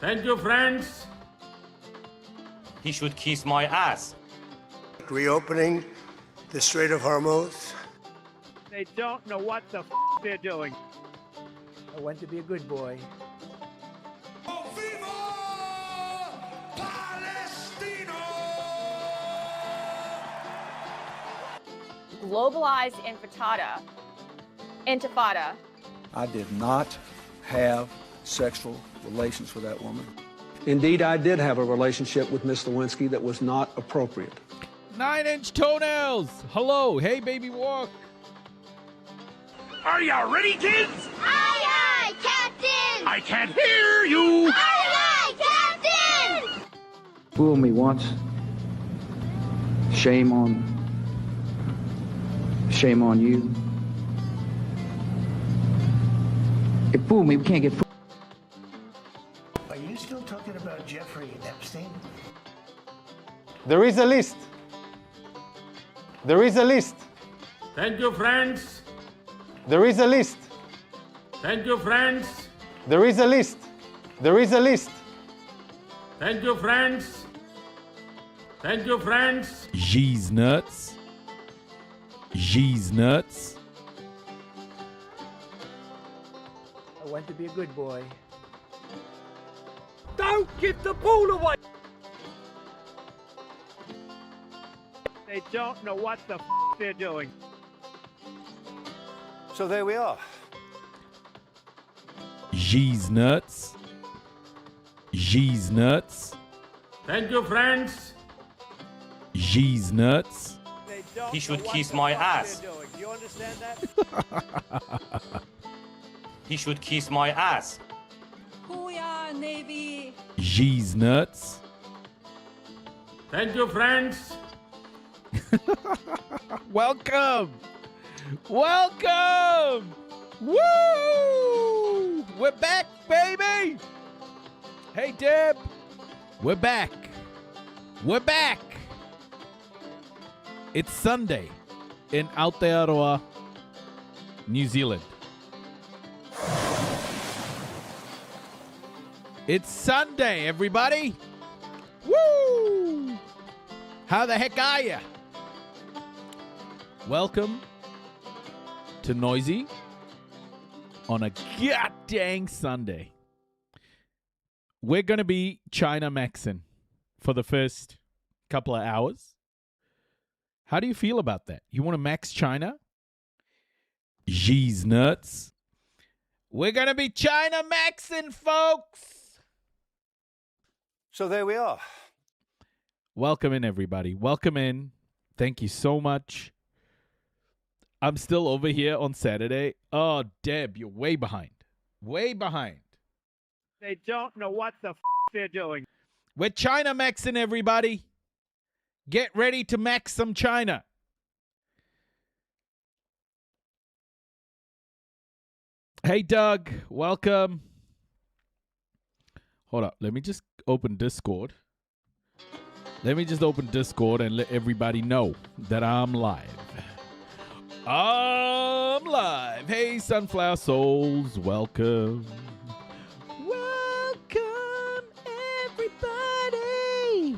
Thank you, friends. He should kiss my ass. Reopening the Strait of Hormuz. They don't know what the they're doing. I want to be a good boy. Globalized intifada. I did not have sexual relations with that woman. Indeed, I did have a relationship with Miss Lewinsky that was not appropriate. 9-inch toenails. Hello. Hey, baby, walk. Are you ready, kids? Aye, aye, Captain! I can't hear you. Aye, aye, Captain! Fool me once. Shame on you. If fool me, we can't get fooled. Are you still talking about Jeffrey Epstein? There is a list. There is a list. Thank you, friends. There is a list. Thank you, friends. There is a list. There is a list. Thank you, friends. Thank you, friends. G's nuts. G's nuts. I want to be a good boy. Don't give the ball away! They don't know what the they're doing. So there we are. G's nuts. G's nuts. Thank you, friends. G's nuts. They don't He should know what kiss the my they're ass. doing. You understand that? He should kiss my ass. Hooyah, Navy. G's nuts. Thank you, friends. Welcome. Welcome. Woo! We're back, baby. Hey, Deb. We're back. We're back. It's Sunday in Aotearoa, New Zealand. It's Sunday, everybody. Woo! How the heck are you? Welcome to Noisy on a goddamn Sunday. We're going to be China Maxxxing for the first couple of hours. How do you feel about that? You want to max China? G's nuts. We're going to be China Maxxxing, folks. So there we are. Welcome in, everybody. Welcome in. Thank you so much. I'm still over here on Saturday. Oh, Deb, you're way behind. Way behind. They don't know what the they're doing. We're China Maxxing, everybody. Get ready to max some China. Hey, Doug. Welcome. Hold up. Let me just open Discord. Let me just open Discord and let everybody know that I'm live. I'm live. Hey, Sunflower Souls. Welcome. Welcome, everybody.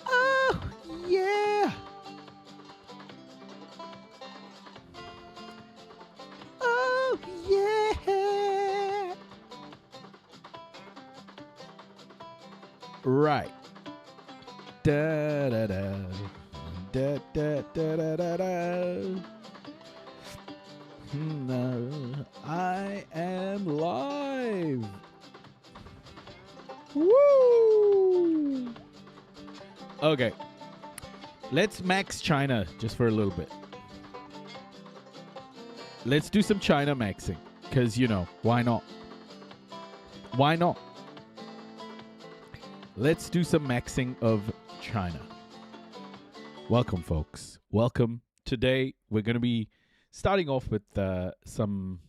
Oh, yeah. Oh, yeah. Right. Da da da. Da da da da da da. No, I am live. Woo! Okay. Let's max China just for a little bit. Let's do some China maxing. Because, you know, why not? Why not? Let's do some maxing of China. Welcome, folks. Welcome. Today, we're going to be starting off with some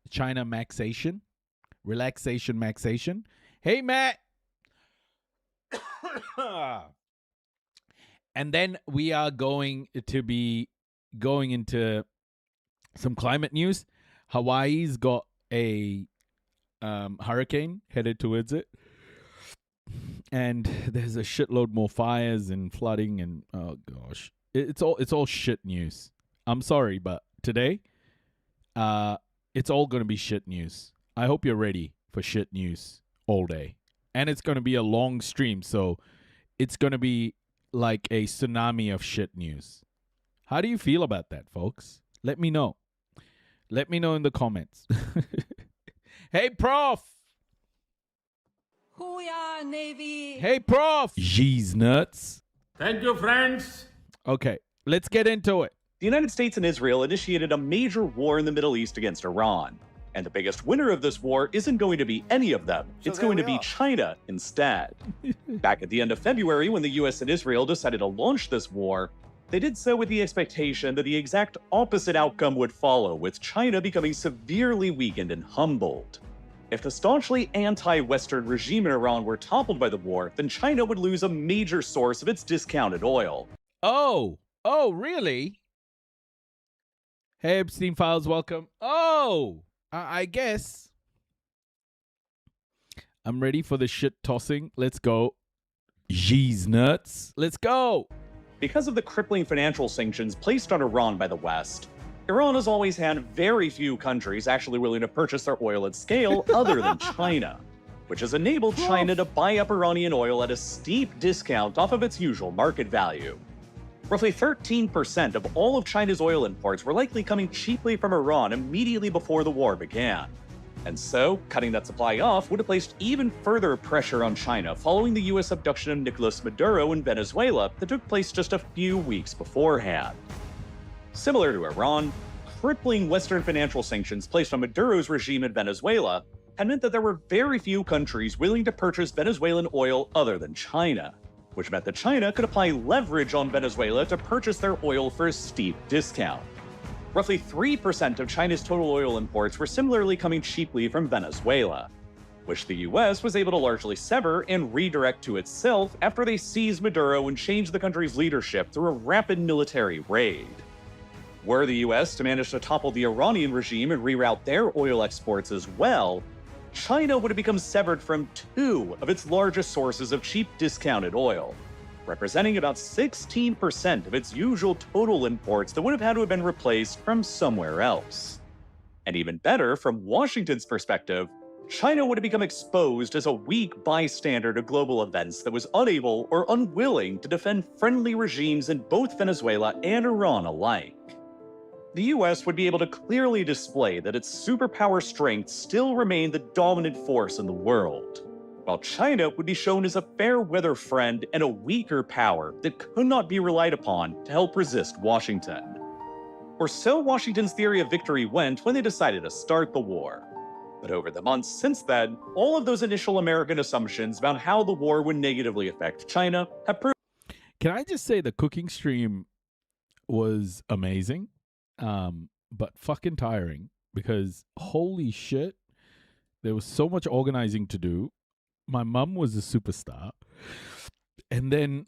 China maxation. Relaxation maxation. Hey, Matt. And then we are going to be going into some climate news. Hawaii's got a hurricane headed towards it. And there's a shitload more fires and flooding and oh gosh. It's all shit news. I'm sorry, but today it's all going to be shit news. I hope you're ready for shit news all day. And it's going to be a long stream, so it's going to be like a tsunami of shit news. How do you feel about that, folks? Let me know. Let me know in the comments. Hey, Prof! Hooyah, Navy! Hey, Prof! Jeez, nuts. Thank you, friends. Okay, let's get into it. The United States and Israel initiated a major war in the Middle East against Iran. And the biggest winner of this war isn't going to be any of them. It's going to be China instead. Back at the end of February, when the US and Israel decided to launch this war, they did so with the expectation that the exact opposite outcome would follow, with China becoming severely weakened and humbled. If the staunchly anti-Western regime in Iran were toppled by the war, then China would lose a major source of its discounted oil. Oh, really? Hey, Epstein Files, welcome. Oh, I guess. I'm ready for the shit tossing. Let's go. Jeez, nuts. Let's go. Because of the crippling financial sanctions placed on Iran by the West, Iran has always had very few countries actually willing to purchase their oil at scale other than China, which has enabled China to buy up Iranian oil at a steep discount off of its usual market value. Roughly 13% of all of China's oil imports were likely coming cheaply from Iran immediately before the war began. And so, cutting that supply off would have placed even further pressure on China following the US abduction of Nicolas Maduro in Venezuela that took place just a few weeks beforehand. Similar to Iran, crippling Western financial sanctions placed on Maduro's regime in Venezuela had meant that there were very few countries willing to purchase Venezuelan oil other than China, which meant that China could apply leverage on Venezuela to purchase their oil for a steep discount. Roughly 3% of China's total oil imports were similarly coming cheaply from Venezuela, which the US was able to largely sever and redirect to itself after they seized Maduro and changed the country's leadership through a rapid military raid. Were the US to manage to topple the Iranian regime and reroute their oil exports as well, China would have become severed from two of its largest sources of cheap discounted oil, representing about 16% of its usual total imports that would have had to have been replaced from somewhere else. And even better, from Washington's perspective, China would have become exposed as a weak bystander to global events that was unable or unwilling to defend friendly regimes in both Venezuela and Iran alike. The US would be able to clearly display that its superpower strength still remained the dominant force in the world, while China would be shown as a fair-weather friend and a weaker power that could not be relied upon to help resist Washington. Or so Washington's theory of victory went when they decided to start the war. But over the months since then, all of those initial American assumptions about how the war would negatively affect China have proved. Can I just say the cooking stream was amazing, but fucking tiring, because holy shit, there was so much organizing to do. My mum was a superstar. And then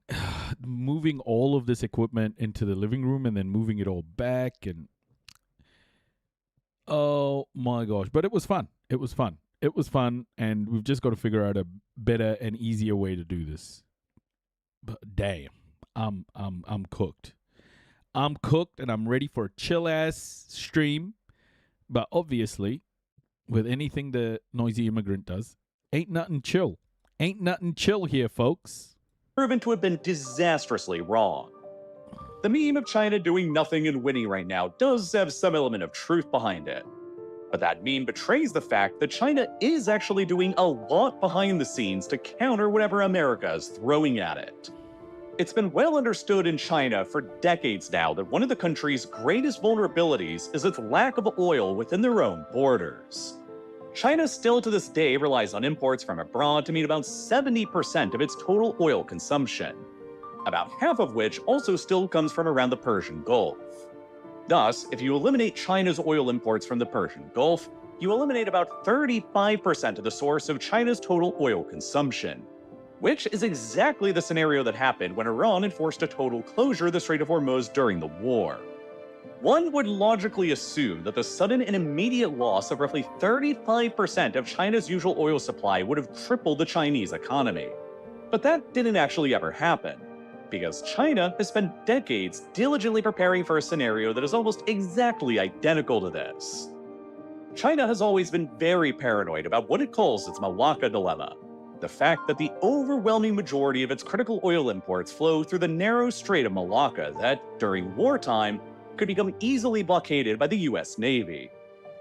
moving all of this equipment into the living room and then moving it all back. And oh my gosh. But it was fun. It was fun. It was fun. And we've just got to figure out a better and easier way to do this. But damn, I'm cooked. I'm cooked and I'm ready for a chill ass stream. But obviously, with anything the noisy immigrant does, ain't nothing chill. Ain't nothing chill here, folks. Proven to have been disastrously wrong. The meme of China doing nothing and winning right now does have some element of truth behind it. But that meme betrays the fact that China is actually doing a lot behind the scenes to counter whatever America is throwing at it. It's been well understood in China for decades now that one of the country's greatest vulnerabilities is its lack of oil within their own borders. China still to this day relies on imports from abroad to meet about 70% of its total oil consumption, about half of which also still comes from around the Persian Gulf. Thus, if you eliminate China's oil imports from the Persian Gulf, you eliminate about 35% of the source of China's total oil consumption, which is exactly the scenario that happened when Iran enforced a total closure of the Strait of Hormuz during the war. One would logically assume that the sudden and immediate loss of roughly 35% of China's usual oil supply would have tripled the Chinese economy. But that didn't actually ever happen, because China has spent decades diligently preparing for a scenario that is almost exactly identical to this. China has always been very paranoid about what it calls its Malacca dilemma, the fact that the overwhelming majority of its critical oil imports flow through the narrow Strait of Malacca that, during wartime, could become easily blockaded by the US Navy.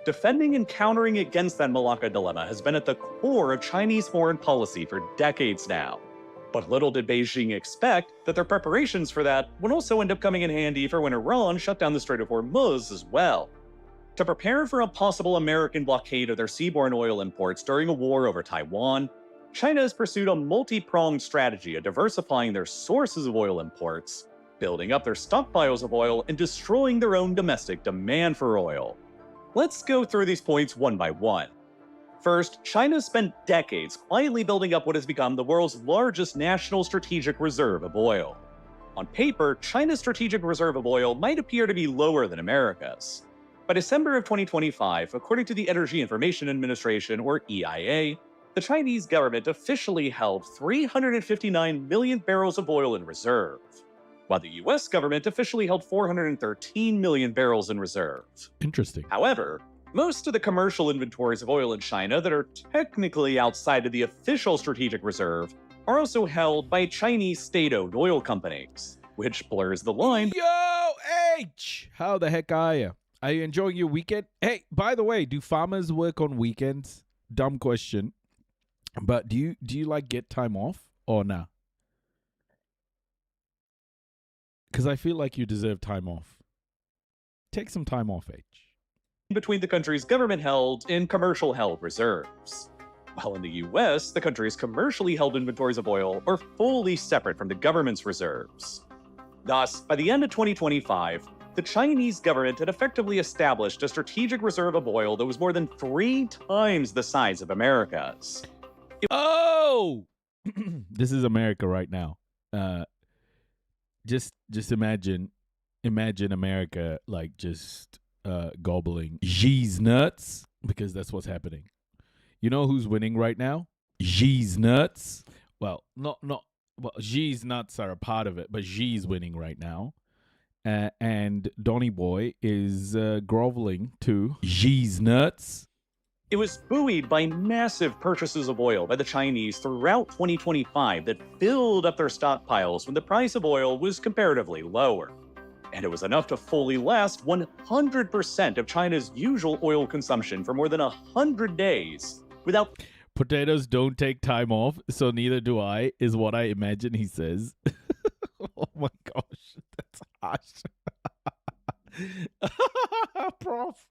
Defending and countering against that Malacca dilemma has been at the core of Chinese foreign policy for decades now. But little did Beijing expect that their preparations for that would also end up coming in handy for when Iran shut down the Strait of Hormuz as well. To prepare for a possible American blockade of their seaborne oil imports during a war over Taiwan, China has pursued a multi-pronged strategy of diversifying their sources of oil imports, building up their stockpiles of oil, and destroying their own domestic demand for oil. Let's go through these points one by one. First, China spent decades quietly building up what has become the world's largest national strategic reserve of oil. On paper, China's strategic reserve of oil might appear to be lower than America's. By December of 2025, according to the Energy Information Administration, or EIA, the Chinese government officially held 359 million barrels of oil in reserve, while the US government officially held 413 million barrels in reserve. Interesting. However, most of the commercial inventories of oil in China that are technically outside of the official strategic reserve are also held by Chinese state-owned oil companies, which blurs the line. Yo, H! How the heck are you? Are you enjoying your weekend? Hey, by the way, do farmers work on weekends? Dumb question. But do you like get time off or nah? Because I feel like you deserve time off. Take some time off, H. Between the country's government-held and commercial-held reserves. While in the US, the country's commercially held inventories of oil are fully separate from the government's reserves. Thus, by the end of 2025, the Chinese government had effectively established a strategic reserve of oil that was more than 3 times the size of America's. Oh! This is America right now. Just imagine America like just gobbling X's nuts, because that's what's happening. You know who's winning right now? X's nuts. Well, well, X's nuts are a part of it, but X's winning right now. And Donny Boy is groveling to X's nuts. It was buoyed by massive purchases of oil by the Chinese throughout 2025 that filled up their stockpiles when the price of oil was comparatively lower. And it was enough to fully last 100% of China's usual oil consumption for more than 100 days without... Potatoes don't take time off, so neither do I, is what I imagine he says. Oh my gosh, that's harsh. Prof.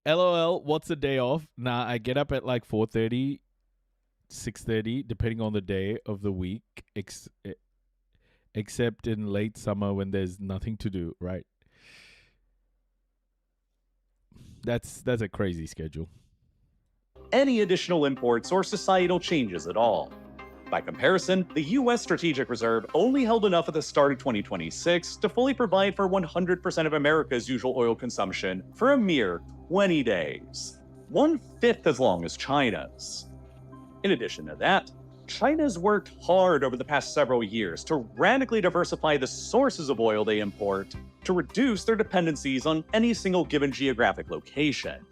LOL, what's a day off? Nah, I get up at like 4:30, 6:30, depending on the day of the week, except in late summer when there's nothing to do, right? That's a crazy schedule. Any additional imports or societal changes at all. By comparison, the US Strategic Reserve only held enough at the start of 2026 to fully provide for 100% of America's usual oil consumption for a mere 20 days, 1/5 as long as China's. In addition to that, China's worked hard over the past several years to radically diversify the sources of oil they import to reduce their dependencies on any single given geographic location.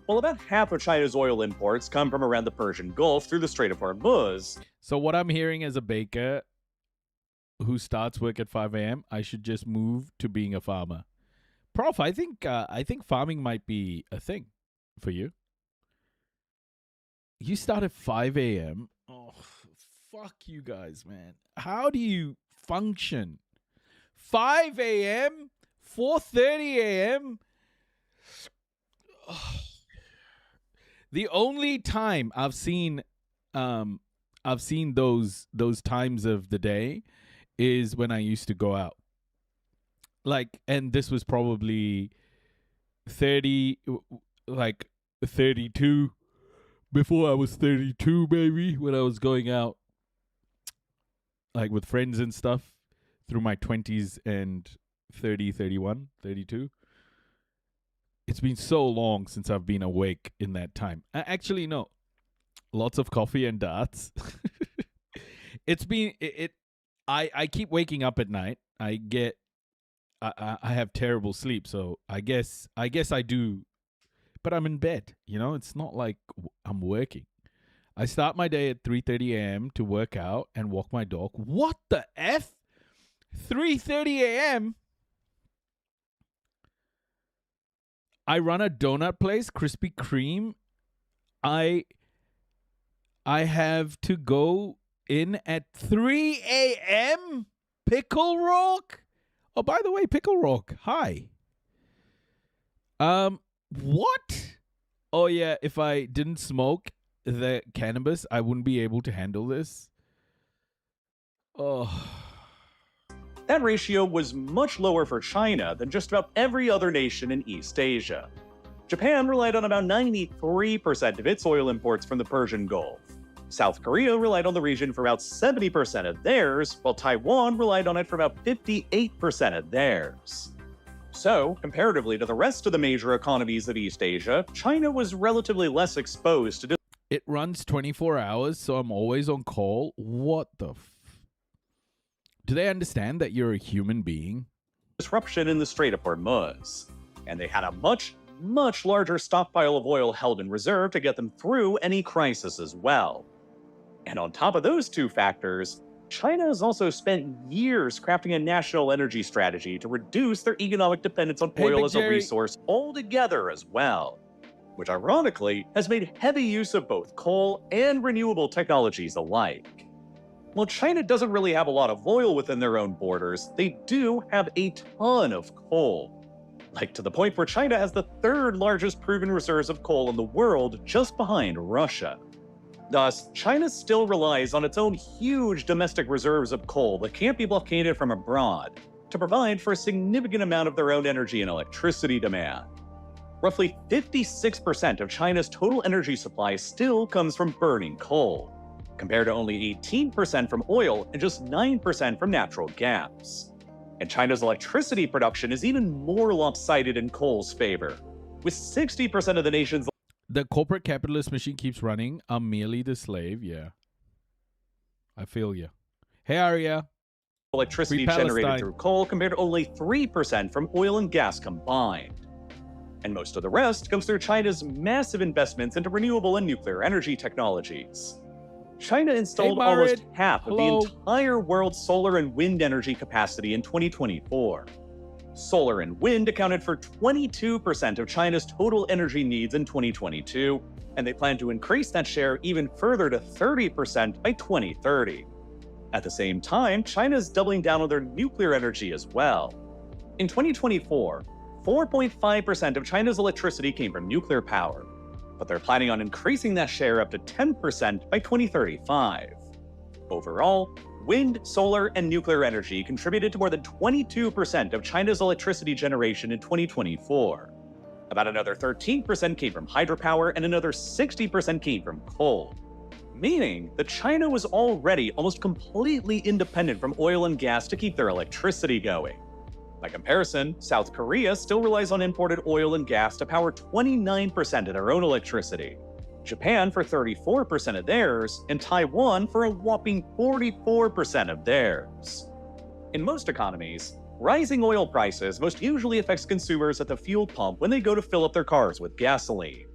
While about half of China's oil imports come from around the Persian Gulf through the Strait of Hormuz. So what I'm hearing as a baker who starts work at 5 a.m., I should just move to being a farmer. Prof, I think farming might be a thing for you. You start at 5 a.m.? Oh, fuck you guys, man. How do you function? 5 a.m.? 4:30 a.m.? Oh. The only time I've seen those times of the day is when I used to go out. Like, and this was probably 32, before I was 32, maybe, when I was going out, like, with friends and stuff through my 20s and 30, 31, 32. It's been so long since I've been awake in that time. Actually, no. Lots of coffee and darts. It's been I keep waking up at night. I have terrible sleep, so I guess I do. But I'm in bed, you know? It's not like I'm working. I start my day at 3:30 a.m. to work out and walk my dog. What the F? 3:30 a.m.? I run a donut place, Krispy Kreme. I have to go in at 3 a.m. Pickle Rock? Oh, by the way, Pickle Rock, hi. What? Oh, yeah, if I didn't smoke the cannabis, I wouldn't be able to handle this. Oh. That ratio was much lower for China than just about every other nation in East Asia. Japan relied on about 93% of its oil imports from the Persian Gulf. South Korea relied on the region for about 70% of theirs, while Taiwan relied on it for about 58% of theirs. So, comparatively to the rest of the major economies of East Asia, China was relatively less exposed to It runs 24 hours, so I'm always on call. What the Do they understand that you're a human being? Disruption in the Strait of Hormuz. And they had a much larger stockpile of oil held in reserve to get them through any crisis as well. And on top of those two factors, China has also spent years crafting a national energy strategy to reduce their economic dependence on oil as a resource altogether as well, which ironically has made heavy use of both coal and renewable technologies alike. While China doesn't really have a lot of oil within their own borders, they do have a ton of coal. Like to the point where China has the third largest proven reserves of coal in the world, just behind Russia. Thus, China still relies on its own huge domestic reserves of coal that can't be blockaded from abroad to provide for a significant amount of their own energy and electricity demand. Roughly 56% of China's total energy supply still comes from burning coal, compared to only 18% from oil and just 9% from natural gas. And China's electricity production is even more lopsided in coal's favor, with 60% of the nation's The corporate capitalist machine keeps running. I'm merely the slave. Yeah. I feel you. Hey, Arya. electricity generated through coal compared to only 3% from oil and gas combined. And most of the rest comes through China's massive investments into renewable and nuclear energy technologies. China installed almost half of the entire world's solar and wind energy capacity in 2024. Solar and wind accounted for 22% of China's total energy needs in 2022, and they plan to increase that share even further to 30% by 2030. At the same time, China is doubling down on their nuclear energy as well. In 2024, 4.5% of China's electricity came from nuclear power, but they're planning on increasing that share up to 10% by 2035. Overall, wind, solar, and nuclear energy contributed to more than 22% of China's electricity generation in 2024. About another 13% came from hydropower and another 60% came from coal, meaning that China was already almost completely independent from oil and gas to keep their electricity going. By comparison, South Korea still relies on imported oil and gas to power 29% of their own electricity, Japan for 34% of theirs, and Taiwan for a whopping 44% of theirs. In most economies, rising oil prices most usually affects consumers at the fuel pump when they go to fill up their cars with gasoline.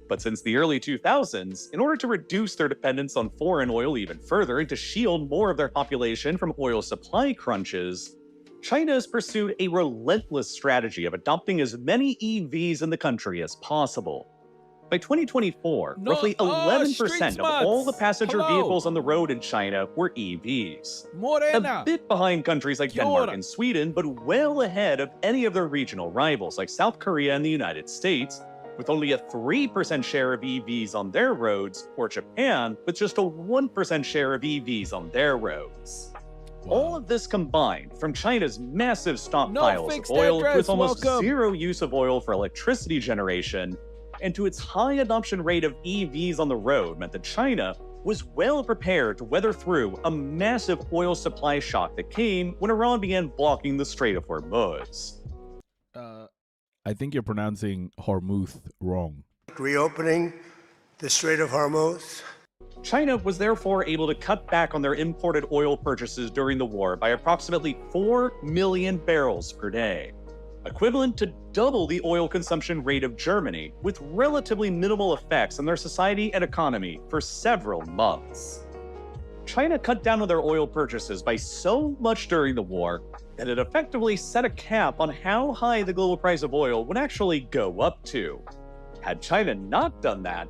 But since the early 2000s, in order to reduce their dependence on foreign oil even further and to shield more of their population from oil supply crunches, China has pursued a relentless strategy of adopting as many EVs in the country as possible. By 2024, roughly 11% of all the passenger vehicles on the road in China were EVs. A bit behind countries like Denmark and Sweden, but well ahead of any of their regional rivals like South Korea and the United States, with only a 3% share of EVs on their roads, or Japan with just a 1% share of EVs on their roads. All of this combined, from China's massive stockpiles of oil to its almost zero use of oil for electricity generation, and to its high adoption rate of EVs on the road, meant that China was well prepared to weather through a massive oil supply shock that came when Iran began blocking the Strait of Hormuz. I think you're pronouncing Hormuz wrong. Reopening the Strait of Hormuz. China was therefore able to cut back on their imported oil purchases during the war by approximately 4 million barrels per day, equivalent to double the oil consumption rate of Germany, with relatively minimal effects on their society and economy for several months. China cut down on their oil purchases by so much during the war that it effectively set a cap on how high the global price of oil would actually go up to. Had China not done that,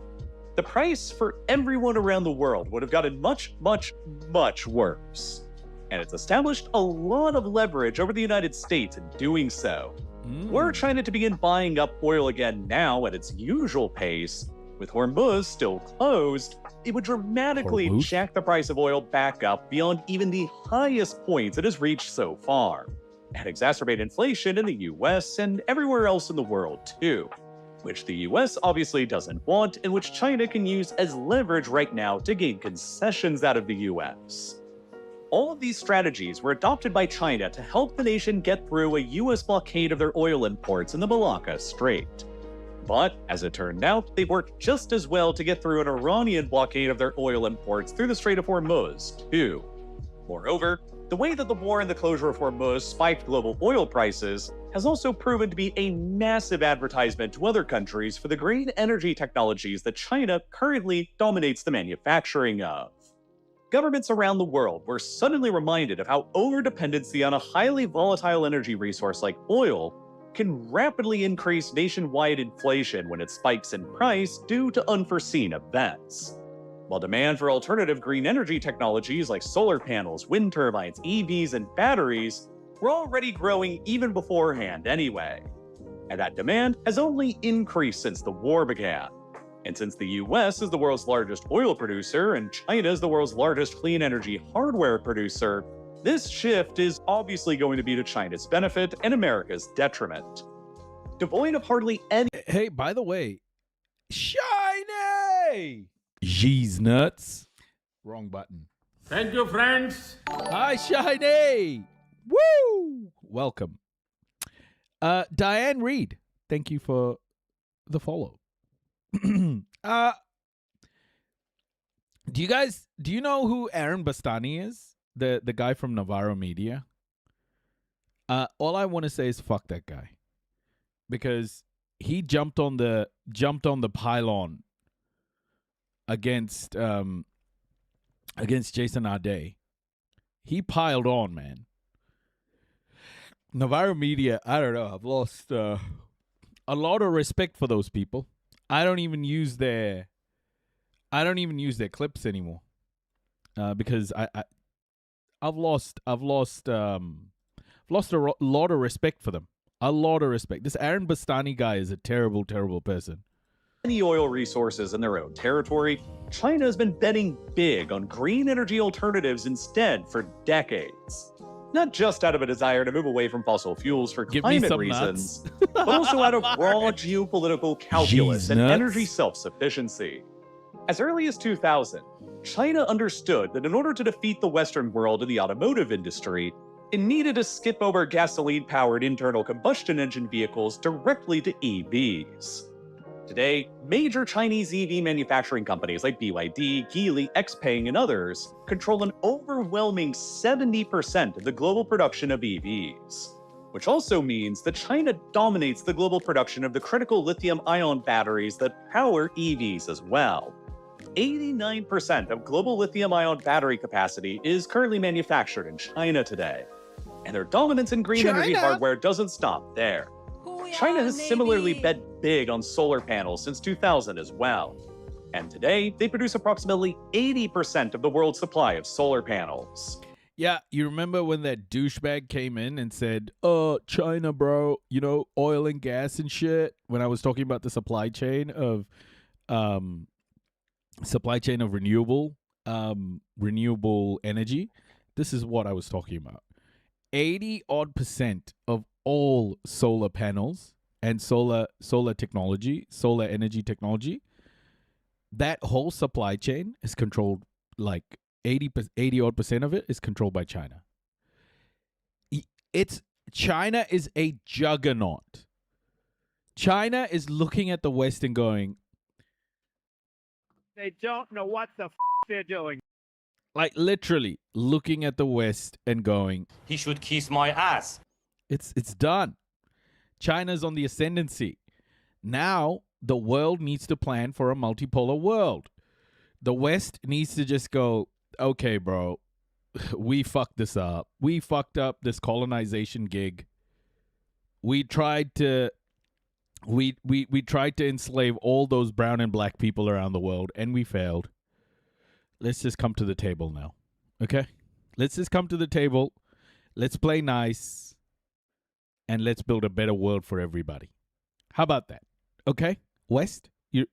the price for everyone around the world would have gotten much, much, much worse. And it's established a lot of leverage over the United States in doing so. Were China to begin buying up oil again now at its usual pace, with Hormuz still closed, it would dramatically jack the price of oil back up beyond even the highest points it has reached so far, and exacerbate inflation in the US and everywhere else in the world too, which the US obviously doesn't want and which China can use as leverage right now to gain concessions out of the US. All of these strategies were adopted by China to help the nation get through a US blockade of their oil imports in the Malacca Strait. But, as it turned out, they worked just as well to get through an Iranian blockade of their oil imports through the Strait of Hormuz, too. Moreover, the way that the war and the closure of Hormuz spiked global oil prices has also proven to be a massive advertisement to other countries for the green energy technologies that China currently dominates the manufacturing of. Governments around the world were suddenly reminded of how overdependency on a highly volatile energy resource like oil can rapidly increase nationwide inflation when it spikes in price due to unforeseen events. While demand for alternative green energy technologies like solar panels, wind turbines, EVs, and batteries were already growing even beforehand anyway. And that demand has only increased since the war began. And since the US is the world's largest oil producer and China is the world's largest clean energy hardware producer, this shift is obviously going to be to China's benefit and America's detriment. Devoid of hardly any— Hey, by the way, Shiny! G's nuts. Wrong button. Thank you, friends. Hi, Shiny! Woo! Welcome. Diane Reed, thank you for the follow. Do you know who Aaron Bastani is? The guy from Navarro Media? All I want to say is fuck that guy. Because he jumped on the pylon against Jason Ade. He piled on, man. Navarro Media, I don't know. I've lost a lot of respect for those people. I don't even use their clips anymore. Because I've lost a lot of respect for them. A lot of respect. This Aaron Bastani guy is a terrible, terrible person. Any oil resources in their own territory, China has been betting big on green energy alternatives instead for decades. Not just out of a desire to move away from fossil fuels for climate reasons, but also out of raw geopolitical calculus and energy self-sufficiency. As early as 2000, China understood that in order to defeat the Western world in the automotive industry, it needed to skip over gasoline-powered internal combustion engine vehicles directly to EVs. Today, major Chinese EV manufacturing companies like BYD, Geely, XPeng, and others control an overwhelming 70% of the global production of EVs, which also means that China dominates the global production of the critical lithium-ion batteries that power EVs as well. 89% of global lithium-ion battery capacity is currently manufactured in China today. And their dominance in green energy hardware doesn't stop there. China has similarly bet big on solar panels since 2000 as well. And today, they produce approximately 80% of the world's supply of solar panels. Yeah, you remember when that douchebag came in and said, China, bro, oil and gas and shit, when I was talking about the supply chain of renewable energy. This is what I was talking about. 80% of all solar panels and solar technology, solar energy technology, that whole supply chain is controlled, like 80% of it is controlled by China. China is a juggernaut China is looking at the West and going, They don't know what the they're doing. like literally looking at the West and going, He should kiss my ass. it's done. China's on the ascendancy. Now the world needs to plan for a multipolar world. The West needs to just go, okay, bro, we fucked this up. We fucked up this colonization gig. We tried to we tried to enslave all those brown and black people around the world, and we failed. Let's just come to the table now. Okay? Let's just come to the table. Let's play nice. And let's build a better world for everybody. How about that? Okay? West, you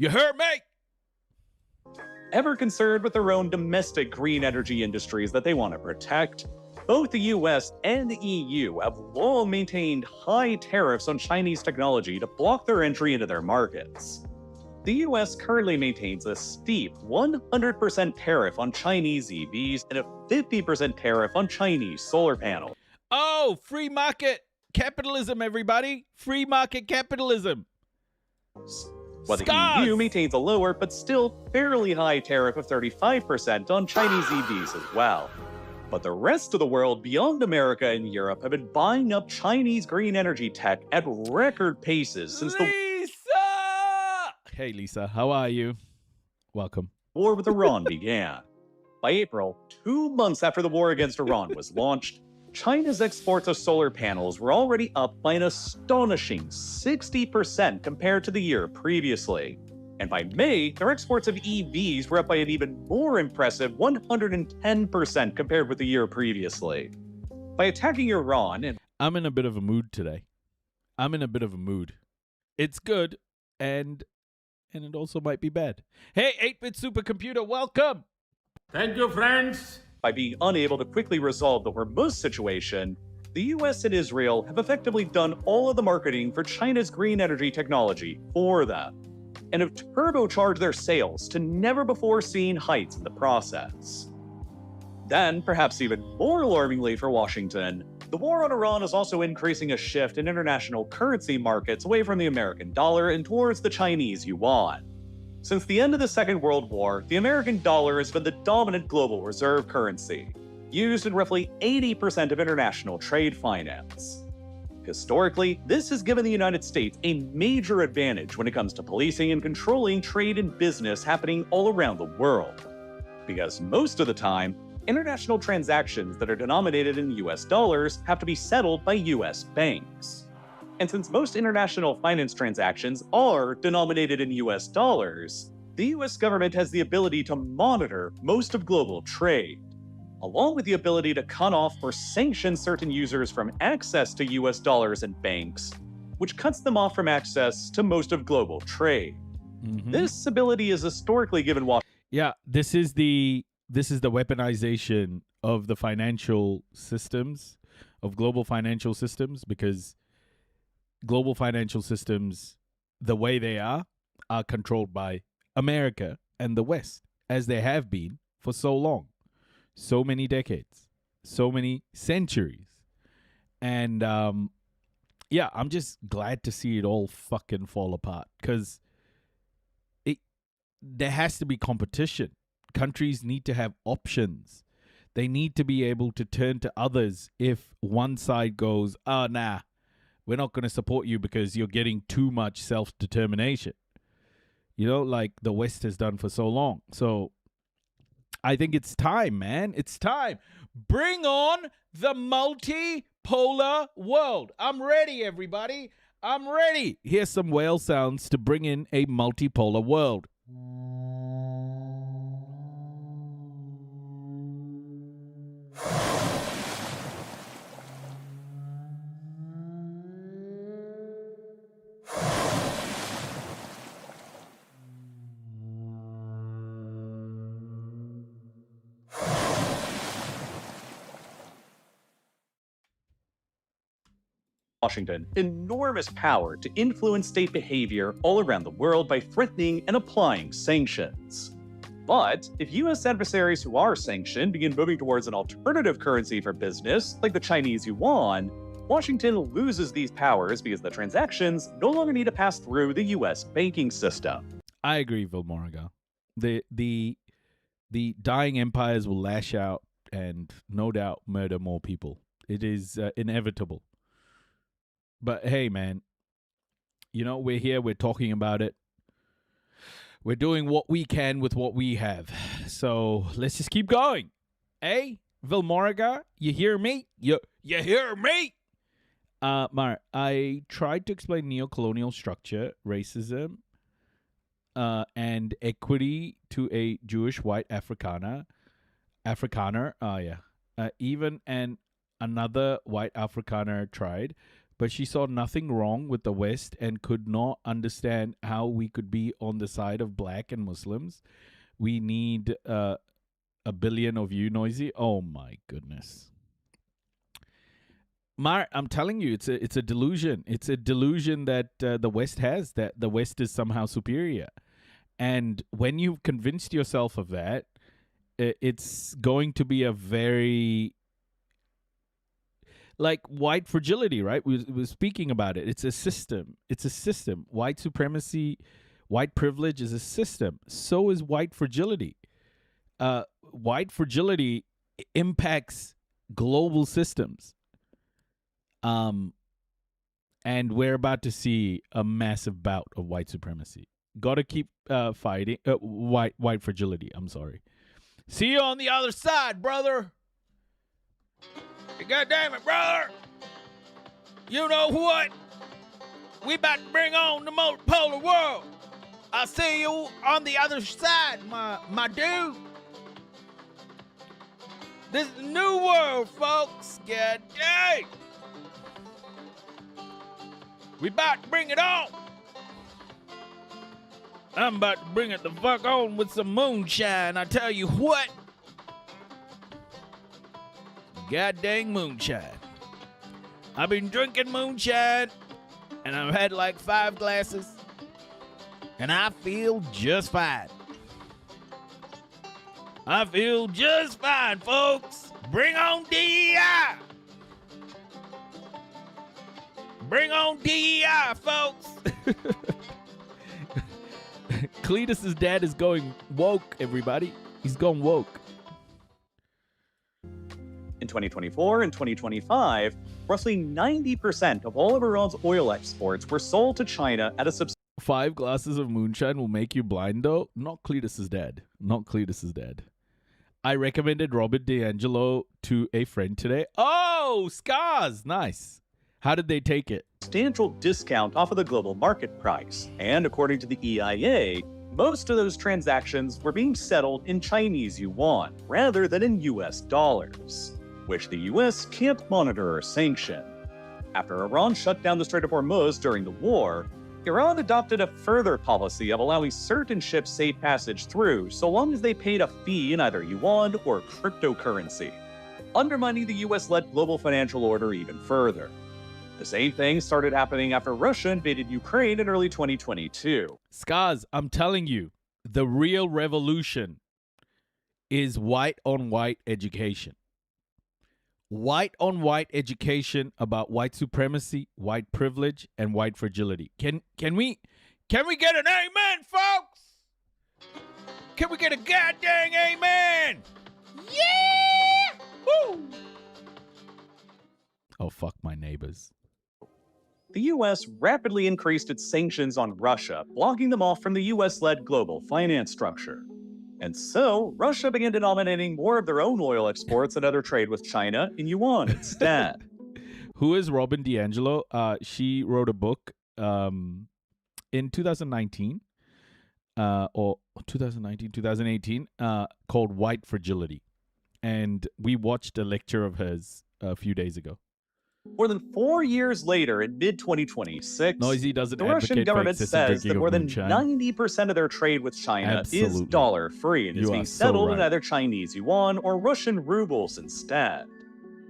heard me? Ever concerned with their own domestic green energy industries that they want to protect, both the US and the EU have long maintained high tariffs on Chinese technology to block their entry into their markets. The US currently maintains a steep 100% tariff on Chinese EVs and a 50% tariff on Chinese solar panels. Oh, free market capitalism, everybody. Free market capitalism. While the EU maintains a lower but still fairly high tariff of 35% on Chinese EVs as well. But the rest of the world beyond America and Europe have been buying up Chinese green energy tech at record paces since the Hey, Lisa, how are you? Welcome. war with Iran began. By April, 2 months after the war against Iran was launched, China's exports of solar panels were already up by an astonishing 60% compared to the year previously. And by May, their exports of EVs were up by an even more impressive 110% compared with the year previously. By attacking Iran and I'm in a bit of a mood today. I'm in a bit of a mood. It's good, and it also might be bad. Hey, 8-bit supercomputer, welcome! Thank you, friends. by being unable to quickly resolve the Hormuz situation, the US and Israel have effectively done all of the marketing for China's green energy technology for them, and have turbocharged their sales to never-before-seen heights in the process. Then, perhaps even more alarmingly for Washington, the war on Iran is also increasing a shift in international currency markets away from the American dollar and towards the Chinese yuan. Since the end of the Second World War, the American dollar has been the dominant global reserve currency, used in roughly 80% of international trade finance. Historically, this has given the United States a major advantage when it comes to policing and controlling trade and business happening all around the world. Because most of the time, international transactions that are denominated in US dollars have to be settled by US banks. And since most international finance transactions are denominated in US dollars, the US government has the ability to monitor most of global trade, along with the ability to cut off or sanction certain users from access to US dollars and banks, which cuts them off from access to most of global trade. This ability is historically given Washington. Yeah, this is the weaponization of the financial systems, of global financial systems, because global financial systems, the way they are controlled by America and the West, as they have been for so long, so many decades, so many centuries. And yeah, I'm just glad to see it all fucking fall apart, because there has to be competition. Countries need to have options. They need to be able to turn to others if one side goes, oh, nah, we're not going to support you because you're getting too much self-determination. You know, like the West has done for so long. So I think it's time, man. It's time. Bring on the multipolar world. I'm ready, everybody. I'm ready. Here's some whale sounds to bring in a multipolar world. Washington enormous power to influence state behavior all around the world by threatening and applying sanctions. But if US adversaries who are sanctioned begin moving towards an alternative currency for business, like the Chinese yuan, Washington loses these powers because the transactions no longer need to pass through the U.S. banking system. I agree, Vilmorga. The dying empires will lash out and no doubt murder more people. It is inevitable. But hey, man, you know, we're here, we're talking about it. We're doing what we can with what we have. So let's just keep going. Hey, Vilmorga, you hear me? You hear me? Mar, I tried to explain neocolonial structure, racism, and equity to a Jewish white Afrikaner. Even another white Afrikaner tried, but she saw nothing wrong with the West and could not understand how we could be on the side of black and Muslims. We need a billion of you, Noisy. Oh my goodness. Mar, I'm telling you, it's a delusion. It's a delusion that the West has, that the West is somehow superior. And when you've convinced yourself of that, it's going to be a very, like, white fragility, right? We were speaking about it. It's a system. It's a system. White supremacy, white privilege is a system. So is white fragility. White fragility impacts global systems. And we're about to see a massive bout of white supremacy. Got to keep fighting white fragility. I'm sorry. See you on the other side, brother. God damn it, brother. You know what? We about to bring on the multipolar world. I'll see you on the other side, my dude. This is the new world, folks. God dang. We about to bring it on. I'm about to bring it the fuck on with some moonshine. I tell you what. God dang moonshine. I've been drinking moonshine, and I've had like 5 glasses, and I feel just fine. I feel just fine, folks. Bring on DEI. Bring on DEI, folks. Cletus's dad is going woke, everybody. He's going woke. In 2024 and 2025, roughly 90% of all of Iran's oil exports were sold to China at a 5 glasses of moonshine will make you blind, though. Not Cletus's dad. Not Cletus's dad. I recommended Robert DeAngelo to a friend today. Oh, Scars. Nice. How did they take it? Substantial discount off of the global market price. And according to the EIA, most of those transactions were being settled in Chinese yuan rather than in US dollars, which the US can't monitor or sanction. After Iran shut down the Strait of Hormuz during the war, Iran adopted a further policy of allowing certain ships safe passage through so long as they paid a fee in either yuan or cryptocurrency, undermining the US-led global financial order even further. The same thing started happening after Russia invaded Ukraine in early 2022. Scars, I'm telling you, the real revolution is white-on-white education. White-on-white education about white supremacy, white privilege, and white fragility. Can we get an amen, folks? Can we get a goddamn amen? Yeah! Woo! Oh, fuck my neighbors. The US rapidly increased its sanctions on Russia, blocking them off from the US-led global finance structure. And so, Russia began denominating more of their own oil exports and other trade with China in yuan instead. Who is Robin DeAngelo? She wrote a book in 2019, or 2018, called White Fragility. And we watched a lecture of hers a few days ago. More than 4 years later, in mid-2026, Noisy doesn't the Russian government says that more than 90% of their trade with China is dollar-free and is being settled in either Chinese yuan or Russian rubles instead.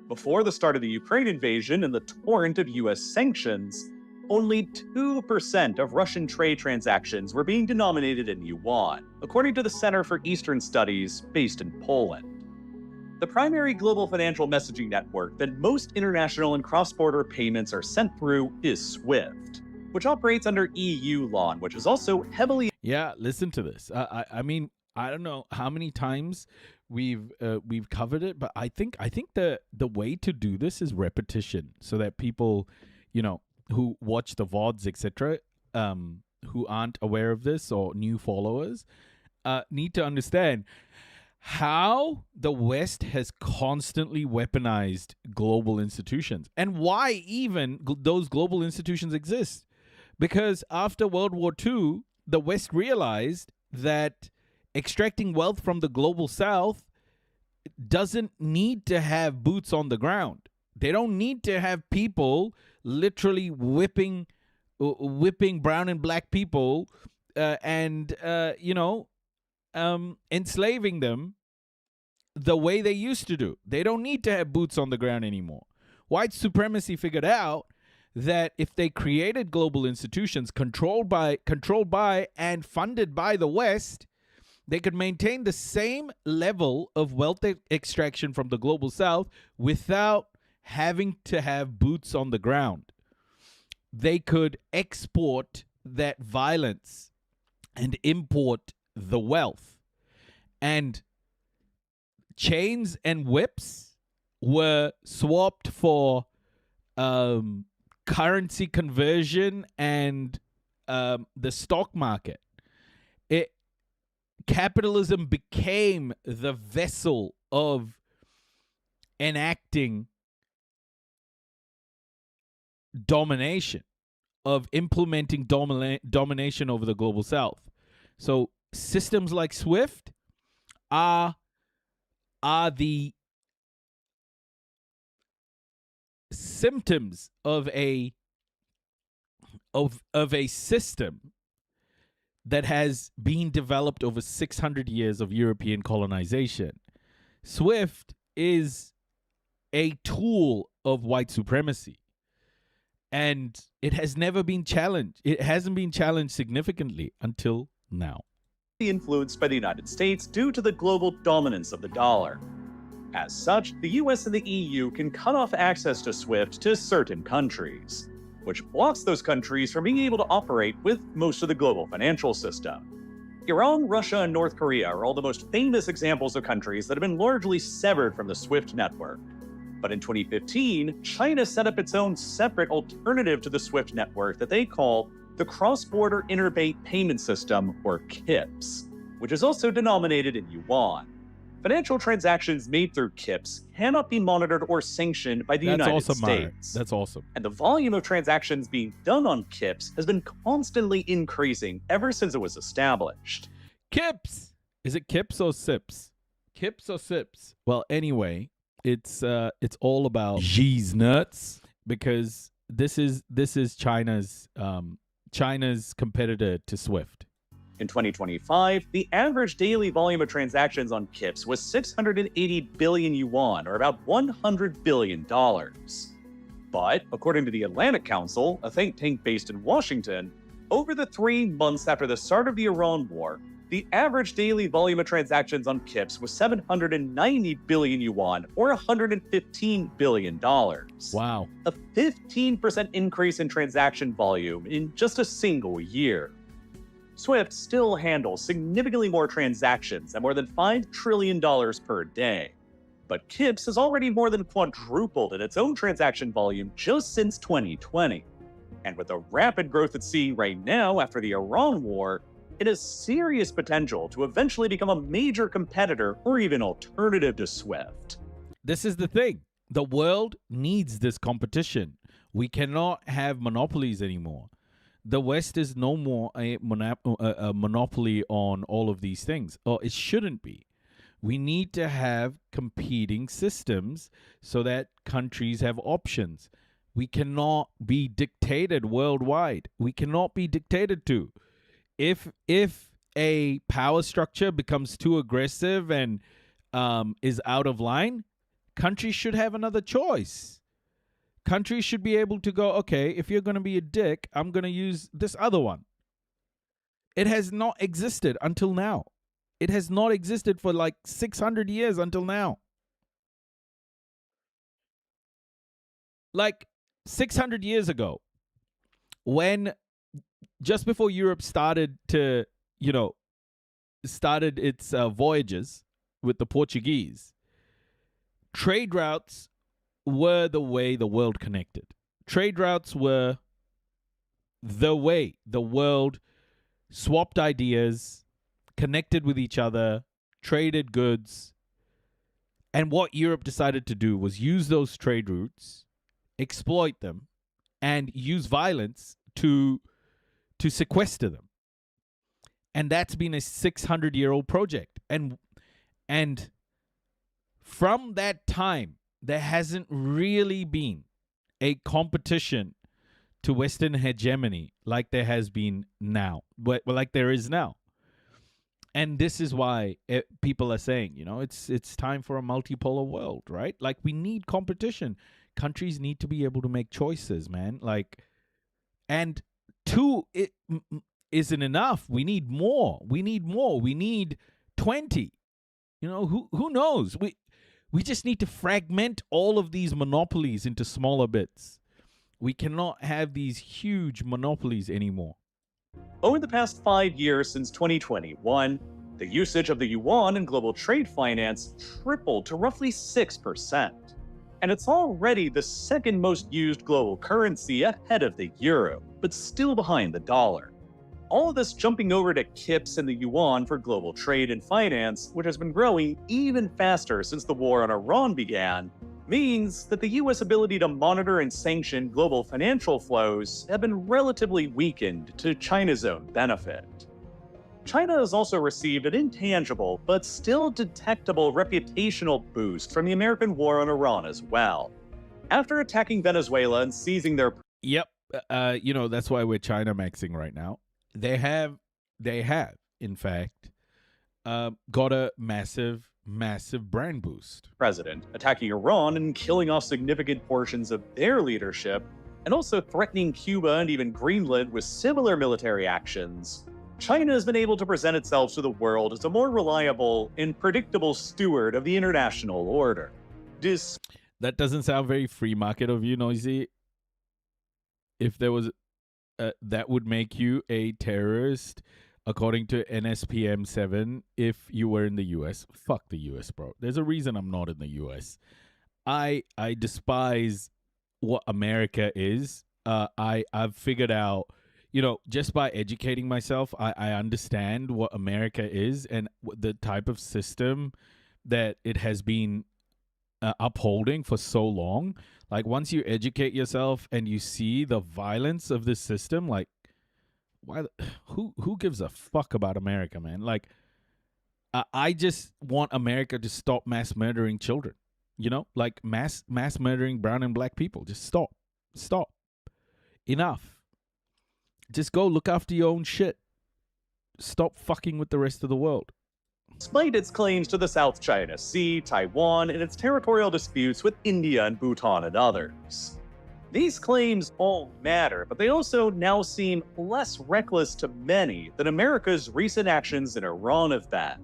Before the start of the Ukraine invasion and the torrent of US sanctions, only 2% of Russian trade transactions were being denominated in yuan, according to the Center for Eastern Studies based in Poland. The primary global financial messaging network that most international and cross-border payments are sent through is SWIFT, which operates under EU law, which is also heavily... Yeah, listen to this. I mean, I don't know how many times we've covered it, but I think the way to do this is repetition, so that people, you know, who watch the VODs, etc., who aren't aware of this or new followers, need to understand how the West has constantly weaponized global institutions and why even those global institutions exist. Because after World War II, the West realized that extracting wealth from the global South doesn't need to have boots on the ground. They don't need to have people literally whipping brown and black people and enslaving them the way they used to do. They don't need to have boots on the ground anymore. White supremacy figured out that if they created global institutions controlled by and funded by the West, they could maintain the same level of wealth extraction from the global South without having to have boots on the ground. They could export that violence and import the wealth. And chains and whips were swapped for currency conversion and the stock market. Capitalism became the vessel of enacting domination, of implementing domination over the global South. So systems like SWIFT are the symptoms of a system that has been developed over 600 years of European colonization. SWIFT is a tool of white supremacy, and it has never been challenged. It hasn't been challenged significantly until now. Influenced by the United States due to the global dominance of the dollar. As such, the US and the EU can cut off access to SWIFT to certain countries, which blocks those countries from being able to operate with most of the global financial system. Iran, Russia, and North Korea are all the most famous examples of countries that have been largely severed from the SWIFT network. But in 2015, China set up its own separate alternative to the SWIFT network that they call the Cross-Border Interbank Payment System, or KIPS, which is also denominated in yuan. Financial transactions made through KIPS cannot be monitored or sanctioned by the United States. That's awesome. And the volume of transactions being done on KIPS has been constantly increasing ever since it was established. KIPS! Is it KIPS or SIPS? KIPS or SIPS? Well, anyway, it's all about Xi's nuts, because this is China's competitor to SWIFT. In 2025, the average daily volume of transactions on KIPS was 680 billion yuan, or about $100 billion. But, according to the Atlantic Council, a think tank based in Washington, over the 3 months after the start of the Iran war, the average daily volume of transactions on KIPS was 790 billion yuan, or $115 billion. Wow. A 15% increase in transaction volume in just a single year. SWIFT still handles significantly more transactions at more than $5 trillion per day. But KIPS has already more than quadrupled in its own transaction volume just since 2020. And with the rapid growth at sea right now after the Iran war, it has serious potential to eventually become a major competitor or even alternative to SWIFT. This is the thing. The world needs this competition. We cannot have monopolies anymore. The West is no more a monopoly on all of these things, or it shouldn't be. We need to have competing systems so that countries have options. We cannot be dictated worldwide. We cannot be dictated to. If a power structure becomes too aggressive and is out of line, countries should have another choice. Countries should be able to go, okay, if you're going to be a dick, I'm going to use this other one. It has not existed until now. It has not existed for like 600 years until now. like 600 years ago, when just before Europe started to, started its voyages with the Portuguese, trade routes were the way the world connected. Trade routes were the way the world swapped ideas, connected with each other, traded goods. And what Europe decided to do was use those trade routes, exploit them, and use violence to sequester them. And that's been a 600-year-old project. And from that time, there hasn't really been a competition to Western hegemony like there has been now, like there is now. And this is why people are saying, it's time for a multipolar world, right? Like, we need competition. Countries need to be able to make choices, man. And two isn't enough. We need more. We need 20. Who knows? We just need to fragment all of these monopolies into smaller bits. We cannot have these huge monopolies anymore. Over the past 5 years since 2021, the usage of the yuan in global trade finance tripled to roughly 6%. And it's already the second most used global currency ahead of the euro, but still behind the dollar. All of this jumping over to KIPS and the yuan for global trade and finance, which has been growing even faster since the war on Iran began, means that the US ability to monitor and sanction global financial flows have been relatively weakened to China's own benefit. China has also received an intangible but still detectable reputational boost from the American war on Iran as well. After attacking Venezuela and seizing their... Yep, that's why we're China maxing right now. They have, in fact, got a massive brand boost. President, attacking Iran and killing off significant portions of their leadership, and also threatening Cuba and even Greenland with similar military actions, China has been able to present itself to the world as a more reliable and predictable steward of the international order. That doesn't sound very free market of you, Noisy. If there was... that would make you a terrorist, according to NSPM 7, if you were in the U.S. Fuck the U.S., bro. There's a reason I'm not in the U.S. I despise what America is. I've figured out, just by educating myself, I understand what America is and the type of system that it has been upholding for so long. Like, once you educate yourself and you see the violence of this system, like, who gives a fuck about America, man? Like, I just want America to stop mass murdering children, like mass murdering brown and black people. Just stop. Enough. Just go look after your own shit. Stop fucking with the rest of the world. Despite its claims to the South China Sea, Taiwan, and its territorial disputes with India and Bhutan and others. These claims all matter, but they also now seem less reckless to many than America's recent actions in Iran have been.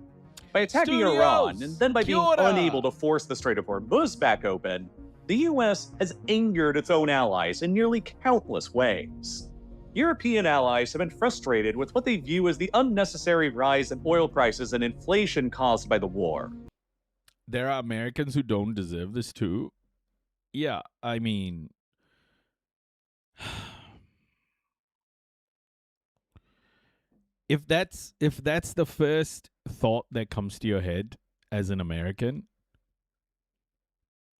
By attacking Iran, and then by being unable to force the Strait of Hormuz back open, the US has angered its own allies in nearly countless ways. European allies have been frustrated with what they view as the unnecessary rise in oil prices and inflation caused by the war. There are Americans who don't deserve this too. Yeah, I mean... If that's the first thought that comes to your head as an American,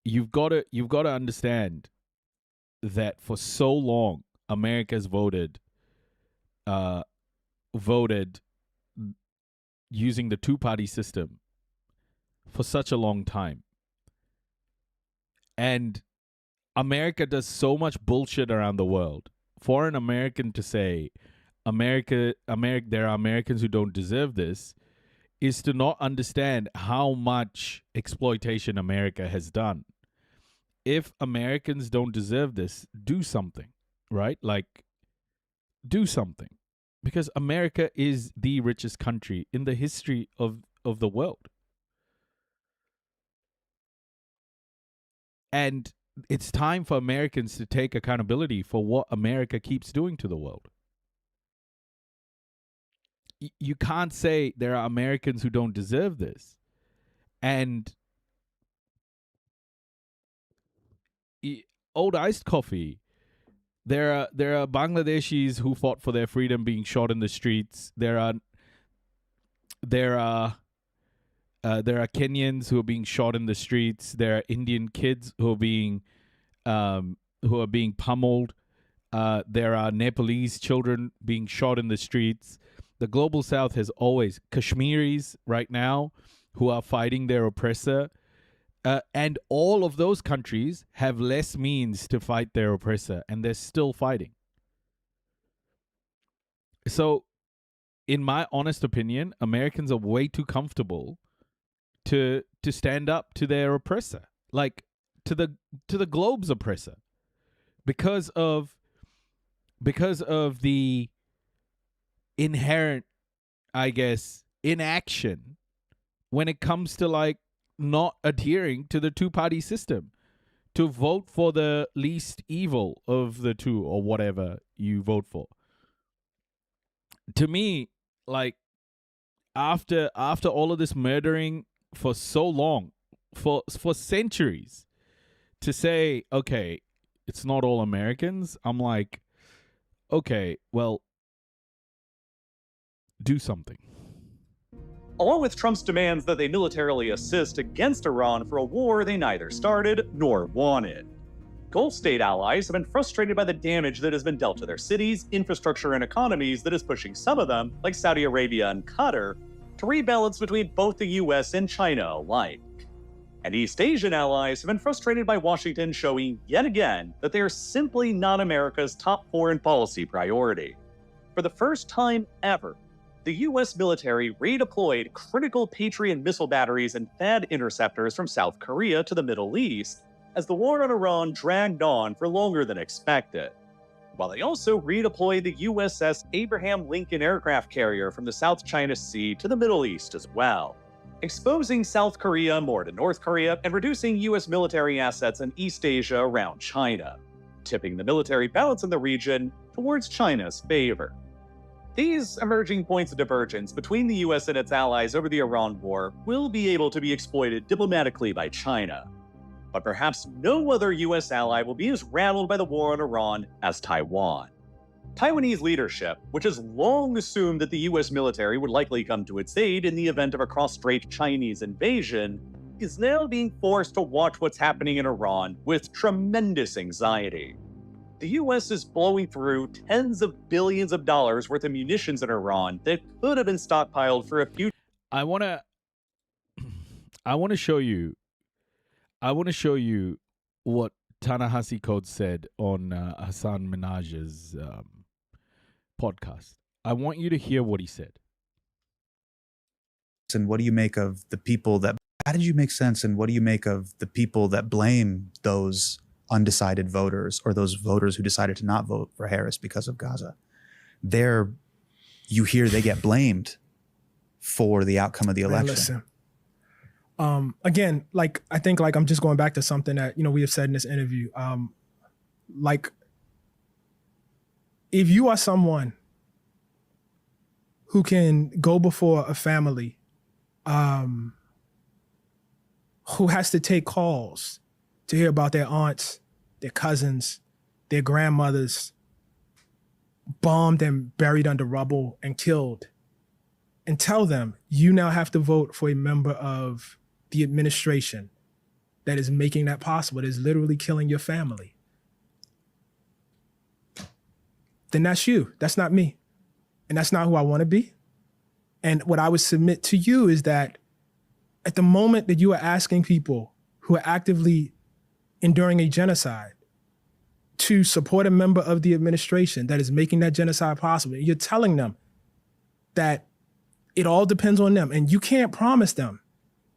you've got to understand that for so long America's voted using the two-party system for such a long time. And America does so much bullshit around the world. For an American to say, there are Americans who don't deserve this, is to not understand how much exploitation America has done. If Americans don't deserve this, do something, right? Like, do something. Because America is the richest country in the history of the world. And it's time for Americans to take accountability for what America keeps doing to the world. You can't say there are Americans who don't deserve this. And old iced coffee. There are Bangladeshis who fought for their freedom being shot in the streets. There are Kenyans who are being shot in the streets. There are Indian kids who are being pummeled. There are Nepalese children being shot in the streets. The global South has always Kashmiris right now who are fighting their oppressor. And all of those countries have less means to fight their oppressor, and they're still fighting. So, in my honest opinion, Americans are way too comfortable to stand up to their oppressor, like to the globe's oppressor, because of the inherent, I guess, inaction when it comes to like not adhering to the two-party system, to vote for the least evil of the two or whatever you vote for. To me, like after all of this murdering for so long, for centuries, to say, okay, it's not all Americans, I'm like, okay, well, do something. Along with Trump's demands that they militarily assist against Iran for a war they neither started nor wanted. Gulf state allies have been frustrated by the damage that has been dealt to their cities, infrastructure, and economies that is pushing some of them, like Saudi Arabia and Qatar, to rebalance between both the US and China alike. And East Asian allies have been frustrated by Washington showing yet again that they are simply not America's top foreign policy priority. For the first time ever, the US military redeployed critical Patriot missile batteries and THAAD interceptors from South Korea to the Middle East as the war on Iran dragged on for longer than expected. While they also redeployed the USS Abraham Lincoln aircraft carrier from the South China Sea to the Middle East as well, exposing South Korea more to North Korea and reducing US military assets in East Asia around China, tipping the military balance in the region towards China's favor. These emerging points of divergence between the US and its allies over the Iran war will be able to be exploited diplomatically by China. But perhaps no other US ally will be as rattled by the war on Iran as Taiwan. Taiwanese leadership, which has long assumed that the US military would likely come to its aid in the event of a cross-strait Chinese invasion, is now being forced to watch what's happening in Iran with tremendous anxiety. The US is blowing through tens of billions of dollars worth of munitions in Iran that could have been stockpiled for a few. I want to show you what Ta-Nehisi Coates said on Hassan Minhaj's podcast. I want you to hear what he said. And what do you make of the people that, how did you make sense? And what do you make of the people that blame those undecided voters or those voters who decided to not vote for Harris because of Gaza? You hear they get blamed for the outcome of the election. Listen, again, like, I think like I'm just going back to something that, we have said in this interview. Like, if you are someone who can go before a family who has to take calls to hear about their aunts, their cousins, their grandmothers bombed and buried under rubble and killed, and tell them you now have to vote for a member of the administration that is making that possible, that is literally killing your family, then that's you. That's not me. And that's not who I want to be. And what I would submit to you is that at the moment that you are asking people who are actively enduring a genocide to support a member of the administration that is making that genocide possible, you're telling them that it all depends on them. And you can't promise them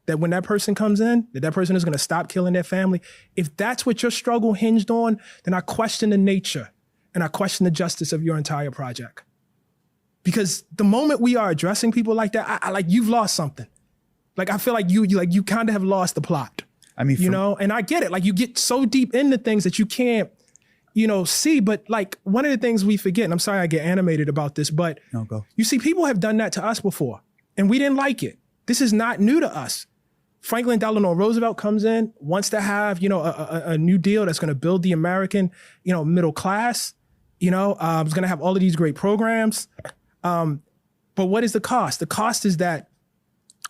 that when that person comes in, that person is going to stop killing their family. If that's what your struggle hinged on, then I question the nature and I question the justice of your entire project. Because the moment we are addressing people like that, I like, you've lost something. Like, I feel like you kind of have lost the plot. I mean, you know, and I get it. Like you get so deep into things that you can't, you know, see. But like one of the things we forget, and I'm sorry I get animated about this, but no, go. You see, people have done that to us before and we didn't like it. This is not new to us. Franklin Delano Roosevelt comes in, wants to have, you know, a new deal that's going to build the American, you know, middle class, you know, is going to have all of these great programs. But what is the cost? The cost is that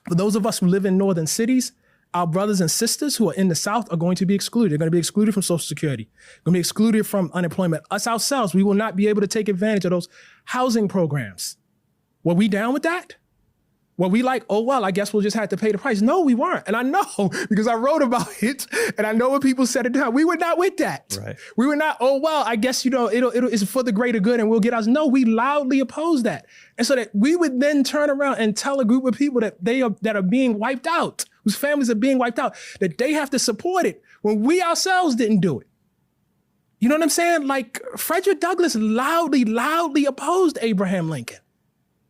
for those of us who live in northern cities, our brothers and sisters who are in the South are going to be excluded. They're going to be excluded from Social Security, going to be excluded from unemployment. Us ourselves, we will not be able to take advantage of those housing programs. Were we down with that? Were we like, oh, well, I guess we'll just have to pay the price? No, we weren't. And I know because I wrote about it and I know what people said at the time. We were not with that. Right. We were not, oh, well, I guess, you know, it's for the greater good and we'll get ours. No, we loudly opposed that. And so that we would then turn around and tell a group of people that that are being wiped out, whose families are being wiped out, that they have to support it when we ourselves didn't do it. You know what I'm saying? Like Frederick Douglass loudly opposed Abraham Lincoln.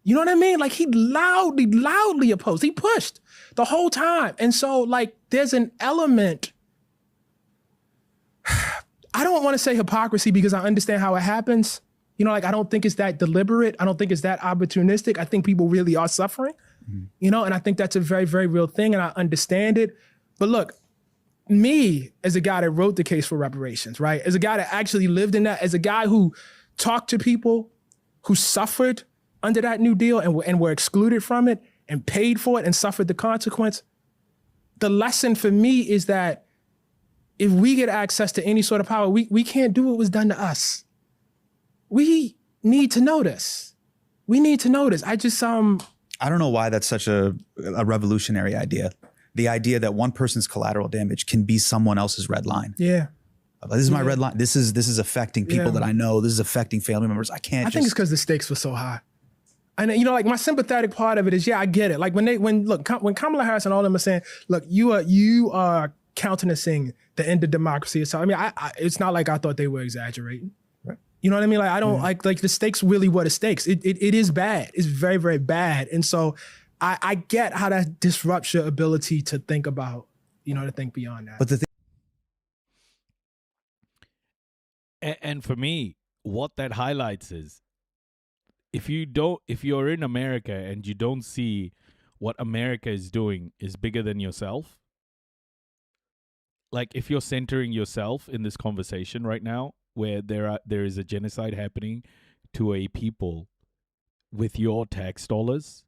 You know what I mean? Like he loudly opposed. He pushed the whole time. And so like there's an element, I don't want to say hypocrisy because I understand how it happens. You know, like I don't think it's that deliberate. I don't think it's that opportunistic. I think people really are suffering, you know, and I think that's a very, very real thing and I understand it. But look, me as a guy that wrote the case for reparations, right? As a guy that actually lived in that, as a guy who talked to people who suffered under that New Deal and were excluded from it and paid for it and suffered the consequence. The lesson for me is that if we get access to any sort of power, we can't do what was done to us. We need to know this. We need to know this. I don't know why that's such a revolutionary idea. The idea that one person's collateral damage can be someone else's red line. Yeah. This is my red line. This is affecting people that I know. This is affecting family members. I think it's because the stakes were so high. And you know, like my sympathetic part of it is, yeah, I get it. Like when Kamala Harris and all of them are saying, look, you are countenancing the end of democracy. So I mean, it's not like I thought they were exaggerating. Right. You know what I mean? Like I don't like the stakes really were the stakes. It is bad. It's very, very bad. And so I get how that disrupts your ability to think about, you know, to think beyond that. But the and for me, what that highlights is, if you're in America and you don't see what America is doing is bigger than yourself, like if you're centering yourself in this conversation right now, where there is a genocide happening to a people with your tax dollars,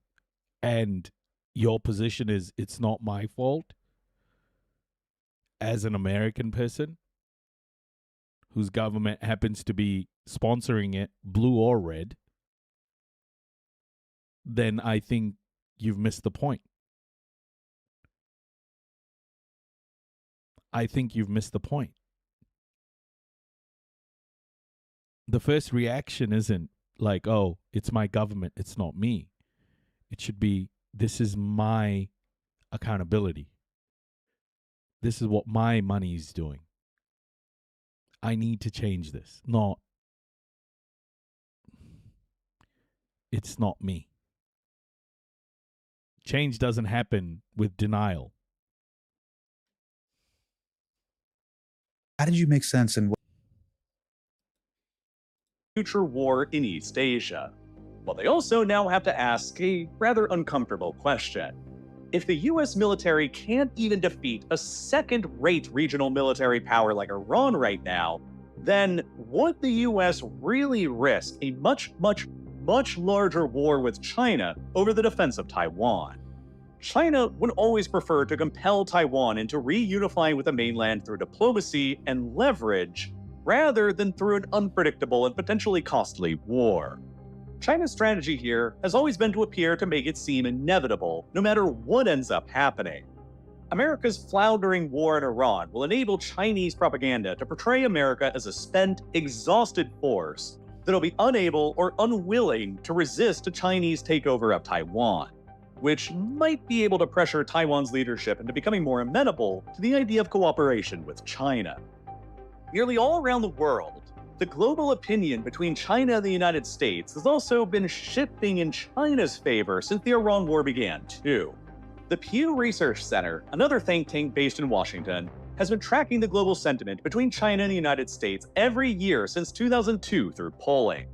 and your position is it's not my fault as an American person whose government happens to be sponsoring it, blue or red, then I think you've missed the point. I think you've missed the point. The first reaction isn't like, oh, it's my government, it's not me. It should be, this is my accountability. This is what my money is doing. I need to change this. Not, it's not me. Change doesn't happen with denial. How did you make sense in future war in East Asia? Well, they also now have to ask a rather uncomfortable question. If the US military can't even defeat a second-rate regional military power like Iran right now, then would the US really risk a much larger war with China over the defense of Taiwan? China would always prefer to compel Taiwan into reunifying with the mainland through diplomacy and leverage, rather than through an unpredictable and potentially costly war. China's strategy here has always been to appear to make it seem inevitable, no matter what ends up happening. America's floundering war in Iran will enable Chinese propaganda to portray America as a spent, exhausted force that'll be unable or unwilling to resist a Chinese takeover of Taiwan, which might be able to pressure Taiwan's leadership into becoming more amenable to the idea of cooperation with China. Nearly all around the world, the global opinion between China and the United States has also been shifting in China's favor since the Iran war began, too. The Pew Research Center, another think tank based in Washington, has been tracking the global sentiment between China and the United States every year since 2002 through polling.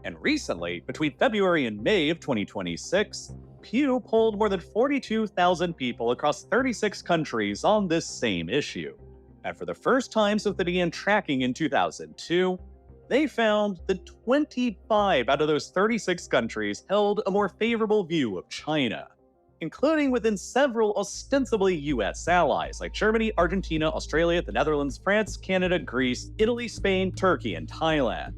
And recently, between February and May of 2026, Pew polled more than 42,000 people across 36 countries on this same issue. And for the first time since they began tracking in 2002, they found that 25 out of those 36 countries held a more favorable view of China, including within several ostensibly US allies like Germany, Argentina, Australia, the Netherlands, France, Canada, Greece, Italy, Spain, Turkey, and Thailand.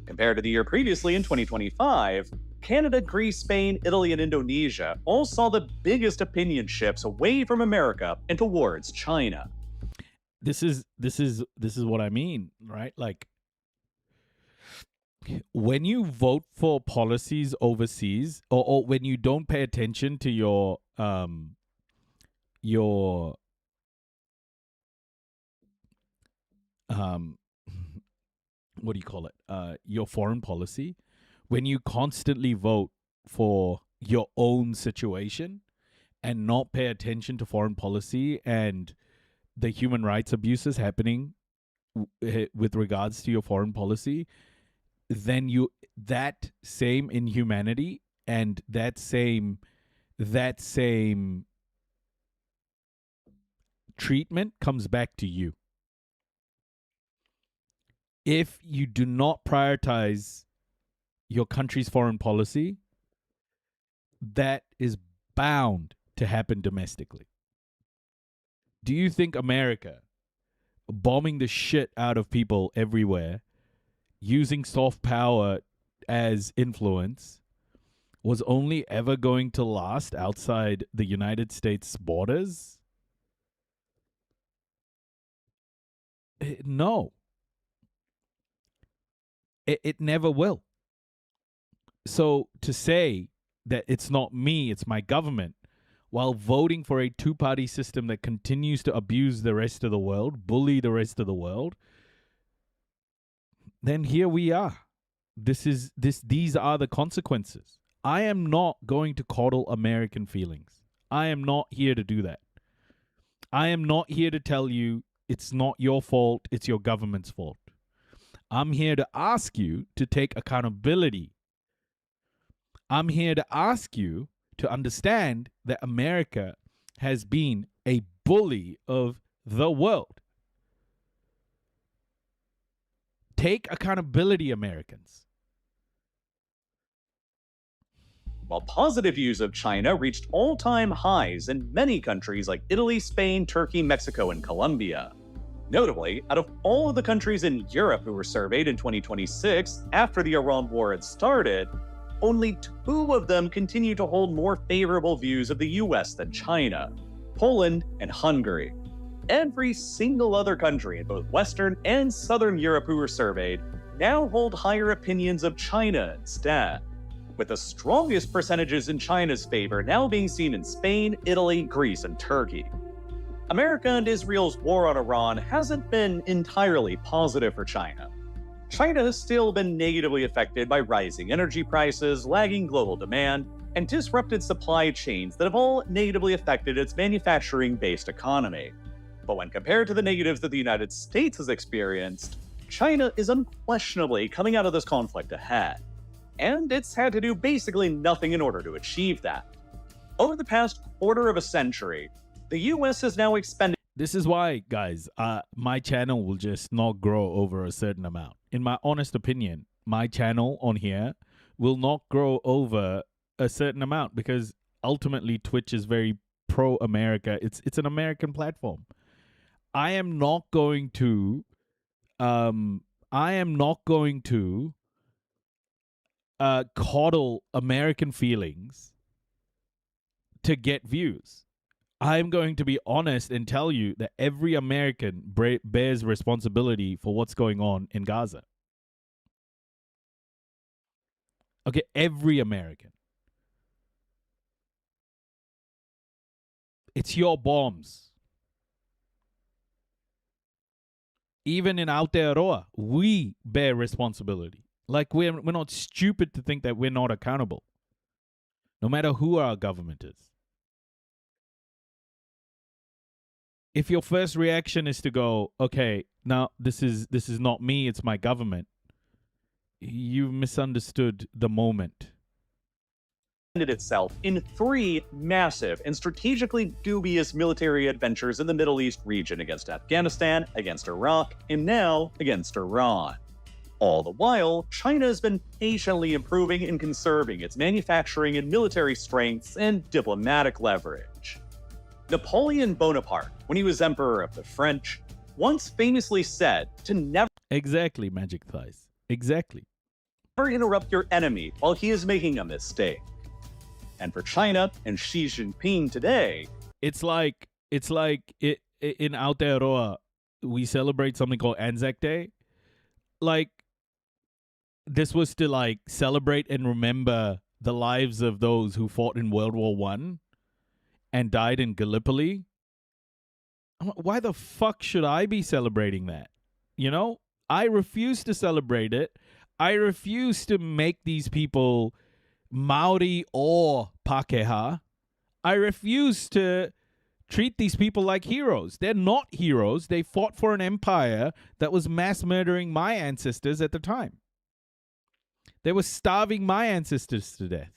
Compared to the year previously in 2025, Canada, Greece, Spain, Italy, and Indonesia all saw the biggest opinion shifts away from America and towards China. This is what I mean, right? Like, when you vote for policies overseas, or when you don't pay attention to your what do you call it? Your foreign policy, when you constantly vote for your own situation and not pay attention to foreign policy and the human rights abuses happening with regards to your foreign policy, then that same inhumanity and that same treatment comes back to you. If you do not prioritize your country's foreign policy, that is bound to happen domestically. Do you think America, bombing the shit out of people everywhere, using soft power as influence, was only ever going to last outside the United States borders? No. It never will. So to say that it's not me, it's my government, while voting for a two-party system that continues to abuse the rest of the world, bully the rest of the world, then here we are. These are the consequences. I am not going to coddle American feelings. I am not here to do that. I am not here to tell you it's not your fault, it's your government's fault. I'm here to ask you to take accountability. I'm here to ask you to understand that America has been a bully of the world. Take accountability, Americans. While positive views of China reached all-time highs in many countries like Italy, Spain, Turkey, Mexico, and Colombia. Notably, out of all of the countries in Europe who were surveyed in 2026 after the Iran war had started, only 2 of them continue to hold more favorable views of the US than China: Poland and Hungary. Every single other country in both Western and Southern Europe who were surveyed now hold higher opinions of China instead, with the strongest percentages in China's favor now being seen in Spain, Italy, Greece, and Turkey. America and Israel's war on Iran hasn't been entirely positive for China. China has still been negatively affected by rising energy prices, lagging global demand, and disrupted supply chains that have all negatively affected its manufacturing-based economy. But when compared to the negatives that the United States has experienced, China is unquestionably coming out of this conflict ahead. And it's had to do basically nothing in order to achieve that. Over the past quarter of a century, the US has now expended. This is why, guys, my channel will just not grow over a certain amount. In my honest opinion, my channel on here will not grow over a certain amount because ultimately Twitch is very pro-America. It's an American platform. I am not going to coddle American feelings to get views. I'm going to be honest and tell you that every American bears responsibility for what's going on in Gaza. Okay, every American. It's your bombs. Even in Aotearoa, we bear responsibility. Like, we're not stupid to think that we're not accountable, no matter who our government is. if your first reaction is to go, okay, now this is not me, it's my government, you've misunderstood the moment. Itself in 3 massive and strategically dubious military adventures in the Middle East region against Afghanistan, against Iraq, and now against Iran. All the while, China has been patiently improving and conserving its manufacturing and military strengths and diplomatic leverage. Napoleon Bonaparte, when he was Emperor of the French, once famously said to never Exactly, Magic Thighs. Exactly. interrupt your enemy while he is making a mistake. And for China and Xi Jinping today, it's like in Aotearoa, we celebrate something called Anzac Day. Like, this was to like celebrate and remember the lives of those who fought in World War I and died in Gallipoli. Why the fuck should I be celebrating that? You know, I refuse to celebrate it. I refuse to make these people Maori or Pakeha. I refuse to treat these people like heroes. They're not heroes. They fought for an empire that was mass murdering my ancestors at the time. They were starving my ancestors to death.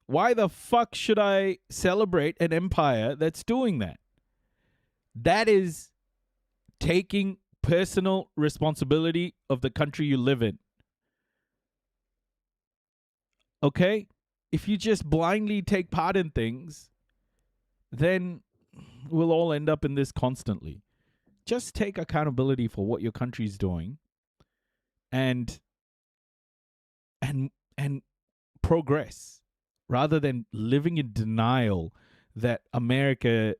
Why the fuck should I celebrate an empire that's doing that? That is taking personal responsibility of the country you live in. Okay? If you just blindly take part in things, then we'll all end up in this constantly. Just take accountability for what your country's doing and progress, rather than living in denial that American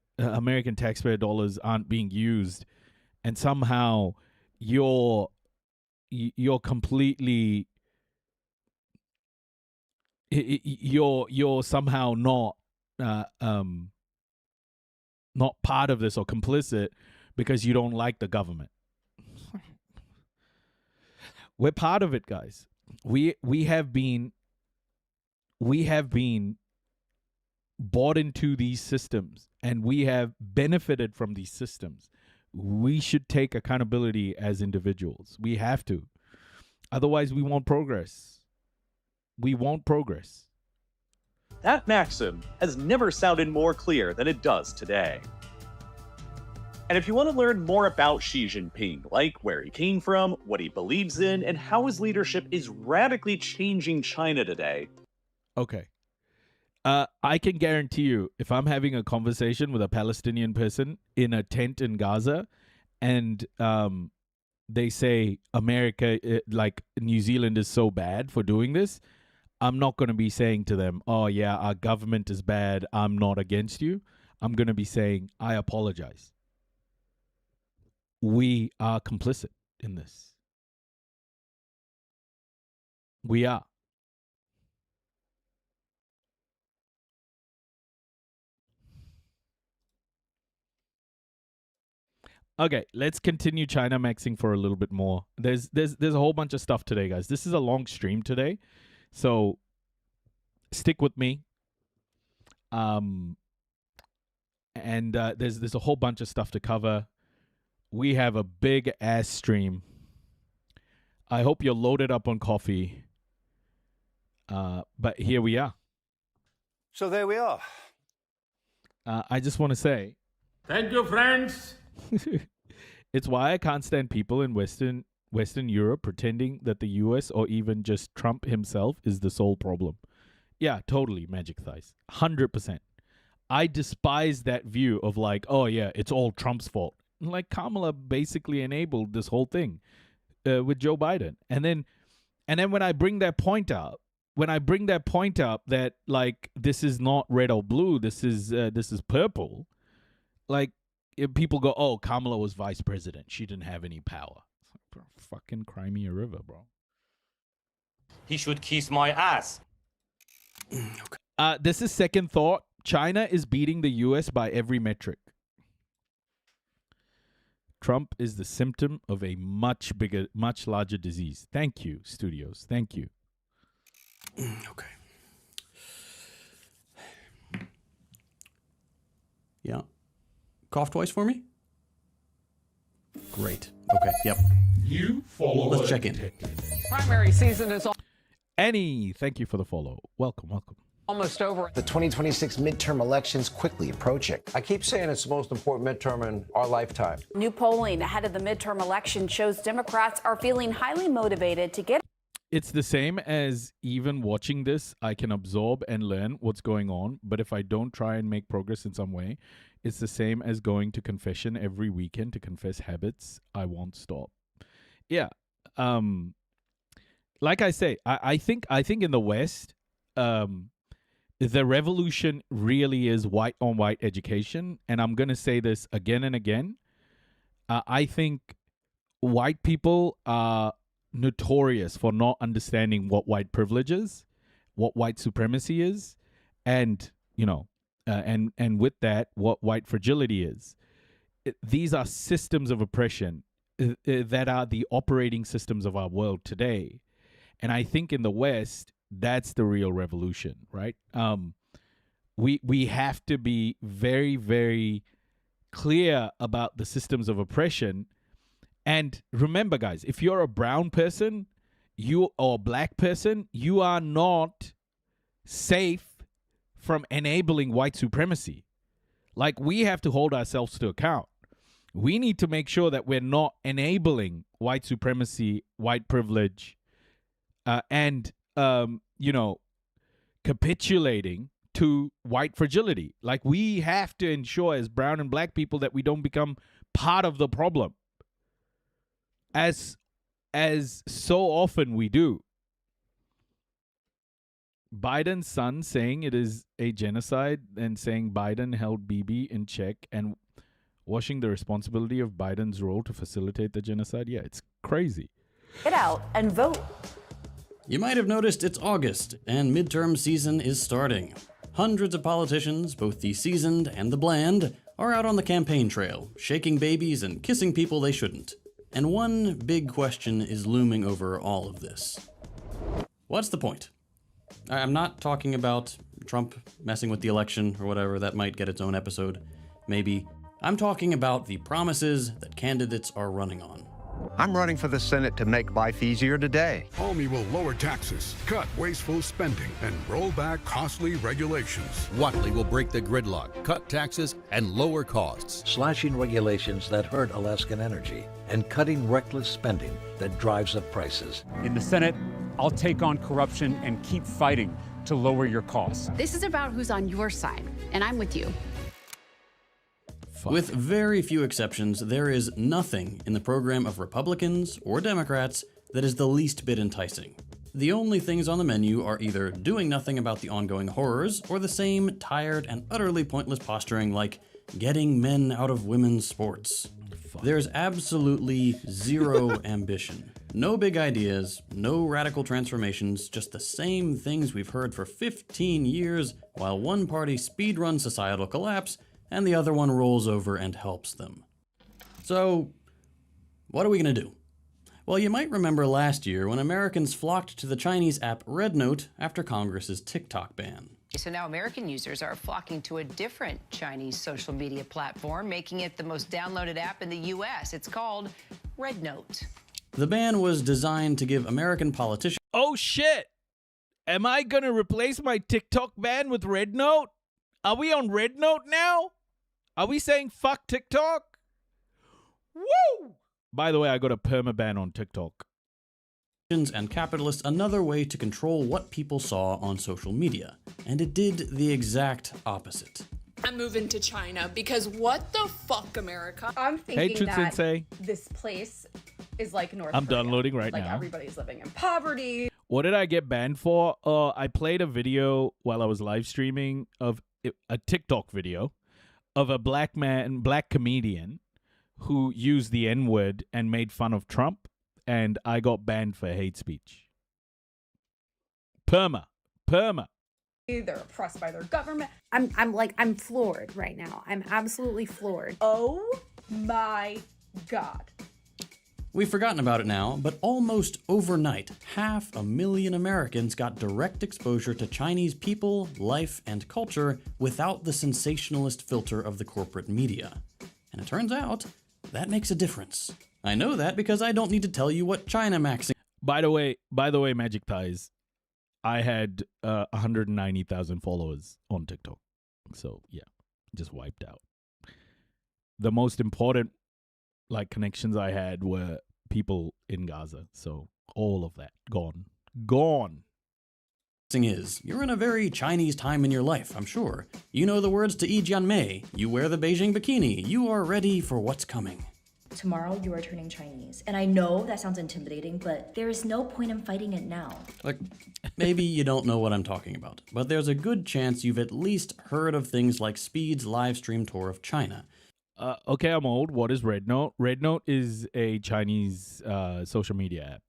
taxpayer dollars aren't being used, and somehow you're completely you're somehow not part of this or complicit because you don't like the government. We're part of it, guys. We have been bought into these systems, and we have benefited from these systems. We should take accountability as individuals. We have to. Otherwise, we won't progress. We won't progress. that maxim has never sounded more clear than it does today. And if you want to learn more about Xi Jinping, like where he came from, what he believes in, and how his leadership is radically changing China today. Okay. I can guarantee you, if I'm having a conversation with a Palestinian person in a tent in Gaza, and they say America, like New Zealand is so bad for doing this, I'm not going to be saying to them, oh yeah, our government is bad, I'm not against you. I'm going to be saying, I apologize. We are complicit in this. We are. Okay, let's continue China Maxxxing for a little bit more. There's a whole bunch of stuff today, guys. This is a long stream today, so stick with me. And there's a whole bunch of stuff to cover. We have a big ass stream. I hope you're loaded up on coffee. But here we are. So there we are. I just want to say, thank you, friends. It's why I can't stand people in Western Europe pretending that the US or even just Trump himself is the sole problem. Yeah, totally, Magic Thighs. 100%. I despise that view of like, oh yeah, it's all Trump's fault. Like Kamala basically enabled this whole thing with Joe Biden. And then when I bring that point up, that like this is not red or blue, this is purple, like people go, oh, Kamala was vice president, she didn't have any power. Bro, fucking cry me a river, bro. He should kiss my ass. Okay. This is second thought. China is beating the US by every metric. Trump is the symptom of a much larger disease. Thank you, studios. Thank you. Okay. Yeah. cough twice for me? Great. Okay, yep. You follow. Let's check in. Primary season is Annie, thank you for the follow. Welcome, welcome. almost over. The 2026 midterm elections quickly approaching. I keep saying it's the most important midterm in our lifetime. New polling ahead of the midterm election shows Democrats are feeling highly motivated to get. It's the same as even watching this, I can absorb and learn what's going on. But if I don't try and make progress in some way, it's the same as going to confession every weekend to confess habits I won't stop. Yeah. Like I say, I think in the West, the revolution really is white on white education. And I'm going to say this again and again. I think white people are notorious for not understanding what white privilege is, what white supremacy is, and, you know, and with that, what white fragility is. These are systems of oppression that are the operating systems of our world today. And I think in the West, that's the real revolution, right? We have to be very, very clear about the systems of oppression. And remember, guys, if you're a brown person, or a black person, you are not safe from enabling white supremacy. Like, we have to hold ourselves to account. We need to make sure that we're not enabling white supremacy, white privilege, and you know, capitulating to white fragility. Like, we have to ensure as brown and black people that we don't become part of the problem, as so often we do. Biden's son saying it is a genocide and saying Biden held Bibi in check and washing the responsibility of Biden's role to facilitate the genocide. Yeah, it's crazy. Get out and vote. You might have noticed it's August, and midterm season is starting. Hundreds of politicians, both the seasoned and the bland, are out on the campaign trail, shaking babies and kissing people they shouldn't. And one big question is looming over all of this. What's the point? I'm not talking about Trump messing with the election or whatever, that might get its own episode, maybe. I'm talking about the promises that candidates are running on. I'm running for the Senate to make life easier today. Comey will lower taxes, cut wasteful spending, and roll back costly regulations. Watley will break the gridlock, cut taxes, and lower costs. Slashing regulations that hurt Alaskan energy and cutting reckless spending that drives up prices. In the Senate, I'll take on corruption and keep fighting to lower your costs. This is about who's on your side, and I'm with you. With very few exceptions, there is nothing in the program of Republicans or Democrats that is the least bit enticing. The only things on the menu are either doing nothing about the ongoing horrors or the same tired and utterly pointless posturing like getting men out of women's sports. There's absolutely zero ambition. No big ideas, no radical transformations, just the same things we've heard for 15 years while one party speedruns societal collapse and the other one rolls over and helps them. So, what are we gonna do? Well, you might remember last year when Americans flocked to the Chinese app RedNote after Congress's TikTok ban. So now American users are flocking to a different Chinese social media platform, making it the most downloaded app in the US. It's called RedNote. The ban was designed to give American politicians— Oh shit! Am I gonna replace my TikTok ban with RedNote? Are we on RedNote now? Are we saying fuck TikTok? Woo! By the way, I got a permaban on TikTok. And capitalists another way to control what people saw on social media. And it did the exact opposite. I'm moving to China because what the fuck, America? I'm thinking that this place is like North Korea. I'm downloading right now. Like everybody's living in poverty. What did I get banned for? I played a video while I was live streaming of a TikTok video of a black comedian who used the N-word and made fun of Trump, and I got banned for hate speech. Perma. They're oppressed by their government. I'm floored right now. I'm absolutely floored. Oh my God. We've forgotten about it now, but almost overnight, 500,000 Americans got direct exposure to Chinese people, life, and culture without the sensationalist filter of the corporate media. And it turns out that makes a difference. I know that because I don't need to tell you what China Maxxxxing. By the way, Magic Thighs, I had 190,000 followers on TikTok. So yeah, just wiped out. The most important connections I had were people in Gaza. So all of that gone. Is you're in a very Chinese time in your life, I'm sure. You know the words to Yi Jianmei. You wear the Beijing bikini. You are ready for what's coming. Tomorrow you are turning Chinese. And I know that sounds intimidating, but there is no point in fighting it now. Like, maybe you don't know what I'm talking about, but there's a good chance you've at least heard of things like Speed's live stream tour of China. Okay, I'm old. What is Red Note? Red Note is a Chinese social media app.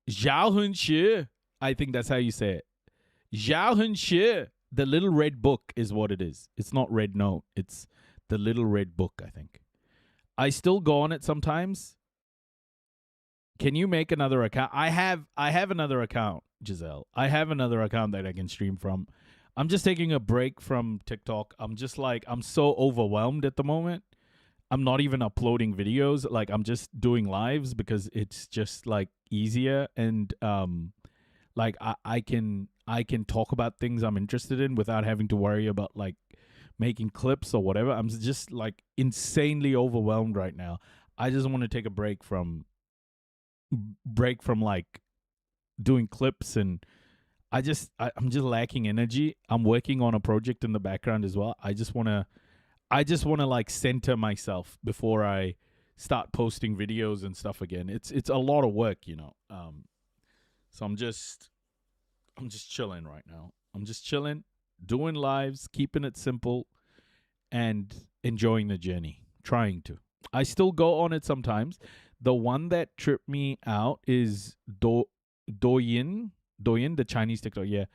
Zhao Hun Shi, I think that's how you say it. Zhao Hun Shi, the little red book is what it is. It's not Red Note. It's the little red book, I think. I still go on it sometimes. Can you make another account? I have another account, Giselle. I have another account that I can stream from. I'm just taking a break from TikTok. I'm so overwhelmed at the moment. I'm not even uploading videos. I'm just doing lives because it's just easier and I can talk about things I'm interested in without having to worry about making clips or whatever. I'm just insanely overwhelmed right now. I just want to take a break from doing clips, and I'm just lacking energy. I'm working on a project in the background as well. I just want to center myself before I start posting videos and stuff again. It's a lot of work, So I'm just chilling right now. I'm just chilling, doing lives, keeping it simple, and enjoying the journey. Trying to. I still go on it sometimes. The one that tripped me out is Douyin, the Chinese TikTok. Yeah,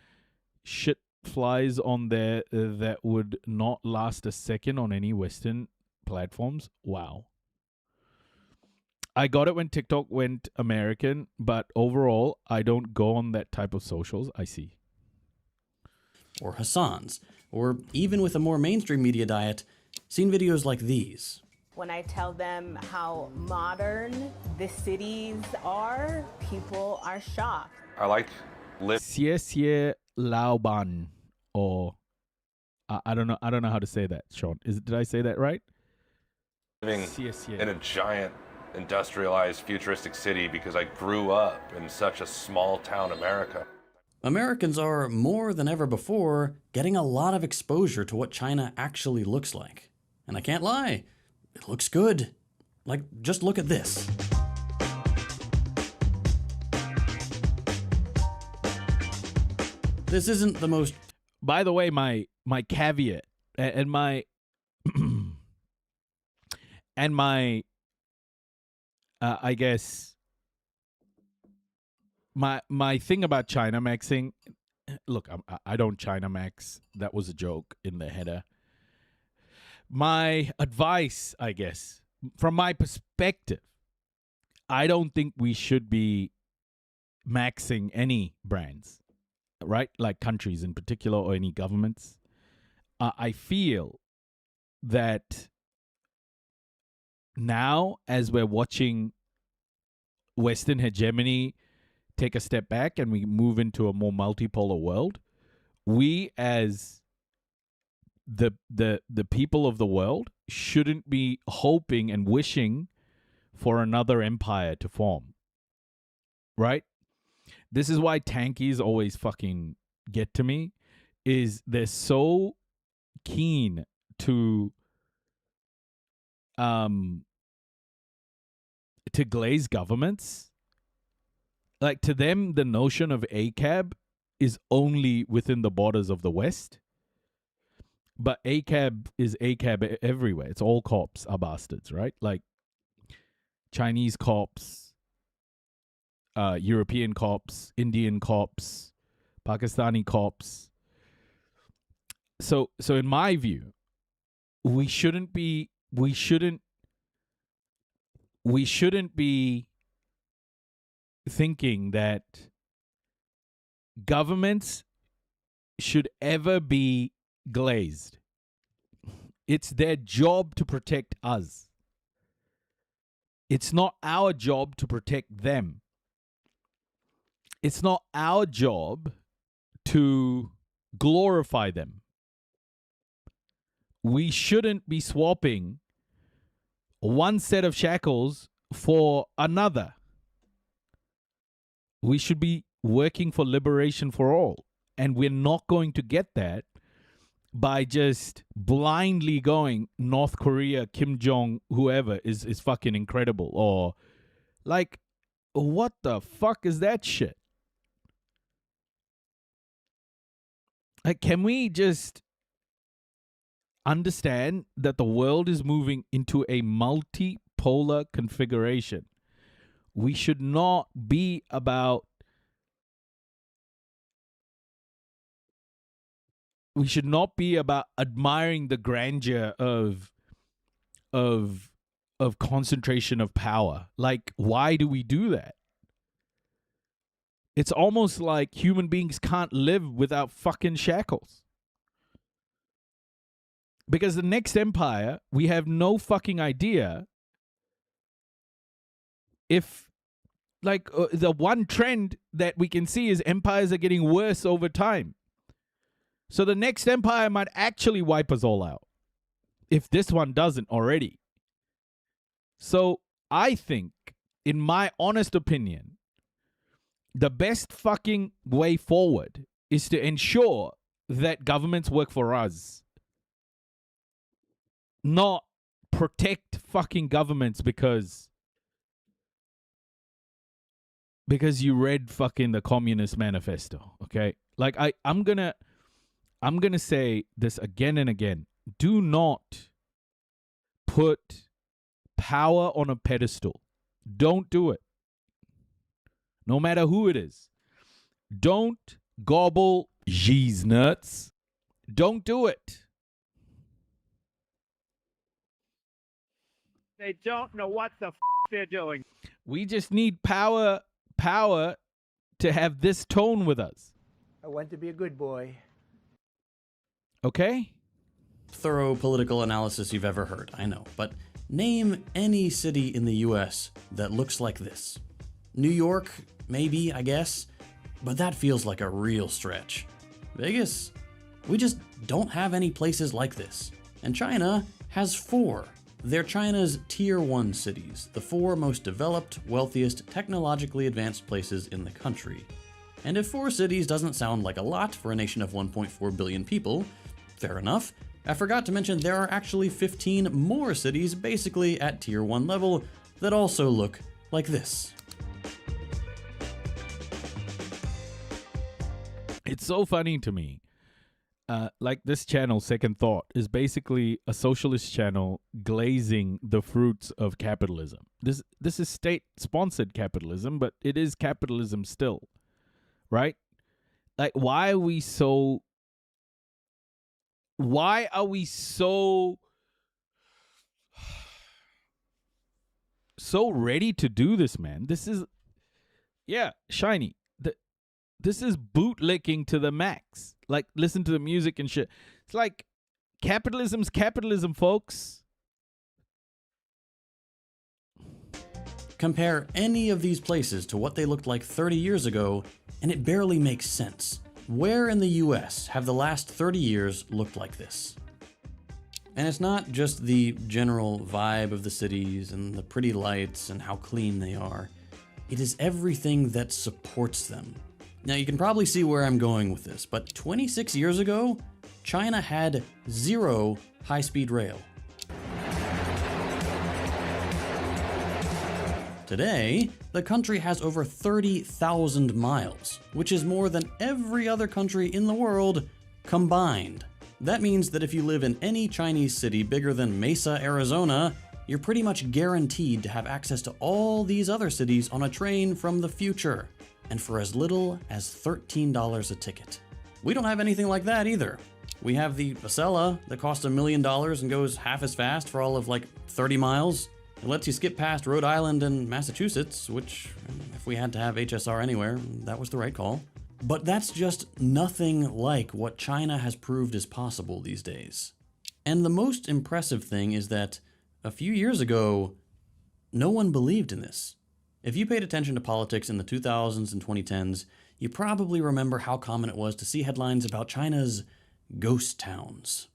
shit flies on there that would not last a second on any Western platforms. Wow. I got it when TikTok went American, but overall, I don't go on that type of socials. I see. Or Hassan's, or even with a more mainstream media diet, seen videos like these. When I tell them how modern the cities are, people are shocked. I like Xie Laoban, or I don't know how to say that, Sean. Did I say that right? living in a giant industrialized futuristic city because I grew up in such a small town America. Americans are, more than ever before, getting a lot of exposure to what China actually looks like. And I can't lie, it looks good. Just look at this. This isn't the most... By the way, my caveat and my... and my... I guess... My thing about China Maxxing, look, I don't China Max. That was a joke in the header. My advice, I guess, from my perspective, I don't think we should be maxing any brands, right? Like countries in particular or any governments. I feel that now, as we're watching Western hegemony take a step back and we move into a more multipolar world, we as the people of the world shouldn't be hoping and wishing for another empire to form. Right? This is why tankies always fucking get to me, is they're so keen to glaze governments. Like, to them, the notion of ACAB is only within the borders of the West. But ACAB is ACAB everywhere. It's all cops are bastards, right? Like, Chinese cops, European cops, Indian cops, Pakistani cops. So in my view, we shouldn't be thinking that governments should ever be glazed. It's their job to protect us. It's not our job to protect them. It's not our job to glorify them. We shouldn't be swapping one set of shackles for another. We should be working for liberation for all. And we're not going to get that by just blindly going North Korea, Kim Jong, whoever is fucking incredible. Or like, what the fuck is that shit? Like, can we just understand that the world is moving into a multipolar configuration? We should not be about admiring the grandeur of concentration of power. Like, why do we do that? It's almost like human beings can't live without fucking shackles. Because the next empire, we have no fucking idea if, like, the one trend that we can see is empires are getting worse over time. So the next empire might actually wipe us all out, if this one doesn't already. So I think, in my honest opinion, the best fucking way forward is to ensure that governments work for us. Not protect fucking governments because you read fucking the Communist Manifesto, okay? Like, I'm gonna say this again and again. Do not put power on a pedestal. Don't do it. No matter who it is. Don't gobble X's nuts. Don't do it. They don't know what the they're doing. We just need power to have this tone with us. I want to be a good boy. Okay? Thorough political analysis you've ever heard, I know. But name any city in the US that looks like this. New York, maybe, I guess. But that feels like a real stretch. Vegas? We just don't have any places like this. And China has 4. They're China's Tier 1 cities, the 4 most developed, wealthiest, technologically advanced places in the country. And if 4 cities doesn't sound like a lot for a nation of 1.4 billion people, fair enough. I forgot to mention there are actually 15 more cities basically at Tier 1 level that also look like this. It's so funny to me. Like this channel, Second Thought, is basically a socialist channel glazing the fruits of capitalism. This is state-sponsored capitalism, but it is capitalism still, right? Like, why are we so ready to do this, man? This is, yeah, Shiny. This is bootlicking to the max. Like, listen to the music and shit. It's like, capitalism's capitalism, folks. Compare any of these places to what they looked like 30 years ago, and it barely makes sense. Where in the US have the last 30 years looked like this? And it's not just the general vibe of the cities and the pretty lights and how clean they are. It is everything that supports them. Now, you can probably see where I'm going with this, but 26 years ago, China had 0 high-speed rail. Today, the country has over 30,000 miles, which is more than every other country in the world combined. That means that if you live in any Chinese city bigger than Mesa, Arizona, you're pretty much guaranteed to have access to all these other cities on a train from the future, and for as little as $13 a ticket. We don't have anything like that either. We have the Acela that costs $1 million and goes half as fast for all of like 30 miles. It lets you skip past Rhode Island and Massachusetts, which, if we had to have HSR anywhere, that was the right call. But that's just nothing like what China has proved is possible these days. And the most impressive thing is that a few years ago, no one believed in this. If you paid attention to politics in the 2000s and 2010s, you probably remember how common it was to see headlines about China's ghost towns.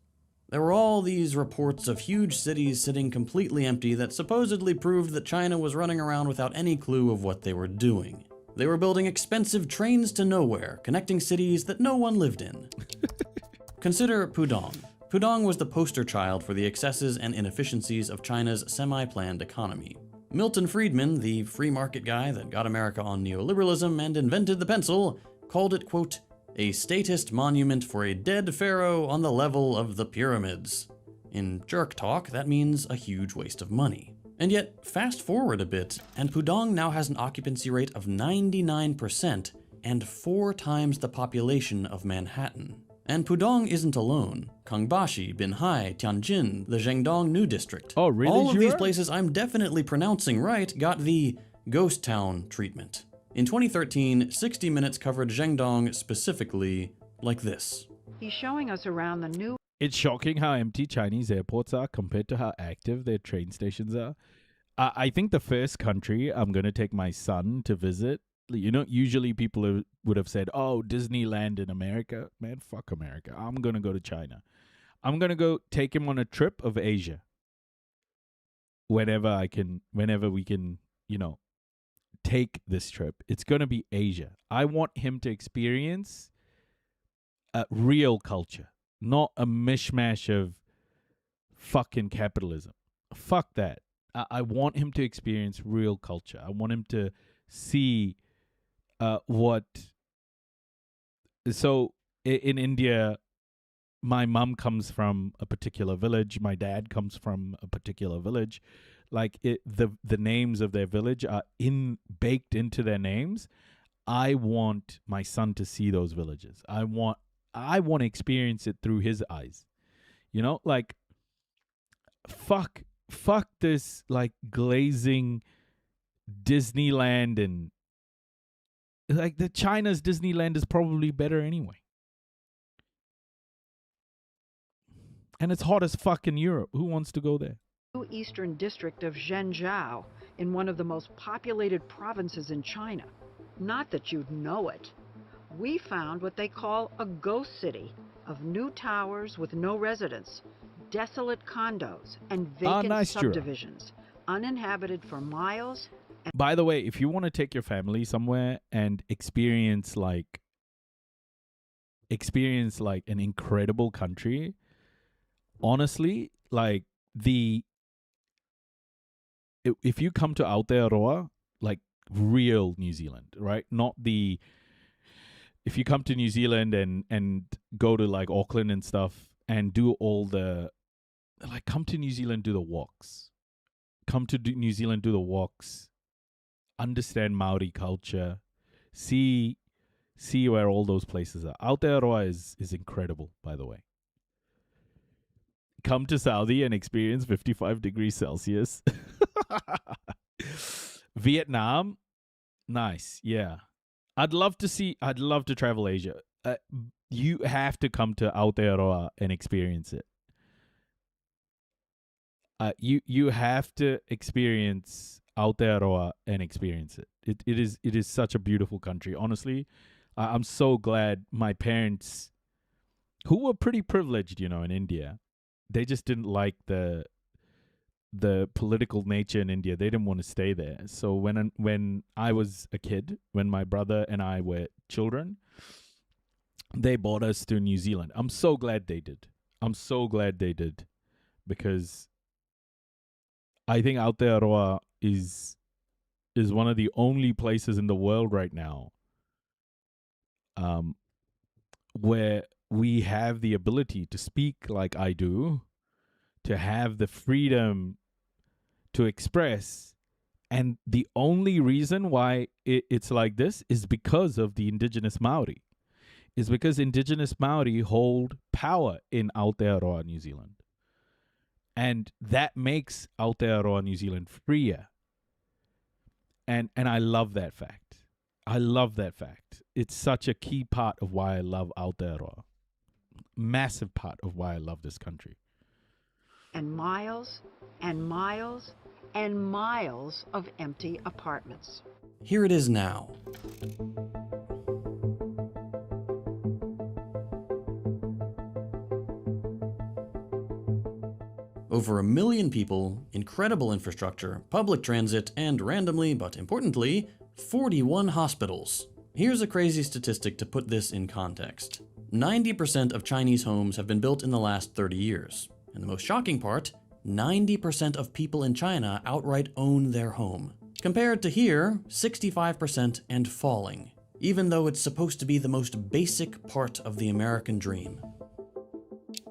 There were all these reports of huge cities sitting completely empty that supposedly proved that China was running around without any clue of what they were doing. They were building expensive trains to nowhere, connecting cities that no one lived in. Consider Pudong. Pudong was the poster child for the excesses and inefficiencies of China's semi-planned economy. Milton Friedman, the free market guy that got America on neoliberalism and invented the pencil, called it, quote, a statist monument for a dead pharaoh on the level of the pyramids. In jerk talk, that means a huge waste of money. And yet, fast forward a bit, and Pudong now has an occupancy rate of 99% and 4 times the population of Manhattan. And Pudong isn't alone. Kangbashi, Binhai, Tianjin, the Zhengdong New District. Oh, really? All of these places I'm definitely pronouncing right got the ghost town treatment. In 2013, 60 Minutes covered Zhengdong specifically like this. He's showing us around the new... It's shocking how empty Chinese airports are compared to how active their train stations are. I think the first country I'm going to take my son to visit, you know, usually people would have said, oh, Disneyland in America. Man, fuck America. I'm going to go to China. I'm going to go take him on a trip of Asia. Whenever we can, you know, take this trip. It's going to be Asia. I want him to experience a real culture, not a mishmash of fucking capitalism. Fuck that. I want him to experience real culture. I want him to see what... So in India, my mom comes from a particular village. My dad comes from a particular village. Like the names of their village are baked into their names. I want my son to see those villages. I want to experience it through his eyes. You know, like fuck this like glazing Disneyland, and like the China's Disneyland is probably better anyway. And it's hot as fuck in Europe. Who wants to go there? Eastern district of Zhengzhou, in one of the most populated provinces in China. Not that you'd know it. We found what they call a ghost city of new towers with no residents, desolate condos, and vacant subdivisions, uninhabited for miles. By the way, if you want to take your family somewhere and experience like an incredible country, honestly, like if you come to Aotearoa, like real New Zealand, right? If you come to New Zealand and go to like Auckland and stuff and do all the, like, come to New Zealand, do the walks. Come to New Zealand, do the walks. Understand Maori culture. See where all those places are. Aotearoa is incredible, by the way. Come to Saudi and experience 55 degrees Celsius. Vietnam, nice, yeah. I'd love to travel Asia. You have to come to Aotearoa and experience it. You have to experience Aotearoa and experience it. It is such a beautiful country. Honestly, I'm so glad my parents, who were pretty privileged, you know, in India, they just didn't like the political nature in India. They didn't want to stay there. So when I was a kid, when my brother and I were children, they brought us to New Zealand. I'm so glad they did. Because I think Aotearoa is one of the only places in the world right now where we have the ability to speak like I do, to have the freedom to express. And the only reason why it's like this is because of the indigenous Maori. Is because indigenous Maori hold power in Aotearoa, New Zealand. And that makes Aotearoa, New Zealand freer. And I love that fact. It's such a key part of why I love Aotearoa. Massive part of why I love this country. and miles and miles and miles of empty apartments. Here it is now. Over 1 million people, incredible infrastructure, public transit, and randomly, but importantly, 41 hospitals. Here's a crazy statistic to put this in context. 90% of Chinese homes have been built in the last 30 years. And the most shocking part, 90% of people in China outright own their home. Compared to here, 65% and falling, even though it's supposed to be the most basic part of the American dream.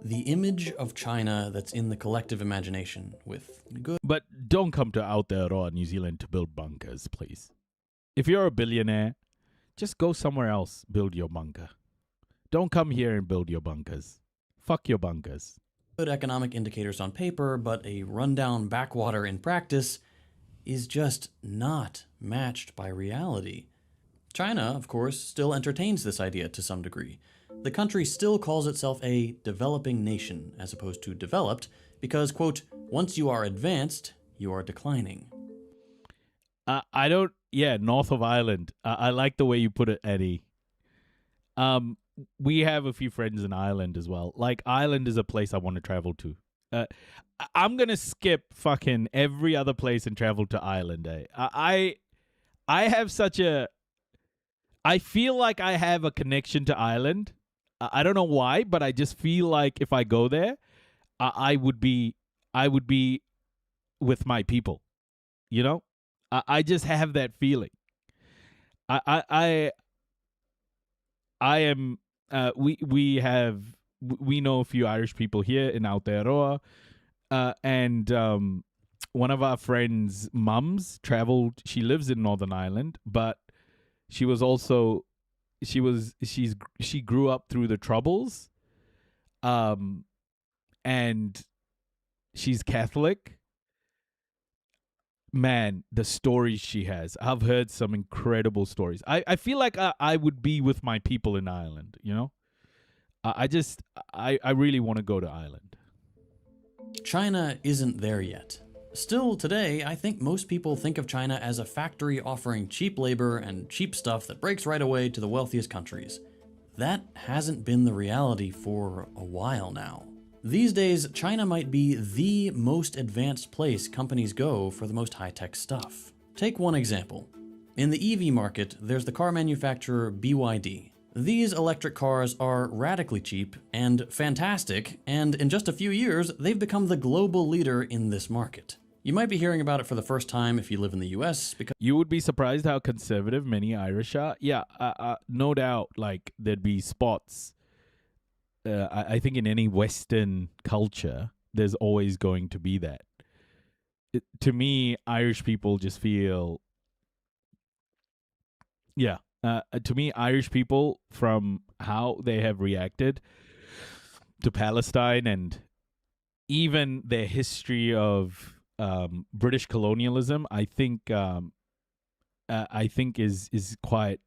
The image of China that's in the collective imagination with good... But don't come to Aotearoa, New Zealand to build bunkers, please. If you're a billionaire, just go somewhere else, build your bunker. Don't come here and build your bunkers. Fuck your bunkers. Good economic indicators on paper, but a rundown backwater in practice is just not matched by reality. China, of course, still entertains this idea to some degree. The country still calls itself a developing nation as opposed to developed because, quote, once you are advanced, you are declining. North of Ireland. I like the way you put it, Eddie. We have a few friends in Ireland as well. Like, Ireland is a place I want to travel to. I'm going to skip fucking every other place and travel to Ireland, eh? I have such a... I feel like I have a connection to Ireland. I don't know why, but I just feel like if I go there, I would be with my people. You know? I just have that feeling. I am... we know a few Irish people here in Aotearoa, and one of our friends' mums traveled. She lives in Northern Ireland, but she was also she grew up through the Troubles, and she's Catholic. Man, the stories she has. I've heard some incredible stories. I feel like I would be with my people in Ireland, you know? I really want to go to Ireland. China isn't there yet. Still, today, I think most people think of China as a factory offering cheap labor and cheap stuff that breaks right away to the wealthiest countries. That hasn't been the reality for a while now. These days, China might be the most advanced place companies go for the most high-tech stuff. Take one example. In the EV market, there's the car manufacturer BYD. These electric cars are radically cheap and fantastic, and in just a few years, they've become the global leader in this market. You might be hearing about it for the first time if you live in the US, because you would be surprised how conservative many Irish are. Yeah, no doubt, like, there'd be spots. I think in any Western culture, there's always going to be that. To me, Irish people just feel... Yeah. To me, Irish people, from how they have reacted to Palestine and even their history of British colonialism, I think is quite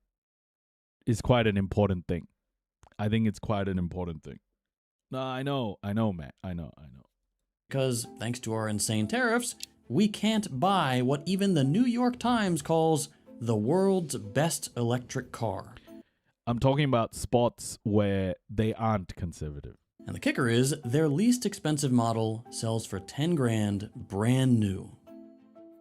an important thing. I think it's quite an important thing. No, I know, Matt. I know. Because thanks to our insane tariffs, we can't buy what even the New York Times calls the world's best electric car. I'm talking about spots where they aren't conservative. And the kicker is, their least expensive model sells for 10 grand brand new.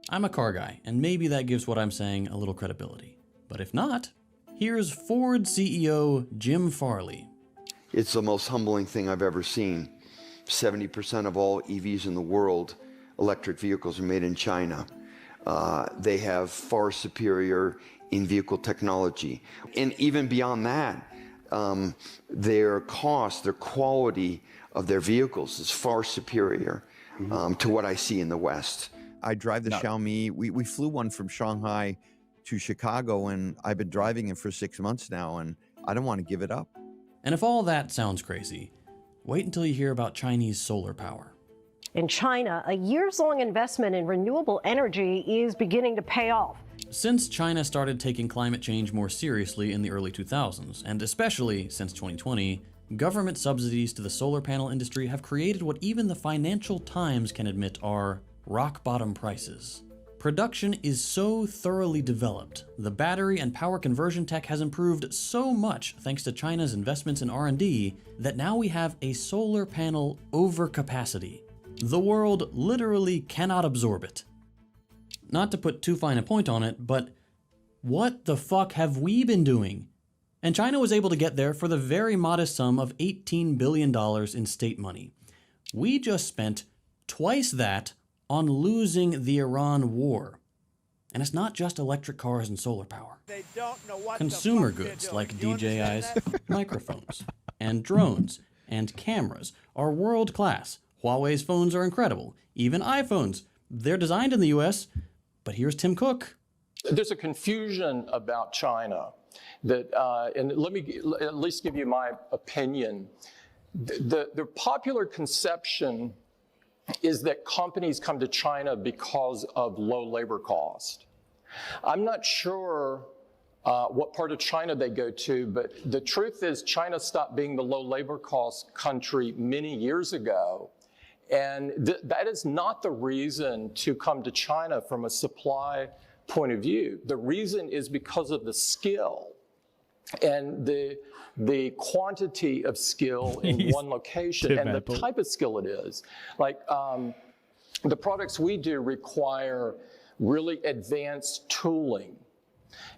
I'm a car guy, and maybe that gives what I'm saying a little credibility. But if not, here's Ford CEO Jim Farley. It's the most humbling thing I've ever seen. 70% of all EVs in the world, electric vehicles, are made in China. They have far superior in-vehicle technology. And even beyond that, their cost, their quality of their vehicles is far superior to what I see in the West. I drive the Xiaomi. We flew one from Shanghai to Chicago, and I've been driving it for 6 months now, and I don't want to give it up. And if all that sounds crazy, wait until you hear about Chinese solar power. In China, a years-long investment in renewable energy is beginning to pay off. Since China started taking climate change more seriously in the early 2000s, and especially since 2020, government subsidies to the solar panel industry have created what even the Financial Times can admit are rock-bottom prices. Production is so thoroughly developed, the battery and power conversion tech has improved so much thanks to China's investments in R&D that now we have a solar panel overcapacity. The world literally cannot absorb it. Not to put too fine a point on it, but what the fuck have we been doing? And China was able to get there for the very modest sum of $18 billion in state money. We just spent twice that on losing the Iran war. And it's not just electric cars and solar power. They don't know what Consumer goods like DJI's microphones and drones and cameras are world class. Huawei's phones are incredible. Even iPhones. They're designed in the US, but here's Tim Cook. There's a confusion about China that, and let me at least give you my opinion. The popular conception is that companies come to China because of low labor cost. I'm not sure what part of China they go to, but the truth is China stopped being the low labor cost country many years ago. And that is not the reason to come to China from a supply point of view. The reason is because of the skill and the quantity of skill in one location and the type of skill it is. Like the products we do require really advanced tooling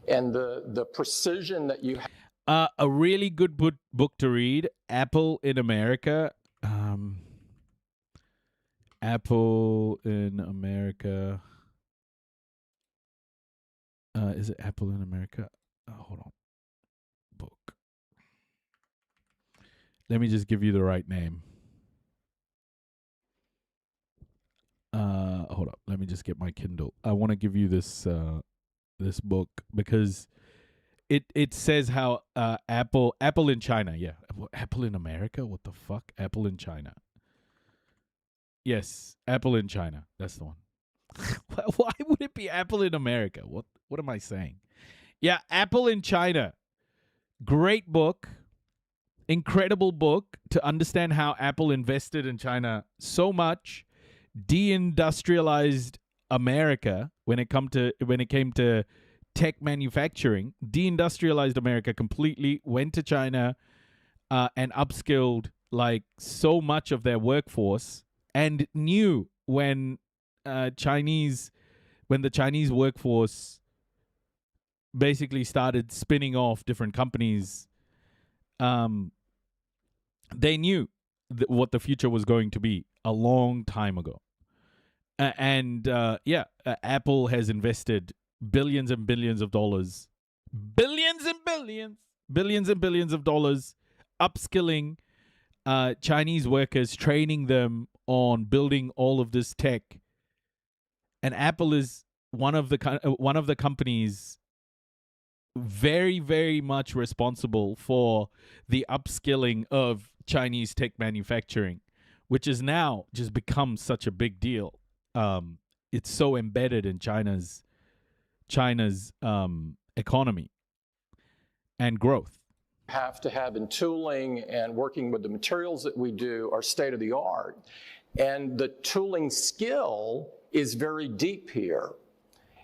and the precision that you have. A really good book to read, Apple in America. Apple in America. Is it Apple in America? Hold on. Book. Let me just give you the right name. Hold up. Let me just get my Kindle. I want to give you this this book because it says how Apple in China. Yeah. Apple in America? What the fuck? Apple in China. Yes, Apple in China. That's the one. Why would it be Apple in America? What am I saying? Yeah, Apple in China. Great book. Incredible book to understand how Apple invested in China so much, deindustrialized America when it came to tech manufacturing, deindustrialized America completely, went to China and upskilled like so much of their workforce, and knew when the Chinese workforce basically started spinning off different companies, they knew what the future was going to be a long time ago. Apple has invested billions and billions of dollars, billions and billions of dollars, upskilling Chinese workers, training them on building all of this tech. And Apple is one of the companies very, very much responsible for the upskilling of Chinese tech manufacturing, which has now just become such a big deal. It's so embedded in China's economy and growth. Have to have in tooling and working with the materials that we do are state of the art. And the tooling skill is very deep here.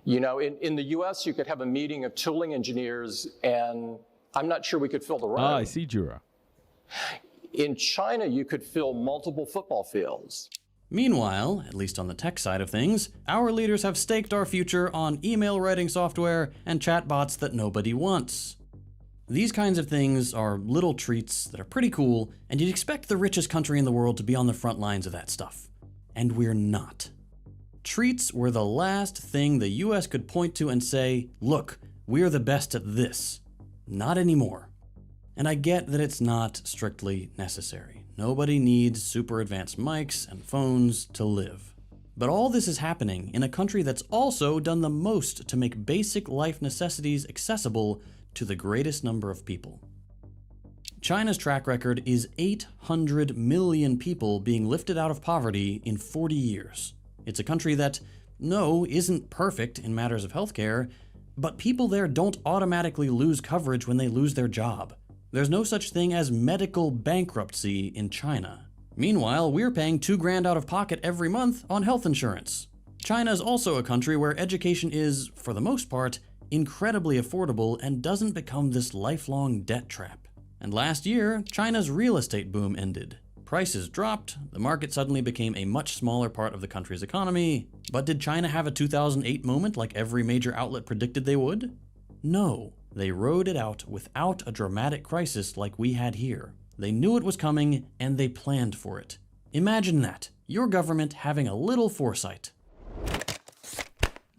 You know, in the US, you could have a meeting of tooling engineers and I'm not sure we could fill the room. I see, Jura. In China, you could fill multiple football fields. Meanwhile, at least on the tech side of things, our leaders have staked our future on email writing software and chatbots that nobody wants. These kinds of things are little treats that are pretty cool, and you'd expect the richest country in the world to be on the front lines of that stuff. And we're not. Treats were the last thing the US could point to and say, look, we're the best at this. Not anymore. And I get that it's not strictly necessary. Nobody needs super advanced mics and phones to live. But all this is happening in a country that's also done the most to make basic life necessities accessible to the greatest number of people. China's track record is 800 million people being lifted out of poverty in 40 years. It's a country that, no, isn't perfect in matters of healthcare, but people there don't automatically lose coverage when they lose their job. There's no such thing as medical bankruptcy in China. Meanwhile, we're paying $2,000 out of pocket every month on health insurance. China is also a country where education is, for the most part, incredibly affordable and doesn't become this lifelong debt trap. And last year, China's real estate boom ended. Prices dropped, the market suddenly became a much smaller part of the country's economy. But did China have a 2008 moment like every major outlet predicted they would? No, they rode it out without a dramatic crisis like we had here. They knew it was coming and they planned for it. Imagine that, your government having a little foresight.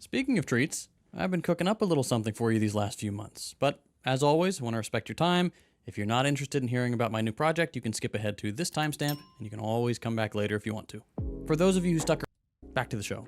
Speaking of treats, I've been cooking up a little something for you these last few months. But as always, I want to respect your time. If you're not interested in hearing about my new project, you can skip ahead to this timestamp, and you can always come back later if you want to. For those of you who stuck around, back to the show.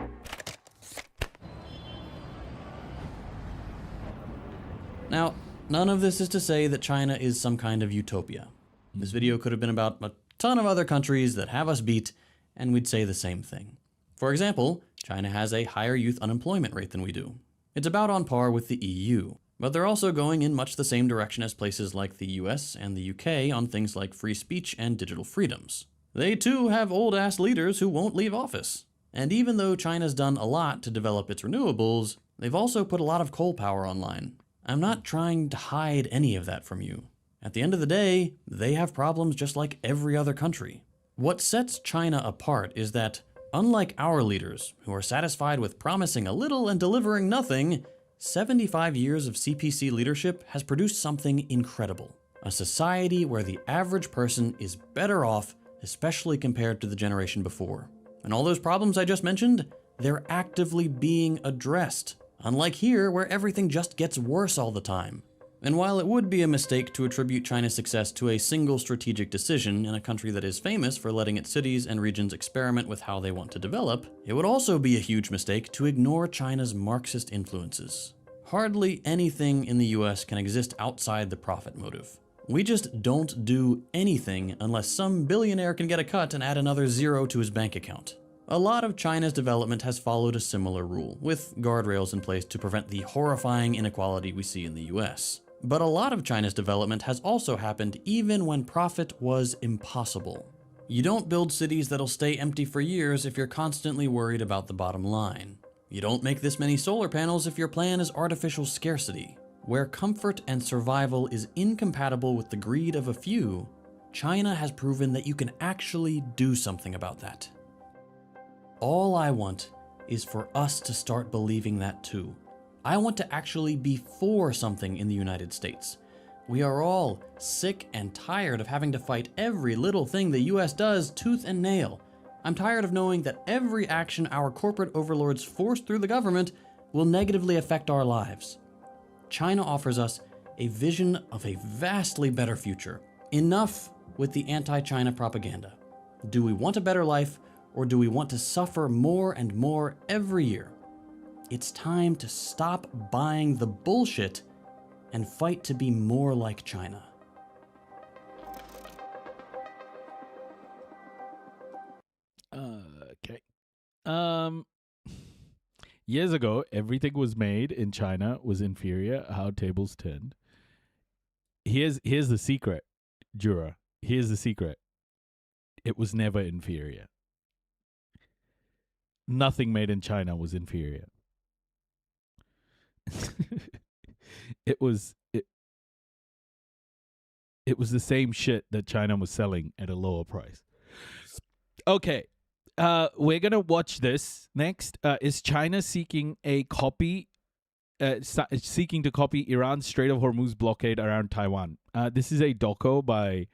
Now, none of this is to say that China is some kind of utopia. This video could have been about a ton of other countries that have us beat, and we'd say the same thing. For example, China has a higher youth unemployment rate than we do. It's about on par with the EU. But they're also going in much the same direction as places like the US and the UK on things like free speech and digital freedoms. They too have old-ass leaders who won't leave office. And even though China's done a lot to develop its renewables, they've also put a lot of coal power online. I'm not trying to hide any of that from you. At the end of the day, they have problems just like every other country. What sets China apart is that, unlike our leaders, who are satisfied with promising a little and delivering nothing, 75 years of CPC leadership has produced something incredible. A society where the average person is better off, especially compared to the generation before. And all those problems I just mentioned, they're actively being addressed. Unlike here, where everything just gets worse all the time. And while it would be a mistake to attribute China's success to a single strategic decision in a country that is famous for letting its cities and regions experiment with how they want to develop, it would also be a huge mistake to ignore China's Marxist influences. Hardly anything in the US can exist outside the profit motive. We just don't do anything unless some billionaire can get a cut and add another zero to his bank account. A lot of China's development has followed a similar rule, with guardrails in place to prevent the horrifying inequality we see in the US. But a lot of China's development has also happened even when profit was impossible. You don't build cities that'll stay empty for years if you're constantly worried about the bottom line. You don't make this many solar panels if your plan is artificial scarcity. Where comfort and survival is incompatible with the greed of a few, China has proven that you can actually do something about that. All I want is for us to start believing that too. I want to actually be for something in the United States. We are all sick and tired of having to fight every little thing the US does tooth and nail. I'm tired of knowing that every action our corporate overlords force through the government will negatively affect our lives. China offers us a vision of a vastly better future. Enough with the anti-China propaganda. Do we want a better life, or do we want to suffer more and more every year? It's time to stop buying the bullshit and fight to be more like China. Okay. Years ago, everything was made in China was inferior. How tables turned. Here's the secret, Jura. Here's the secret. It was never inferior. Nothing made in China was inferior. It was the same shit that China was selling at a lower price. Okay. We're going to watch this next. Is China seeking to copy Iran's Strait of Hormuz blockade around Taiwan? This is a doco by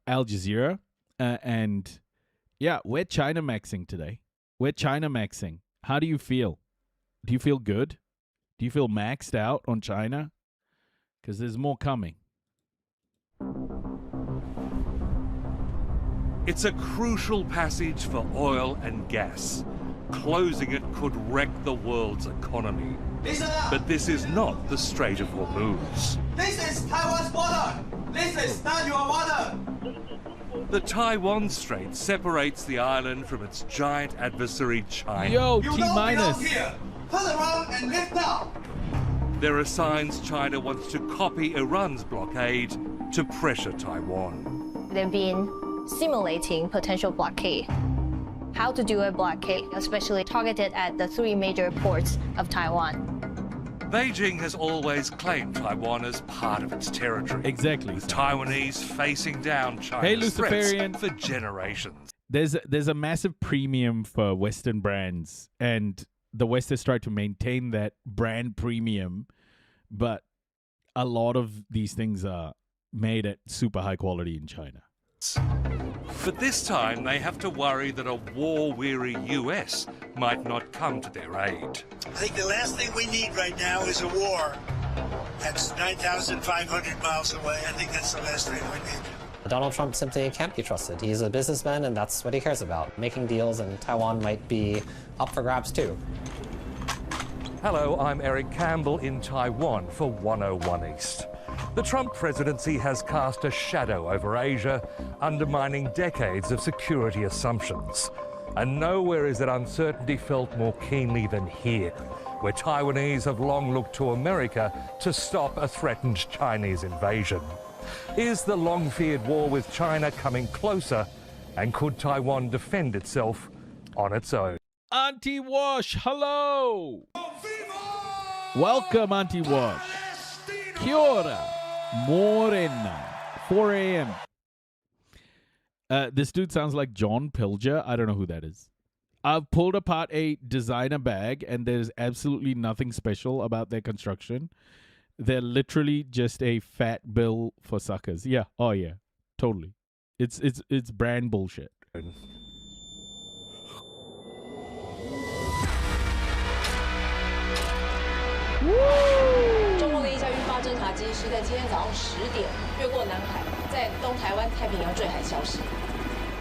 Al Jazeera. And yeah, we're China Maxxxing today. We're China Maxxxing. How do you feel? Do you feel good? Do you feel maxed out on China? Because there's more coming. It's a crucial passage for oil and gas. Closing it could wreck the world's economy. But this is not the Strait of Hormuz. This is Taiwan's border. This is not your water. The Taiwan Strait separates the island from its giant adversary, China. Yo, you T-minus. here. Turn around and lift up. There are signs China wants to copy Iran's blockade to pressure Taiwan. They've been simulating potential blockade. How to do a blockade, especially targeted at the 3 major ports of Taiwan. Beijing has always claimed Taiwan as part of its territory. Exactly. The Taiwanese facing down China's threats for generations. There's a massive premium for Western brands, and the West has tried to maintain that brand premium, but a lot of these things are made at super high quality in China. But this time they have to worry that a war-weary US might not come to their aid. I think the last thing we need right now is a war. That's 9,500 miles away. I think that's the last thing we need. Donald Trump simply can't be trusted. He's a businessman, and that's what he cares about. Making deals, and Taiwan might be up for grabs, too. Hello, I'm Eric Campbell in Taiwan for 101 East. The Trump presidency has cast a shadow over Asia, undermining decades of security assumptions. And nowhere is that uncertainty felt more keenly than here, where Taiwanese have long looked to America to stop a threatened Chinese invasion. Is the long-feared war with China coming closer, and could Taiwan defend itself on its own? Auntie Wash, hello! Welcome, Auntie Wash. Kia ora. Morena. 4 a.m. This dude sounds like John Pilger. I don't know who that is. I've pulled apart a designer bag, and there's absolutely nothing special about their construction. They're literally just a fat bill for suckers. Yeah. Oh yeah. Totally. It's brand bullshit. 中共的一架运发侦察机是在今天早上10点越过南海，在东台湾太平洋坠海消失。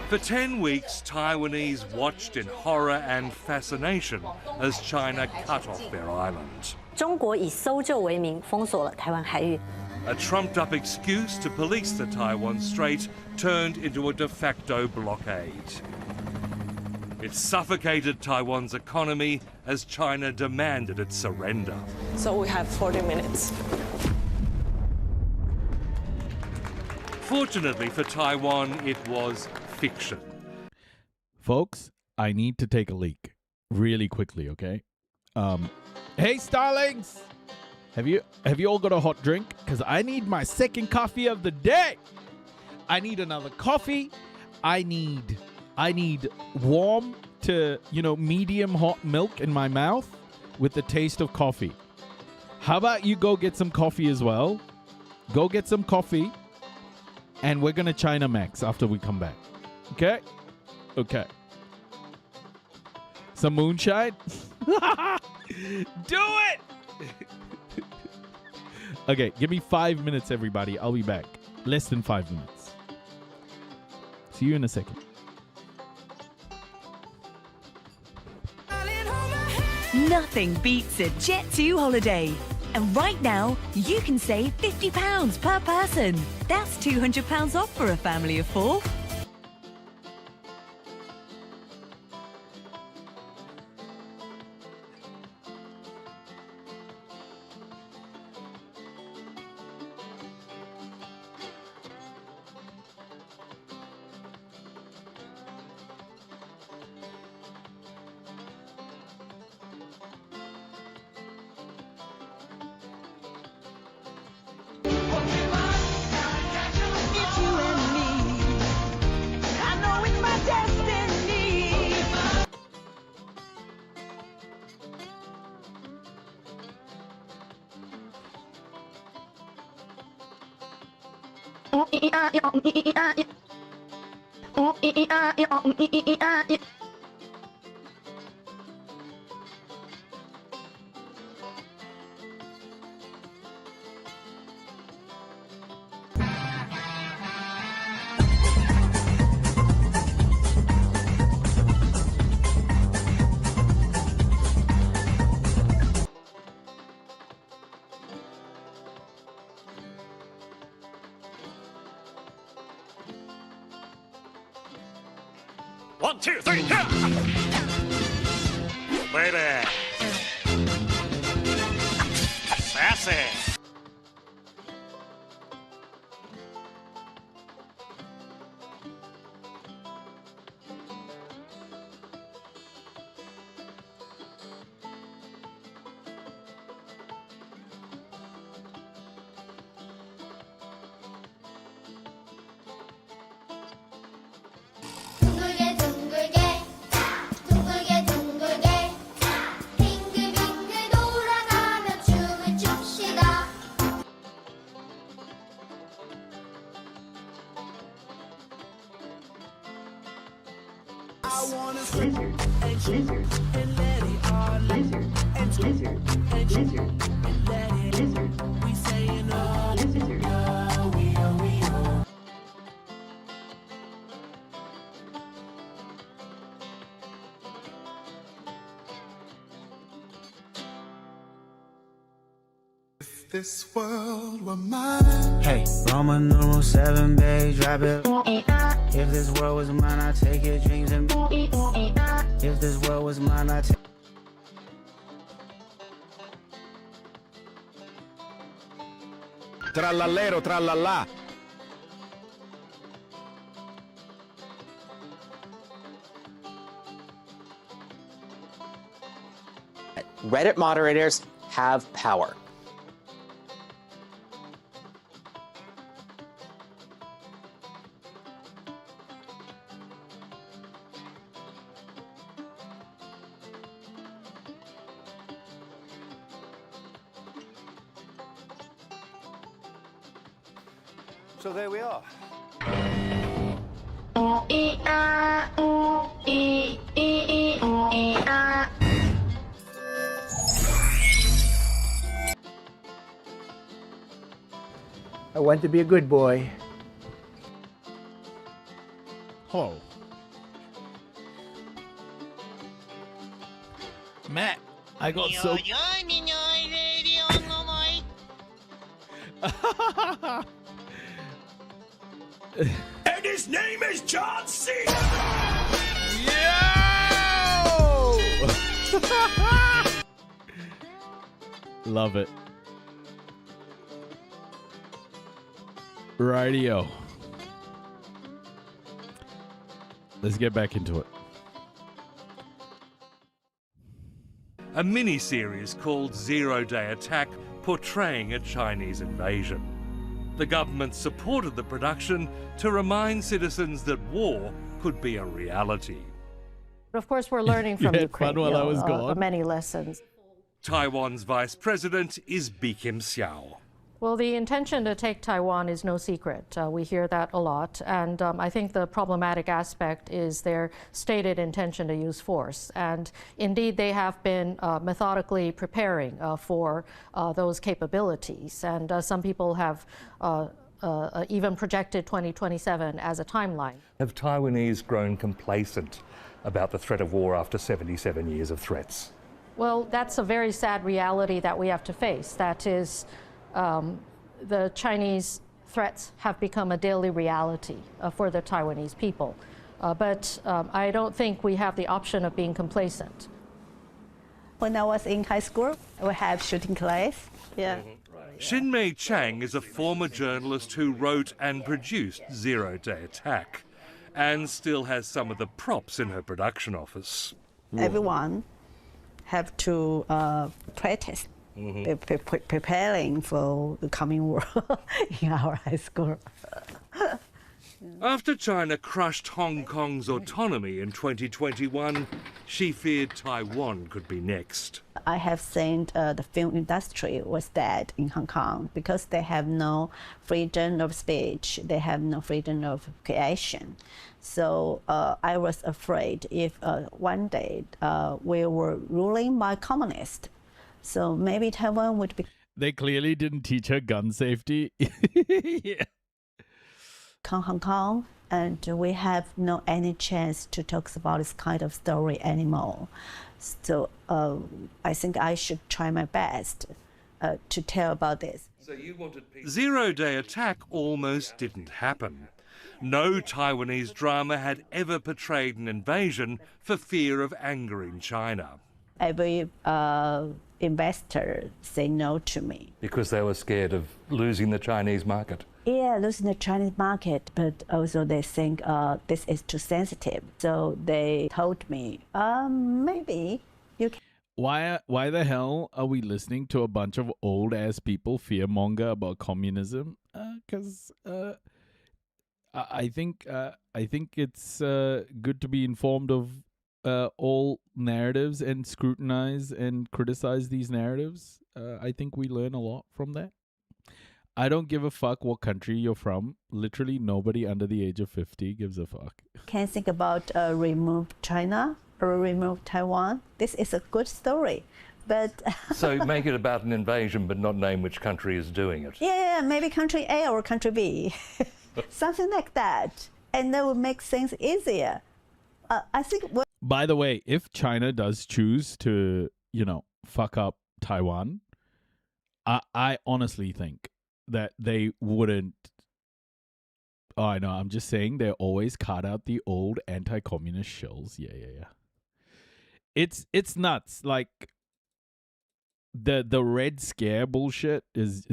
For 10 weeks, Taiwanese watched in horror and fascination as China cut off their island. 中国以搜救为名封锁了台湾海域。 A trumped-up excuse to police the Taiwan Strait turned into a de facto blockade. It suffocated Taiwan's economy as China demanded its surrender. So we have 40 minutes. Fortunately for Taiwan, it was fiction. Folks, I need to take a leak really quickly, okay? Hey, starlings! Have you all got a hot drink? Because I need my second coffee of the day. I need another coffee. I need warm to, medium hot milk in my mouth with the taste of coffee. How about you go get some coffee as well? Go get some coffee. And we're going to China Max after we come back. Okay? Okay. Some moonshine? Do it! Okay, give me 5 minutes, everybody. I'll be back. Less than 5 minutes. See you in a second. Nothing beats a Jet2 holiday. And right now, you can save £50 per person. That's £200 off for a family of 4. One, two, three, yeah! Baby! Fast If this world were mine. Hey, Roman numeral 7, babe, drop it. If this world was mine, I'd take your dreams and if this world was mine, I'd take. Trallallero, trallallà. Reddit moderators have power. So there we are. I want to be a good boy. Hello. Matt, I got so... And his name is John C. Love it. Radio. Let's get back into it. A mini-series called Zero Day Attack, portraying a Chinese invasion. The government supported the production to remind citizens that war could be a reality. Of course, we're learning from You had Ukraine. fun while I was gone. Many lessons. Taiwan's vice president is Bi Kim Xiao. Well, the intention to take Taiwan is no secret. We hear that a lot. And I think the problematic aspect is their stated intention to use force. And indeed, they have been methodically preparing for those capabilities. And some people have even projected 2027 as a timeline. Have Taiwanese grown complacent about the threat of war after 77 years of threats? Well, that's a very sad reality that we have to face. That is, the Chinese threats have become a daily reality for the Taiwanese people. But I don't think we have the option of being complacent. When I was in high school, we have shooting class. Yeah. Xin-Mei Chang is a former journalist who wrote and produced Zero Day Attack, and still has some of the props in her production office. Everyone have to practice. Preparing for the coming war in our high school. After China crushed Hong Kong's autonomy in 2021, she feared Taiwan could be next. I have seen the film industry was dead in Hong Kong because they have no freedom of speech, they have no freedom of creation. So I was afraid if one day we were ruling by communists, so maybe Taiwan would be. They clearly didn't teach her gun safety. Yeah. Hong Kong, and we have no any chance to talk about this kind of story anymore. So I think I should try my best to tell about this. So Zero Day Attack almost didn't happen. No Taiwanese drama had ever portrayed an invasion for fear of angering China. Every investor say no to me. Because they were scared of losing the Chinese market. Yeah, losing the Chinese market, but also they think this is too sensitive. So they told me, maybe you can. Why the hell are we listening to a bunch of old ass people fearmonger about communism? Because I think it's good to be informed of all narratives and scrutinize and criticize these narratives. I think we learn a lot from that. I don't give a fuck what country you're from. Literally nobody under the age of 50 gives a fuck. Can think about remove China or remove Taiwan. This is a good story, but So make it about an invasion, but not name which country is doing it. yeah, maybe country A or country B, something like that, and that would make things easier. I think. By the way, if China does choose to, fuck up Taiwan, I honestly think that they wouldn't. Oh, I know. I'm just saying they always cut out the old anti-communist shills. Yeah. It's nuts. Like the Red Scare bullshit is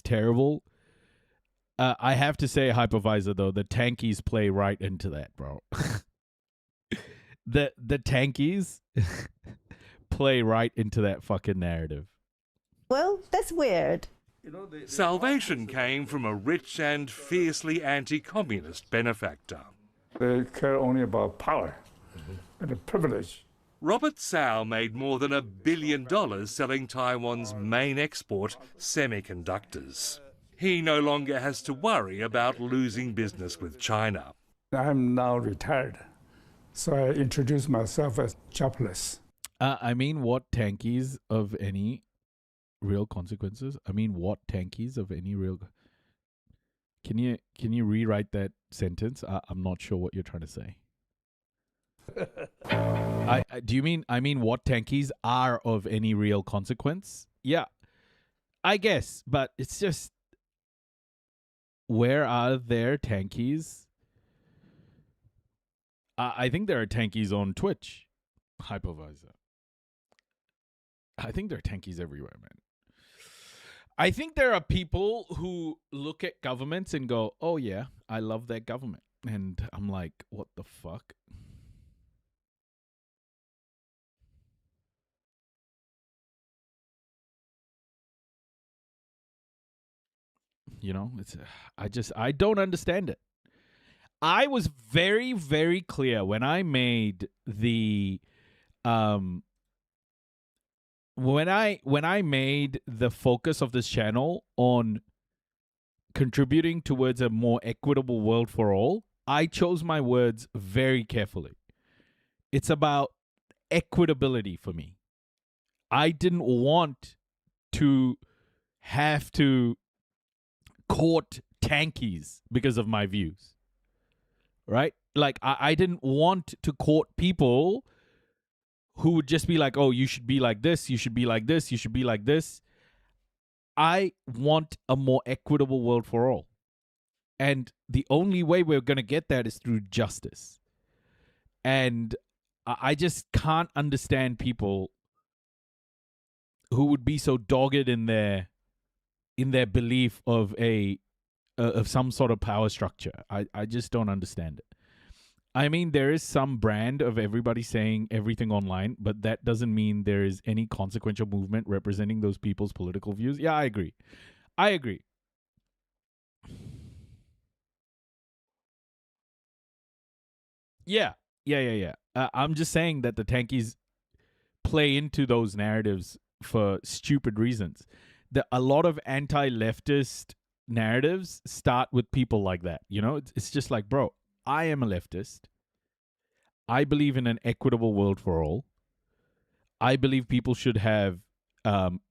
terrible. I have to say, Hypervisor, though, the tankies play right into that, bro. the tankies play right into that fucking narrative. Well, that's weird. Salvation came from a rich and fiercely anti-communist benefactor. They care only about power and privilege. Robert Tsao made more than $1 billion selling Taiwan's main export, semiconductors. He no longer has to worry about losing business with China. I'm now retired, so I introduce myself as jobless. I mean, what tankies of any real consequences? I mean, what tankies of any real... Can you rewrite that sentence? I'm not sure what you're trying to say. Do you mean, what tankies are of any real consequence? Yeah, I guess, but it's just, where are there tankies? I think there are tankies on Twitch, Hypervisor. I think there are tankies everywhere, man. I think there are people who look at governments and go, oh yeah, I love that government. And I'm like, what the fuck? I don't understand it. I was very, very clear when I made the when I made the focus of this channel on contributing towards a more equitable world for all. I chose my words very carefully. It's about equitability for me. I didn't want to have to court tankies because of my views, right? Like, I didn't want to court people who would just be like, oh, you should be like this, you should be like this, you should be like this. I want a more equitable world for all. And the only way we're going to get that is through justice. And I just can't understand people who would be so dogged in their belief of of some sort of power structure. I just don't understand it. I mean, there is some brand of everybody saying everything online, but that doesn't mean there is any consequential movement representing those people's political views. Yeah, I agree. Yeah. I'm just saying that the tankies play into those narratives for stupid reasons. A lot of anti-leftist narratives start with people like that. It's just like, bro, I am a leftist. I believe in an equitable world for all. I believe people should have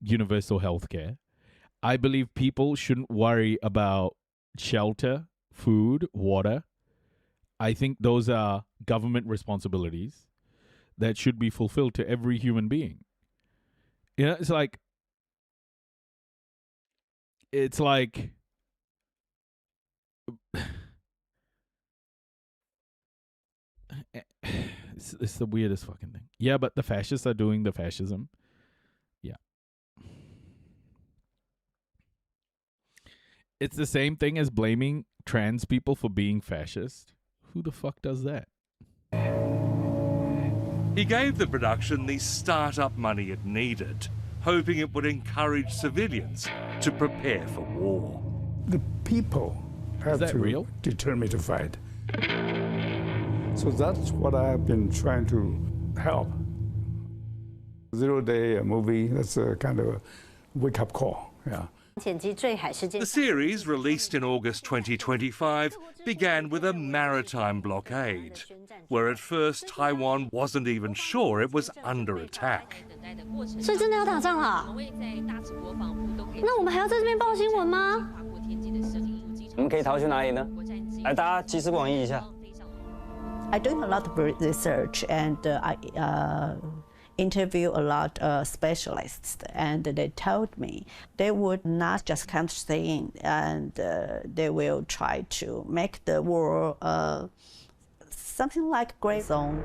universal health care. I believe people shouldn't worry about shelter, food, water. I think those are government responsibilities that should be fulfilled to every human being. It's like it's the weirdest fucking thing. Yeah, but the fascists are doing the fascism. Yeah. It's the same thing as blaming trans people for being fascist. Who the fuck does that? He gave the production the start-up money it needed, hoping it would encourage civilians to prepare for war. The people have to determine to fight. So that's what I've been trying to help. 0 Day movie, that's a kind of a wake-up call, yeah. The series, released in August 2025, began with a maritime blockade, where at first Taiwan wasn't even sure it was under attack. 所以真的要打仗啦？那我们还要在这边报新闻吗？我们可以逃去哪里呢？来，大家集思广益一下。I doing a lot of research and I interview a lot of specialists, and they told me they would not just come to stay in, and they will try to make the war something like gray zone.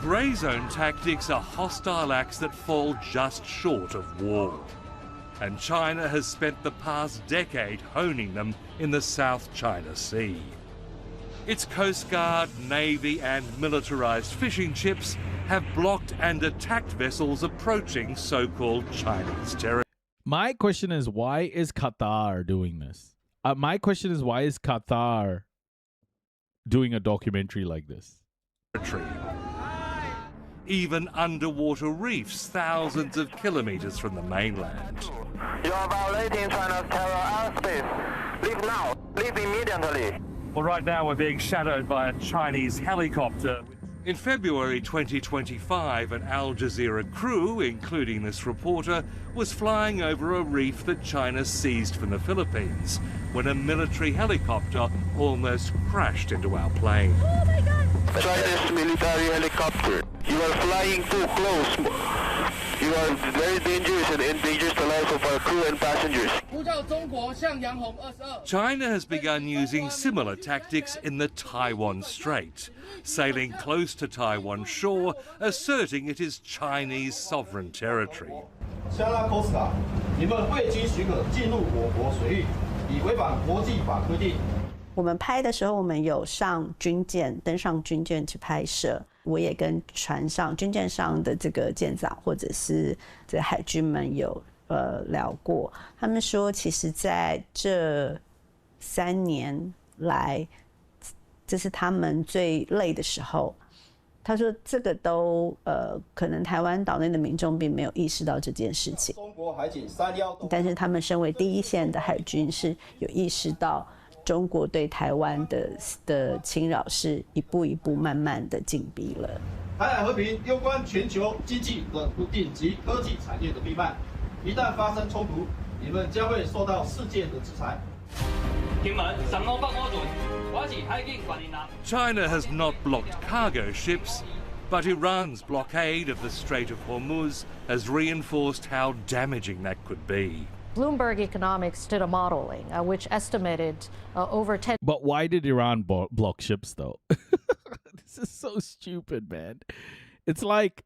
Grey zone tactics are hostile acts that fall just short of war. And China has spent the past decade honing them in the South China Sea. Its Coast Guard, Navy and militarized fishing ships have blocked and attacked vessels approaching so-called Chinese territory. My question is, why is Qatar doing this? My question is, why is Qatar doing a documentary like this? Even underwater reefs thousands of kilometers from the mainland. You are violating China's terror airspace. Leave now. Leave immediately. Well, right now we're being shadowed by a Chinese helicopter. In February 2025, an Al Jazeera crew, including this reporter, was flying over a reef that China seized from the Philippines when a military helicopter almost crashed into our plane. Oh my God! Chinese military helicopter. You are flying too close. You are very dangerous and endangers the life of our crew and passengers. China has begun using similar tactics in the Taiwan Strait, sailing close to Taiwan shore, asserting it is Chinese sovereign territory. 香拉 Coast Guard， 你们未经许可进入我国水域，已违反国际法规定。我们拍的时候，我们有上军舰，登上军舰去拍摄。我也跟船上、军舰上的这个舰长或者是这海军们有聊过，他们说，其实在这3年来，这是他们最累的时候。他说，这个都可能台湾岛内的民众并没有意识到这件事情。中国海警312，但是他们身为第一线的海军是有意识到。中国对台湾的侵扰是一步一步慢慢的紧逼了。台海和平攸关全球经济的稳定及科技产业的命脉，一旦发生冲突，你们将会受到世界的制裁。China has not blocked cargo ships, but Iran's blockade of the Strait of Hormuz has reinforced how damaging that could be. Bloomberg Economics did a modeling which estimated over 10. But why did Iran block ships, though? This is so stupid, man. It's like,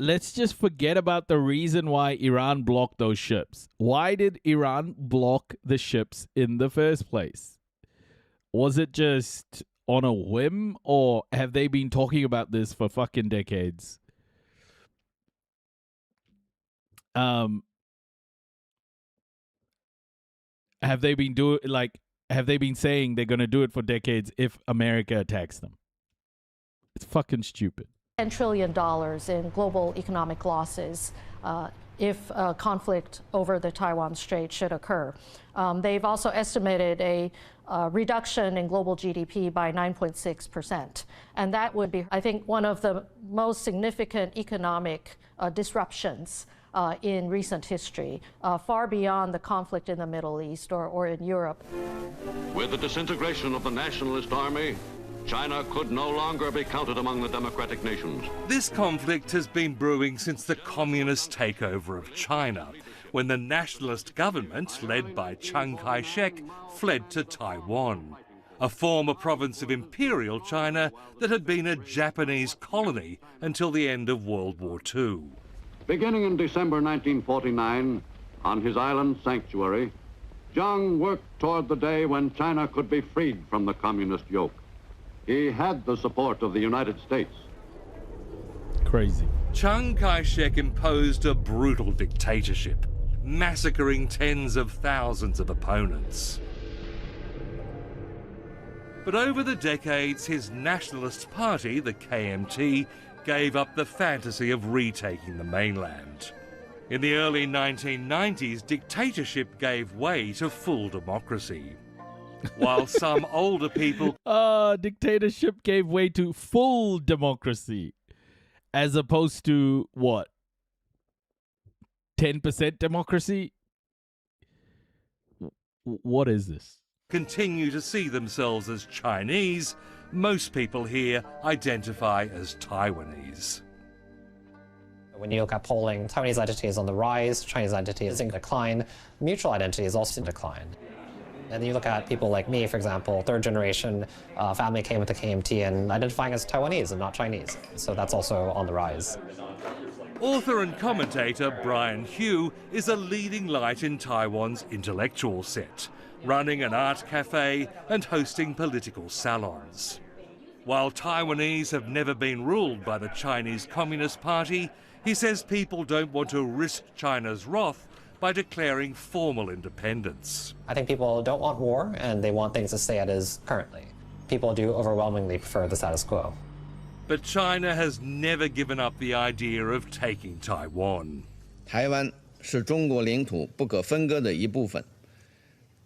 let's just forget about the reason why Iran blocked those ships. Why did Iran block the ships in the first place? Was it just on a whim, or have they been talking about this for fucking decades? Have they been saying they're going to do it for decades if America attacks them? It's fucking stupid. $10 trillion in global economic losses if a conflict over the Taiwan Strait should occur. They've also estimated a reduction in global GDP by 9.6%. And that would be, I think, one of the most significant economic disruptions in recent history, far beyond the conflict in the Middle East or in Europe. With the disintegration of the nationalist army, China could no longer be counted among the democratic nations. This conflict has been brewing since the communist takeover of China, when the nationalist government, led by Chiang Kai-shek, fled to Taiwan, a former province of Imperial China that had been a Japanese colony until the end of World War II. Beginning in December 1949, on his island sanctuary, Jiang worked toward the day when China could be freed from the communist yoke. He had the support of the United States. Crazy. Chiang Kai-shek imposed a brutal dictatorship, massacring tens of thousands of opponents. But over the decades, his nationalist party, the KMT, gave up the fantasy of retaking the mainland. In the early 1990s, dictatorship gave way to full democracy. While some older people... Dictatorship gave way to full democracy. As opposed to, what? 10% democracy? What is this? Continue to see themselves as Chinese, most people here identify as Taiwanese. When you look at polling, Taiwanese identity is on the rise, Chinese identity is in decline, mutual identity is also in decline. And then you look at people like me, for example, third generation, family came with the KMT and identifying as Taiwanese and not Chinese. So that's also on the rise. Author and commentator Brian Hugh is a leading light in Taiwan's intellectual set, running an art cafe and hosting political salons. While Taiwanese have never been ruled by the Chinese Communist Party, he says people don't want to risk China's wrath by declaring formal independence. I think people don't want war and they want things to stay as currently. People do overwhelmingly prefer the status quo. But China has never given up the idea of taking Taiwan. 台湾是中国领土不可分割的一部分，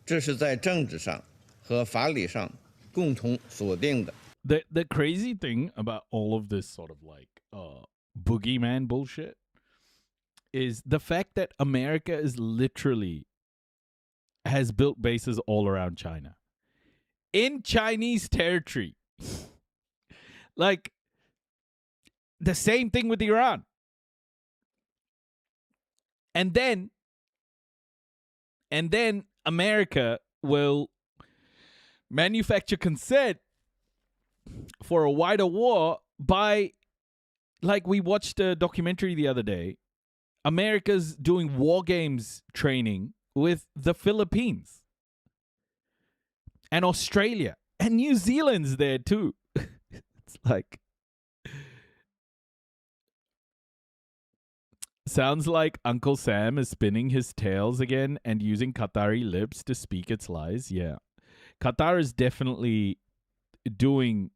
这是在政治上和法理上共同锁定的。The crazy thing about all of this sort of like boogeyman bullshit is the fact that America is literally has built bases all around China in Chinese territory. Like the same thing with Iran. And then America will manufacture consent for a wider war by, like we watched a documentary the other day, America's doing war games training with the Philippines and Australia and New Zealand's there too. It's like, sounds like Uncle Sam is spinning his tails again and using Qatari lips to speak its lies. Yeah. Qatar is definitely doing,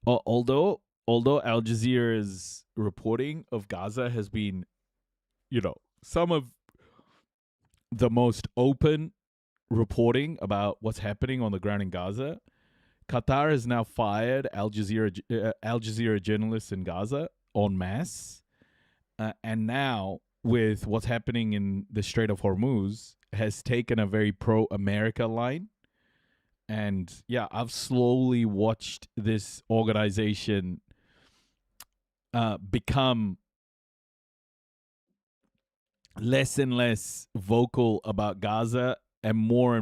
although Al Jazeera's reporting of Gaza has been, you know, some of the most open reporting about what's happening on the ground in Gaza, Qatar has now fired Al Jazeera journalists in Gaza en masse. And now, with what's happening in the Strait of Hormuz, has taken a very pro-America line. And yeah, I've slowly watched this organization become less and less vocal about Gaza and more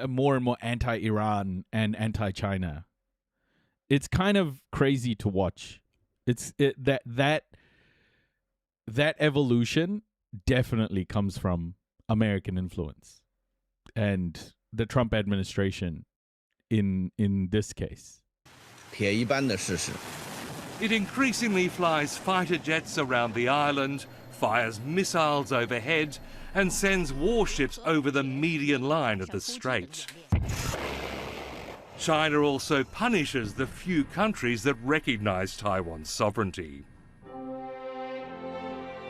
more and more anti-Iran and anti-China. It's kind of crazy to watch. That evolution definitely comes from American influence and the Trump administration in this case. 铁一般的事实。 It increasingly flies fighter jets around the island, fires missiles overhead, and sends warships over the median line of the strait. China also punishes the few countries that recognize Taiwan's sovereignty.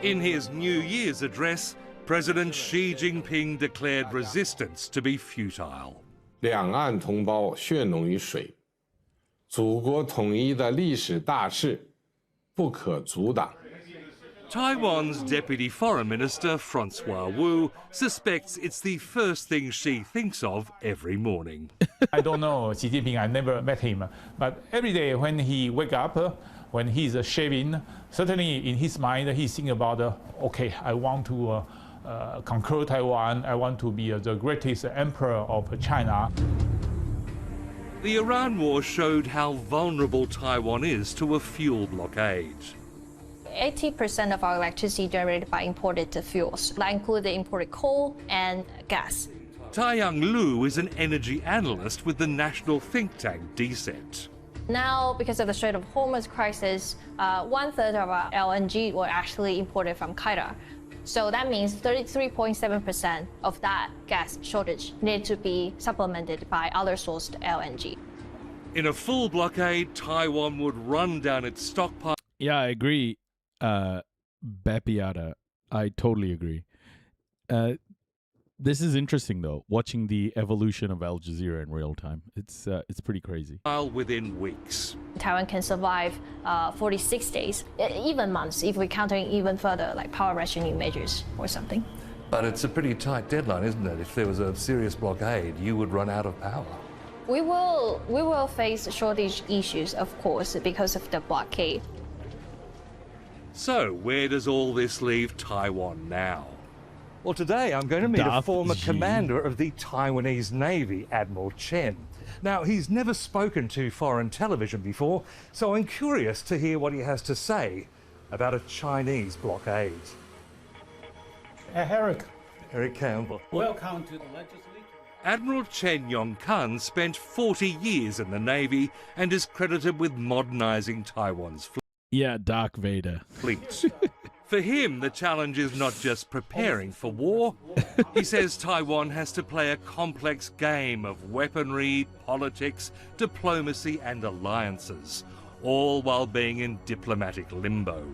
In his New Year's address, President Xi Jinping declared resistance to be futile. 两岸同胞血浓于水，祖国统一的历史大势不可阻挡。 Taiwan's Deputy Foreign Minister, Francois Wu, suspects it's the first thing Xi thinks of every morning. I don't know Xi Jinping, I never met him, but every day when he wake up, when he's shaving, certainly in his mind he's thinking about, okay, I want to conquer Taiwan, I want to be the greatest emperor of China. The Iran war showed how vulnerable Taiwan is to a fuel blockade. 80% of our electricity generated by imported fuels. That includes the imported coal and gas. Taiyang Lu is an energy analyst with the national think tank DSET. Now, because of the Strait of Hormuz crisis, 1/3 of our LNG were actually imported from Qatar. So that means 33.7% of that gas shortage need to be supplemented by other sourced LNG. In a full blockade, Taiwan would run down its stockpile. Yeah, I agree, Bapiata. I totally agree. This is interesting, though, watching the evolution of Al Jazeera in real time. It's pretty crazy. Within weeks. Taiwan can survive 46 days, even months, if we're counting even further, like power rationing measures or something. But it's a pretty tight deadline, isn't it? If there was a serious blockade, you would run out of power. We will face shortage issues, of course, because of the blockade. So, where does all this leave Taiwan now? Well, today I'm going to meet a former commander of the Taiwanese Navy, Admiral Chen. Now, he's never spoken to foreign television before, so I'm curious to hear what he has to say about a Chinese blockade. Eric Campbell. Welcome to the legislature. Admiral Chen Yong-kun spent 40 years in the Navy and is credited with modernizing Taiwan's fleet. Yeah, Dark Vader. For him, the challenge is not just preparing for war. He says Taiwan has to play a complex game of weaponry, politics, diplomacy and alliances, all while being in diplomatic limbo.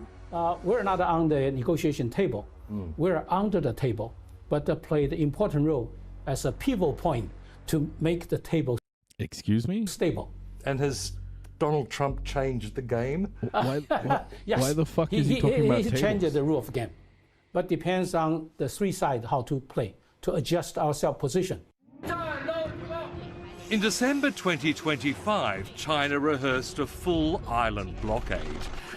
We're not on the negotiation table. We're under the table, but play the important role as a pivot point to make the table stable. And has Donald Trump changed the game? Yes. Why the fuck is he talking about He tables? changed the rule of game, but depends on the three sides how to play to adjust ourselves position. In December 2025, China rehearsed a full island blockade,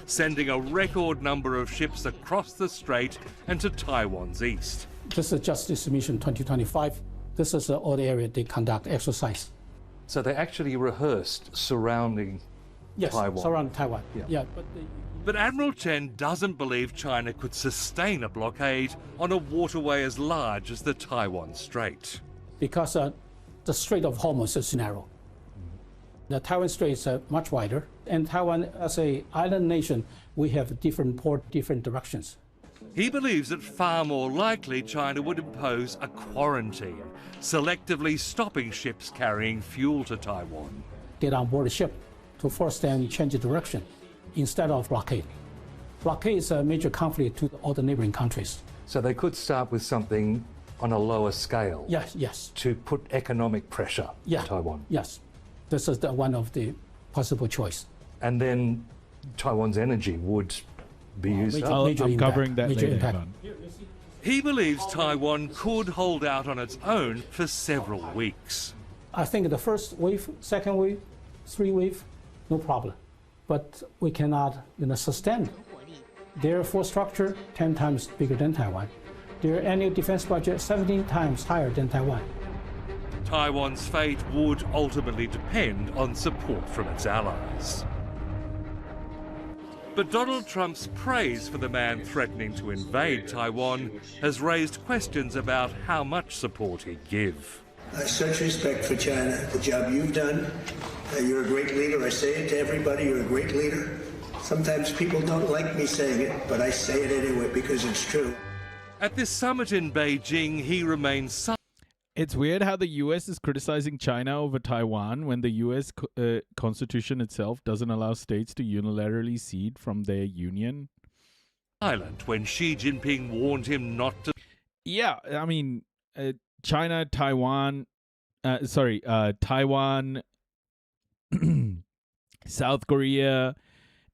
sending a record number of ships across the strait and to Taiwan's east. This is Justice Mission 2025. This is all the area they conduct exercise. So they actually rehearsed surrounding Taiwan. Surrounding Taiwan. Yeah. But Admiral Chen doesn't believe China could sustain a blockade on a waterway as large as the Taiwan Strait. Because the Strait of Hormuz is narrow. The Taiwan Strait is much wider, and Taiwan, as an island nation, we have different ports, different directions. He believes that far more likely China would impose a quarantine, selectively stopping ships carrying fuel to Taiwan. Get on board a ship to force them to change the direction instead of blockade. Blockade is a major conflict to all the neighboring countries. So they could start with something on a lower scale. Yes. To put economic pressure on Taiwan. Yes. This is one of the possible choice. And then Taiwan's energy would be used up. I'm covering that later. He believes Taiwan could hold out on its own for several weeks. I think the first wave, second wave, third wave, no problem. But we cannot sustain. Their force structure 10 times bigger than Taiwan. Their annual defense budget 17 times higher than Taiwan. Taiwan's fate would ultimately depend on support from its allies. But Donald Trump's praise for the man threatening to invade Taiwan has raised questions about how much support he'd give. I have such respect for China, the job you've done. You're a great leader. I say it to everybody, you're a great leader. Sometimes people don't like me saying it, but I say it anyway because it's true. At this summit in Beijing, he remains silent. It's weird how the U.S. is criticizing China over Taiwan when the U.S. Constitution itself doesn't allow states to unilaterally cede from their union. Silent when Xi Jinping warned him not to. Yeah, I mean, China, Taiwan, South Korea,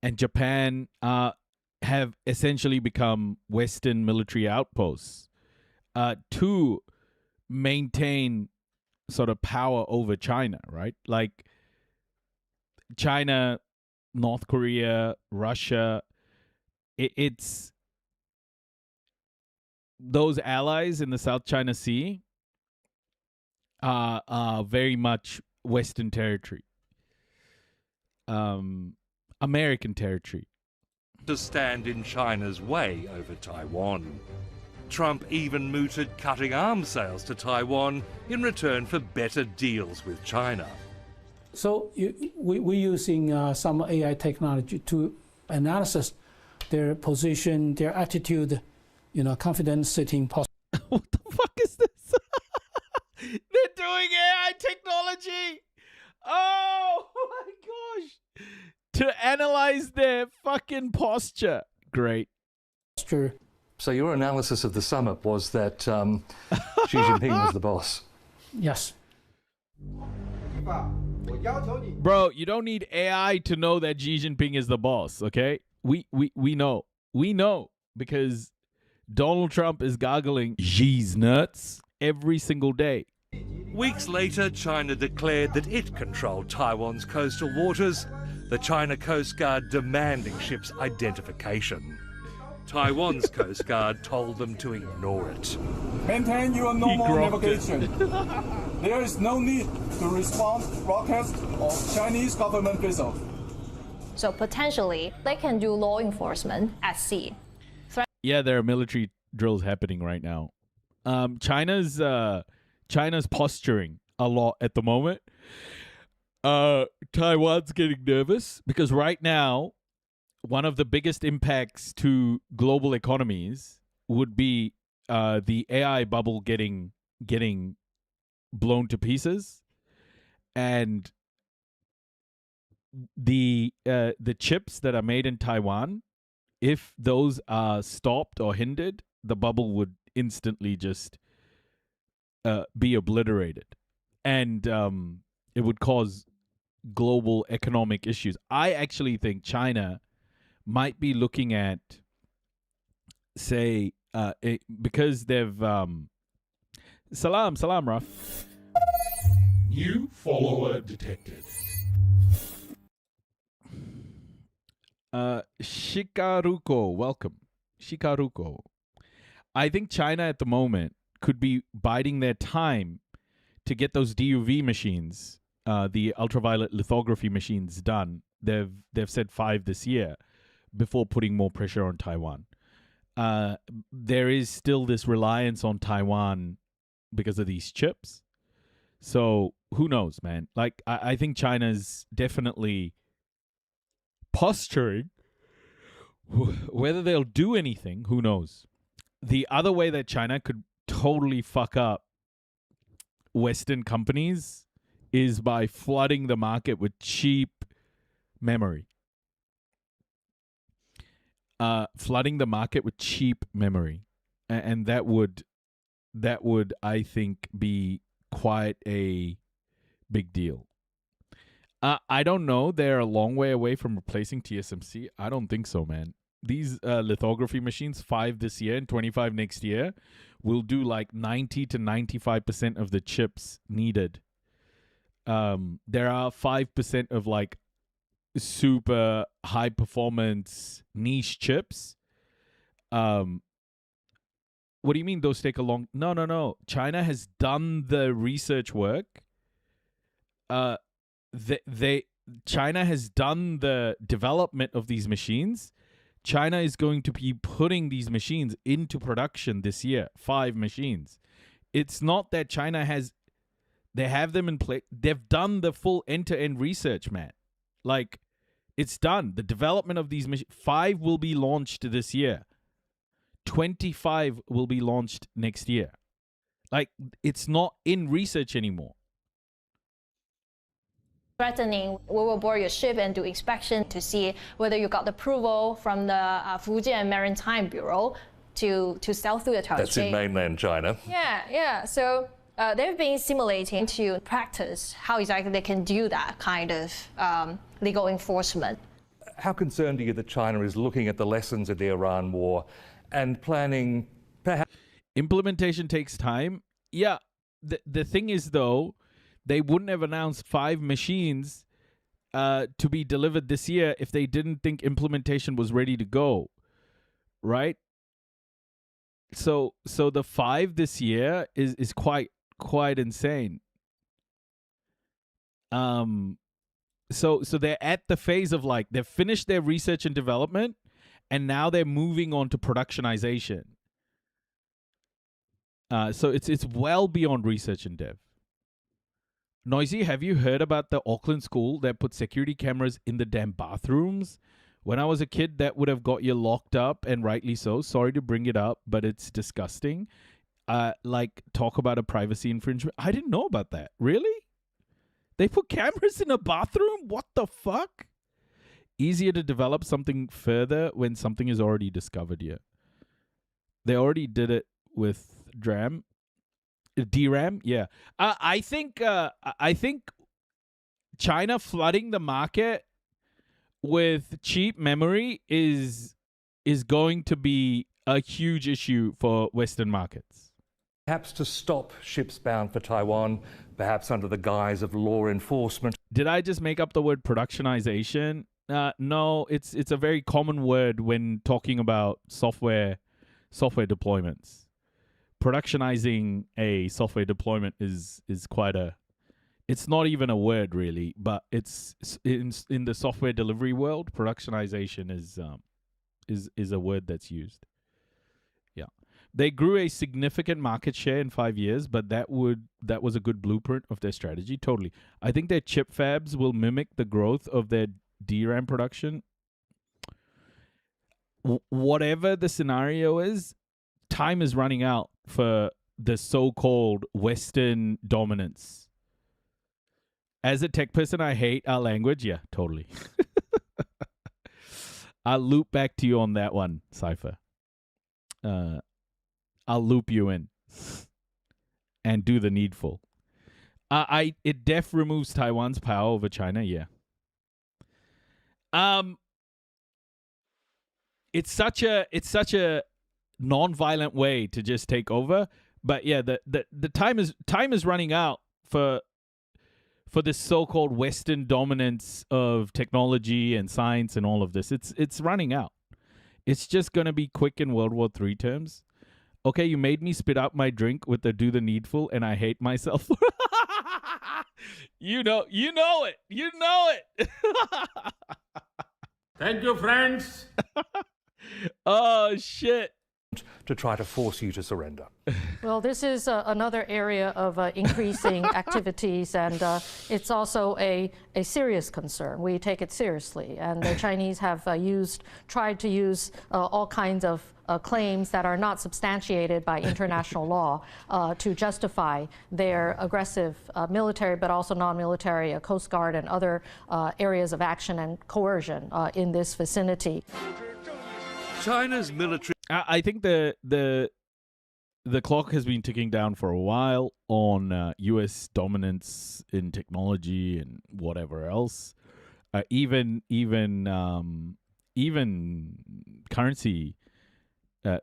and Japan have essentially become Western military outposts to maintain sort of power over China, right? Like China, North Korea, Russia, it's those allies in the South China Sea are very much Western territory, American territory. To stand in China's way over Taiwan. Trump even mooted cutting arms sales to Taiwan in return for better deals with China. So we're using some AI technology to analyze their position, their attitude, confident sitting posture. What the fuck is this? They're doing AI technology. Oh my gosh. To analyze their fucking posture. Great. Posture. So your analysis of the summit was that Xi Jinping was the boss. Yes. Bro, you don't need AI to know that Xi Jinping is the boss, okay? We know. We know because Donald Trump is gargling Xi's nuts every single day. Weeks later, China declared that it controlled Taiwan's coastal waters, the China Coast Guard demanding ships' identification. Taiwan's Coast Guard told them to ignore it. Maintain your normal navigation. There is no need to respond broadcast of Chinese government vessels. So potentially, they can do law enforcement at sea. Yeah, there are military drills happening right now. China's posturing a lot at the moment. Taiwan's getting nervous because right now, one of the biggest impacts to global economies would be the AI bubble getting blown to pieces, and the chips that are made in Taiwan, if those are stopped or hindered, the bubble would instantly just be obliterated, and it would cause global economic issues. I actually think China might be looking at, say, because they've salam Raf. New follower detected. Shikaruko, welcome. Shikaruko. I think China at the moment could be biding their time to get those DUV machines, the ultraviolet lithography machines, done. They've said 5 this year before putting more pressure on Taiwan. There is still this reliance on Taiwan because of these chips. So who knows, man? Like, I think China's definitely posturing. Whether they'll do anything, who knows? The other way that China could totally fuck up Western companies is by flooding the market with cheap memory. Flooding the market with cheap memory. And that would, I think, be quite a big deal. I don't know. They're a long way away from replacing TSMC. I don't think so, man. These lithography machines, 5 this year and 25 next year, will do like 90 to 95% of the chips needed. There are 5% of like super high performance niche chips. What do you mean those take a long? No. China has done the research work. China has done the development of these machines. China is going to be putting these machines into production this year. 5 machines. It's not that China they have them in place. They've done the full end-to-end research, man. Like, it's done. The development of these machines. 5 will be launched this year. 25 will be launched next year. Like, it's not in research anymore. Threatening, we will board your ship and do inspection to see whether you got approval from the Fujian Maritime Bureau to sail through the Taiwan That's Strait. in mainland China. Yeah. So they've been simulating to practice how exactly they can do that kind of legal enforcement. How concerned are you that China is looking at the lessons of the Iran war and planning perhaps... Implementation takes time. Yeah. The thing is, though, they wouldn't have announced 5 machines to be delivered this year if they didn't think implementation was ready to go, right? So the 5 this year is quite insane. So they're at the phase of like they've finished their research and development, and now they're moving on to productionization. So it's well beyond research and dev. Noisy, have you heard about the Auckland school that put security cameras in the damn bathrooms When I was a kid, that would have got you locked up, and rightly so. Sorry to bring it up, but it's disgusting. Like, talk about a privacy infringement. I didn't know about that. Really? They put cameras in a bathroom? What the fuck? Easier to develop something further when something is already discovered here. They already did it with DRAM. Yeah. I think China flooding the market with cheap memory is going to be a huge issue for Western markets. Perhaps to stop ships bound for Taiwan, perhaps under the guise of law enforcement. Did I just make up the word productionization? No, it's a very common word when talking about software deployments. Productionizing a software deployment is quite a... It's not even a word really, but it's in the software delivery world, productionization is a word that's used. Yeah. They grew a significant market share in 5 years, but that was a good blueprint of their strategy. Totally. I think their chip fabs will mimic the growth of their DRAM production. Whatever the scenario is, time is running out for the so-called Western dominance. As a tech person, I hate our language. Yeah, totally. I'll loop back to you on that one, Cypher. I'll loop you in and do the needful. It def removes Taiwan's power over China. Yeah. It's such a non-violent way to just take over. But yeah, the time is running out for this so-called Western dominance of technology and science and all of this. It's running out. It's just gonna be quick in World War III terms. Okay, you made me spit out my drink with the do the needful, and I hate myself. You know it. Thank you, friends. Oh, shit. To try to force you to surrender. Well, this is another area of increasing activities, and it's also a serious concern. We take it seriously, and the Chinese have tried to use all kinds of claims that are not substantiated by international law to justify their aggressive military, but also non-military, Coast Guard and other areas of action and coercion in this vicinity. China's military... I think the clock has been ticking down for a while on U.S. dominance in technology and whatever else. Even currency,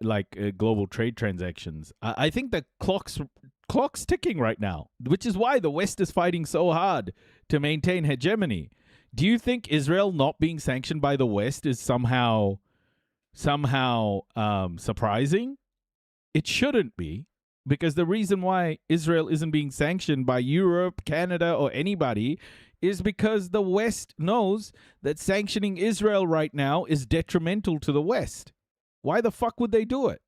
like global trade transactions. I think the clock's ticking right now, which is why the West is fighting so hard to maintain hegemony. Do you think Israel not being sanctioned by the West is somehow surprising? It shouldn't be, because the reason why Israel isn't being sanctioned by Europe, Canada, or anybody is because the West knows that sanctioning Israel right now is detrimental to the West. Why the fuck would they do it?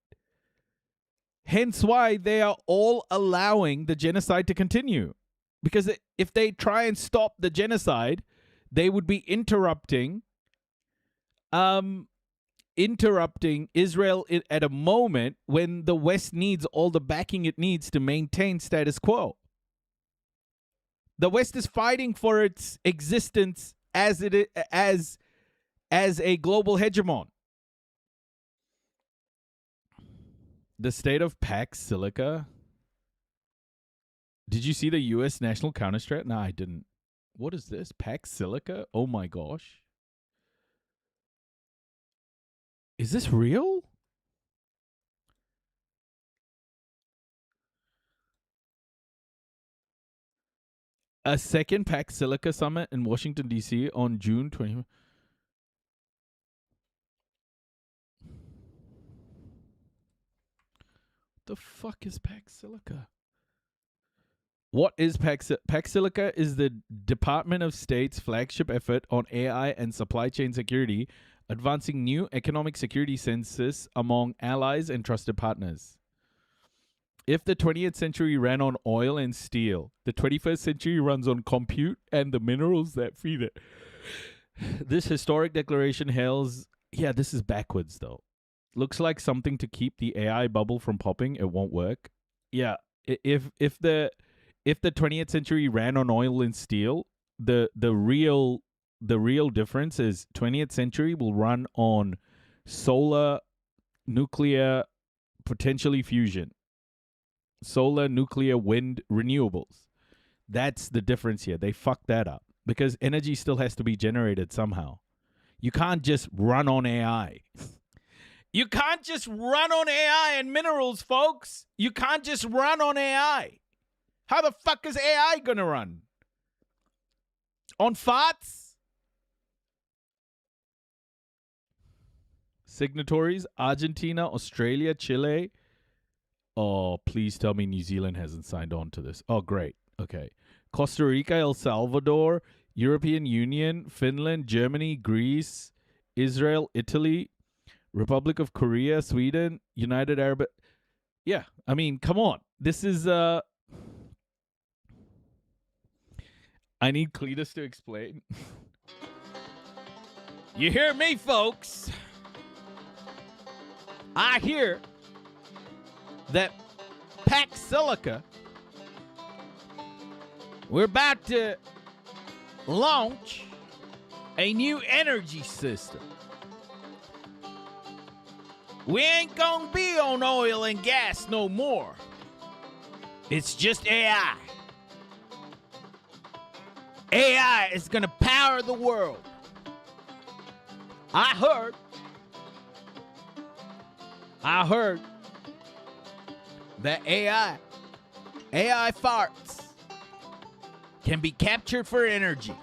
Hence why they are all allowing the genocide to continue. Because if they try and stop the genocide, they would be interrupting Israel at a moment when the West needs all the backing it needs to maintain status quo. The West is fighting for its existence as a global hegemon. The state of Pax Silica. Did you see the U.S. national counterstrat? No, I didn't. What is this? Pax Silica? Oh my gosh. Is this real? A second Pax Silica summit in Washington, D.C. on June 20. What the fuck is Pax Silica? What is Pax Silica? Is the Department of State's flagship effort on AI and supply chain security, advancing new economic security census among allies and trusted partners. If the 20th century ran on oil and steel, the 21st century runs on compute and the minerals that feed it. This historic declaration hails... Yeah, this is backwards, though. Looks like something to keep the AI bubble from popping. It won't work. Yeah, if the 20th century ran on oil and steel, the real difference is 20th century will run on solar, nuclear, potentially fusion. Solar, nuclear, wind, renewables. That's the difference here. They fucked that up because energy still has to be generated somehow. You can't just run on AI. You can't just run on AI and minerals, folks. You can't just run on AI. How the fuck is AI gonna run? On farts? Signatories: Argentina, Australia, Chile. Oh, please tell me New Zealand hasn't signed on to this. Oh, great. Okay. Costa Rica, El Salvador, European Union, Finland, Germany, Greece, Israel, Italy, Republic of Korea, Sweden, United Arab... Yeah, I mean, come on. This is... I need Cletus to explain. You hear me, folks? I hear that Pax Silica, we're about to launch a new energy system. We ain't gonna be on oil and gas no more. It's just AI. AI is gonna power the world. I heard that AI farts can be captured for energy.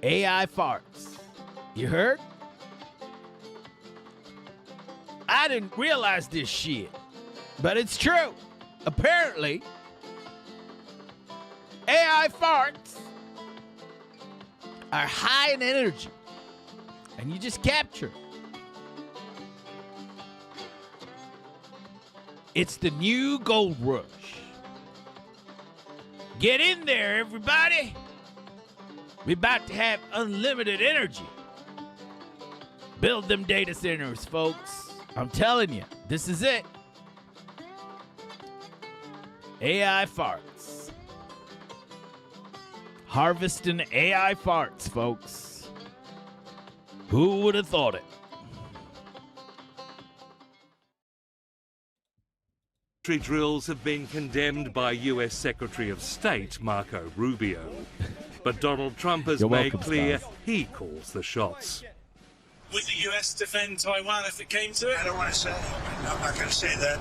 AI farts. You heard? I didn't realize this shit, but it's true. Apparently, AI farts are high in energy, and you just capture. It's the new gold rush. Get in there, everybody. We're about to have unlimited energy. Build them data centers, folks. I'm telling you, this is it. AI farts. Harvesting AI farts, folks. Who would have thought it? Drills have been condemned by U.S. Secretary of State Marco Rubio. But Donald Trump has made clear he calls the shots. Would the US defend Taiwan if it came to it? I don't want to say. I'm not going to say that.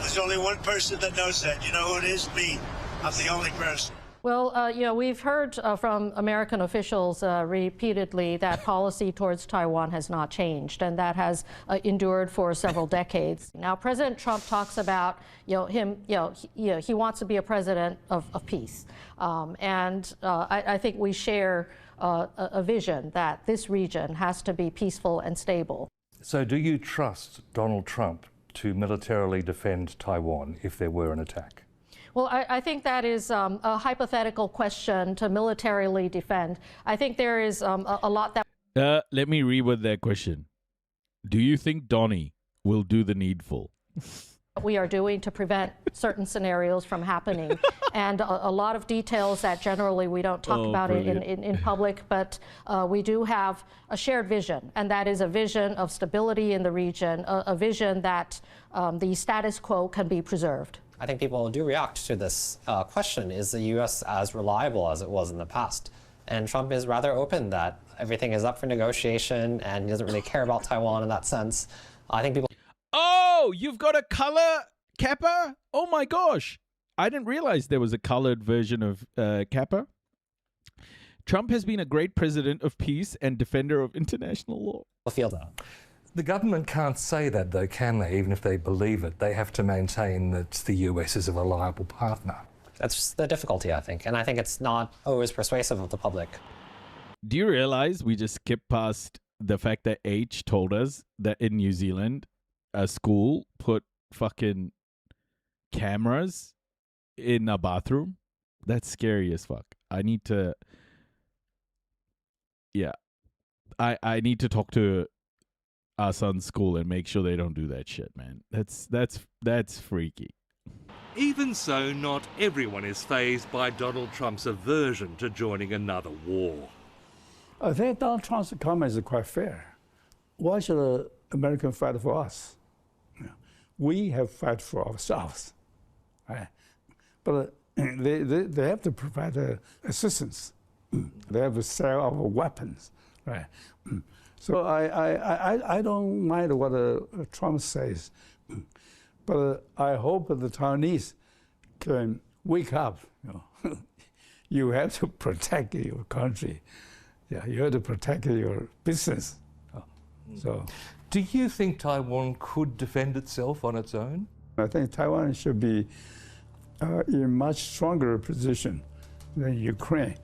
There's only one person that knows that. You know who it is? Me. I'm the only person. Well, we've heard from American officials repeatedly that policy towards Taiwan has not changed, and that has endured for several decades. Now, President Trump talks about, he wants to be a president of peace, and I think we share a vision that this region has to be peaceful and stable. So, do you trust Donald Trump to militarily defend Taiwan if there were an attack? Well, I think that is a hypothetical question to militarily defend. I think there is a lot that... Let me reword that question. Do you think Donnie will do the needful? We are doing to prevent certain scenarios from happening. And a lot of details that generally we don't talk about in public, but we do have a shared vision, and that is a vision of stability in the region, a vision that the status quo can be preserved. I think people do react to this question, is the U.S. as reliable as it was in the past? And Trump is rather open that everything is up for negotiation and he doesn't really care about Taiwan in that sense. I think people... Oh, you've got a color Kappa? Oh my gosh. I didn't realize there was a colored version of Kappa. Trump has been a great president of peace and defender of international law. I feel that. The government can't say that, though, can they? Even if they believe it, they have to maintain that the US is a reliable partner. That's the difficulty, I think. And I think it's not always persuasive of the public. Do you realize we just skipped past the fact that H told us that in New Zealand, a school put fucking cameras in a bathroom? That's scary as fuck. I need to yeah, I need to talk to our son's school and make sure they don't do that shit, man. That's freaky. Even so, not everyone is fazed by Donald Trump's aversion to joining another war. I think Donald Trump's comment is quite fair. Why should America fight for us? We have to fight for ourselves, right? But they have to provide assistance. They have to sell our weapons, right? So I don't mind what Trump says, but I hope the Taiwanese can wake up. You have to protect your country. Yeah, you have to protect your business. So, do you think Taiwan could defend itself on its own? I think Taiwan should be in a much stronger position than Ukraine.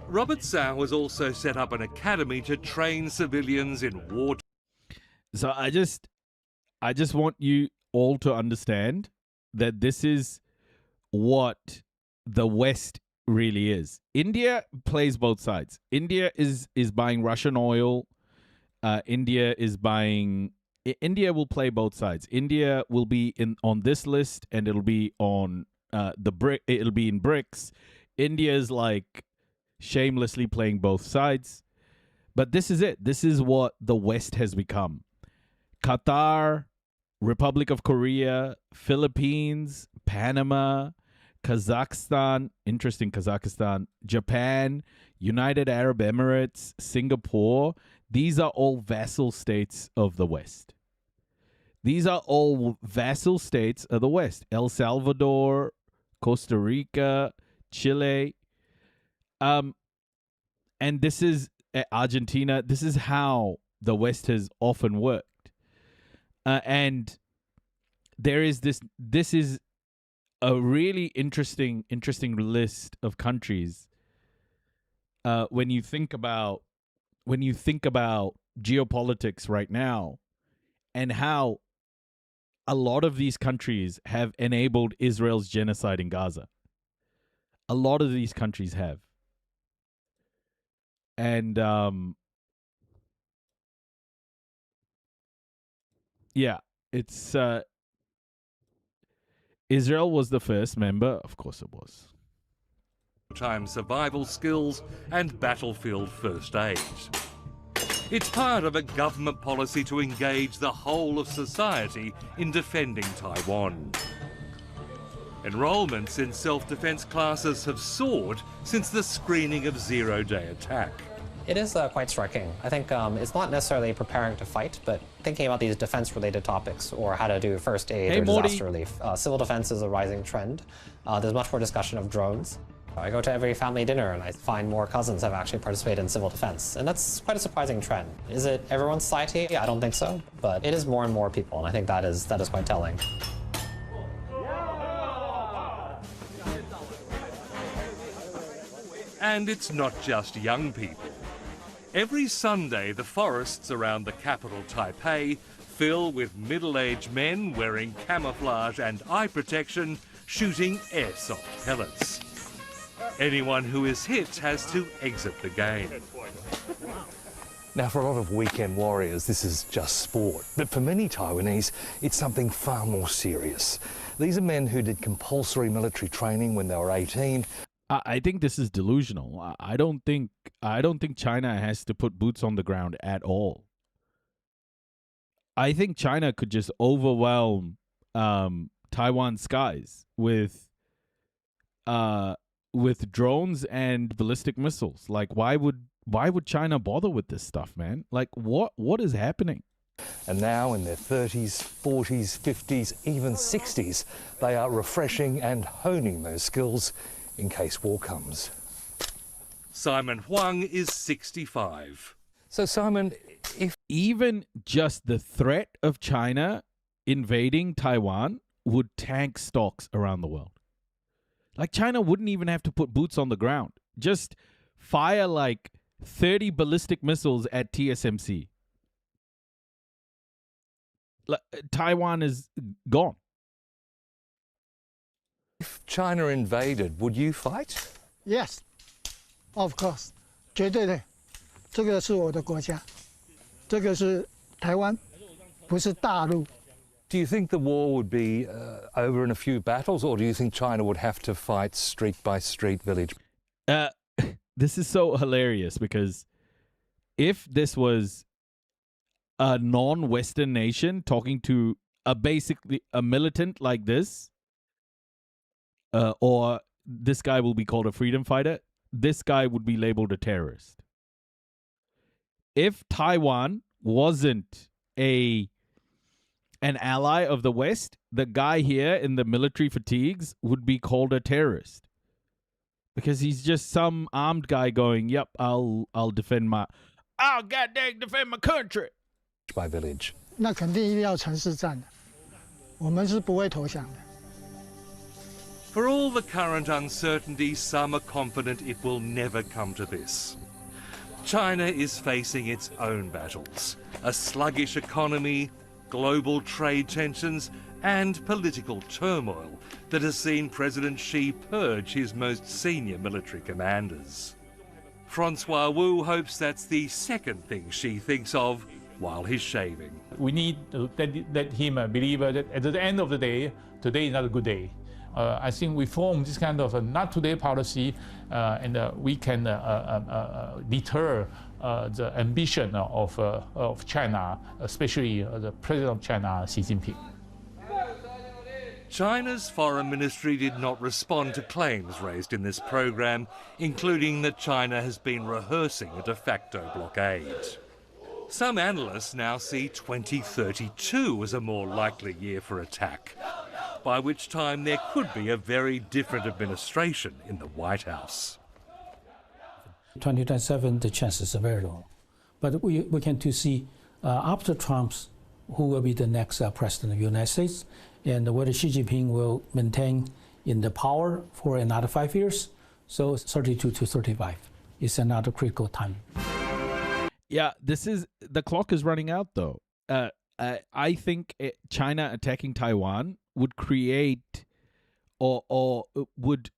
Robert Tsao has also set up an academy to train civilians in war. So I just want you all to understand that this is what the West really is. India plays both sides. India is buying Russian oil. India will play both sides. India will be on this list, and it'll be on it'll be in BRICS. India is like shamelessly playing both sides. But this is it. This is what the West has become. Qatar, Republic of Korea, Philippines, Panama, Kazakhstan, interesting Kazakhstan, Japan, United Arab Emirates, Singapore. These are all vassal states of the West. These are all vassal states of the West. El Salvador, Costa Rica, Chile. And this is Argentina. This is how the West has often worked. And there is this is a really interesting list of countries. When you think about geopolitics right now, and how a lot of these countries have enabled Israel's genocide in Gaza. A lot of these countries have. And yeah, it's Israel was the first member, of course it was. Time survival skills and battlefield first aid. It's part of a government policy to engage the whole of society in defending Taiwan. Enrolments in self-defense classes have soared since the screening of zero-day attack. It is quite striking. I think it's not necessarily preparing to fight, but thinking about these defense-related topics or how to do first aid or disaster relief. Civil defense is a rising trend. There's much more discussion of drones. I go to every family dinner and I find more cousins have actually participated in civil defense. And that's quite a surprising trend. Is it everyone's society? Yeah, I don't think so. But it is more and more people, and I think that is quite telling. And it's not just young people. Every Sunday, the forests around the capital, Taipei, fill with middle-aged men wearing camouflage and eye protection, shooting airsoft pellets. Anyone who is hit has to exit the game. Now, for a lot of weekend warriors, this is just sport. But for many Taiwanese, it's something far more serious. These are men who did compulsory military training when they were 18. I think this is delusional. I don't think China has to put boots on the ground at all. I think China could just overwhelm Taiwan skies with drones and ballistic missiles. Like, why would China bother with this stuff, man? Like, what is happening? And now in their 30s, 40s, 50s, even 60s, they are refreshing and honing those skills in case war comes. Simon Huang is 65. So, Simon, if even just the threat of China invading Taiwan would tank stocks around the world. Like, China wouldn't even have to put boots on the ground. Just fire like 30 ballistic missiles at TSMC. Taiwan is gone. If China invaded, would you fight? Yes, of course. 绝对的，这个是我的国家，这个是台湾，不是大陆。Do you think the war would be over in a few battles, or do you think China would have to fight street by street, village? This is so hilarious because if this was a non-Western nation talking to basically a militant like this, or this guy will be called a freedom fighter, this guy would be labeled a terrorist. If Taiwan wasn't an ally of the West, the guy here in the military fatigues would be called a terrorist. Because he's just some armed guy going, yep, I'll defend my country. By village. 那肯定一定要城市战的，我们是不会投降的。 For all the current uncertainty, some are confident it will never come to this. China is facing its own battles, a sluggish economy, global trade tensions, and political turmoil that has seen President Xi purge his most senior military commanders. Francois Wu hopes that's the second thing Xi thinks of while he's shaving. We need to let him believe that at the end of the day, today is not a good day. I think we form this kind of a not today policy, and we can deter the ambition of China, especially the President of China, Xi Jinping. China's foreign ministry did not respond to claims raised in this program, including that China has been rehearsing a de facto blockade. Some analysts now see 2032 as a more likely year for attack, by which time there could be a very different administration in the White House. 2027, the chances are very low. But we can to see after Trump's, who will be the next president of the United States, and whether Xi Jinping will maintain in the power for another 5 years. So 32 to 35 is another critical time. Yeah, the clock is running out though. I think China attacking Taiwan would create or would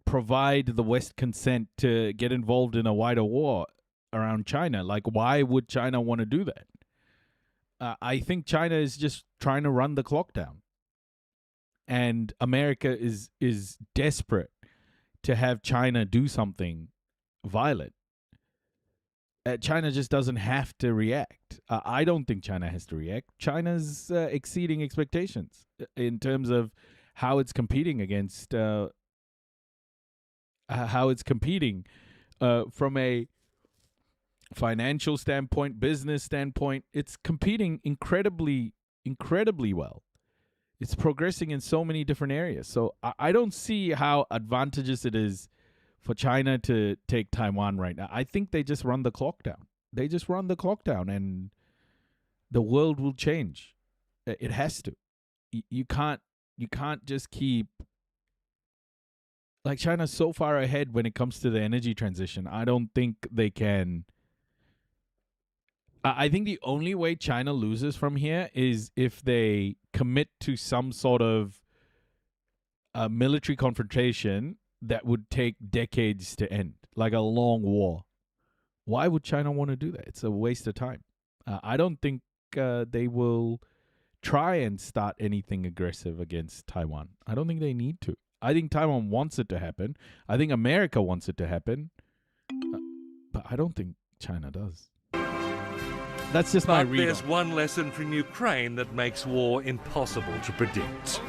provide the West consent to get involved in a wider war around China. Like, why would China want to do that? I think China is just trying to run the clock down. And America is desperate to have China do something violent. China just doesn't have to react. I don't think China has to react. China's exceeding expectations in terms of how it's competing against, from a financial standpoint, business standpoint. It's competing incredibly well. It's progressing in so many different areas. So I don't see how advantageous it is for China to take Taiwan right now. I think they just run the clock down. They just run the clock down and the world will change. It has to. You can't just keep... Like, China's so far ahead when it comes to the energy transition. I don't think they can... I think the only way China loses from here is if they commit to some sort of military confrontation that would take decades to end, like a long war. Why would China want to do that? It's a waste of time. I don't think they will try and start anything aggressive against Taiwan. I don't think they need to. I think Taiwan wants it to happen. I think America wants it to happen. But I don't think China does. That's just my read. There's one lesson from Ukraine that makes war impossible to predict.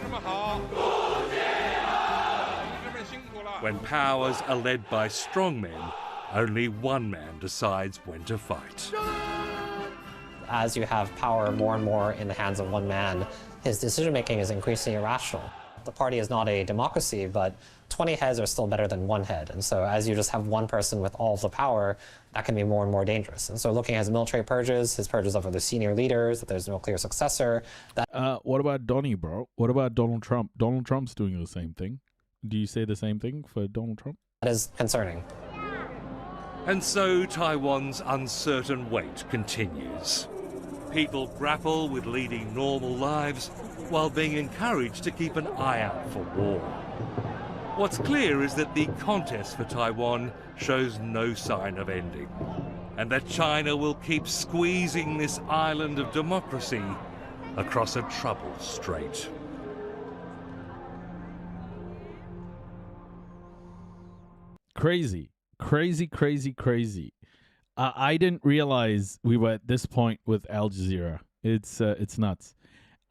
When powers are led by strong men, only one man decides when to fight. As you have power more and more in the hands of one man, his decision-making is increasingly irrational. The party is not a democracy, but 20 heads are still better than one head. And so as you just have one person with all of the power, that can be more and more dangerous. And so looking at his military purges, his purges of the senior leaders, that there's no clear successor. What about Donnie, bro? What about Donald Trump? Donald Trump's doing the same thing. Do you say the same thing for Donald Trump? That is concerning. And so Taiwan's uncertain wait continues. People grapple with leading normal lives while being encouraged to keep an eye out for war. What's clear is that the contest for Taiwan shows no sign of ending, and that China will keep squeezing this island of democracy across a troubled strait. Crazy. I didn't realize we were at this point with Al Jazeera. It's nuts.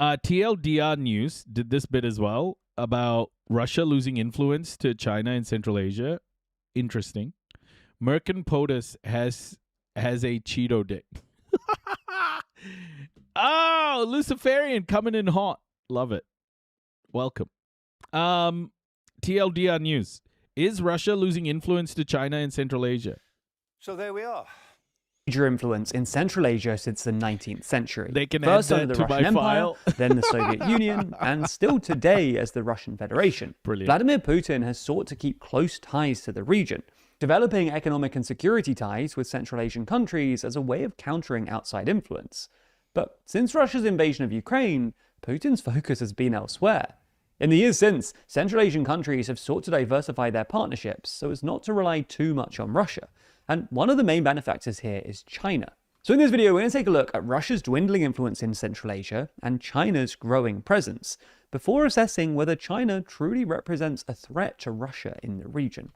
TLDR News did this bit as well about Russia losing influence to China in Central Asia. Interesting. Merkin POTUS has a Cheeto dick. Oh, Luciferian coming in hot. Love it. Welcome. TLDR News. Is Russia losing influence to China in Central Asia? So there we are. Major influence in Central Asia since the 19th century. They can First add under that the to Russian my Empire, file. then the Soviet Union, and still today as the Russian Federation. Brilliant. Vladimir Putin has sought to keep close ties to the region, developing economic and security ties with Central Asian countries as a way of countering outside influence. But since Russia's invasion of Ukraine, Putin's focus has been elsewhere. In the years since, Central Asian countries have sought to diversify their partnerships so as not to rely too much on Russia. And one of the main benefactors here is China. So in this video, we're going to take a look at Russia's dwindling influence in Central Asia and China's growing presence, before assessing whether China truly represents a threat to Russia in the region.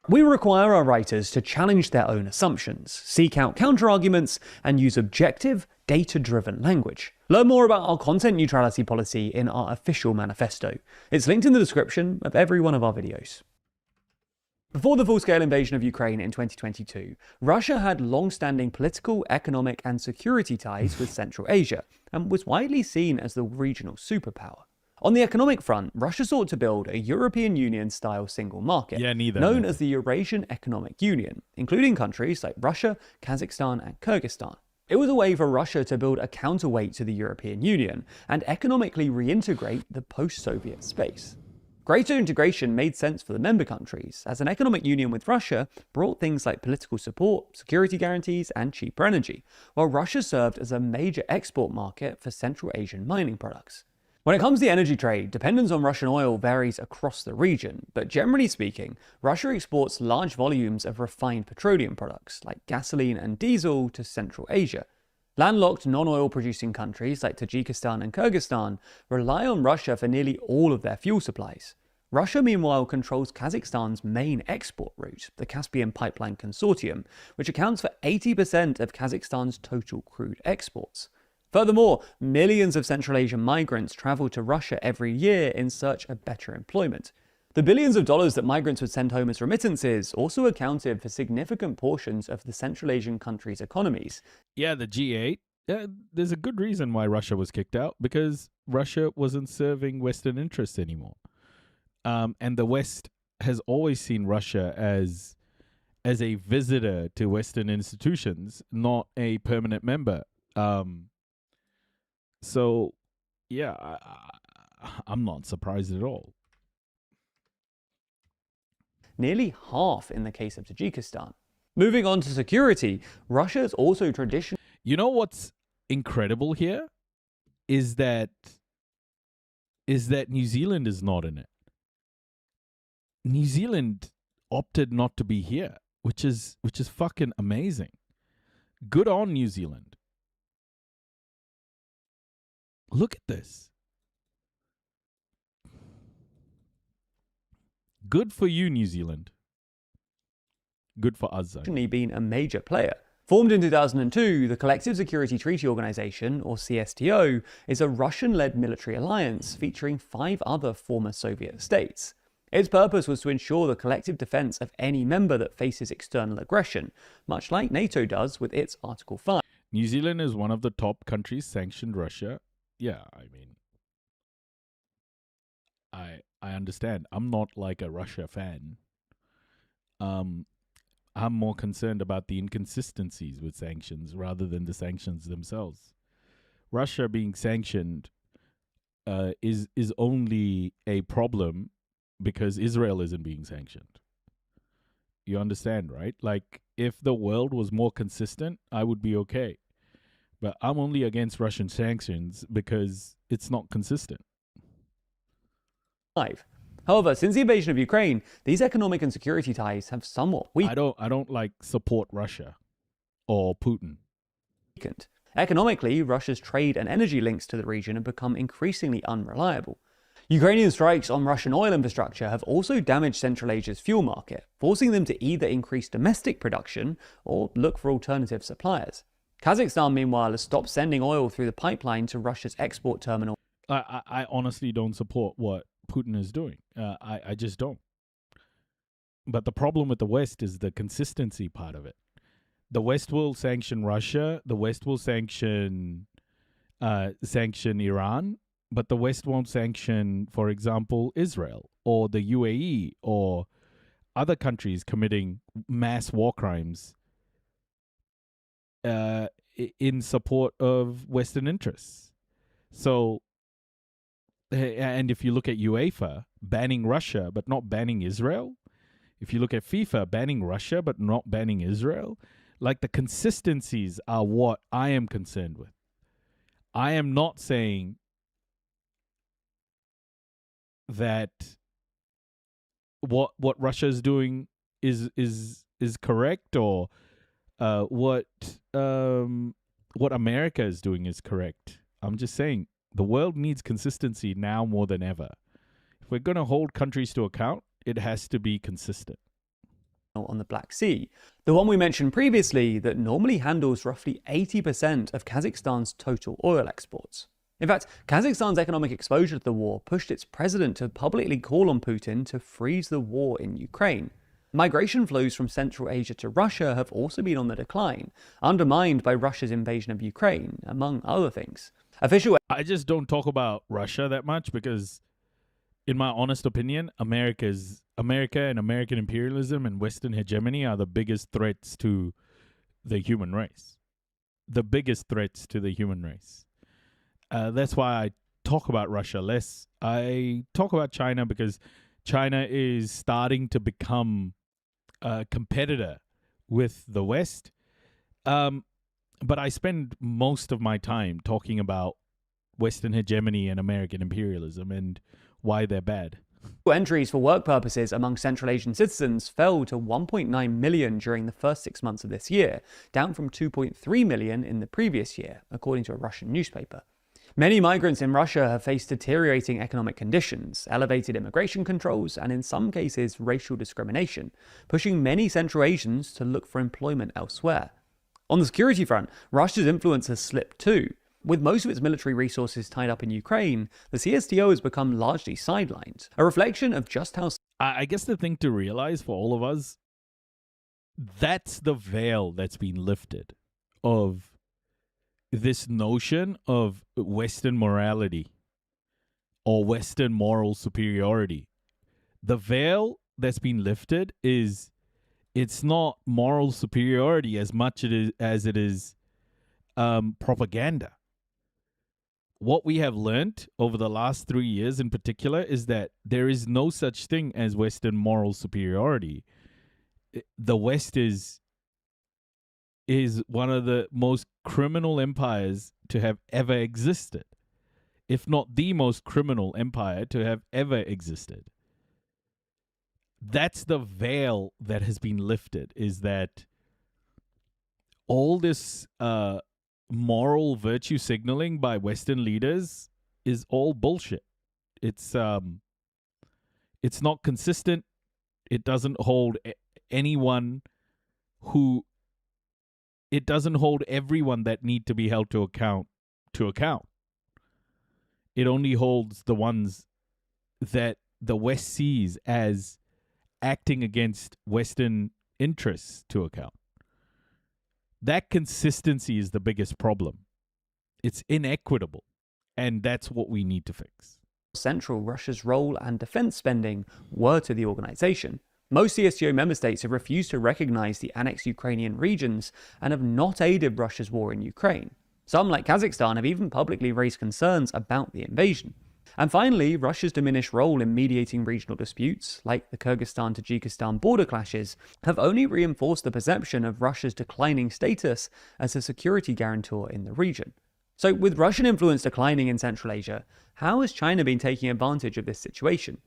We require our writers to challenge their own assumptions, seek out counterarguments, and use objective, data-driven language. Learn more about our content neutrality policy in our official manifesto. It's linked in the description of every one of our videos. Before the full-scale invasion of Ukraine in 2022, Russia had long-standing political, economic, and security ties with Central Asia, and was widely seen as the regional superpower. On the economic front, Russia sought to build a European Union-style single market, known as the Eurasian Economic Union, including countries like Russia, Kazakhstan, and Kyrgyzstan. It was a way for Russia to build a counterweight to the European Union and economically reintegrate the post-Soviet space. Greater integration made sense for the member countries, as an economic union with Russia brought things like political support, security guarantees, and cheaper energy, while Russia served as a major export market for Central Asian mining products. When it comes to the energy trade, dependence on Russian oil varies across the region, but generally speaking, Russia exports large volumes of refined petroleum products like gasoline and diesel to Central Asia. Landlocked non-oil producing countries like Tajikistan and Kyrgyzstan rely on Russia for nearly all of their fuel supplies. Russia, meanwhile, controls Kazakhstan's main export route, the Caspian Pipeline Consortium, which accounts for 80% of Kazakhstan's total crude exports. Furthermore, millions of Central Asian migrants travel to Russia every year in search of better employment. The billions of dollars that migrants would send home as remittances also accounted for significant portions of the Central Asian countries' economies. Yeah, the G8. There's a good reason why Russia was kicked out, because Russia wasn't serving Western interests anymore. And the West has always seen Russia as a visitor to Western institutions, not a permanent member. So, yeah, I'm not surprised at all. Nearly half in the case of Tajikistan. Moving on to security, Russia is also traditionally... You know what's incredible here? Is that New Zealand is not in it. New Zealand opted not to be here, which is fucking amazing. Good on New Zealand. Look at this. Good for you, New Zealand. Good for us, though. ...been a major player. Formed in 2002, the Collective Security Treaty Organization, or CSTO, is a Russian-led military alliance featuring 5 other former Soviet states. Its purpose was to ensure the collective defense of any member that faces external aggression, much like NATO does with its Article 5. New Zealand is one of the top countries sanctioned Russia. Yeah, I mean, I understand. I'm not like a Russia fan. I'm more concerned about the inconsistencies with sanctions rather than the sanctions themselves. Russia being sanctioned is only a problem because Israel isn't being sanctioned. You understand, right? Like, if the world was more consistent, I would be okay. but I'm only against Russian sanctions because it's not consistent. However, since the invasion of Ukraine, these economic and security ties have somewhat weakened. I don't like support Russia or Putin. Economically, Russia's trade and energy links to the region have become increasingly unreliable. Ukrainian strikes on Russian oil infrastructure have also damaged Central Asia's fuel market, forcing them to either increase domestic production or look for alternative suppliers. Kazakhstan, meanwhile, has stopped sending oil through the pipeline to Russia's export terminal. I honestly don't support what Putin is doing. I just don't. But the problem with the West is the consistency part of it. The West will sanction Russia. The West will sanction Iran. But the West won't sanction, for example, Israel or the UAE or other countries committing mass war crimes in support of Western interests. So, and if you look at UEFA, banning Russia but not banning Israel, if you look at FIFA, banning Russia but not banning Israel, like the consistencies are what I am concerned with. I am not saying that what Russia is doing is correct, or what America is doing is correct. I'm just saying the world needs consistency now more than ever. If we're going to hold countries to account, it has to be consistent. On the Black Sea, the one we mentioned previously that normally handles roughly 80% of Kazakhstan's total oil exports. In fact, Kazakhstan's economic exposure to the war pushed its president to publicly call on Putin to freeze the war in Ukraine. Migration flows from Central Asia to Russia have also been on the decline, undermined by Russia's invasion of Ukraine, among other things. I just don't talk about Russia that much because, in my honest opinion, America and American imperialism and Western hegemony are the biggest threats to the human race. The biggest threats to the human race. That's why I talk about Russia less. I talk about China because China is starting to become a competitor with the West. But I spend most of my time talking about Western hegemony and American imperialism and why they're bad. Entries for work purposes among Central Asian citizens fell to 1.9 million during the first 6 months of this year, down from 2.3 million in the previous year, according to a Russian newspaper. Many migrants in Russia have faced deteriorating economic conditions, elevated immigration controls, and in some cases racial discrimination, pushing many Central Asians to look for employment elsewhere. On the security front, Russia's influence has slipped too. With most of its military resources tied up in Ukraine, the CSTO has become largely sidelined, a reflection of just how... I guess the thing to realize for all of us, that's the veil that's been lifted of this notion of Western morality or Western moral superiority. The veil that's been lifted is it's not moral superiority as much as it is propaganda. What we have learned over the last 3 years in particular is that there is no such thing as Western moral superiority. The West is one of the most criminal empires to have ever existed, if not the most criminal empire to have ever existed. That's the veil that has been lifted, is that all this moral virtue signaling by Western leaders is all bullshit. It's not consistent. It doesn't hold anyone who... It doesn't hold everyone that need to be held to account. It only holds the ones that the West sees as acting against Western interests to account. That consistency is the biggest problem. It's inequitable, and that's what we need to fix. Central Russia's role and defense spending were to the organization. Most CSTO member states have refused to recognize the annexed Ukrainian regions and have not aided Russia's war in Ukraine. Some, like Kazakhstan, have even publicly raised concerns about the invasion. And finally, Russia's diminished role in mediating regional disputes, like the Kyrgyzstan-Tajikistan border clashes, have only reinforced the perception of Russia's declining status as a security guarantor in the region. So with Russian influence declining in Central Asia, how has China been taking advantage of this situation?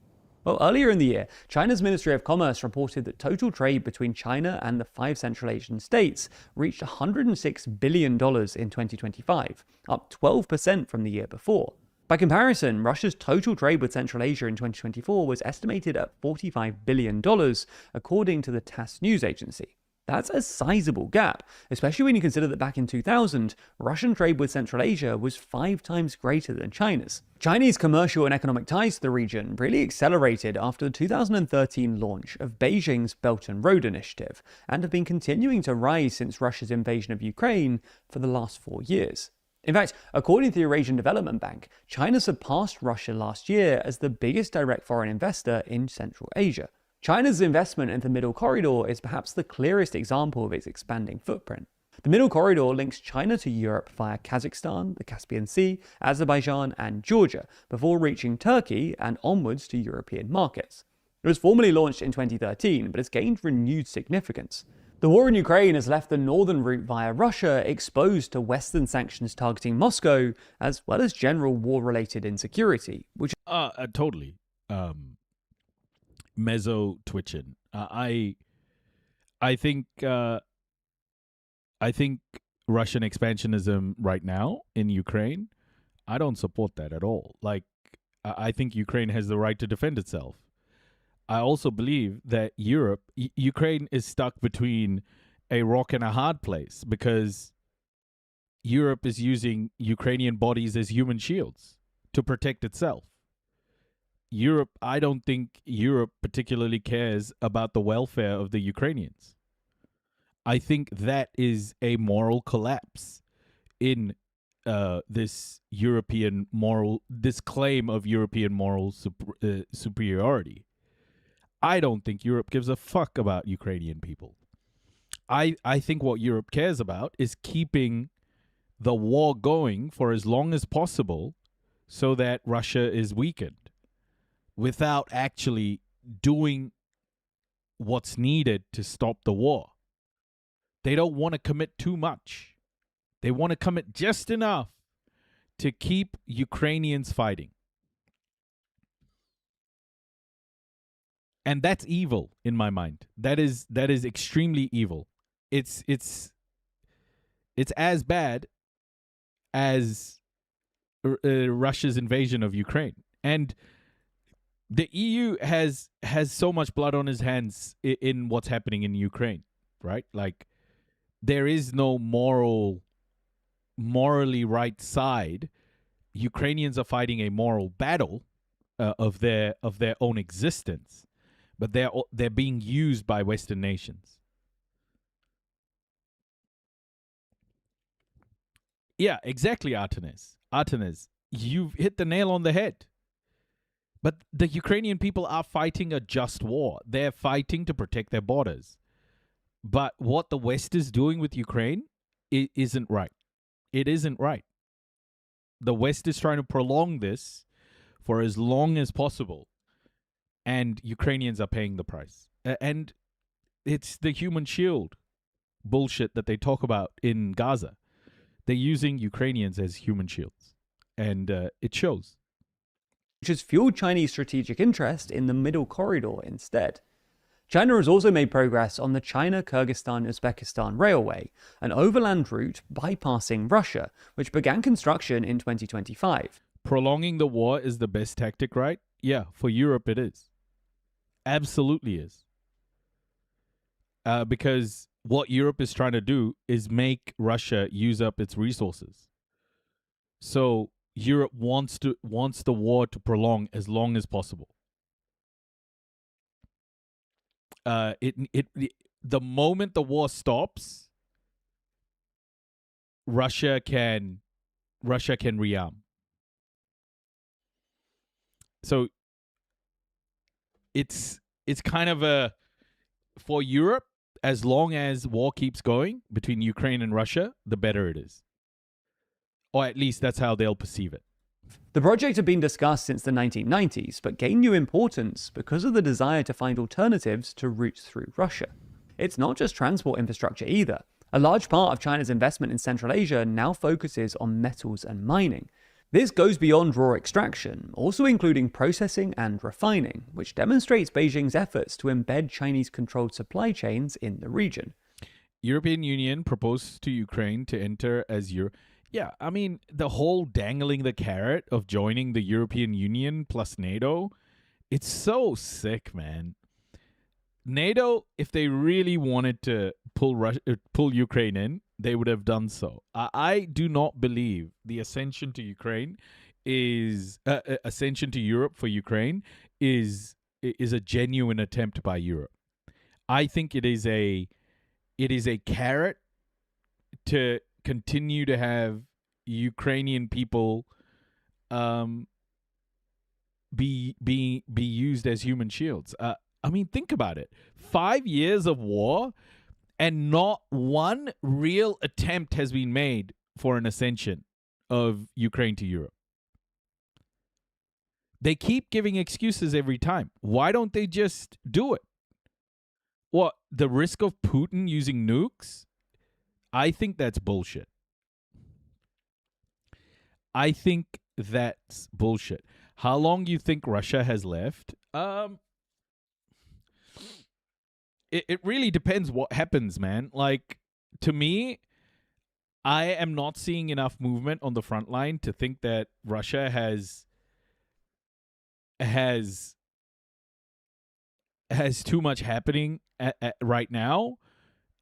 Well, earlier in the year, China's Ministry of Commerce reported that total trade between China and the 5 Central Asian states reached $106 billion in 2025, up 12% from the year before. By comparison, Russia's total trade with Central Asia in 2024 was estimated at $45 billion, according to the TASS news agency. That's a sizable gap, especially when you consider that back in 2000, Russian trade with Central Asia was 5 times greater than China's. Chinese commercial and economic ties to the region really accelerated after the 2013 launch of Beijing's Belt and Road Initiative, and have been continuing to rise since Russia's invasion of Ukraine for the last 4 years. In fact, according to the Eurasian Development Bank, China surpassed Russia last year as the biggest direct foreign investor in Central Asia. China's investment in the Middle Corridor is perhaps the clearest example of its expanding footprint. The Middle Corridor links China to Europe via Kazakhstan, the Caspian Sea, Azerbaijan, and Georgia, before reaching Turkey and onwards to European markets. It was formally launched in 2013, but has gained renewed significance. The war in Ukraine has left the northern route via Russia exposed to Western sanctions targeting Moscow, as well as general war-related insecurity, which... Totally. Mezzo twitching. I think Russian expansionism right now in Ukraine, I don't support that at all. Like, I think Ukraine has the right to defend itself. I also believe that Ukraine is stuck between a rock and a hard place, because Europe is using Ukrainian bodies as human shields to protect itself. I don't think Europe particularly cares about the welfare of the Ukrainians. I think that is a moral collapse in this claim of European moral superiority. I don't think Europe gives a fuck about Ukrainian people. I think what Europe cares about is keeping the war going for as long as possible so that Russia is weakened, without actually doing what's needed to stop the war. They don't want to commit too much. They want to commit just enough to keep Ukrainians fighting. And that's evil in my mind. That is extremely evil. It's as bad as Russia's invasion of Ukraine. And the EU has so much blood on his hands in what's happening in Ukraine, right? Like, there is no morally right side. Ukrainians are fighting a moral battle of their own existence, but they're being used by Western nations. Yeah, exactly, Artenis. You've hit the nail on the head. But the Ukrainian people are fighting a just war. They're fighting to protect their borders. But what the West is doing with Ukraine, it isn't right. It isn't right. The West is trying to prolong this for as long as possible. And Ukrainians are paying the price. And it's the human shield bullshit that they talk about in Gaza. They're using Ukrainians as human shields. And it shows. Which has fueled Chinese strategic interest in the Middle Corridor instead. China has also made progress on the China-Kyrgyzstan-Uzbekistan Railway, an overland route bypassing Russia, which began construction in 2025. Prolonging the war is the best tactic, right? Yeah, for Europe it is. Absolutely is. Because what Europe is trying to do is make Russia use up its resources. So Europe wants the war to prolong as long as possible. The moment the war stops, Russia can rearm. So it's kind of for Europe, as long as war keeps going between Ukraine and Russia, the better it is. Or at least that's how they'll perceive it. The project had been discussed since the 1990s, but gained new importance because of the desire to find alternatives to routes through Russia. It's not just transport infrastructure either. A large part of China's investment in Central Asia now focuses on metals and mining. This goes beyond raw extraction, also including processing and refining, which demonstrates Beijing's efforts to embed Chinese-controlled supply chains in the region. European Union proposed to Ukraine to enter as Yeah, I mean, the whole dangling the carrot of joining the European Union plus NATO, it's so sick, man. NATO, if they really wanted to pull Ukraine in, they would have done so. I do not believe the ascension to Ukraine is ascension to Europe for Ukraine is a genuine attempt by Europe. I think it is a carrot to continue to have Ukrainian people be used as human shields. I mean, think about it. 5 years of war and not one real attempt has been made for an ascension of Ukraine to Europe. They keep giving excuses every time. Why don't they just do it? What, the risk of Putin using nukes? I think that's bullshit. I think that's bullshit. How long you think Russia has left? It really depends what happens, man. Like, to me, I am not seeing enough movement on the front line to think that Russia has too much happening right now.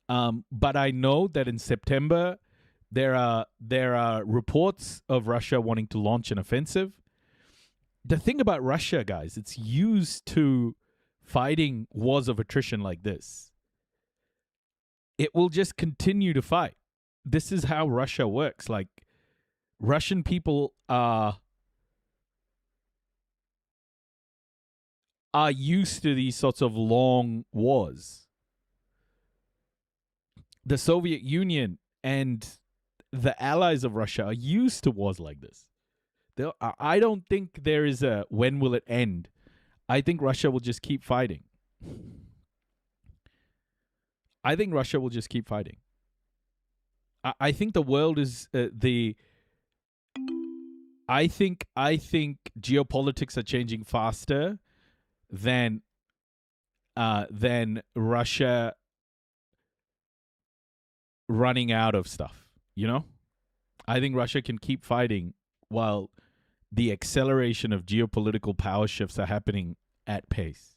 But I know that in September there are reports of Russia wanting to launch an offensive. The thing about Russia, guys, it's used to fighting wars of attrition like this. It will just continue to fight. This is how Russia works. Like, Russian people are used to these sorts of long wars. The Soviet Union and the allies of Russia are used to wars like this. I don't think there is a when will it end. I think Russia will just keep fighting. I think Russia will just keep fighting. I think the world is I think geopolitics are changing faster than Russia running out of stuff, you know? I think Russia can keep fighting while the acceleration of geopolitical power shifts are happening at pace.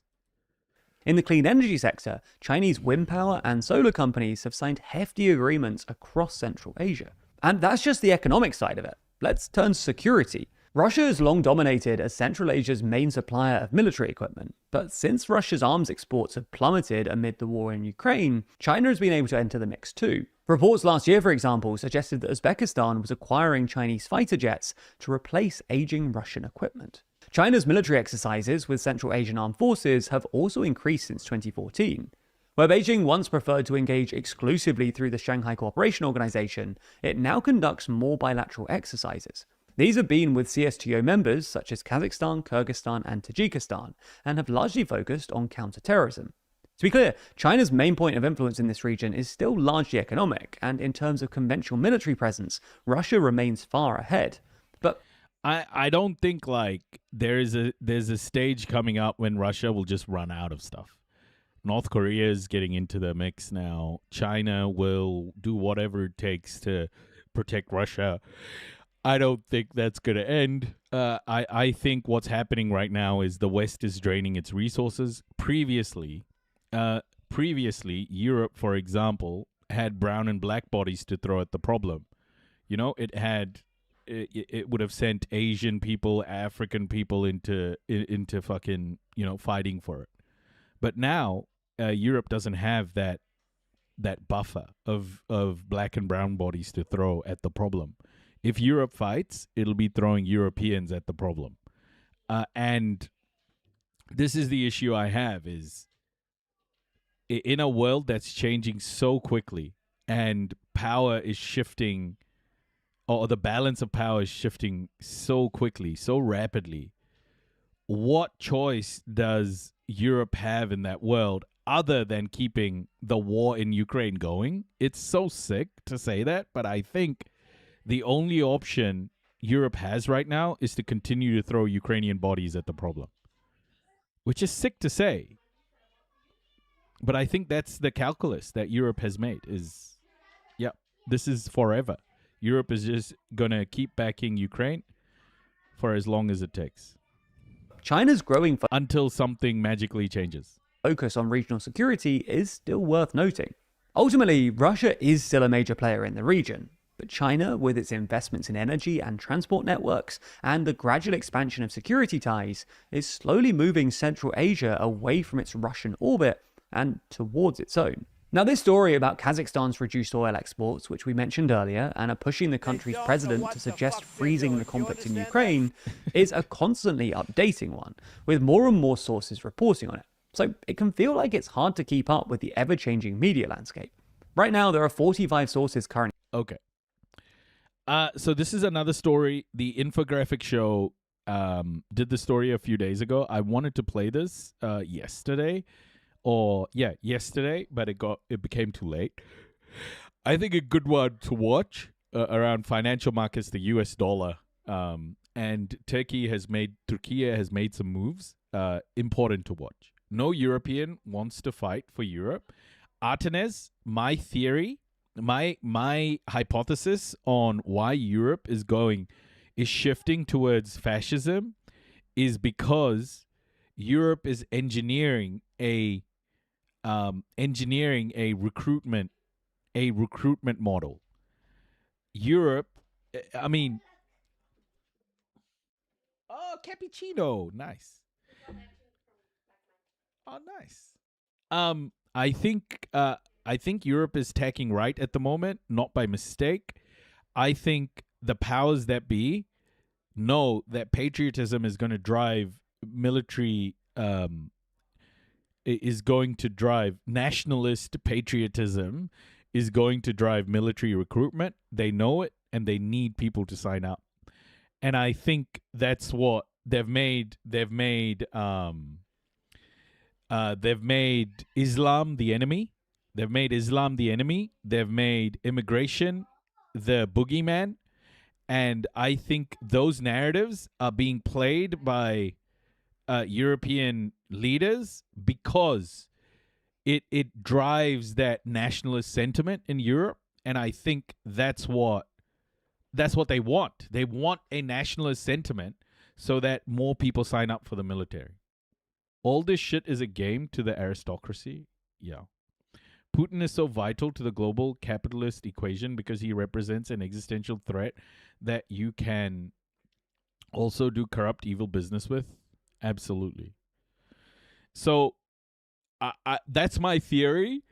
In the clean energy sector, Chinese wind power and solar companies have signed hefty agreements across Central Asia. And that's just the economic side of it. Let's turn to security. Russia has long dominated as Central Asia's main supplier of military equipment, but since Russia's arms exports have plummeted amid the war in Ukraine, China has been able to enter the mix too. Reports last year, for example, suggested that Uzbekistan was acquiring Chinese fighter jets to replace aging Russian equipment. China's military exercises with Central Asian armed forces have also increased since 2014. Where Beijing once preferred to engage exclusively through the Shanghai Cooperation Organization, it now conducts more bilateral exercises. These have been with CSTO members such as Kazakhstan, Kyrgyzstan, and Tajikistan, and have largely focused on counterterrorism. To be clear, China's main point of influence in this region is still largely economic, and in terms of conventional military presence, Russia remains far ahead. But I don't think like there's a stage coming up when Russia will just run out of stuff. North Korea is getting into the mix now. China will do whatever it takes to protect Russia. I don't think that's going to end. I think what's happening right now is the West is draining its resources. Previously, Europe, for example, had brown and black bodies to throw at the problem. You know, it would have sent Asian people, African people into fucking, you know, fighting for it. But now Europe doesn't have that buffer of black and brown bodies to throw at the problem. If Europe fights, it'll be throwing Europeans at the problem. And this is the issue I have is in a world that's changing so quickly and power is shifting or the balance of power is shifting so quickly, so rapidly. What choice does Europe have in that world other than keeping the war in Ukraine going? It's so sick to say that, but I think the only option Europe has right now is to continue to throw Ukrainian bodies at the problem, which is sick to say. But I think that's the calculus that Europe has made is, yeah, this is forever. Europe is just going to keep backing Ukraine for as long as it takes. China's growing until something magically changes. Focus on regional security is still worth noting. Ultimately, Russia is still a major player in the region, but China, with its investments in energy and transport networks and the gradual expansion of security ties, is slowly moving Central Asia away from its Russian orbit and towards its own. Now, this story about Kazakhstan's reduced oil exports, which we mentioned earlier, and are pushing the country's president to suggest freezing the conflict in Ukraine, is a constantly updating one, with more and more sources reporting on it. So it can feel like it's hard to keep up with the ever-changing media landscape. Right now, there are 45 sources currently. Okay. So this is another story. The infographic show did the story a few days ago. I wanted to play this yesterday. Yesterday, but it became too late. I think a good one to watch around financial markets, the US dollar, and Turkey has made some moves important to watch. No European wants to fight for Europe. Artenes, my theory, my hypothesis on why Europe is shifting towards fascism is because Europe is engineering a recruitment model. Europe, I mean, oh, cappuccino, nice. Oh, nice. I think Europe is tacking right at the moment, not by mistake. I think the powers that be know that patriotism is going to drive military. Is going to drive nationalist patriotism is going to drive military recruitment. They know it, and they need people to sign up. And I think that's what they've made Islam the enemy. They've made Islam the enemy. They've made immigration the boogeyman. And I think those narratives are being played by European leaders because it drives that nationalist sentiment in Europe, and I think that's what they want. They want a nationalist sentiment so that more people sign up for the military. All this shit is a game to the aristocracy. Yeah. Putin is so vital to the global capitalist equation because he represents an existential threat that you can also do corrupt, evil business with. Absolutely. So that's my theory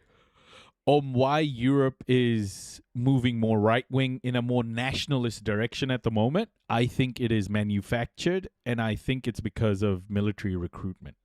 on why Europe is moving more right-wing in a more nationalist direction at the moment. I think it is manufactured, and I think it's because of military recruitment.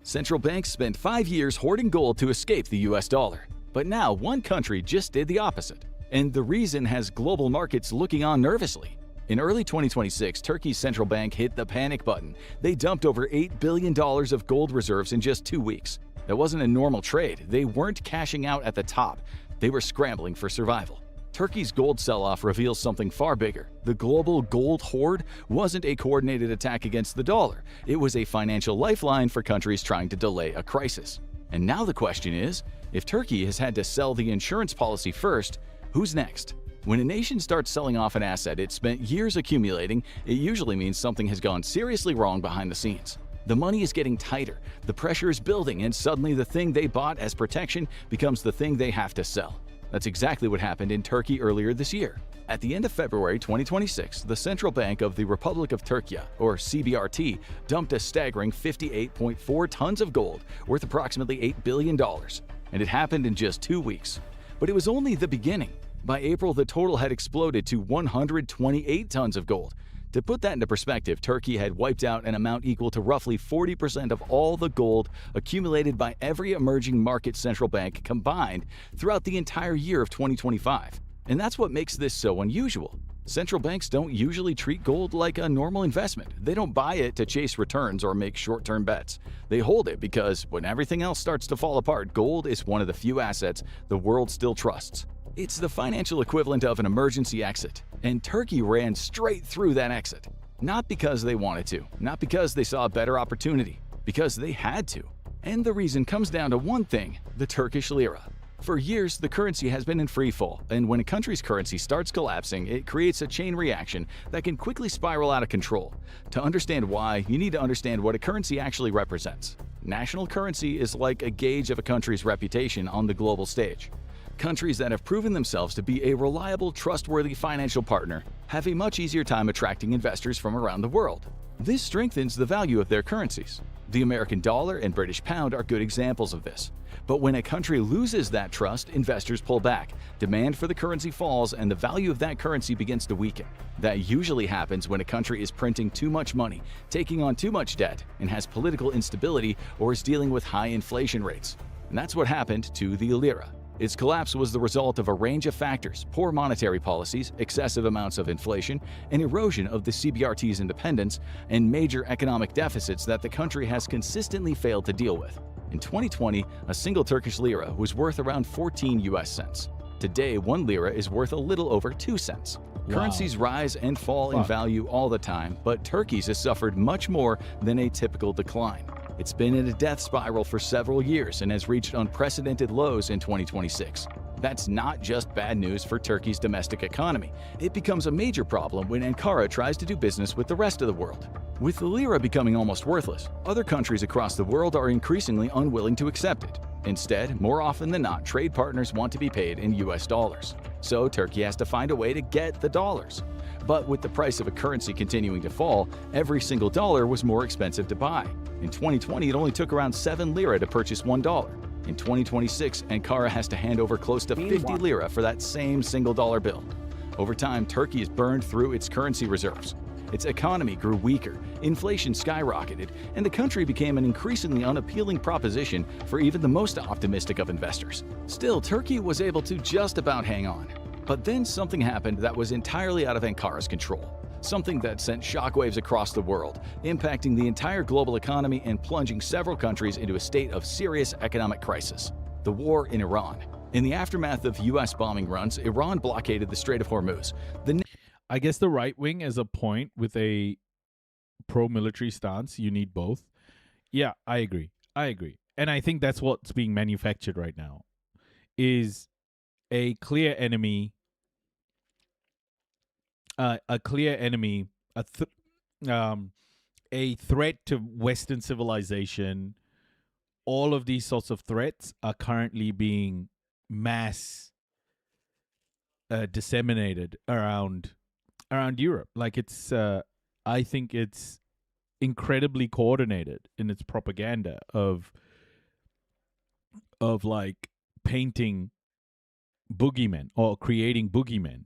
Central banks spent 5 years hoarding gold to escape the US dollar. But now one country just did the opposite. And the reason has global markets looking on nervously. In early 2026, Turkey's central bank hit the panic button. They dumped over $8 billion of gold reserves in just 2 weeks. That wasn't a normal trade. They weren't cashing out at the top. They were scrambling for survival. Turkey's gold sell-off reveals something far bigger. The global gold hoard wasn't a coordinated attack against the dollar. It was a financial lifeline for countries trying to delay a crisis. And now the question is, if Turkey has had to sell the insurance policy first, who's next? When a nation starts selling off an asset it spent years accumulating, it usually means something has gone seriously wrong behind the scenes. The money is getting tighter, the pressure is building, and suddenly the thing they bought as protection becomes the thing they have to sell. That's exactly what happened in Turkey earlier this year. At the end of February 2026, the Central Bank of the Republic of Turkey, or CBRT, dumped a staggering 58.4 tons of gold, worth approximately $8 billion. And it happened in just 2 weeks. But it was only the beginning. By April, the total had exploded to 128 tons of gold. To put that into perspective, Turkey had wiped out an amount equal to roughly 40% of all the gold accumulated by every emerging market central bank combined throughout the entire year of 2025. And that's what makes this so unusual. Central banks don't usually treat gold like a normal investment. They don't buy it to chase returns or make short-term bets. They hold it because when everything else starts to fall apart, gold is one of the few assets the world still trusts. It's the financial equivalent of an emergency exit, and Turkey ran straight through that exit. Not because they wanted to, not because they saw a better opportunity, because they had to. And the reason comes down to one thing: the Turkish lira. For years, the currency has been in free fall, and when a country's currency starts collapsing, it creates a chain reaction that can quickly spiral out of control. To understand why, you need to understand what a currency actually represents. National currency is like a gauge of a country's reputation on the global stage. Countries that have proven themselves to be a reliable, trustworthy financial partner have a much easier time attracting investors from around the world. This strengthens the value of their currencies. The American dollar and British pound are good examples of this. But when a country loses that trust, investors pull back, demand for the currency falls, and the value of that currency begins to weaken. That usually happens when a country is printing too much money, taking on too much debt, and has political instability or is dealing with high inflation rates. And that's what happened to the lira. Its collapse was the result of a range of factors: poor monetary policies, excessive amounts of inflation, an erosion of the CBRT's independence, and major economic deficits that the country has consistently failed to deal with. In 2020, a single Turkish lira was worth around 14 US cents. Today, 1 lira is worth a little over 2 cents. Wow. Currencies rise and fall in value all the time, but Turkey's has suffered much more than a typical decline. It's been in a death spiral for several years and has reached unprecedented lows in 2026. That's not just bad news for Turkey's domestic economy. It becomes a major problem when Ankara tries to do business with the rest of the world. With the lira becoming almost worthless, other countries across the world are increasingly unwilling to accept it. Instead, more often than not, trade partners want to be paid in US dollars. So Turkey has to find a way to get the dollars. But with the price of a currency continuing to fall, every single dollar was more expensive to buy. In 2020, it only took around 7 lira to purchase $1. In 2026, Ankara has to hand over close to 50 lira for that same single dollar bill. Over time, Turkey has burned through its currency reserves. Its economy grew weaker, inflation skyrocketed, and the country became an increasingly unappealing proposition for even the most optimistic of investors. Still, Turkey was able to just about hang on. But then something happened that was entirely out of Ankara's control. Something that sent shockwaves across the world, impacting the entire global economy and plunging several countries into a state of serious economic crisis: the war in Iran. In the aftermath of US bombing runs, Iran blockaded the Strait of Hormuz. I guess the right wing has a point with a pro-military stance. You need both. Yeah, I agree. And I think that's what's being manufactured right now, is a clear enemy, a threat to Western civilization. All of these sorts of threats are currently being mass disseminated around Europe. Like it's, I think it's incredibly coordinated in its propaganda of like painting boogeymen or creating boogeymen.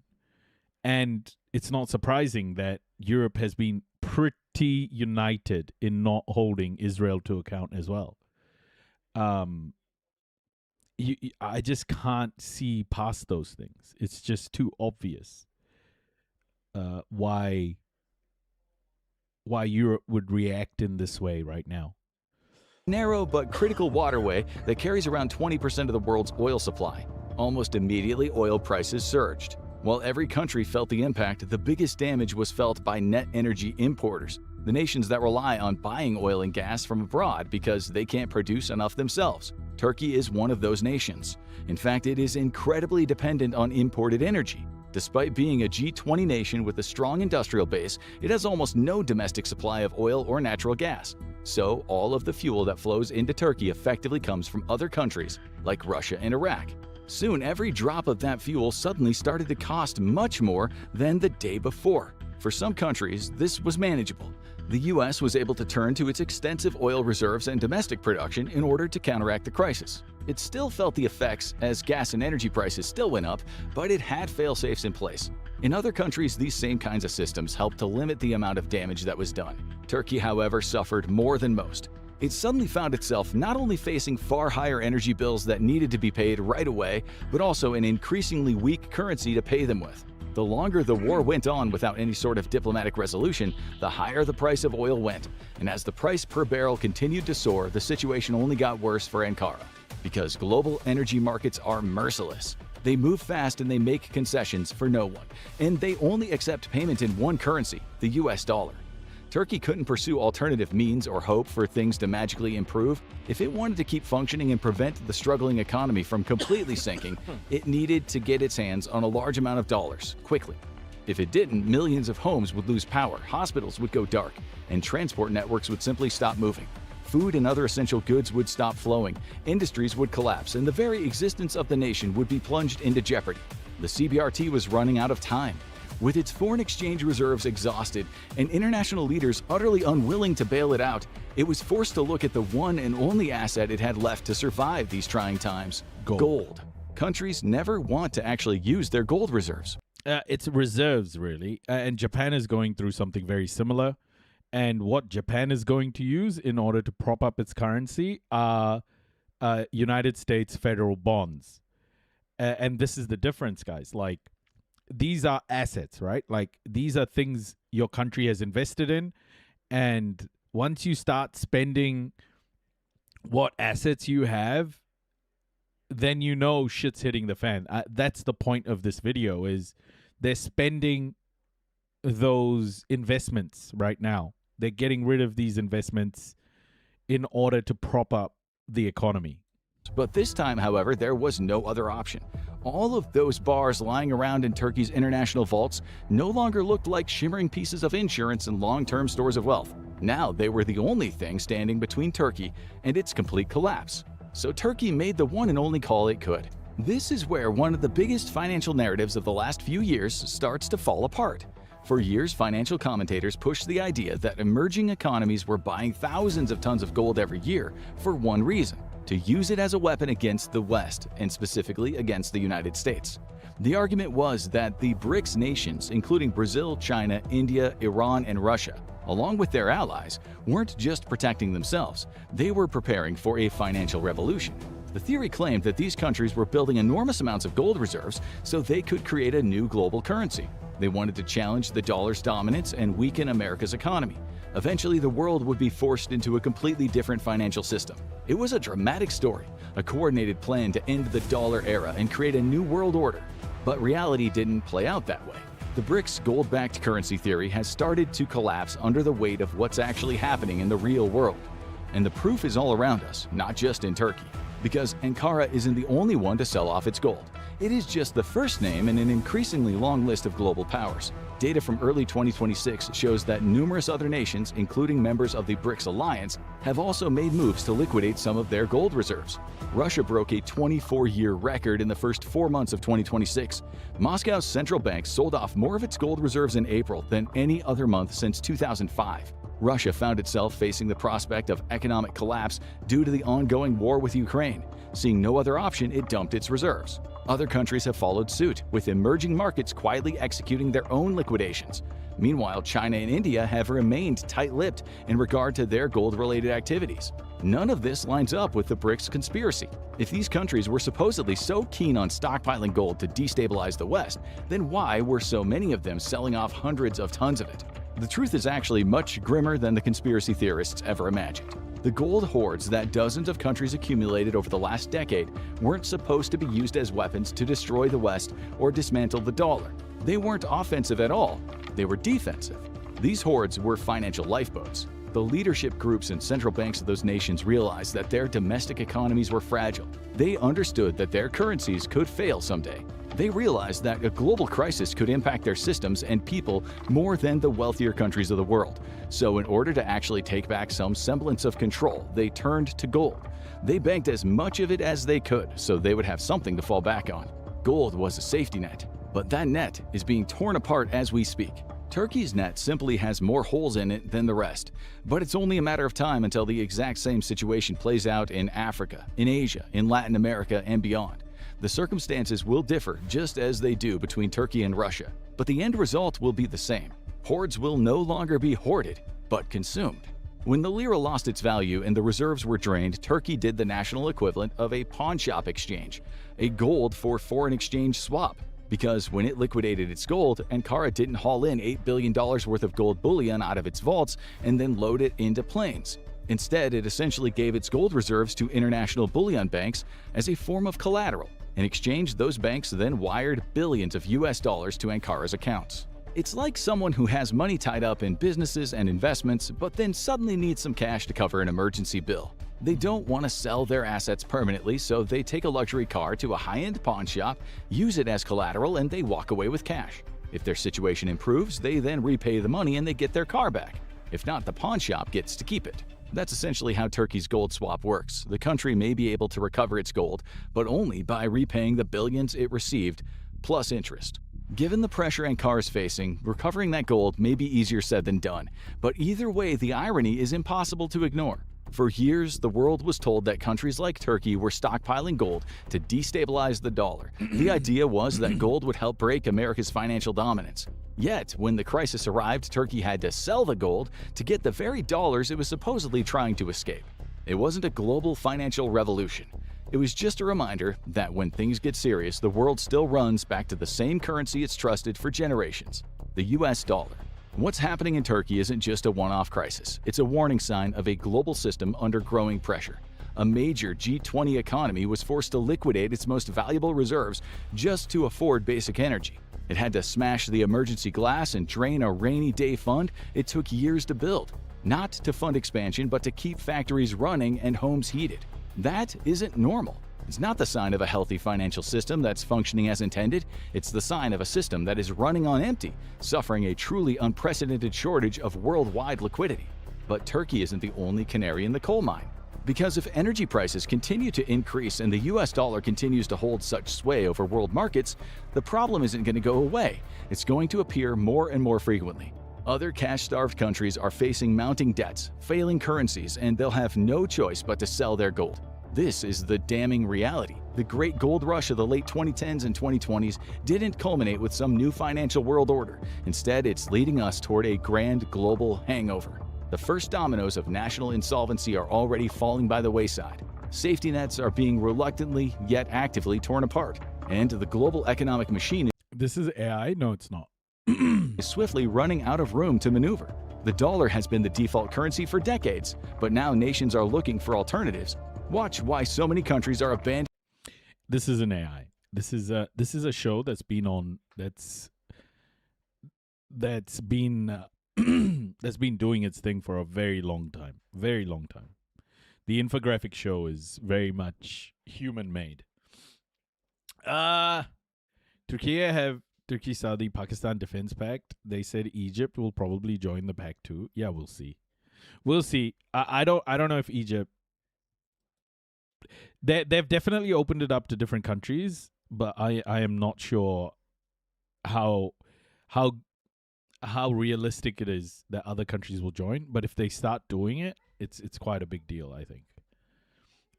And it's not surprising that Europe has been pretty united in not holding Israel to account as well. I just can't see past those things. It's just too obvious why Europe would react in this way right now. Narrow but critical waterway that carries around 20% of the world's oil supply. Almost immediately, oil prices surged. While every country felt the impact, the biggest damage was felt by net energy importers, the nations that rely on buying oil and gas from abroad because they can't produce enough themselves. Turkey is one of those nations. In fact, it is incredibly dependent on imported energy. Despite being a G20 nation with a strong industrial base, it has almost no domestic supply of oil or natural gas. So, all of the fuel that flows into Turkey effectively comes from other countries like Russia and Iraq. Soon, every drop of that fuel suddenly started to cost much more than the day before. For some countries, this was manageable. The US was able to turn to its extensive oil reserves and domestic production in order to counteract the crisis. It still felt the effects as gas and energy prices still went up, but it had fail-safes in place. In other countries, these same kinds of systems helped to limit the amount of damage that was done. Turkey, however, suffered more than most. it suddenly found itself not only facing far higher energy bills that needed to be paid right away, but also an increasingly weak currency to pay them with. The longer the war went on without any sort of diplomatic resolution, the higher the price of oil went. And as the price per barrel continued to soar, the situation only got worse for Ankara. Because global energy markets are merciless. They move fast and they make concessions for no one. And they only accept payment in one currency, the US dollar. Turkey couldn't pursue alternative means or hope for things to magically improve. If it wanted to keep functioning and prevent the struggling economy from completely sinking, it needed to get its hands on a large amount of dollars, quickly. If it didn't, millions of homes would lose power, hospitals would go dark, and transport networks would simply stop moving. Food and other essential goods would stop flowing, industries would collapse, and the very existence of the nation would be plunged into jeopardy. The CBRT was running out of time. With its foreign exchange reserves exhausted and international leaders utterly unwilling to bail it out, it was forced to look at the one and only asset it had left to survive these trying times: gold. Countries never want to actually use their gold reserves. It's reserves, really. And Japan is going through something very similar. And what Japan is going to use in order to prop up its currency are United States federal bonds. And this is the difference, guys. Like, these are assets, right? Like, these are things your country has invested in. And once you start spending what assets you have, then you know shit's hitting the fan. That's the point of this video, is they're spending those investments right now. They're getting rid of these investments in order to prop up the economy. But this time, however, there was no other option. All of those bars lying around in Turkey's international vaults no longer looked like shimmering pieces of insurance and long-term stores of wealth. Now they were the only thing standing between Turkey and its complete collapse. So Turkey made the one and only call it could. This is where one of the biggest financial narratives of the last few years starts to fall apart. For years, financial commentators pushed the idea that emerging economies were buying thousands of tons of gold every year for one reason: to use it as a weapon against the West, and specifically against the United States. The argument was that the BRICS nations, including Brazil, China, India, Iran, and Russia, along with their allies, weren't just protecting themselves, they were preparing for a financial revolution. The theory claimed that these countries were building enormous amounts of gold reserves so they could create a new global currency. They wanted to challenge the dollar's dominance and weaken America's economy. Eventually, the world would be forced into a completely different financial system. It was a dramatic story, a coordinated plan to end the dollar era and create a new world order. But reality didn't play out that way. The BRICS gold-backed currency theory has started to collapse under the weight of what's actually happening in the real world. And the proof is all around us, not just in Turkey. Because Ankara isn't the only one to sell off its gold. It is just the first name in an increasingly long list of global powers. Data from early 2026 shows that numerous other nations, including members of the BRICS alliance, have also made moves to liquidate some of their gold reserves. Russia broke a 24-year record in the first 4 months of 2026. Moscow's central bank sold off more of its gold reserves in April than any other month since 2005. Russia found itself facing the prospect of economic collapse due to the ongoing war with Ukraine. Seeing no other option, it dumped its reserves. Other countries have followed suit, with emerging markets quietly executing their own liquidations. Meanwhile, China and India have remained tight-lipped in regard to their gold-related activities. None of this lines up with the BRICS conspiracy. If these countries were supposedly so keen on stockpiling gold to destabilize the West, then why were so many of them selling off hundreds of tons of it? The truth is actually much grimmer than the conspiracy theorists ever imagined. The gold hoards that dozens of countries accumulated over the last decade weren't supposed to be used as weapons to destroy the West or dismantle the dollar. They weren't offensive at all. They were defensive. These hoards were financial lifeboats. The leadership groups and central banks of those nations realized that their domestic economies were fragile. They understood that their currencies could fail someday. They realized that a global crisis could impact their systems and people more than the wealthier countries of the world. So in order to actually take back some semblance of control, they turned to gold. They banked as much of it as they could so they would have something to fall back on. Gold was a safety net, but that net is being torn apart as we speak. Turkey's net simply has more holes in it than the rest, but it's only a matter of time until the exact same situation plays out in Africa, in Asia, in Latin America, and beyond. The circumstances will differ just as they do between Turkey and Russia, but the end result will be the same. Hoards will no longer be hoarded, but consumed. When the lira lost its value and the reserves were drained, Turkey did the national equivalent of a pawn shop exchange, a gold for foreign exchange swap. Because when it liquidated its gold, Ankara didn't haul in $8 billion worth of gold bullion out of its vaults and then load it into planes. Instead, it essentially gave its gold reserves to international bullion banks as a form of collateral. In exchange, those banks then wired billions of US dollars to Ankara's accounts. It's like someone who has money tied up in businesses and investments, but then suddenly needs some cash to cover an emergency bill. They don't want to sell their assets permanently, so they take a luxury car to a high-end pawn shop, use it as collateral, and they walk away with cash. If their situation improves, they then repay the money and they get their car back. If not, the pawn shop gets to keep it. That's essentially how Turkey's gold swap works. The country may be able to recover its gold, but only by repaying the billions it received, plus interest. Given the pressure Ankara is facing, recovering that gold may be easier said than done. But either way, the irony is impossible to ignore. For years, the world was told that countries like Turkey were stockpiling gold to destabilize the dollar. The idea was that gold would help break America's financial dominance. Yet, when the crisis arrived, Turkey had to sell the gold to get the very dollars it was supposedly trying to escape. It wasn't a global financial revolution. It was just a reminder that when things get serious, the world still runs back to the same currency it's trusted for generations, the US dollar. What's happening in Turkey isn't just a one-off crisis. It's a warning sign of a global system under growing pressure. A major G20 economy was forced to liquidate its most valuable reserves just to afford basic energy. It had to smash the emergency glass and drain a rainy day fund it took years to build. Not to fund expansion, but to keep factories running and homes heated. That isn't normal. It's not the sign of a healthy financial system that's functioning as intended. It's the sign of a system that is running on empty, suffering a truly unprecedented shortage of worldwide liquidity. But Turkey isn't the only canary in the coal mine. Because if energy prices continue to increase and the US dollar continues to hold such sway over world markets, the problem isn't going to go away. It's going to appear more and more frequently. Other cash-starved countries are facing mounting debts, failing currencies, and they'll have no choice but to sell their gold. This is the damning reality. The great gold rush of the late 2010s and 2020s didn't culminate with some new financial world order. Instead, it's leading us toward a grand global hangover. The first dominoes of national insolvency are already falling by the wayside. Safety nets are being reluctantly yet actively torn apart. And the global economic machine This is AI? No, it's not. is swiftly running out of room to maneuver. The dollar has been the default currency for decades, but now nations are looking for alternatives. Watch why so many countries are abandoning. This is an AI. This is a show that's been on that's been that's been doing its thing for a very long time. Very long time. The infographic show is very much human made. Turkey, Saudi, Pakistan Defense Pact. They said Egypt will probably join the pact too. Yeah, we'll see. We'll see. I don't know if Egypt. They've definitely opened it up to different countries, but I am not sure how realistic it is that other countries will join. But if they start doing it, it's quite a big deal, I think.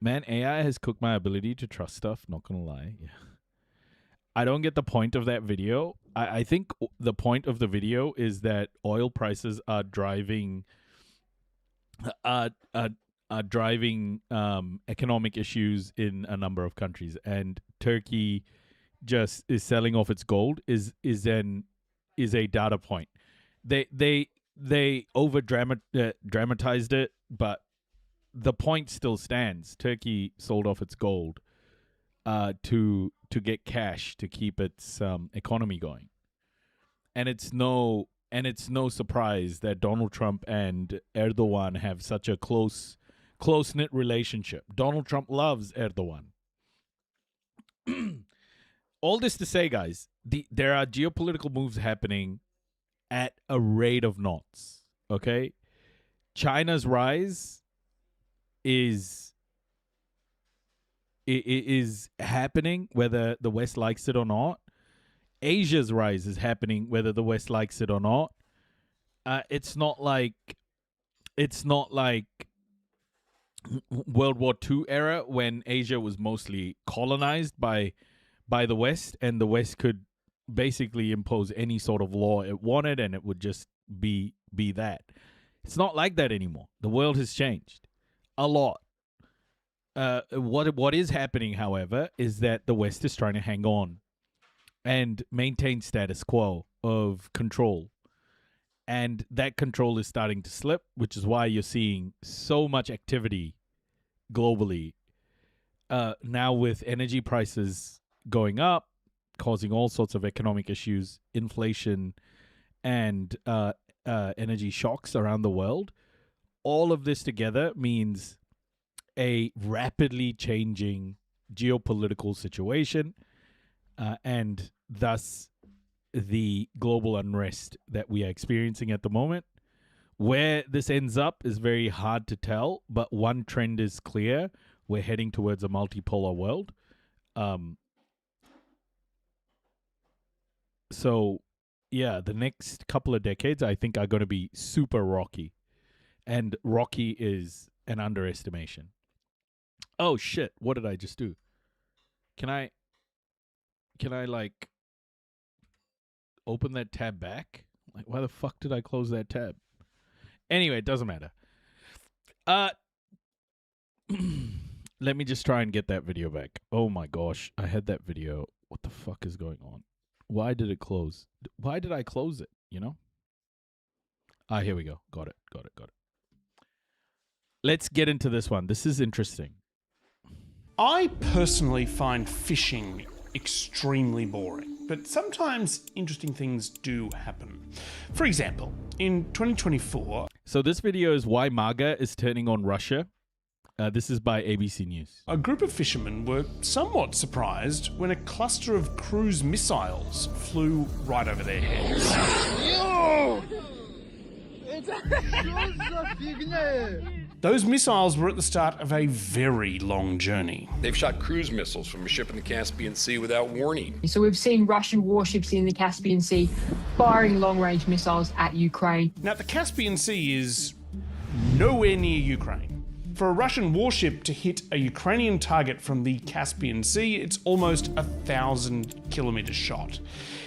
Man, AI has cooked my ability to trust stuff, not gonna lie. Yeah. I don't get the point of that video. I think the point of the video is that oil prices are driving economic issues in a number of countries, and Turkey just is selling off its gold is a data point. They over dramatized it, but the point still stands. Turkey sold off its gold to get cash to keep its economy going, and it's no surprise that Donald Trump and Erdogan have such a close-knit relationship. Donald Trump loves Erdogan. All this to say, guys, there are geopolitical moves happening at a rate of knots, okay? China's rise is happening whether the West likes it or not. Asia's rise is happening whether the West likes it or not. It's not like World War II era when Asia was mostly colonized by the West, and the West could basically impose any sort of law it wanted, and it would just be that. It's not like that anymore. The world has changed a lot. What is happening, however, is that the West is trying to hang on and maintain status quo of control. And that control is starting to slip, which is why you're seeing so much activity globally. Now with energy prices going up, causing all sorts of economic issues, inflation, and energy shocks around the world. All of this together means a rapidly changing geopolitical situation, and thus the global unrest that we are experiencing at the moment. Where this ends up is very hard to tell, but one trend is clear. We're heading towards a multipolar world. So, yeah, the next couple of decades, I think, are going to be super rocky. And rocky is an underestimation. Oh, shit. What did I just do? Can I like, open that tab back? Like, why the fuck did I close that tab? Anyway, it doesn't matter. Let me just try and get that video back. Oh my gosh, I had that video. What the fuck is going on? Why did it close? Why did I close it, you know? Here we go. Got it. Let's get into this one. This is interesting. I personally find fishing extremely boring, but sometimes interesting things do happen. For example, in 2024... So this video is why MAGA is turning on Russia. This is by ABC News. A group of fishermen were somewhat surprised when a cluster of cruise missiles flew right over their heads. Those missiles were at the start of a very long journey. They've shot cruise missiles from a ship in the Caspian Sea without warning. So we've seen Russian warships in the Caspian Sea firing long-range missiles at Ukraine. Now, the Caspian Sea is nowhere near Ukraine. For a Russian warship to hit a Ukrainian target from the Caspian Sea, it's almost a 1,000-kilometer shot.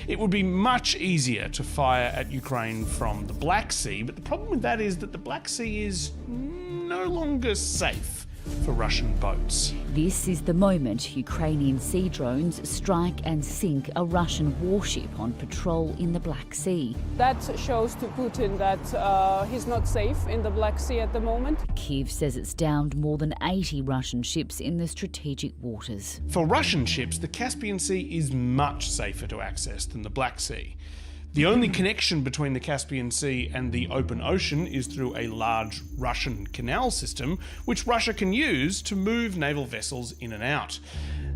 It would be much easier to fire at Ukraine from the Black Sea, but the problem with that is that the Black Sea is no longer safe for Russian boats. This is the moment Ukrainian sea drones strike and sink a Russian warship on patrol in the Black Sea. That shows to Putin that he's not safe in the Black Sea at the moment. Kyiv says it's downed more than 80 Russian ships in the strategic waters. For Russian ships, the Caspian Sea is much safer to access than the Black Sea. The only connection between the Caspian Sea and the open ocean is through a large Russian canal system, which Russia can use to move naval vessels in and out.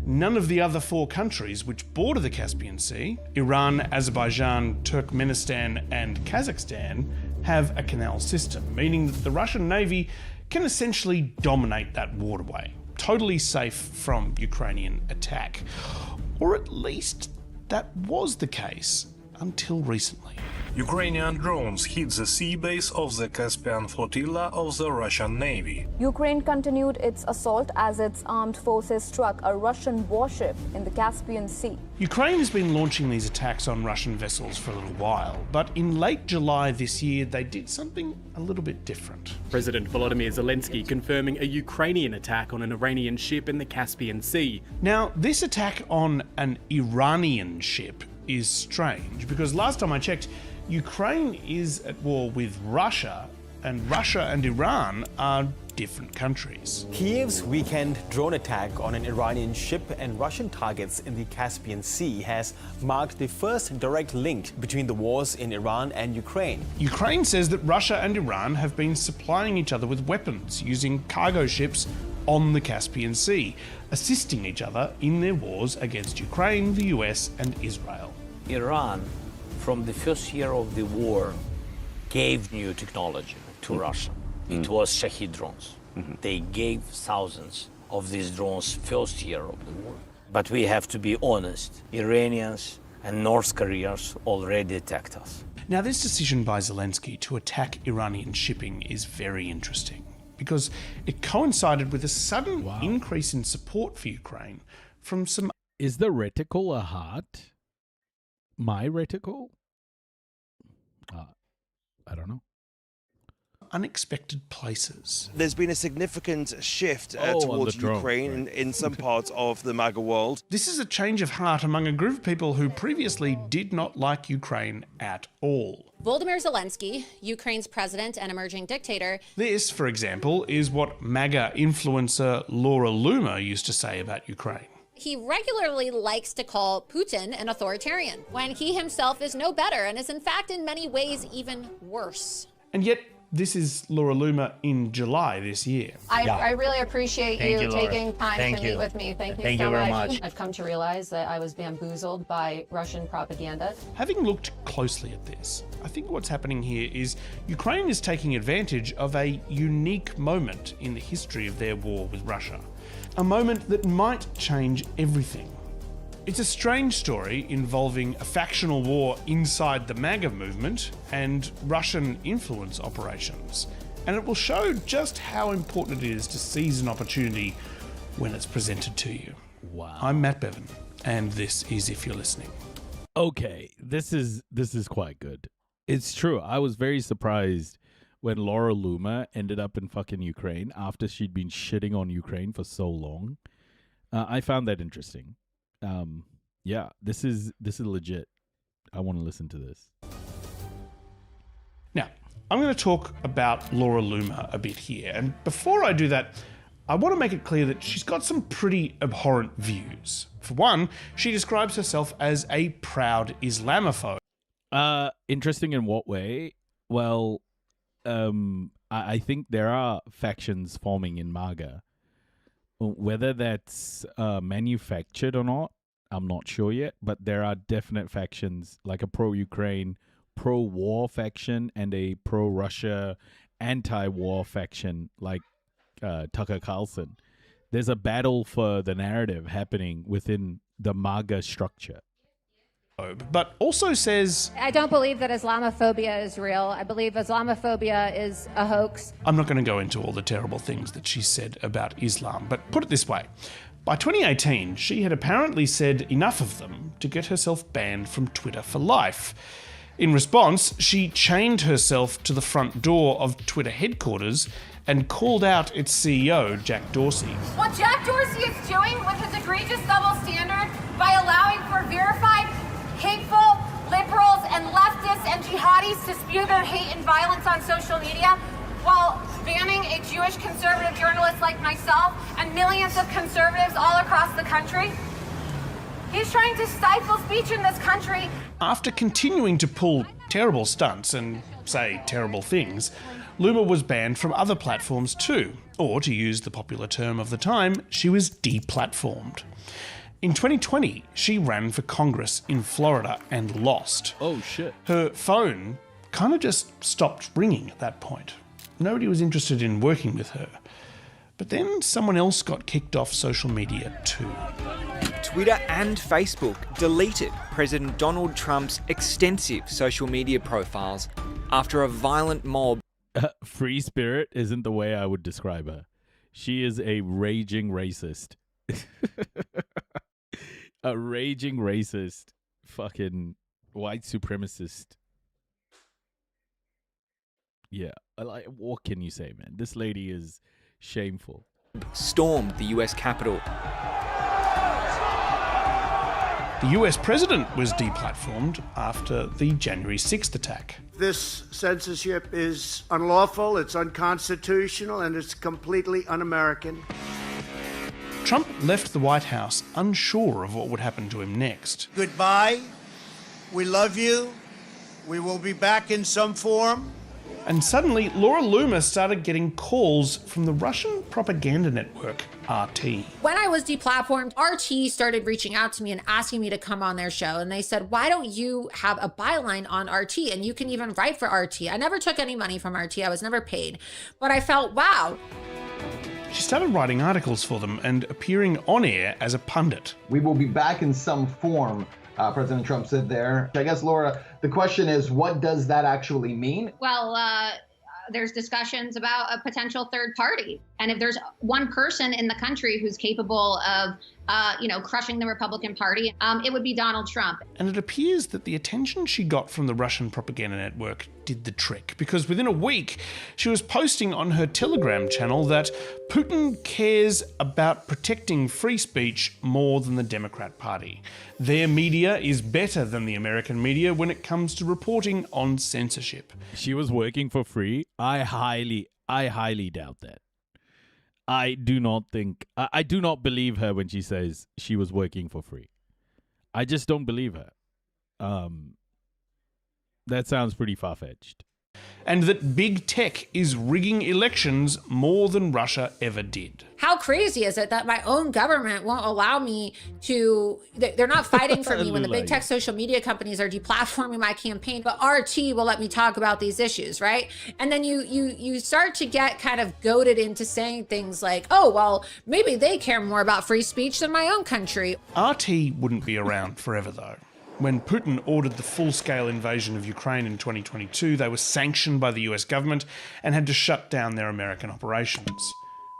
None of the other 4 countries which border the Caspian Sea, Iran, Azerbaijan, Turkmenistan, and Kazakhstan, have a canal system, meaning that the Russian Navy can essentially dominate that waterway, totally safe from Ukrainian attack. Or at least that was the case until recently. Ukrainian drones hit the sea base of the Caspian flotilla of the Russian Navy. Ukraine continued its assault as its armed forces struck a Russian warship in the Caspian Sea. Ukraine has been launching these attacks on Russian vessels for a little while, but in late July this year, they did something a little bit different. President Volodymyr Zelensky confirming a Ukrainian attack on an Iranian ship in the Caspian Sea. Now, this attack on an Iranian ship is strange because last time I checked, Ukraine is at war with Russia and Iran are different countries. Kyiv's weekend drone attack on an Iranian ship and Russian targets in the Caspian Sea has marked the first direct link between the wars in Iran and Ukraine. Ukraine says that Russia and Iran have been supplying each other with weapons using cargo ships on the Caspian Sea, assisting each other in their wars against Ukraine, the US, and Israel. Iran, from the first year of the war, gave new technology to Russia. It was Shahid drones. They gave thousands of these drones first year of the war. But we have to be honest, Iranians and North Koreans already attacked us. Now, this decision by Zelensky to attack Iranian shipping is very interesting because it coincided with a sudden increase in support for Ukraine from some... Is the reticle a heart? My reticle? I don't know. unexpected places. There's been a significant shift on towards the drone, Ukraine in some parts of the MAGA world. This is a change of heart among a group of people who previously did not like Ukraine at all. Volodymyr Zelensky, Ukraine's president and emerging dictator. This, for example, is what MAGA influencer Laura Loomer used to say about Ukraine. He regularly likes to call Putin an authoritarian, when he himself is no better and is in fact in many ways even worse. And yet, this is Laura Loomer in July this year. I really appreciate you taking time to meet with me. Thank you so very much. much. I've come to realize that I was bamboozled by Russian propaganda. Having looked closely at this, I think what's happening here is Ukraine is taking advantage of a unique moment in the history of their war with Russia. A moment that might change everything. It's a strange story involving a factional war inside the MAGA movement and Russian influence operations. And it will show just how important it is to seize an opportunity when it's presented to you. Wow. I'm Matt Bevan, and this is If You're Listening. Okay, this is quite good. It's true. I was very surprised when Laura Loomer ended up in fucking Ukraine after she'd been shitting on Ukraine for so long. I found that interesting. Yeah, this is legit. I want to listen to this. Now, I'm going to talk about Laura Loomer a bit here, and before I do that, I want to make it clear that she's got some pretty abhorrent views. For one, she describes herself as a proud Islamophobe. Interesting in what way? Well, I think there are factions forming in MAGA. Whether that's manufactured or not, I'm not sure yet, but there are definite factions like a pro-Ukraine, pro-war faction and a pro-Russia, anti-war faction like Tucker Carlson. There's a battle for the narrative happening within the MAGA structure. But also says, I don't believe that Islamophobia is real. I believe Islamophobia is a hoax. I'm not going to go into all the terrible things that she said about Islam, but put it this way. By 2018, she had apparently said enough of them to get herself banned from Twitter for life. In response, she chained herself to the front door of Twitter headquarters and called out its CEO, Jack Dorsey. What Jack Dorsey is doing with his egregious double standard by allowing for verified, hateful liberals and leftists and jihadis to spew their hate and violence on social media, while banning a Jewish conservative journalist like myself and millions of conservatives all across the country. He's trying to stifle speech in this country. After continuing to pull terrible stunts and say terrible things, Loomer was banned from other platforms too, or to use the popular term of the time, she was deplatformed. In 2020, she ran for Congress in Florida and lost. Oh shit. Her phone kind of just stopped ringing at that point. Nobody was interested in working with her. But then someone else got kicked off social media too. Twitter and Facebook deleted President Donald Trump's extensive social media profiles after a violent mob. Free spirit isn't the way I would describe her. She is a raging racist. A raging racist, fucking white supremacist. Yeah, like, what can you say, man? This lady is shameful. Stormed the US Capitol. The US president was deplatformed after the January 6th attack. This censorship is unlawful, it's unconstitutional, and it's completely un-American. Trump left the White House unsure of what would happen to him next. Goodbye. We love you. We will be back in some form. And suddenly, Laura Loomer started getting calls from the Russian propaganda network, RT. When I was deplatformed, RT started reaching out to me and asking me to come on their show. And they said, why don't you have a byline on RT? And you can even write for RT. I never took any money from RT. I was never paid. But I felt, wow. She started writing articles for them and appearing on air as a pundit. We will be back in some form, President Trump said there. I guess, Laura, the question is, what does that actually mean? Well, there's discussions about a potential third party. And if there's one person in the country who's capable of crushing the Republican Party, it would be Donald Trump. And it appears that the attention she got from the Russian propaganda network did the trick, because within a week, she was posting on her Telegram channel that Putin cares about protecting free speech more than the Democrat Party. Their media is better than the American media when it comes to reporting on censorship. She was working for free? I highly doubt that. I do not believe her when she says she was working for free. I just don't believe her. That sounds pretty far-fetched. And that big tech is rigging elections more than Russia ever did. How crazy is it that my own government won't allow me to, they're not fighting for me when the big tech social media companies are deplatforming my campaign, but RT will let me talk about these issues, right? And then you start to get kind of goaded into saying things like, oh, well, maybe they care more about free speech than my own country. RT wouldn't be around forever, though. When Putin ordered the full-scale invasion of Ukraine in 2022, they were sanctioned by the US government and had to shut down their American operations.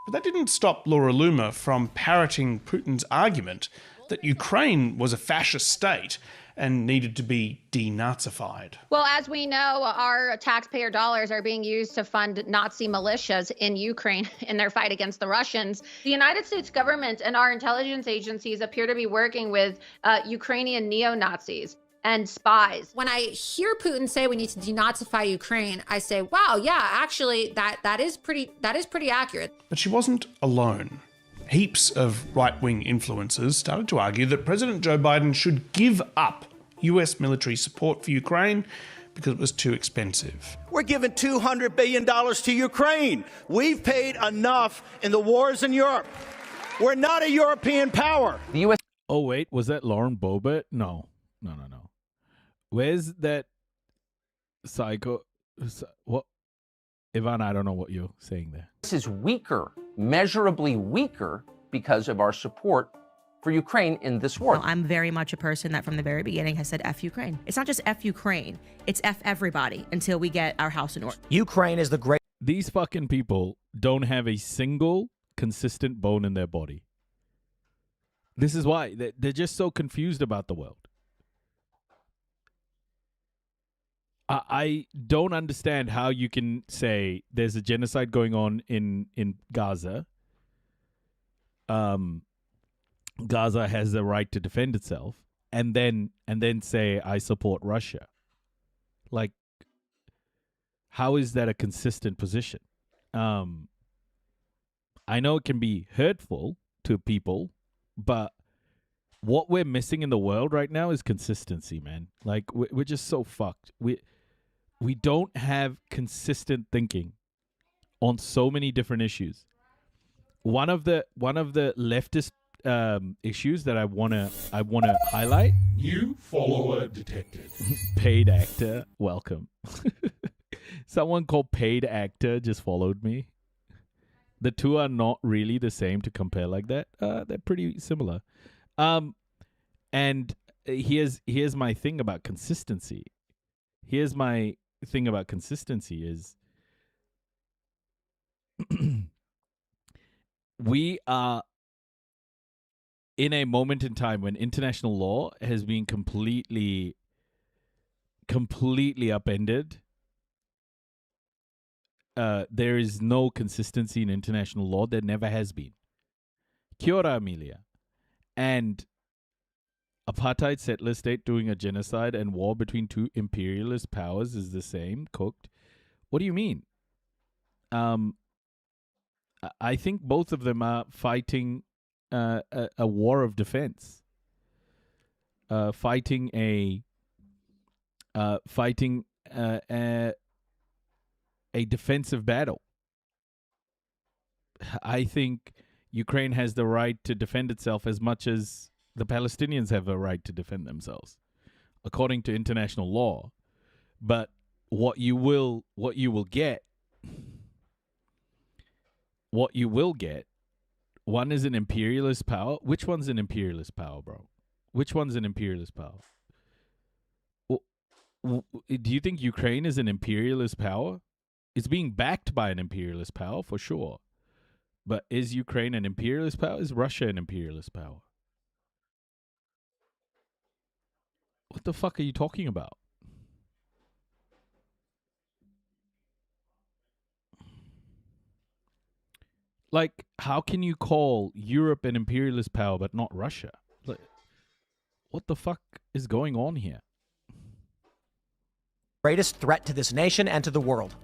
But that didn't stop Laura Loomer from parroting Putin's argument that Ukraine was a fascist state and needed to be denazified. Well, as we know, our taxpayer dollars are being used to fund Nazi militias in Ukraine in their fight against the Russians. The United States government and our intelligence agencies appear to be working with Ukrainian neo-Nazis and spies. When I hear Putin say we need to denazify Ukraine, I say, wow, yeah, actually, that is pretty accurate. But she wasn't alone. Heaps of right-wing influencers started to argue that President Joe Biden should give up US military support for Ukraine because it was too expensive. We're giving $200 billion to Ukraine. We've paid enough in the wars in Europe. We're not a European power. The US. Oh, wait, was that Lauren Boebert? No. Where's that psycho? What? Ivan, I don't know what you're saying there. This is weaker, measurably weaker, because of our support for Ukraine in this war. Well, I'm very much a person that from the very beginning has said F Ukraine. It's not just F Ukraine, it's F everybody until we get our house in order. Ukraine is the great... These fucking people don't have a single consistent bone in their body. This is why. They're just so confused about the world. I don't understand how you can say there's a genocide going on in Gaza. Gaza has the right to defend itself, and then say I support Russia. Like, how is that a consistent position? I know it can be hurtful to people, but what we're missing in the world right now is consistency, man. Like, we're just so fucked. We don't have consistent thinking on so many different issues. One of the leftist issues that I wanna highlight. New follower detected. Paid actor, welcome. Someone called paid actor just followed me. The two are not really the same to compare like that. They're pretty similar. And here's my thing about consistency. Here's my thing about consistency is we are in a moment in time when international law has been completely upended. There is no consistency in international law. There never has been. Kia ora, Amelia. And apartheid settler state doing a genocide and war between two imperialist powers is the same, cooked. What do you mean? I think both of them are fighting a war of defense. Fighting a defensive battle. I think Ukraine has the right to defend itself as much as the Palestinians have a right to defend themselves, according to international law. But what you will get, one is an imperialist power. Which one's an imperialist power, bro? Which one's an imperialist power? Do you think Ukraine is an imperialist power? It's being backed by an imperialist power for sure. But is Ukraine an imperialist power? Is Russia an imperialist power? What the fuck are you talking about? Like, how can you call Europe an imperialist power but not Russia? Like, what the fuck is going on here? Greatest threat to this nation and to the world.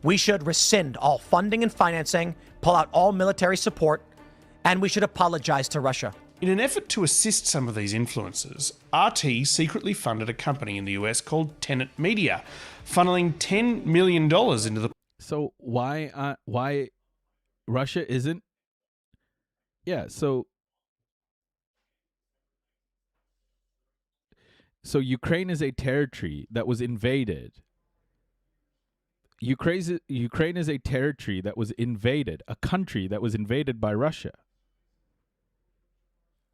We should rescind all funding and financing, pull out all military support, and we should apologize to Russia. In an effort to assist some of these influencers, RT secretly funded a company in the US called Tenet Media, funneling $10 million into the... So why Russia isn't? Yeah, so Ukraine is a territory that was invaded. Ukraine is a territory that was invaded, a country that was invaded by Russia.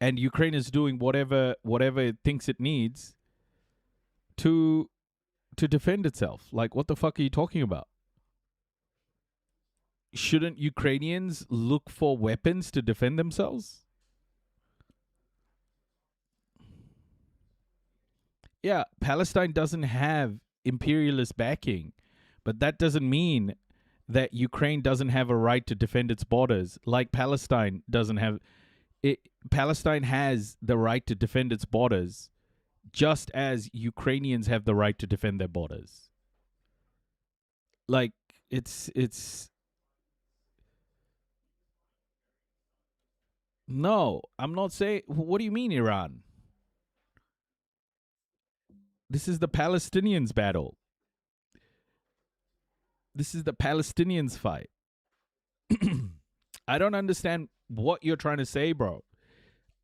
And Ukraine is doing whatever it thinks it needs to defend itself. Like, what the fuck are you talking about? Shouldn't Ukrainians look for weapons to defend themselves? Yeah, Palestine doesn't have imperialist backing, but that doesn't mean that Ukraine doesn't have a right to defend its borders, like Palestine doesn't have. Palestine has the right to defend its borders, just as Ukrainians have the right to defend their borders. Like, it's no, I'm not saying. What do you mean, Iran? This is the Palestinians' battle. This is the Palestinians' fight. I don't understand what you're trying to say, bro.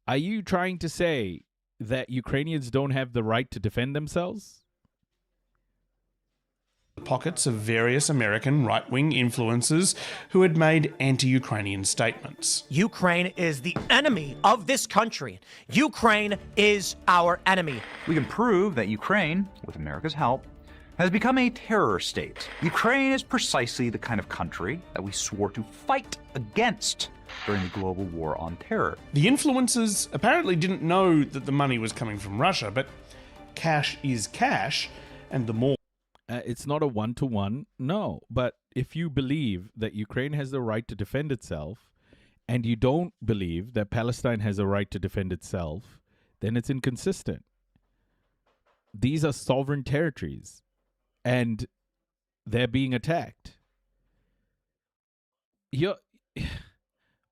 Are you trying to say that Ukrainians don't have the right to defend themselves? Pockets of various American right-wing influencers who had made anti-Ukrainian statements. Ukraine is the enemy of this country. Ukraine is our enemy. We can prove that Ukraine, with America's help, has become a terror state. Ukraine is precisely the kind of country that we swore to fight against during the global war on terror. The influencers apparently didn't know that the money was coming from Russia, but cash is cash, and the more... It's not a one-to-one, no. But if you believe that Ukraine has the right to defend itself, and you don't believe that Palestine has a right to defend itself, then it's inconsistent. These are sovereign territories, and they're being attacked.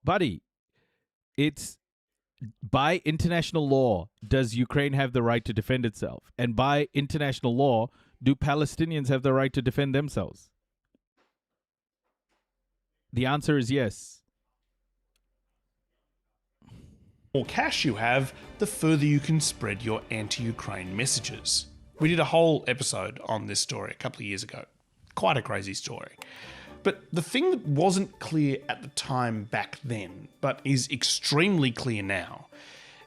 Buddy, it's by international law, does Ukraine have the right to defend itself? And by international law, do Palestinians have the right to defend themselves? The answer is yes. The more cash you have, the further you can spread your anti-Ukraine messages. We did a whole episode on this story a couple of years ago. Quite a crazy story. But the thing that wasn't clear at the time back then, but is extremely clear now,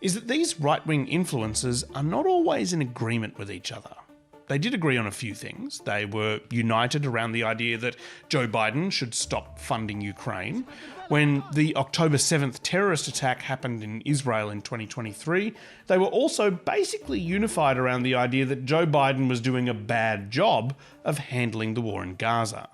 is that these right-wing influencers are not always in agreement with each other. They did agree on a few things. They were united around the idea that Joe Biden should stop funding Ukraine. When the October 7th terrorist attack happened in Israel in 2023, they were also basically unified around the idea that Joe Biden was doing a bad job of handling the war in Gaza.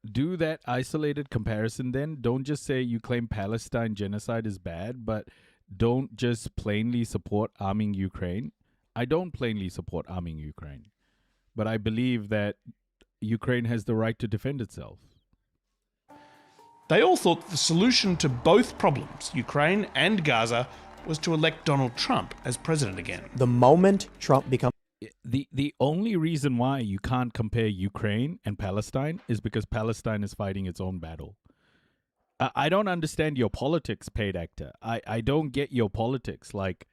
Do that isolated comparison then. Don't just say you claim Palestine genocide is bad, but don't just plainly support arming Ukraine. I don't plainly support arming Ukraine, but I believe that Ukraine has the right to defend itself. They all thought the solution to both problems, Ukraine and Gaza, was to elect Donald Trump as president again. The moment Trump becomes... The only reason why you can't compare Ukraine and Palestine is because Palestine is fighting its own battle. I don't understand your politics, paid actor. I don't get your politics. Like,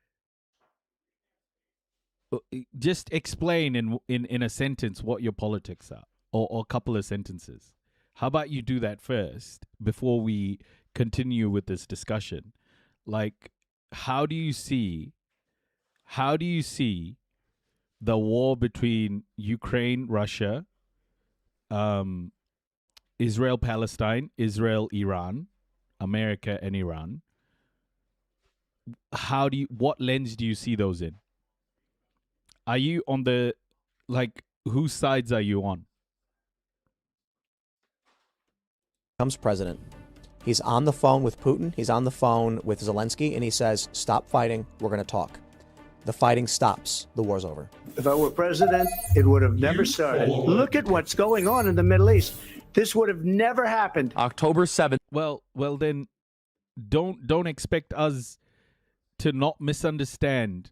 just explain in a sentence what your politics are, or a couple of sentences. How about you do that first before we continue with this discussion? Like, how do you see the war between Ukraine, Russia, Israel, Palestine, Israel, Iran, America, and Iran? What lens do you see those in? Are you on the, like, whose sides are you on? Becomes president. He's on the phone with Putin. He's on the phone with Zelensky, and he says, "Stop fighting. We're going to talk." The fighting stops. The war's over. If I were president, it would have never started. Look at what's going on in the Middle East. This would have never happened. October 7th. Well, then, don't expect us to not misunderstand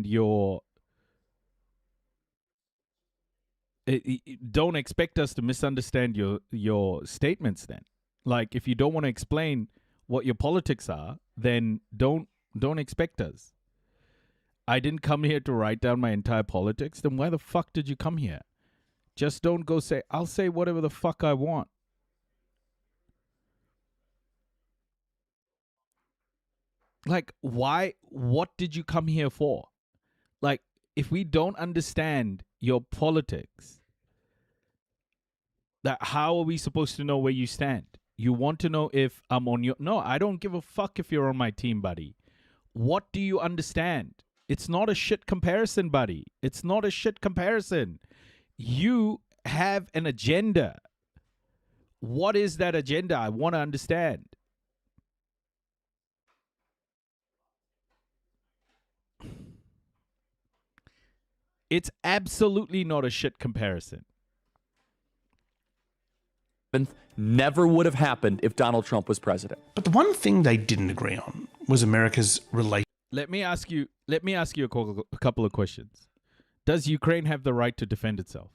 your. Don't expect us to misunderstand your statements. Then, like, if you don't want to explain what your politics are, then don't expect us. I didn't come here to write down my entire politics. Then why the fuck did you come here? Just don't go say, I'll say whatever the fuck I want. Like, why? What did you come here for? Like, if we don't understand your politics, that how are we supposed to know where you stand? You want to know if I'm on your... No, I don't give a fuck if you're on my team, buddy. What do you understand? It's not a shit comparison, buddy. It's not a shit comparison. You have an agenda. What is that agenda? I want to understand. It's absolutely not a shit comparison. Never would have happened if Donald Trump was president. But the one thing they didn't agree on was America's relation. Let me ask you a couple of questions. Does Ukraine have the right to defend itself?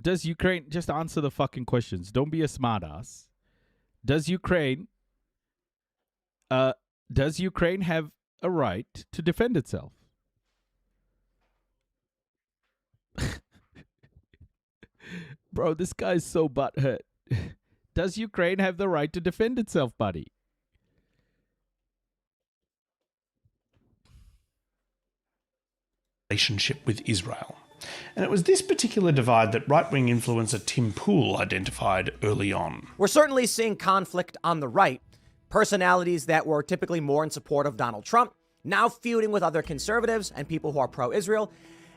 Does Ukraine, just answer the fucking questions. Don't be a smartass. Does Ukraine have a right to defend itself? Bro, this guy's so butthurt. Does Ukraine have the right to defend itself, buddy? Relationship with Israel. And it was this particular divide that right-wing influencer Tim Pool identified early on. We're certainly seeing conflict on the right. Personalities that were typically more in support of Donald Trump, now feuding with other conservatives and people who are pro-Israel.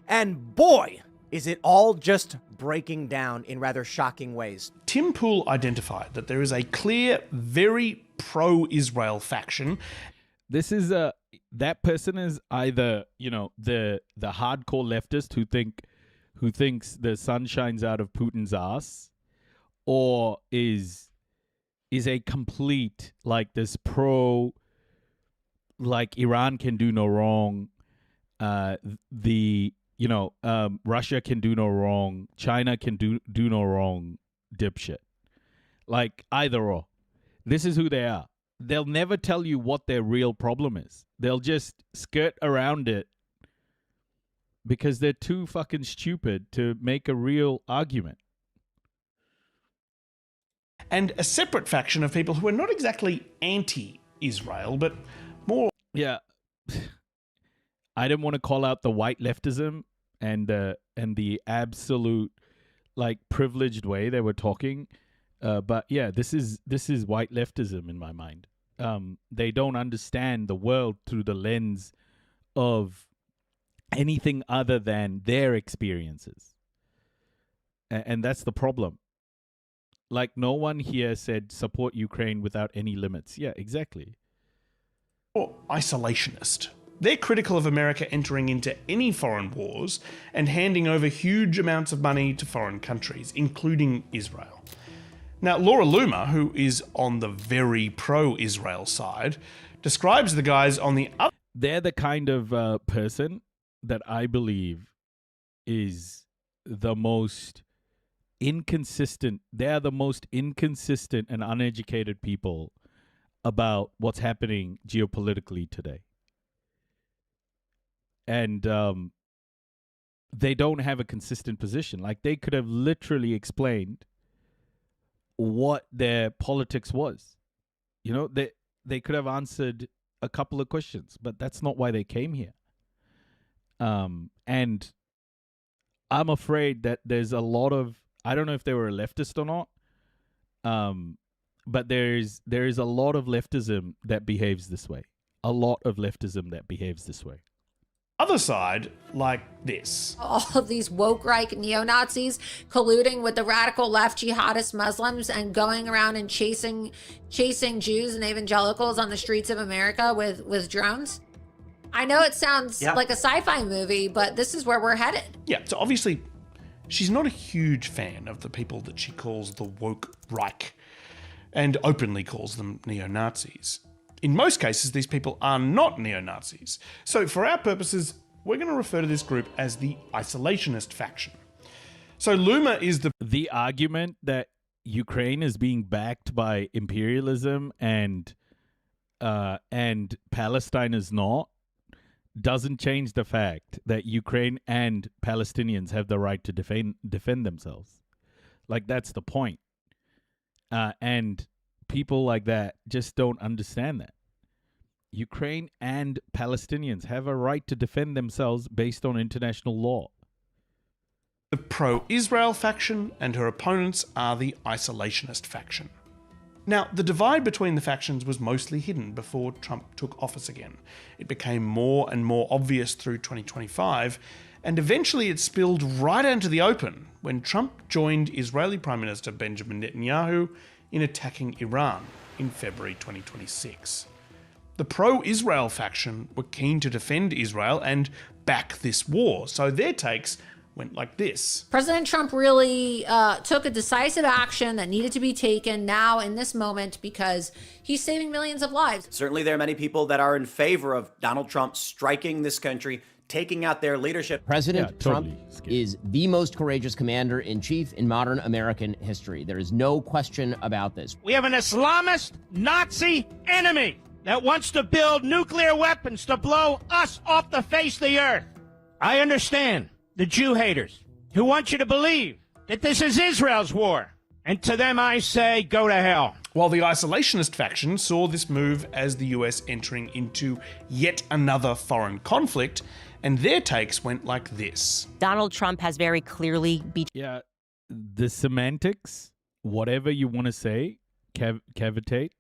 And boy, is it all just breaking down in rather shocking ways. Tim Pool identified that there is a clear, very pro-Israel faction. This is that person is either, the hardcore leftist who thinks the sun shines out of Putin's ass, or is a complete, like, this pro, like, Iran can do no wrong, Russia can do no wrong, China can do no wrong dipshit. Like, either or. This is who they are. They'll never tell you what their real problem is. They'll just skirt around it because they're too fucking stupid to make a real argument. And a separate faction of people who are not exactly anti-Israel, but more... Yeah. I didn't want to call out the white leftism and the absolute, like, privileged way they were talking. But yeah, this is white leftism in my mind. They don't understand the world through the lens of anything other than their experiences. And that's the problem. Like, no one here said support Ukraine without any limits. Yeah, exactly. Or isolationist. They're critical of America entering into any foreign wars and handing over huge amounts of money to foreign countries, including Israel. Now, Laura Loomer, who is on the very pro-Israel side, describes the guys on the other... They're the kind of person that I believe is the most inconsistent. They're the most inconsistent and uneducated people about what's happening geopolitically today. And they don't have a consistent position. Like, they could have literally explained what their politics was. They could have answered a couple of questions, but that's not why they came here. And I'm afraid that there's a lot of, I don't know if they were a leftist or not, but there is a lot of leftism that behaves this way. a lot of leftism that behaves this way. Other side, like this. All of these woke-like neo-Nazis colluding with the radical left jihadist Muslims and going around and chasing Jews and evangelicals on the streets of America with drones. I know it sounds like a sci-fi movie, but this is where we're headed. Yeah, so obviously she's not a huge fan of the people that she calls the woke Reich and openly calls them neo-Nazis. In most cases, these people are not neo-Nazis. So for our purposes, we're going to refer to this group as the isolationist faction. So Luma is the argument that Ukraine is being backed by imperialism and Palestine is not doesn't change the fact that Ukraine and Palestinians have the right to defend themselves. Like, that's the point. And people like that just don't understand that. Ukraine and Palestinians have a right to defend themselves based on international law. The pro-Israel faction, and her opponents are the isolationist faction. Now, the divide between the factions was mostly hidden before Trump took office again. It became more and more obvious through 2025, and eventually it spilled right into the open when Trump joined Israeli Prime Minister Benjamin Netanyahu in attacking Iran in February 2026. The pro-Israel faction were keen to defend Israel and back this war, so their takes went like this. President Trump really took a decisive action that needed to be taken now in this moment because he's saving millions of lives. Certainly there are many people that are in favor of Donald Trump striking this country, taking out their leadership. President Trump is the most courageous commander-in-chief in modern American history. There is no question about this. We have an Islamist Nazi enemy that wants to build nuclear weapons to blow us off the face of the earth. I understand the Jew haters who want you to believe that this is Israel's war. And to them I say, go to hell. While the isolationist faction saw this move as the US entering into yet another foreign conflict, and their takes went like this. Donald Trump has very clearly Yeah, the semantics, whatever you want to say, cavitate,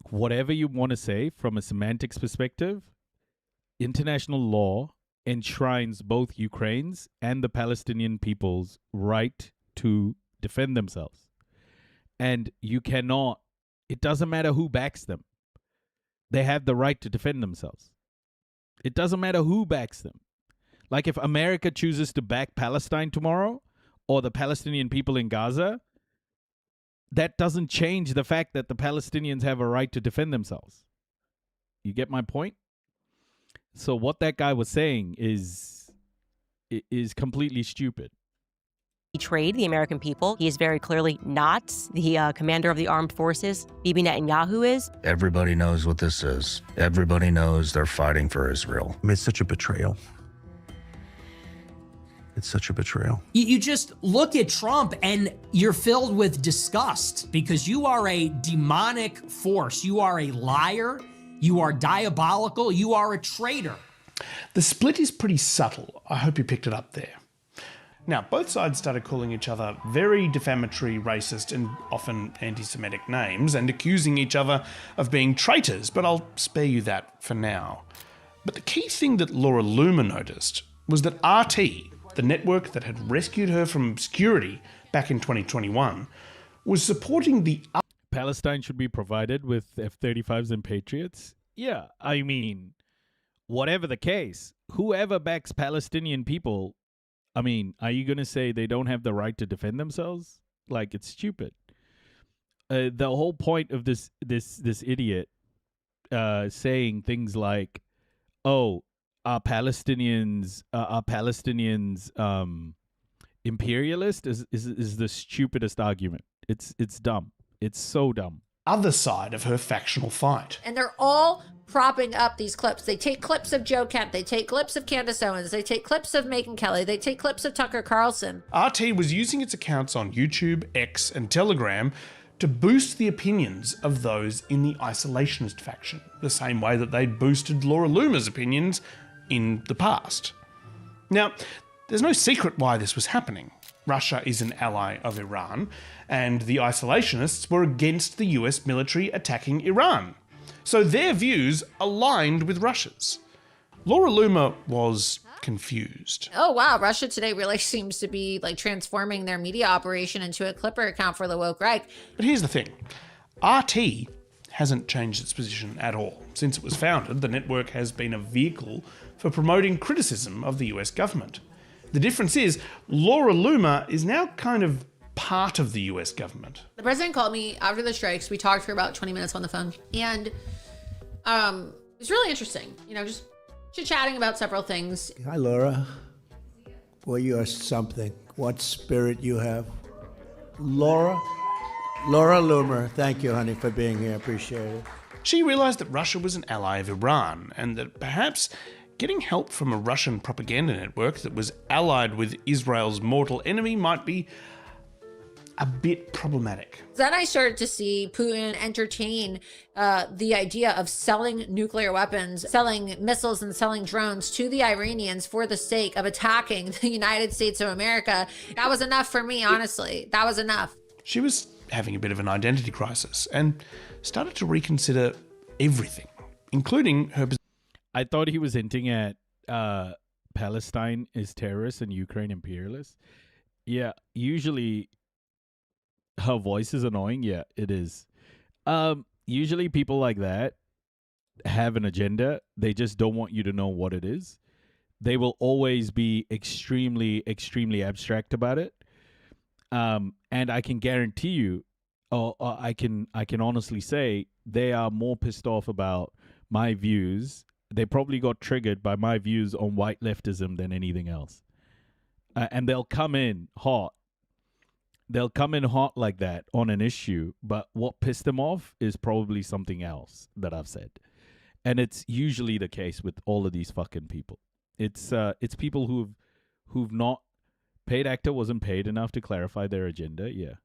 whatever you want to say from a semantics perspective, international law enshrines both Ukraine's and the Palestinian people's right to defend themselves. And you cannot, it doesn't matter who backs them. They have the right to defend themselves. It doesn't matter who backs them. Like if America chooses to back Palestine tomorrow or the Palestinian people in Gaza, that doesn't change the fact that the Palestinians have a right to defend themselves. You get my point? So what that guy was saying is completely stupid. betrayed the American people. He is very clearly not the commander of the armed forces. Bibi Netanyahu is. Everybody knows what this is. Everybody knows they're fighting for Israel. I mean, it's such a betrayal. It's such a betrayal. You just look at Trump and you're filled with disgust because you are a demonic force. You are a liar. You are diabolical. You are a traitor. The split is pretty subtle. I hope you picked it up there. Now, both sides started calling each other very defamatory, racist, and often anti-Semitic names and accusing each other of being traitors, but I'll spare you that for now. But the key thing that Laura Loomer noticed was that RT, the network that had rescued her from obscurity back in 2021, was supporting the... Palestine should be provided with F-35s and Patriots? Yeah, I mean, whatever the case, whoever backs Palestinian people, I mean, are you going to say they don't have the right to defend themselves? Like, it's stupid. The whole point of this idiot saying things like, oh, are Palestinians imperialist is the stupidest argument. It's dumb. It's so dumb. Other side of her factional fight. And they're all propping up these clips. They take clips of Joe Kemp. They take clips of Candace Owens. They take clips of Megyn Kelly. They take clips of Tucker Carlson. RT was using its accounts on YouTube, X, and Telegram to boost the opinions of those in the isolationist faction, the same way that they'd boosted Laura Loomer's opinions in the past. Now, there's no secret why this was happening. Russia is an ally of Iran, and the isolationists were against the US military attacking Iran. so their views aligned with Russia's. Laura Loomer was confused. Oh, wow. Russia Today really seems to be like transforming their media operation into a Clipper account for the woke right. But here's the thing. RT hasn't changed its position at all. Since it was founded, the network has been a vehicle for promoting criticism of the US government. The difference is, Laura Loomer is now kind of part of the US government. The president called me after the strikes. We talked for about 20 minutes on the phone. And it was really interesting. You know, just chit-chatting about several things. Hi, Laura. Boy, you are something. What spirit you have. Laura Loomer, thank you, honey, for being here. Appreciate it. She realized that Russia was an ally of Iran, and that perhaps getting help from a Russian propaganda network that was allied with Israel's mortal enemy might be a bit problematic. Then I started to see Putin entertain the idea of selling nuclear weapons, selling missiles and selling drones to the Iranians for the sake of attacking the United States of America. That was enough for me, honestly. That was enough. She was having a bit of an identity crisis and started to reconsider everything, including her position. I thought he was hinting at Palestine is terrorists and Ukraine imperialists. Yeah, usually her voice is annoying. Yeah, it is. Usually people like that have an agenda. They just don't want you to know what it is. They will always be extremely, extremely abstract about it. And I can guarantee you, or I can honestly say, they are more pissed off about my views. They probably got triggered by my views on white leftism than anything else. And they'll come in hot. They'll come in hot like that on an issue, but what pissed them off is probably something else that I've said. And it's usually the case with all of these fucking people. It's people who've not paid actor wasn't paid enough to clarify their agenda. Yeah.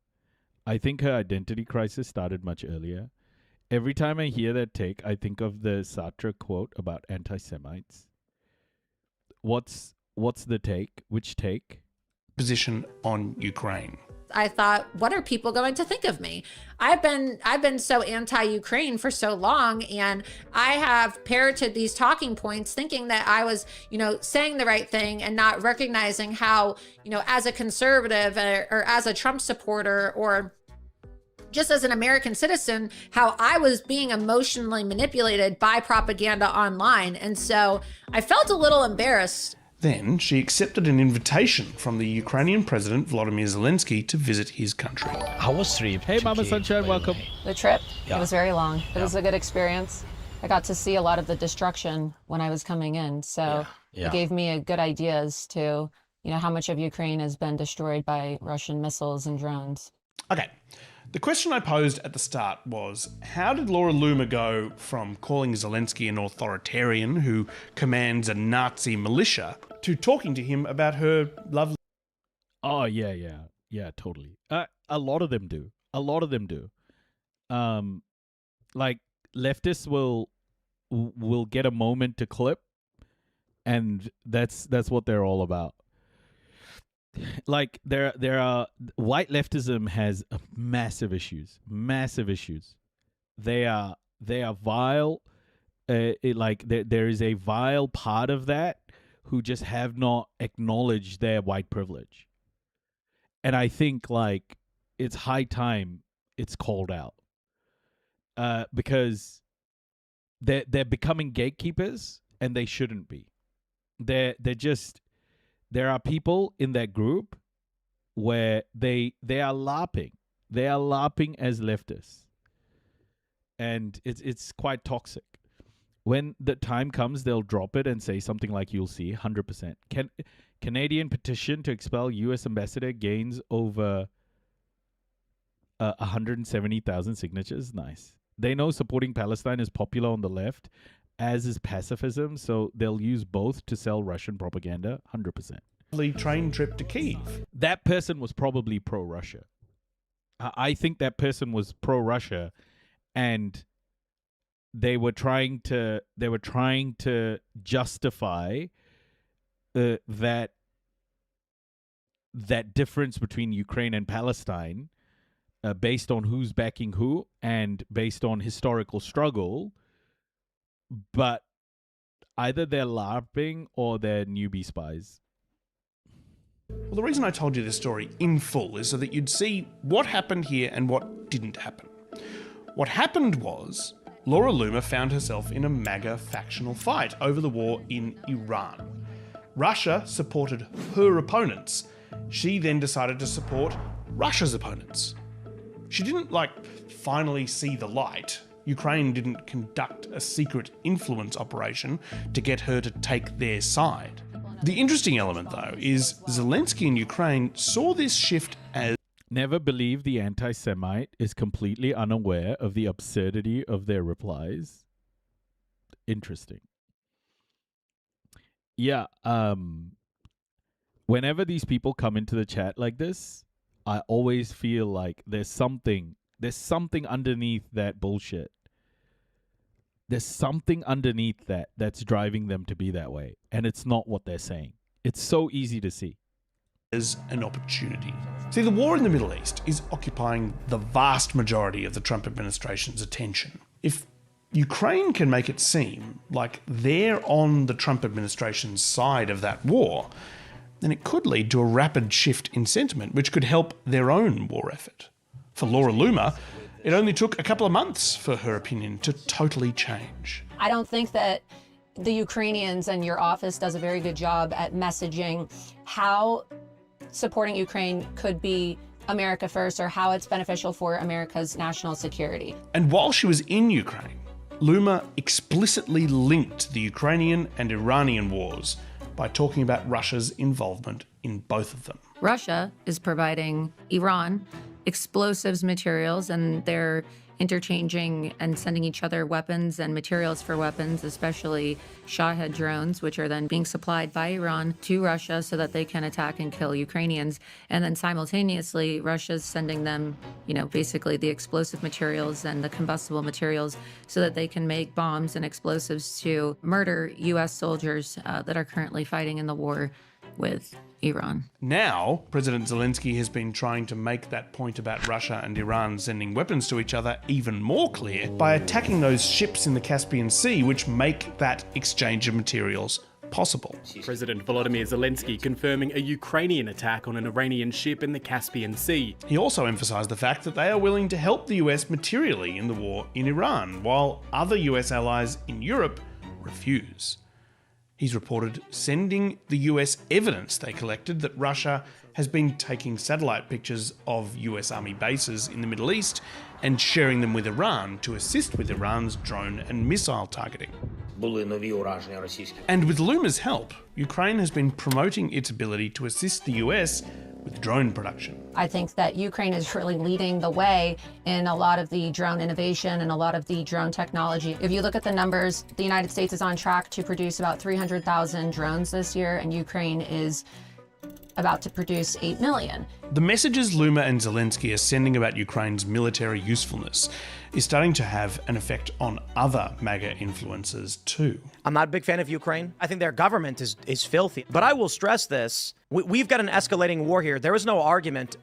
I think her identity crisis started much earlier. Every time I hear that take, I think of the Sartre quote about anti-Semites. What's the take? Which take? Position on Ukraine. I thought, what are people going to think of me? I've been so anti-Ukraine for so long, and I have parroted these talking points thinking that I was, saying the right thing and not recognizing how, as a conservative or as a Trump supporter or just as an American citizen, how I was being emotionally manipulated by propaganda online. And so I felt a little embarrassed. Then she accepted an invitation from the Ukrainian President Volodymyr Zelensky to visit his country. How was the trip? Hey, Mama Sunshine, welcome. The trip? It was very long. It was a good experience. I got to see a lot of the destruction when I was coming in. So it gave me a good idea as to, how much of Ukraine has been destroyed by Russian missiles and drones. Okay. The question I posed at the start was, how did Laura Loomer go from calling Zelensky an authoritarian who commands a Nazi militia to talking to him about her lovely... Oh, yeah, totally. A lot of them do. Like, leftists will get a moment to clip, and that's what they're all about. Like there are white leftism has massive issues. They are vile. There is a vile part of that who just have not acknowledged their white privilege. And I think it's high time it's called out. Because they're becoming gatekeepers and they shouldn't be. There are people in that group where they are LARPing. They are LARPing as leftists. And it's quite toxic. When the time comes, they'll drop it and say something like, you'll see, 100%. Canadian petition to expel U.S. ambassador gains over 170,000 signatures. Nice. They know supporting Palestine is popular on the left, as is pacifism, so they'll use both to sell Russian propaganda, 100%. Train trip to Kyiv. That person was probably pro-Russia. I think that person was pro-Russia, and they were trying to justify that difference between Ukraine and Palestine based on who's backing who and based on historical struggle but either they're LARPing or they're newbie spies. Well, the reason I told you this story in full is so that you'd see what happened here and what didn't happen. What happened was Laura Loomer found herself in a MAGA factional fight over the war in Iran. Russia supported her opponents. She then decided to support Russia's opponents. She didn't, finally see the light. Ukraine didn't conduct a secret influence operation to get her to take their side. The interesting element, though, is Zelensky in Ukraine saw this shift as... Never believe the anti-Semite is completely unaware of the absurdity of their replies. Interesting. Yeah, whenever these people come into the chat like this, I always feel like there's something underneath that bullshit. There's something underneath that's driving them to be that way. And it's not what they're saying. It's so easy to see. As an opportunity. See, the war in the Middle East is occupying the vast majority of the Trump administration's attention. If Ukraine can make it seem like they're on the Trump administration's side of that war, then it could lead to a rapid shift in sentiment, which could help their own war effort. For Laura Loomer, it only took a couple of months for her opinion to totally change. I don't think that the Ukrainians and your office does a very good job at messaging how supporting Ukraine could be America first, or how it's beneficial for America's national security. And while she was in Ukraine, Loomer explicitly linked the Ukrainian and Iranian wars by talking about Russia's involvement in both of them. Russia is providing Iran explosives materials, and they're interchanging and sending each other weapons and materials for weapons, especially Shahed drones, which are then being supplied by Iran to Russia so that they can attack and kill Ukrainians. And then simultaneously, Russia's sending them, basically the explosive materials and the combustible materials so that they can make bombs and explosives to murder U.S. soldiers that are currently fighting in the war with Iran. Now, President Zelensky has been trying to make that point about Russia and Iran sending weapons to each other even more clear by attacking those ships in the Caspian Sea, which make that exchange of materials possible. President Volodymyr Zelensky confirming a Ukrainian attack on an Iranian ship in the Caspian Sea. He also emphasised the fact that they are willing to help the US materially in the war in Iran, while other US allies in Europe refuse. He's reported sending the US evidence they collected that Russia has been taking satellite pictures of US Army bases in the Middle East and sharing them with Iran to assist with Iran's drone and missile targeting. And with Loomer's help, Ukraine has been promoting its ability to assist the US with drone production. I think that Ukraine is really leading the way in a lot of the drone innovation and a lot of the drone technology. If you look at the numbers, the United States is on track to produce about 300,000 drones this year, and Ukraine is about to produce 8 million. The messages Loomer and Zelensky are sending about Ukraine's military usefulness is starting to have an effect on other MAGA influencers too. I'm not a big fan of Ukraine. I think their government is filthy. But I will stress this. We've got an escalating war here. There is no argument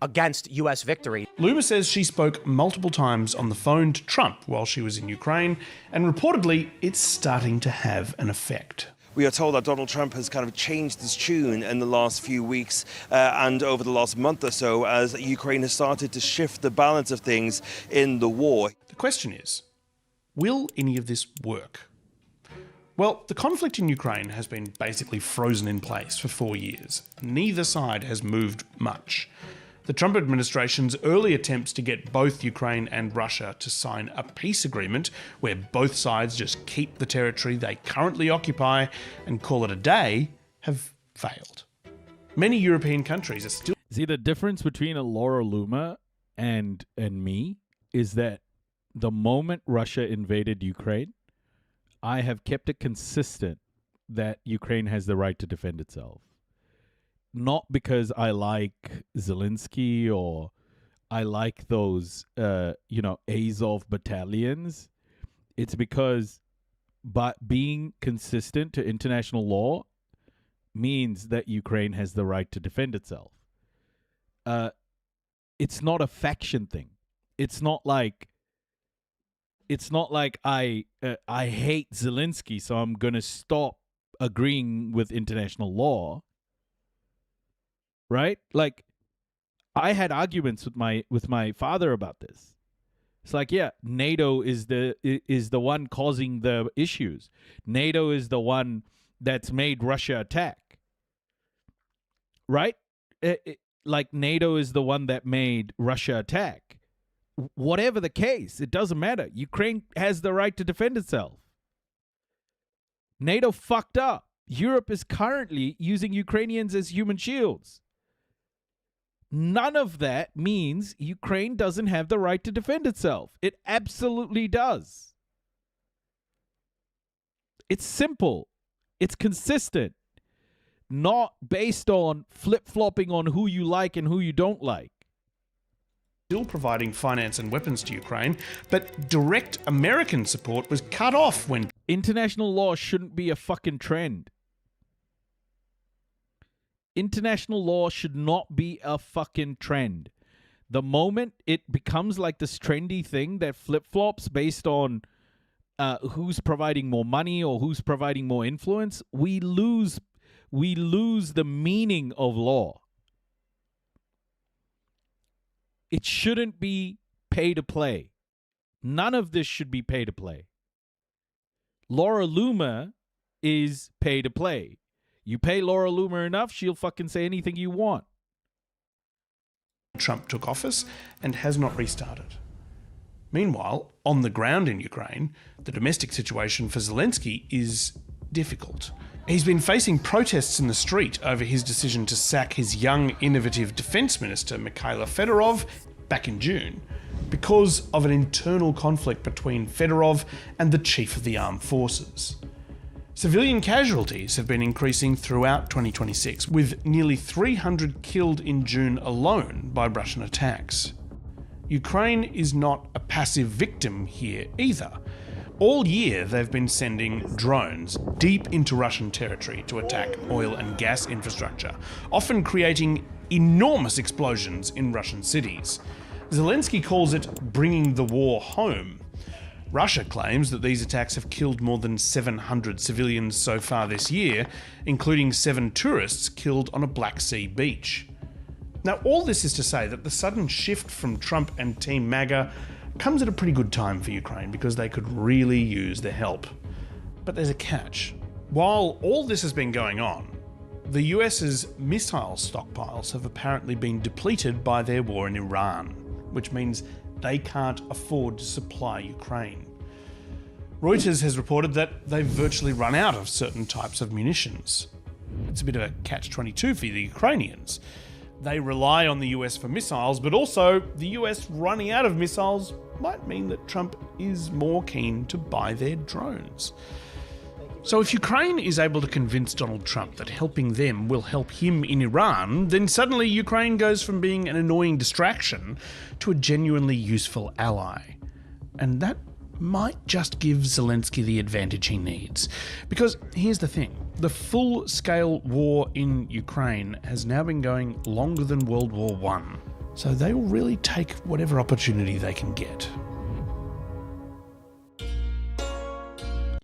against U.S. victory. Loomer says she spoke multiple times on the phone to Trump while she was in Ukraine, and reportedly it's starting to have an effect. We are told that Donald Trump has kind of changed his tune in the last few weeks and over the last month or so as Ukraine has started to shift the balance of things in the war. The question is, will any of this work? Well, the conflict in Ukraine has been basically frozen in place for 4 years. Neither side has moved much. The Trump administration's early attempts to get both Ukraine and Russia to sign a peace agreement where both sides just keep the territory they currently occupy and call it a day have failed. Many European countries are still... See, the difference between a Laura Loomer and me is that the moment Russia invaded Ukraine, I have kept it consistent that Ukraine has the right to defend itself. Not because I like Zelensky or I like those, Azov battalions. It's because being consistent to international law means that Ukraine has the right to defend itself. It's not a faction thing. It's not like it's not like I hate Zelensky, so I'm gonna stop agreeing with international law. Right? Like, I had arguments with my father about this. It's like, yeah, NATO is the one causing the issues. NATO is the one that's made Russia attack. Right? Like, NATO is the one that made Russia attack. Whatever the case, it doesn't matter. Ukraine has the right to defend itself. NATO fucked up. Europe is currently using Ukrainians as human shields. None of that means Ukraine doesn't have the right to defend itself. It absolutely does. It's simple. It's consistent. Not based on flip-flopping on who you like and who you don't like. Still providing finance and weapons to Ukraine, but direct American support was cut off when... International law shouldn't be a fucking trend. International law should not be a fucking trend. The moment it becomes like this trendy thing that flip-flops based on who's providing more money or who's providing more influence, we lose the meaning of law. It shouldn't be pay to play. None of this should be pay to play. Laura Loomer is pay to play. You pay Laura Loomer enough, she'll fucking say anything you want. Trump took office and has not restarted. Meanwhile, on the ground in Ukraine, the domestic situation for Zelensky is difficult. He's been facing protests in the street over his decision to sack his young, innovative defense minister, Mikhailo Fedorov, back in June, because of an internal conflict between Fedorov and the chief of the armed forces. Civilian casualties have been increasing throughout 2026, with nearly 300 killed in June alone by Russian attacks. Ukraine is not a passive victim here either. All year they've been sending drones deep into Russian territory to attack oil and gas infrastructure, often creating enormous explosions in Russian cities. Zelensky calls it bringing the war home. Russia claims that these attacks have killed more than 700 civilians so far this year, including 7 tourists killed on a Black Sea beach. Now, all this is to say that the sudden shift from Trump and Team MAGA comes at a pretty good time for Ukraine because they could really use the help. But there's a catch. While all this has been going on, the US's missile stockpiles have apparently been depleted by their war in Iran, which means they can't afford to supply Ukraine. Reuters has reported that they've virtually run out of certain types of munitions. It's a bit of a catch-22 for the Ukrainians. They rely on the US for missiles, but also the US running out of missiles might mean that Trump is more keen to buy their drones. So if Ukraine is able to convince Donald Trump that helping them will help him in Iran, then suddenly Ukraine goes from being an annoying distraction to a genuinely useful ally. And that might just give Zelensky the advantage he needs. Because here's the thing, the full-scale war in Ukraine has now been going longer than World War I. So they will really take whatever opportunity they can get.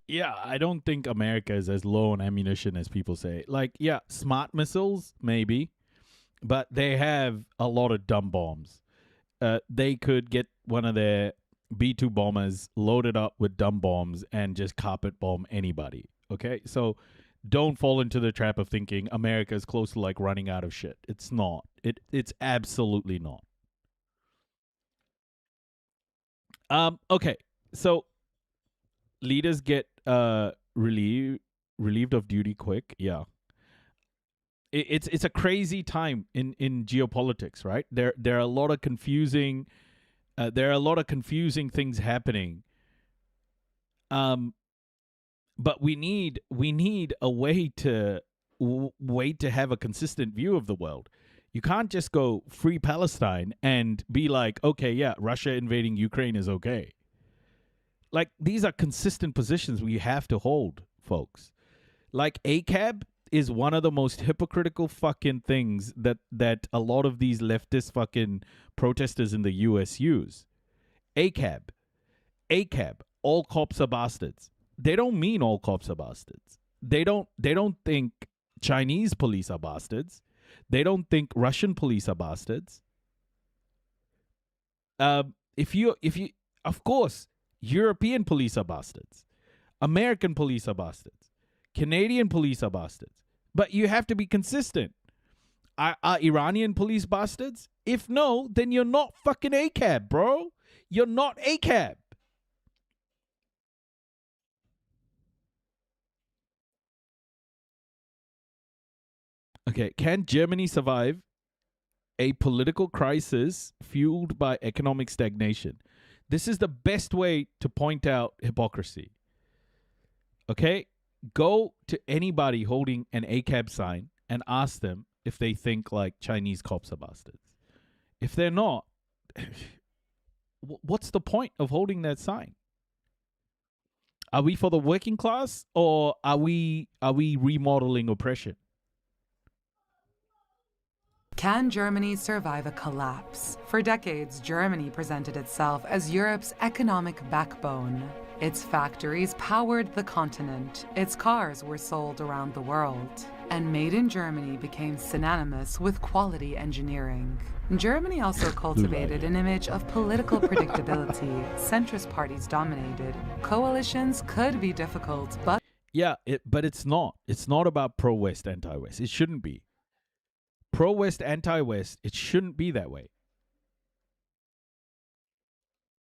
Yeah, I don't think America is as low on ammunition as people say. Like, yeah, smart missiles, maybe, but they have a lot of dumb bombs. They could get one of their B-2 bombers loaded up with dumb bombs and just carpet bomb anybody, okay? So don't fall into the trap of thinking America is close to, like, running out of shit. It's not. It's absolutely not. Okay, so leaders get relieved of duty quick. Yeah, it's a crazy time in geopolitics, right? There are a lot of confusing things happening. But we need a way to have a consistent view of the world. You can't just go free Palestine and be like, okay, yeah, Russia invading Ukraine is okay. Like, these are consistent positions we have to hold, folks. Like, ACAB is one of the most hypocritical fucking things that a lot of these leftist fucking protesters in the U.S. use. ACAB. ACAB, all cops are bastards. They don't mean all cops are bastards. They don't think Chinese police are bastards. They don't think Russian police are bastards. If you, of course, European police are bastards. American police are bastards. Canadian police are bastards. But you have to be consistent. Are Iranian police bastards? If no, then you're not fucking ACAB, bro. You're not ACAB. Okay, can Germany survive a political crisis fueled by economic stagnation? This is the best way to point out hypocrisy. Okay? Go to anybody holding an ACAB sign and ask them if they think like Chinese cops are bastards. If they're not, what's the point of holding that sign? Are we for the working class, or are we remodeling oppression? Can Germany survive a collapse? For decades, Germany presented itself as Europe's economic backbone. Its factories powered the continent. Its cars were sold around the world. And made in Germany became synonymous with quality engineering. Germany also cultivated an image of political predictability. Centrist parties dominated. Coalitions could be difficult, but... Yeah, but it's not. It's not about pro-West, anti-West. It shouldn't be. Pro-West, anti-West, it shouldn't be that way.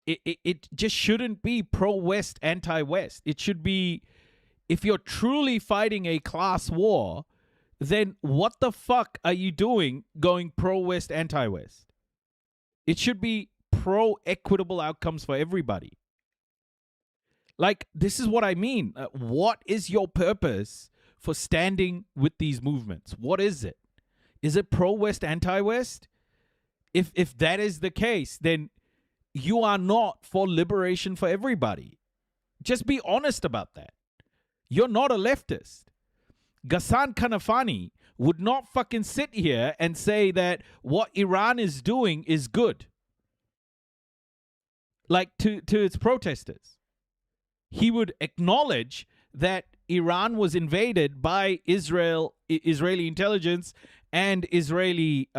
It just shouldn't be pro-West, anti-West. It should be, if you're truly fighting a class war, then what the fuck are you doing going pro-West, anti-West? It should be pro-equitable outcomes for everybody. Like, this is what I mean. What is your purpose for standing with these movements? What is it? Is it pro-West, anti-West? If that is the case, then you are not for liberation for everybody. Just be honest about that. You're not a leftist. Ghassan Kanafani would not fucking sit here and say that what Iran is doing is good. Like to its protesters. He would acknowledge that Iran was invaded by Israeli intelligence and Israeli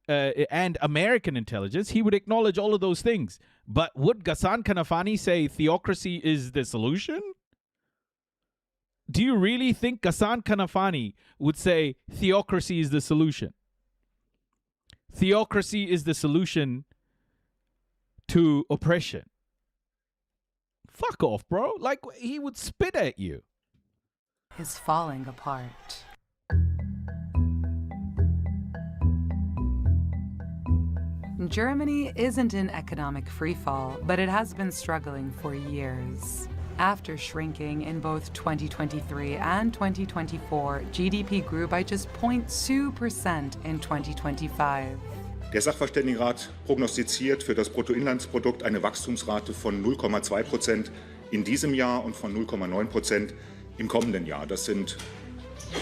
and American intelligence. He would acknowledge all of those things. But would Ghassan Kanafani say theocracy is the solution? Do you really think Ghassan Kanafani would say theocracy is the solution? Theocracy is the solution to oppression. Fuck off, bro. Like, he would spit at you. Is falling apart. Germany isn't in economic freefall, but it has been struggling for years. After shrinking in both 2023 and 2024, GDP grew by just 0.2% in 2025. Der Sachverständigenrat prognostiziert für das Bruttoinlandsprodukt eine Wachstumsrate von 0,2% in diesem Jahr und von 0,9% im kommenden Jahr. Das sind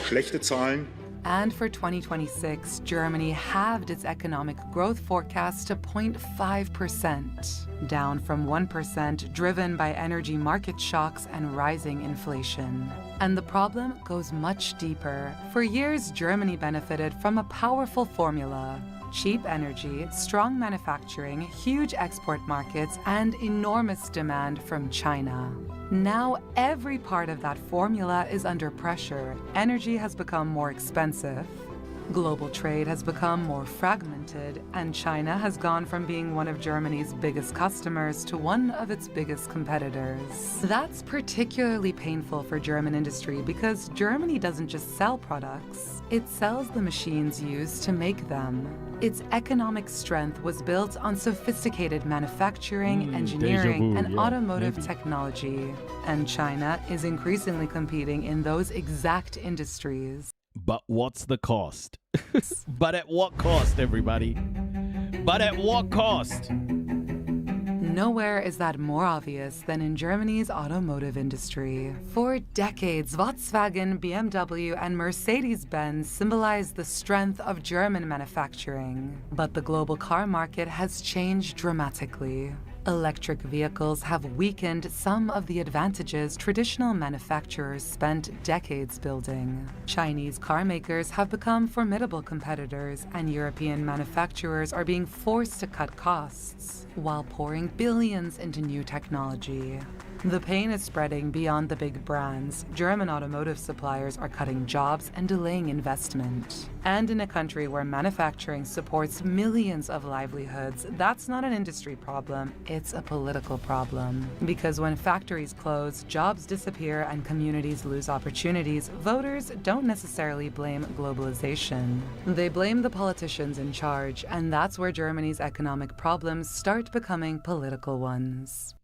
schlechte Zahlen. And for 2026, Germany halved its economic growth forecast to 0.5%, down from 1% driven by energy market shocks and rising inflation. And the problem goes much deeper. For years, Germany benefited from a powerful formula: cheap energy, strong manufacturing, huge export markets, and enormous demand from China. Now every part of that formula is under pressure. Energy has become more expensive. Global trade has become more fragmented, and China has gone from being one of Germany's biggest customers to one of its biggest competitors. That's particularly painful for German industry because Germany doesn't just sell products, it sells the machines used to make them. Its economic strength was built on sophisticated manufacturing, engineering, and automotive technology. And China is increasingly competing in those exact industries. But what's the cost? But at what cost, everybody? But at what cost? Nowhere is that more obvious than in Germany's automotive industry. For decades, Volkswagen, BMW, and Mercedes-Benz symbolized the strength of German manufacturing. But the global car market has changed dramatically. Electric vehicles have weakened some of the advantages traditional manufacturers spent decades building. Chinese car makers have become formidable competitors, and European manufacturers are being forced to cut costs while pouring billions into new technology. The pain is spreading beyond the big brands. German automotive suppliers are cutting jobs and delaying investment. And in a country where manufacturing supports millions of livelihoods, that's not an industry problem, it's a political problem. Because when factories close, jobs disappear, and communities lose opportunities, voters don't necessarily blame globalization. They blame the politicians in charge, and that's where Germany's economic problems start becoming political ones.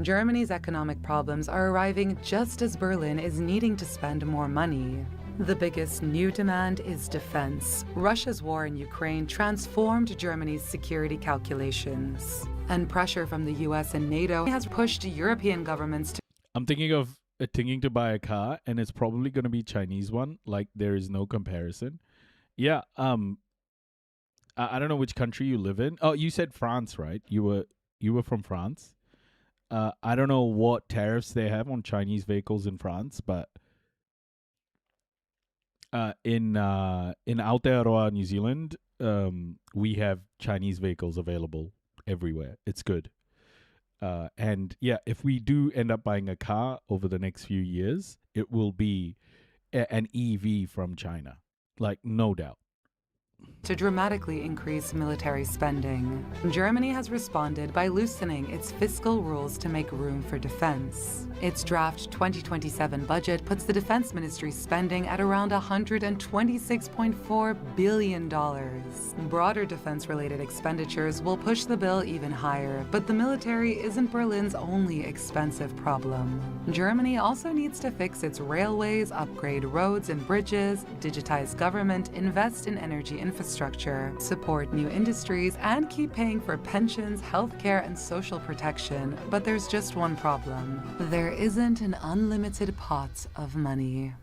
Germany's economic problems are arriving just as Berlin is needing to spend more money. The biggest new demand is defense. Russia's war in Ukraine transformed Germany's security calculations, and pressure from the US and NATO has pushed European governments to... I'm thinking to buy a car, and it's probably going to be Chinese one. Like, there is no comparison. Yeah, I don't know which country you live in. Oh, you said France, right? You were from France? I don't know what tariffs they have on Chinese vehicles in France, but in Aotearoa, New Zealand, we have Chinese vehicles available everywhere. It's good. And yeah, if we do end up buying a car over the next few years, it will be an EV from China, like no doubt. To dramatically increase military spending. Germany has responded by loosening its fiscal rules to make room for defense. Its draft 2027 budget puts the defense ministry's spending at around $126.4 billion. Broader defense-related expenditures will push the bill even higher, but the military isn't Berlin's only expensive problem. Germany also needs to fix its railways, upgrade roads and bridges, digitize government, invest in energy infrastructure, support new industries, and keep paying for pensions, healthcare, and social protection. But there's just one problem. There isn't an unlimited pot of money.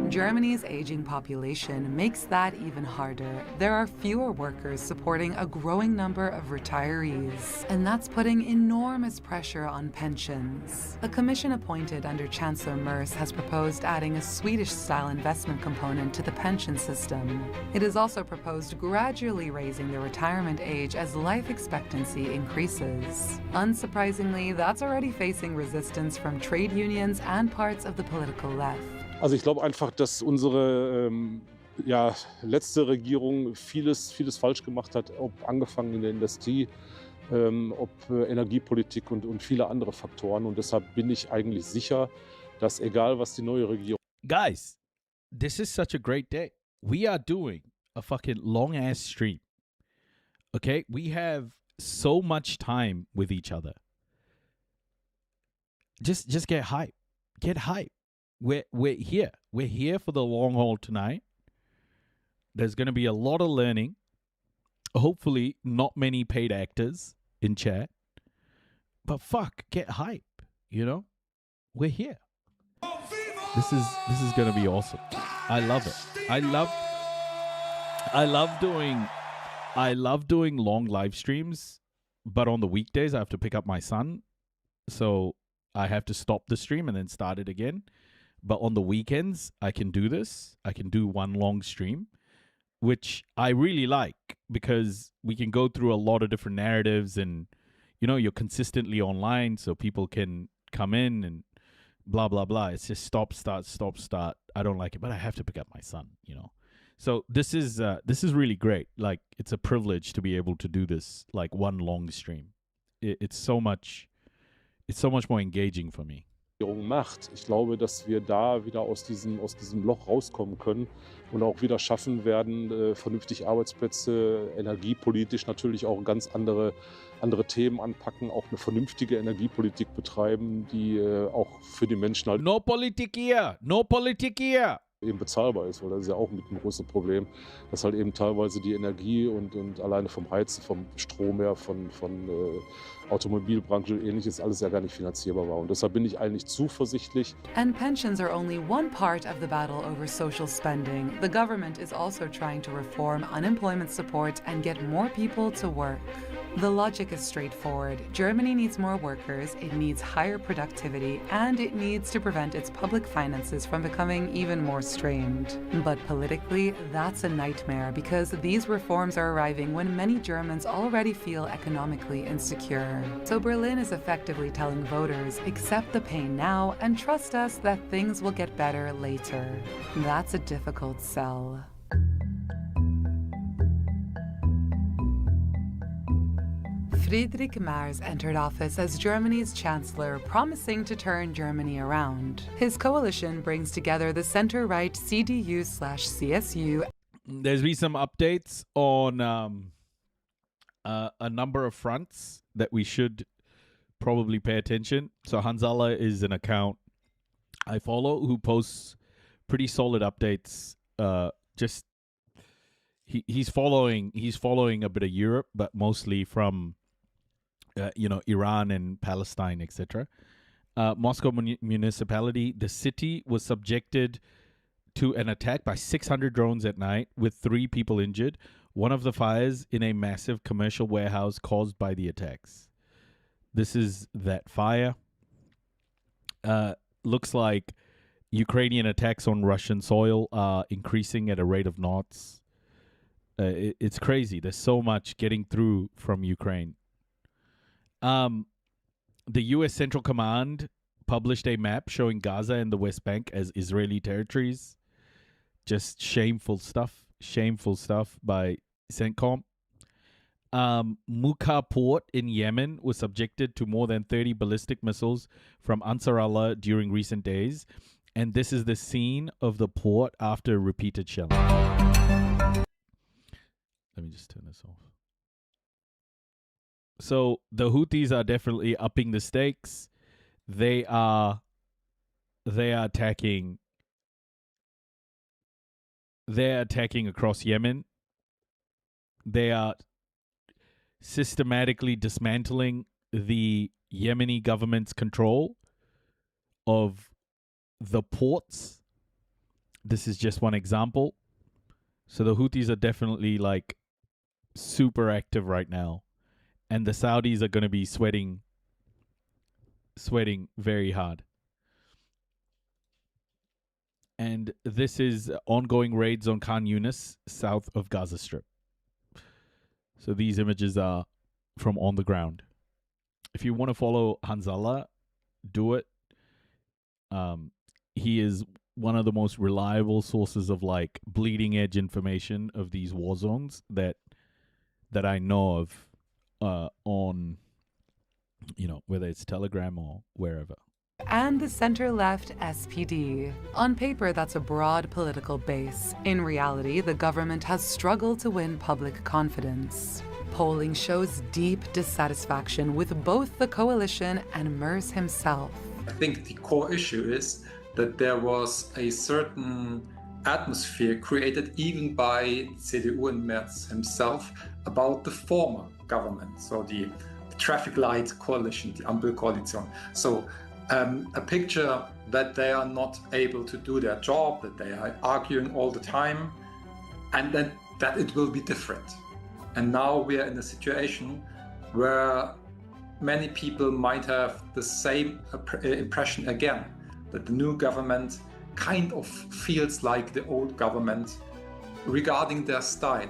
Germany's aging population makes that even harder. There are fewer workers supporting a growing number of retirees, and that's putting enormous pressure on pensions. A commission appointed under Chancellor Merz has proposed adding a Swedish-style investment component to the pension system. It has also proposed gradually raising the retirement age as life expectancy increases. Unsurprisingly, that's already facing resistance from trade unions and parts of the political left. Also ich glaube einfach, dass unsere letzte Regierung vieles falsch gemacht hat, ob angefangen in der Industrie, ob Energiepolitik und viele andere Faktoren. Und deshalb bin ich eigentlich sicher, dass egal was die neue Regierung... Guys, this is such a great day. We are doing a fucking long-ass stream. Okay? We have so much time with each other. Just get hype. Get hype. We're here. We're here for the long haul tonight. There's going to be a lot of learning. Hopefully, not many paid actors in chat. But fuck, get hype. You know, we're here. This is going to be awesome. I love it. I love doing long live streams. But on the weekdays, I have to pick up my son, so I have to stop the stream and then start it again. But on the weekends, I can do this. I can do one long stream, which I really like because we can go through a lot of different narratives and, you know, you're consistently online so people can come in and blah, blah, blah. It's just stop, start, stop, start. I don't like it, but I have to pick up my son, you know. So this is really great. Like, it's a privilege to be able to do this, like one long stream. It's so much more engaging for me. Macht. Ich glaube, dass wir da wieder aus diesem Loch rauskommen können und auch wieder schaffen werden, vernünftig Arbeitsplätze, energiepolitisch natürlich auch ganz andere Themen anpacken, auch eine vernünftige Energiepolitik betreiben, die auch für die Menschen halt... No politik here! No politik here! eben bezahlbar ist, weil das ist ja auch mit ein großes Problem, dass halt eben teilweise die Energie und alleine vom Heizen, vom Strom her, von Automobilbranche und ähnliches alles ja gar nicht finanzierbar war. Und deshalb bin ich eigentlich zuversichtlich. And pensions are only one part of the battle over social spending. The government is also trying to reform unemployment support and get more people to work. The logic is straightforward. Germany needs more workers, it needs higher productivity, and it needs to prevent its public finances from becoming even more strained. But politically, that's a nightmare because these reforms are arriving when many Germans already feel economically insecure. So Berlin is effectively telling voters, accept the pain now and trust us that things will get better later. That's a difficult sell. Friedrich Merz entered office as Germany's chancellor, promising to turn Germany around. His coalition brings together the center-right CDU/CSU. There's been some updates on a number of fronts that we should probably pay attention. So Hanzala is an account I follow who posts pretty solid updates. He's following a bit of Europe, but mostly from Iran and Palestine, etc. Moscow municipality, the city was subjected to an attack by 600 drones at night with 3 people injured. One of the fires in a massive commercial warehouse caused by the attacks. This is that fire. Looks like Ukrainian attacks on Russian soil are increasing at a rate of knots. It's crazy. There's so much getting through from Ukraine. The U.S. Central Command published a map showing Gaza and the West Bank as Israeli territories. Just shameful stuff by CENTCOM. Mukah port in Yemen was subjected to more than 30 ballistic missiles from Ansar Allah during recent days. And this is the scene of the port after repeated shelling. Let me just turn this off. So the Houthis are definitely upping the stakes. They are attacking. They're attacking across Yemen. They are systematically dismantling the Yemeni government's control of the ports. This is just one example. So the Houthis are definitely like super active right now. And the Saudis are going to be sweating very hard. And this is ongoing raids on Khan Yunis, south of Gaza Strip. So these images are from on the ground. If you want to follow Hanzala, do it. He is one of the most reliable sources of like bleeding edge information of these war zones that I know of. On, whether it's Telegram or wherever. And the center-left SPD. On paper, that's a broad political base. In reality, the government has struggled to win public confidence. Polling shows deep dissatisfaction with both the coalition and Merz himself. I think the core issue is that there was a certain atmosphere created even by CDU and Merz himself about the former government, so the traffic light coalition, the Ampelkoalition. So a picture that they are not able to do their job, that they are arguing all the time, and that it will be different. And now we are in a situation where many people might have the same impression again, that the new government kind of feels like the old government regarding their style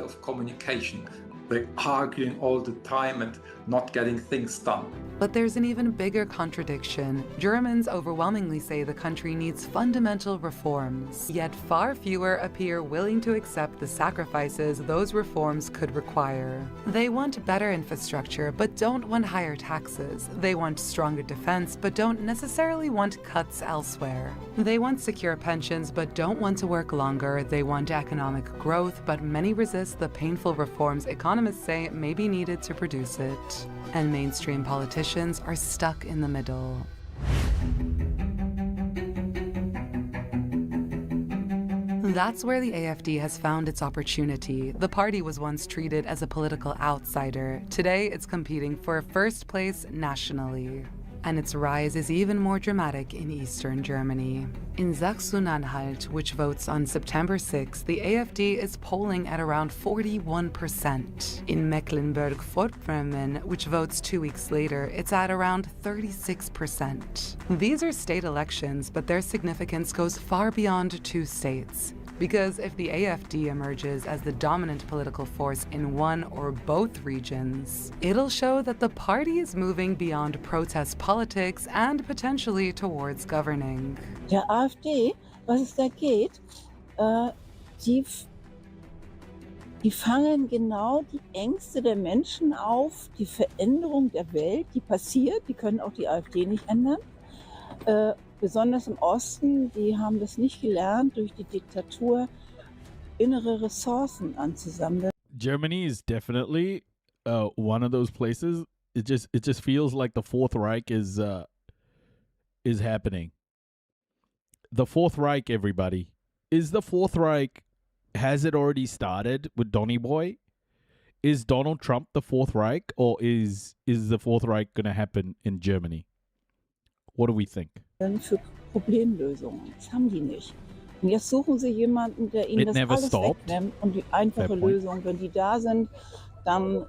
of communication. They're arguing all the time and not getting things done. But there's an even bigger contradiction. Germans overwhelmingly say the country needs fundamental reforms, yet far fewer appear willing to accept the sacrifices those reforms could require. They want better infrastructure, but don't want higher taxes. They want stronger defense, but don't necessarily want cuts elsewhere. They want secure pensions, but don't want to work longer. They want economic growth, but many resist the painful reforms economists say may be needed to produce it. And mainstream politicians are stuck in the middle. That's where the AfD has found its opportunity. The party was once treated as a political outsider. Today, it's competing for first place nationally. And its rise is even more dramatic in eastern Germany. In Sachsen-Anhalt, which votes on September 6, the AfD is polling at around 41%. In Mecklenburg-Vorpommern, which votes 2 weeks later, it's at around 36%. These are state elections, but their significance goes far beyond 2 states. Because if the AfD emerges as the dominant political force in one or both regions, it'll show that the party is moving beyond protest politics and potentially towards governing. Der AfD, was es da geht, die fangen genau die Ängste der Menschen auf, die Veränderung der Welt, die passiert, die können auch die AfD nicht ändern. Besonders im Osten, die haben das nicht gelernt, durch die Diktatur innere Ressourcen anzusammeln. Germany is definitely one of those places. It just feels like the Fourth Reich is happening. The Fourth Reich, everybody. Is the Fourth Reich, has it already started with Donny Boy? Is Donald Trump the Fourth Reich, or is the Fourth Reich going to happen in Germany? What do we think? Für Problemlösungen. Das haben die nicht. Und jetzt suchen sie jemanden, der ihnen das alles wegnimmt. Und die einfache Lösung, wenn die da sind, dann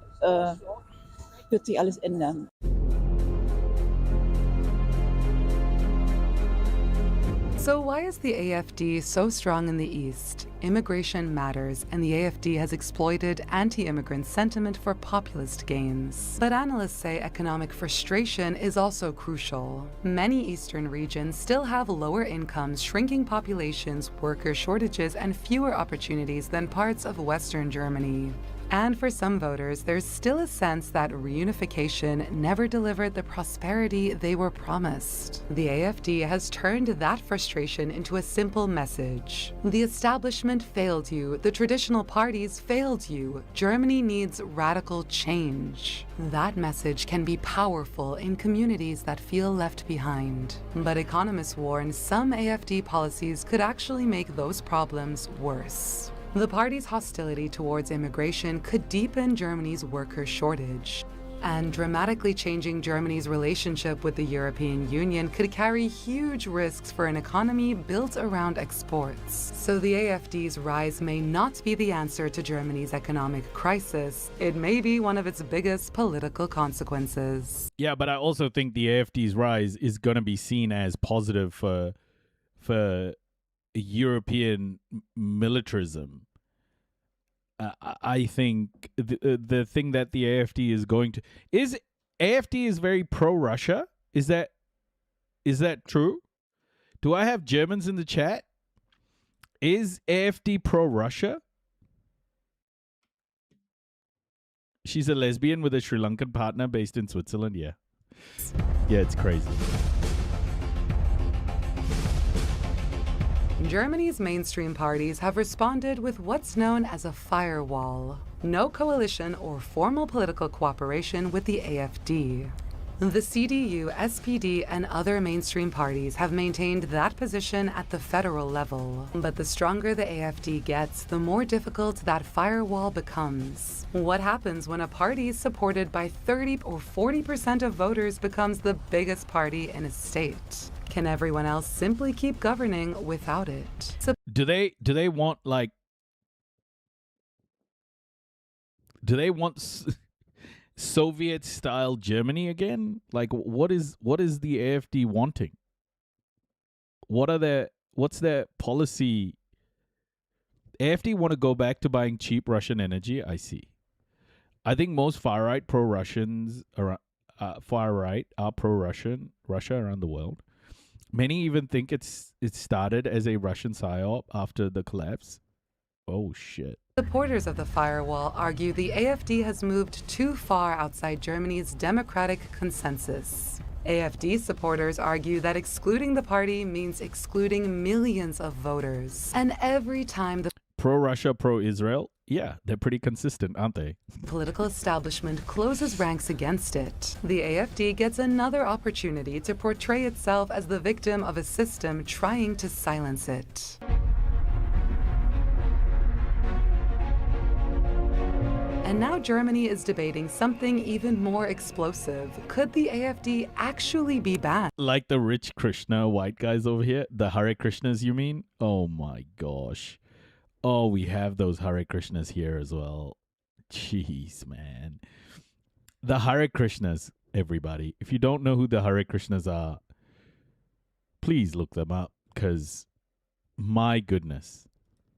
wird sich alles ändern. So why is the AfD so strong in the East? Immigration matters, and the AfD has exploited anti-immigrant sentiment for populist gains. But analysts say economic frustration is also crucial. Many eastern regions still have lower incomes, shrinking populations, worker shortages, and fewer opportunities than parts of Western Germany. And for some voters, there's still a sense that reunification never delivered the prosperity they were promised. The AfD has turned that frustration into a simple message. The establishment failed you. The traditional parties failed you. Germany needs radical change. That message can be powerful in communities that feel left behind. But economists warn some AfD policies could actually make those problems worse. The party's hostility towards immigration could deepen Germany's worker shortage. And dramatically changing Germany's relationship with the European Union could carry huge risks for an economy built around exports. So the AfD's rise may not be the answer to Germany's economic crisis. It may be one of its biggest political consequences. Yeah, but I also think the AfD's rise is going to be seen as positive for European militarism. I think the thing that the AfD is going to AfD is very pro-Russia. Is that true? Do I have Germans in the chat? Is AfD pro-Russia? She's a lesbian with a Sri Lankan partner based in Switzerland. Yeah, it's crazy. Germany's mainstream parties have responded with what's known as a firewall. No coalition or formal political cooperation with the AfD. The CDU, SPD, and other mainstream parties have maintained that position at the federal level. But the stronger the AfD gets, the more difficult that firewall becomes. What happens when a party supported by 30 or 40% of voters becomes the biggest party in a state? Can everyone else simply keep governing without it? So do they want Soviet style Germany again? Like what is the AfD wanting? What's their policy? AfD want to go back to buying cheap Russian energy, I see. I think most far-right pro-Russians are pro-Russia around the world. Many even think it started as a Russian psyop after the collapse. Oh, shit. Supporters of the firewall argue the AfD has moved too far outside Germany's democratic consensus. AfD supporters argue that excluding the party means excluding millions of voters. And every time the pro-Russia, pro-Israel, yeah, they're pretty consistent, aren't they? Political establishment closes ranks against it. The AfD gets another opportunity to portray itself as the victim of a system trying to silence it. And now Germany is debating something even more explosive. Could the AfD actually be banned? Like the rich Krishna white guys over here? The Hare Krishnas, you mean? Oh my gosh. Oh, we have those Hare Krishnas here as well. Jeez, man. The Hare Krishnas, everybody. If you don't know who the Hare Krishnas are, please look them up, because my goodness.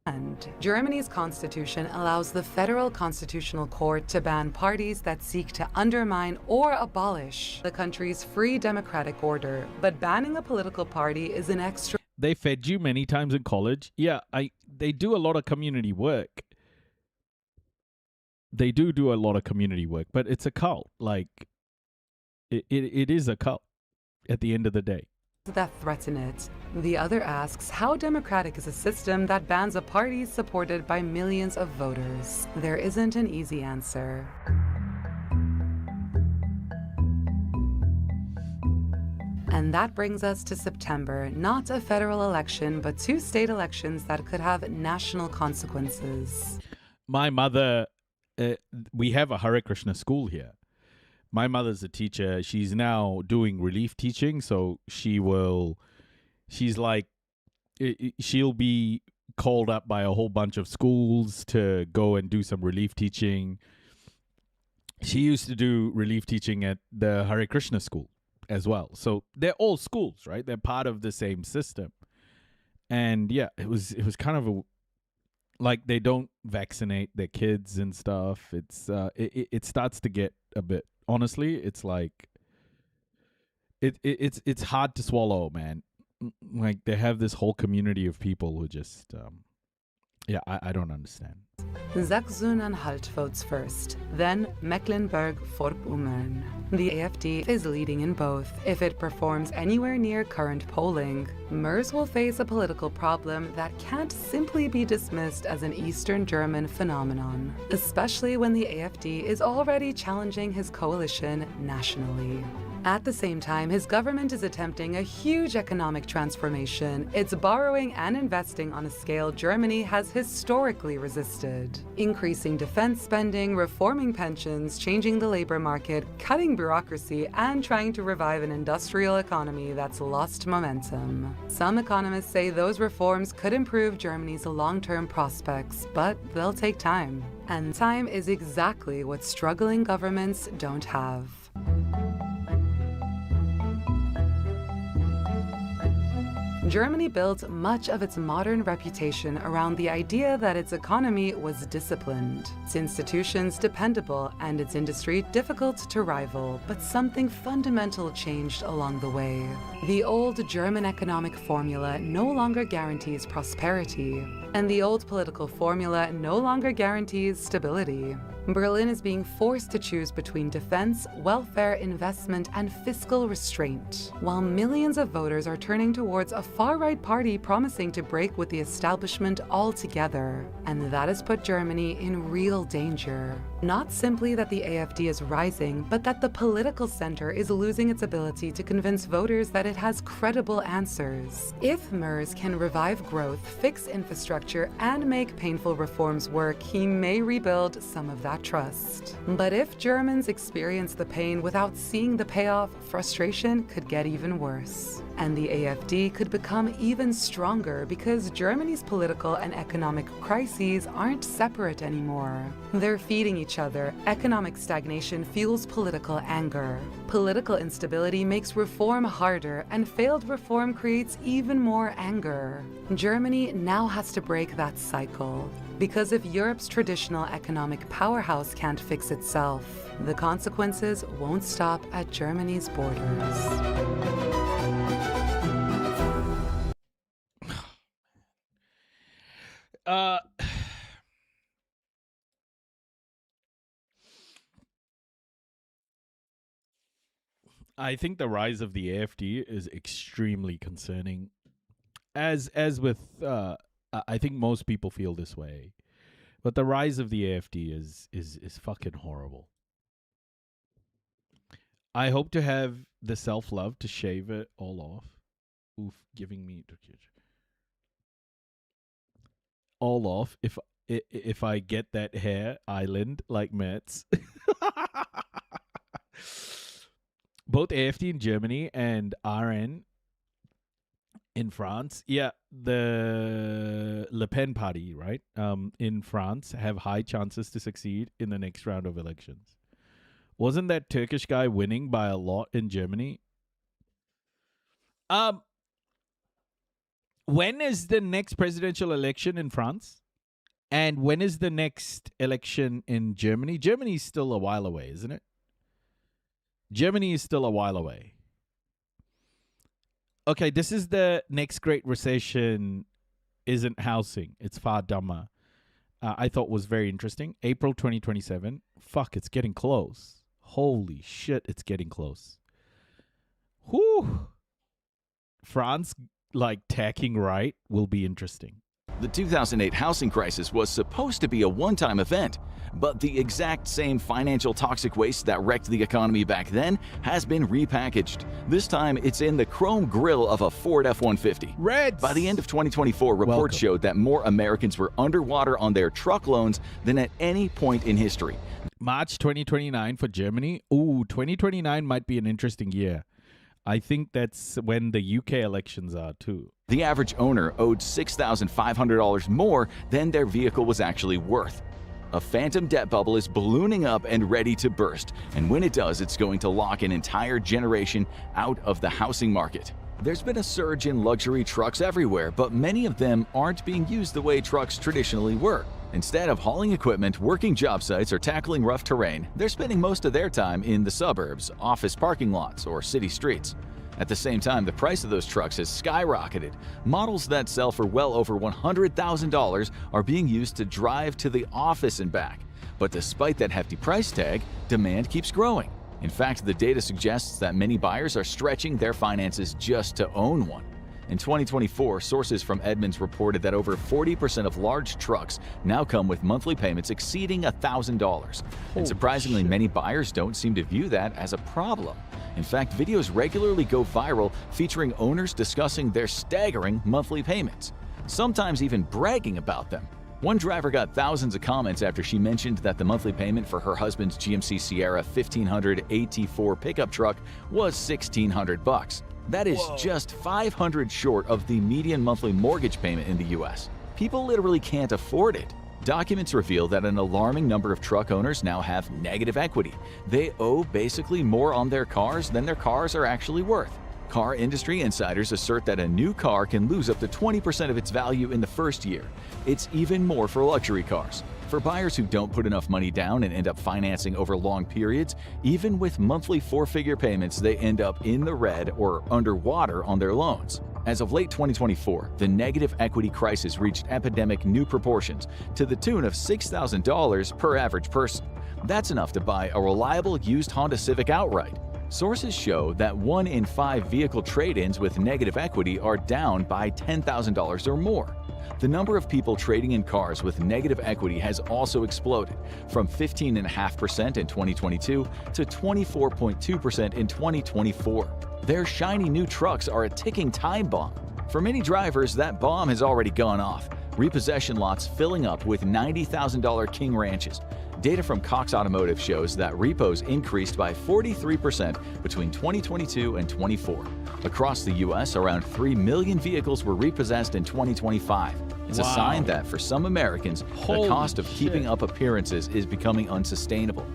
And Germany's constitution allows the Federal Constitutional Court to ban parties that seek to undermine or abolish the country's free democratic order. But banning a political party is an extra. They fed you many times in college. Yeah, they do a lot of community work. They do a lot of community work, but it's a cult. Like, it is a cult at the end of the day. That threaten it. The other asks, how democratic is a system that bans a party supported by millions of voters? There isn't an easy answer. And that brings us to September, not a federal election, but 2 state elections that could have national consequences. My mother, we have a Hare Krishna school here. My mother's a teacher. She's now doing relief teaching, so she'll be called up by a whole bunch of schools to go and do some relief teaching. She used to do relief teaching at the Hare Krishna school as well. So they're all schools, right? They're part of the same system. And yeah, it was kind of like they don't vaccinate their kids and stuff. It starts to get a bit, honestly, it's like it's hard to swallow, man. Like they have this whole community of people who just I don't understand. Sachsen-Anhalt votes first, then Mecklenburg-Vorpommern. The AfD is leading in both. If it performs anywhere near current polling, Merz will face a political problem that can't simply be dismissed as an Eastern German phenomenon, especially when the AfD is already challenging his coalition nationally. At the same time, his government is attempting a huge economic transformation. It's borrowing and investing on a scale Germany has historically resisted. Increasing defense spending, reforming pensions, changing the labor market, cutting bureaucracy, and trying to revive an industrial economy that's lost momentum. Some economists say those reforms could improve Germany's long-term prospects, but they'll take time. And time is exactly what struggling governments don't have. Germany built much of its modern reputation around the idea that its economy was disciplined, its institutions dependable, and its industry difficult to rival. But something fundamental changed along the way. The old German economic formula no longer guarantees prosperity, and the old political formula no longer guarantees stability. Berlin is being forced to choose between defense, welfare, investment, and fiscal restraint, while millions of voters are turning towards a far-right party promising to break with the establishment altogether. And that has put Germany in real danger. Not simply that the AfD is rising, but that the political center is losing its ability to convince voters that it has credible answers. If Merz can revive growth, fix infrastructure, and make painful reforms work, he may rebuild some of that trust. But if Germans experience the pain without seeing the payoff, frustration could get even worse. And the AfD could become even stronger because Germany's political and economic crises aren't separate anymore. They're feeding each other. Economic stagnation fuels political anger. Political instability makes reform harder, and failed reform creates even more anger. Germany now has to break that cycle. Because if Europe's traditional economic powerhouse can't fix itself, the consequences won't stop at Germany's borders. I think the rise of the AfD is extremely concerning. As with, I think most people feel this way, but the rise of the AfD is fucking horrible. I hope to have the self-love to shave it all off. Oof, giving me all off. if I get that hair island like Metz. Both AfD in Germany and RN in France. Yeah, the Le Pen party, right? In France have high chances to succeed in the next round of elections. Wasn't that Turkish guy winning by a lot in Germany? When is the next presidential election in France? And when is the next election in Germany? Germany is still a while away, isn't it? Germany is still a while away. Okay, this is the next great recession isn't housing. It's far dumber. I thought was very interesting. April 2027. Fuck, it's getting close. Holy shit, it's getting close. Whew. France, like, tacking right will be interesting. The 2008 housing crisis was supposed to be a one-time event, but the exact same financial toxic waste that wrecked the economy back then has been repackaged. This time, it's in the chrome grille of a Ford F-150. Reds! By the end of 2024, reports showed that more Americans were underwater on their truck loans than at any point in history. March 2029 for Germany. Ooh, 2029 might be an interesting year. I think that's when the UK elections are too. The average owner owed $6,500 more than their vehicle was actually worth. A phantom debt bubble is ballooning up and ready to burst, and when it does, it's going to lock an entire generation out of the housing market. There's been a surge in luxury trucks everywhere, but many of them aren't being used the way trucks traditionally were. Instead of hauling equipment, working job sites, or tackling rough terrain, they're spending most of their time in the suburbs, office parking lots, or city streets. At the same time, the price of those trucks has skyrocketed. Models that sell for well over $100,000 are being used to drive to the office and back. But despite that hefty price tag, demand keeps growing. In fact, the data suggests that many buyers are stretching their finances just to own one. In 2024, sources from Edmunds reported that over 40% of large trucks now come with monthly payments exceeding $1,000. And surprisingly, many buyers don't seem to view that as a problem. In fact, videos regularly go viral featuring owners discussing their staggering monthly payments, sometimes even bragging about them. One driver got thousands of comments after she mentioned that the monthly payment for her husband's GMC Sierra 1500 AT4 pickup truck was $1,600. That is just $500 short of the median monthly mortgage payment in the US. People literally can't afford it. Documents reveal that an alarming number of truck owners now have negative equity. They owe basically more on their cars than their cars are actually worth. Car industry insiders assert that a new car can lose up to 20% of its value in the first year. It's even more for luxury cars. For buyers who don't put enough money down and end up financing over long periods, even with monthly four-figure payments, they end up in the red or underwater on their loans. As of late 2024, the negative equity crisis reached epidemic new proportions to the tune of $6,000 per average person. That's enough to buy a reliable used Honda Civic outright. Sources show that 1 in 5 vehicle trade-ins with negative equity are down by $10,000 or more. The number of people trading in cars with negative equity has also exploded, from 15.5% in 2022 to 24.2% in 2024. Their shiny new trucks are a ticking time bomb. For many drivers, that bomb has already gone off. Repossession lots filling up with $90,000 King Ranches. Data from Cox Automotive shows that repos increased by 43% between 2022 and 24. Across the U.S., around 3 million vehicles were repossessed in 2025. It's a sign that for some Americans, the cost of keeping up appearances is becoming unsustainable.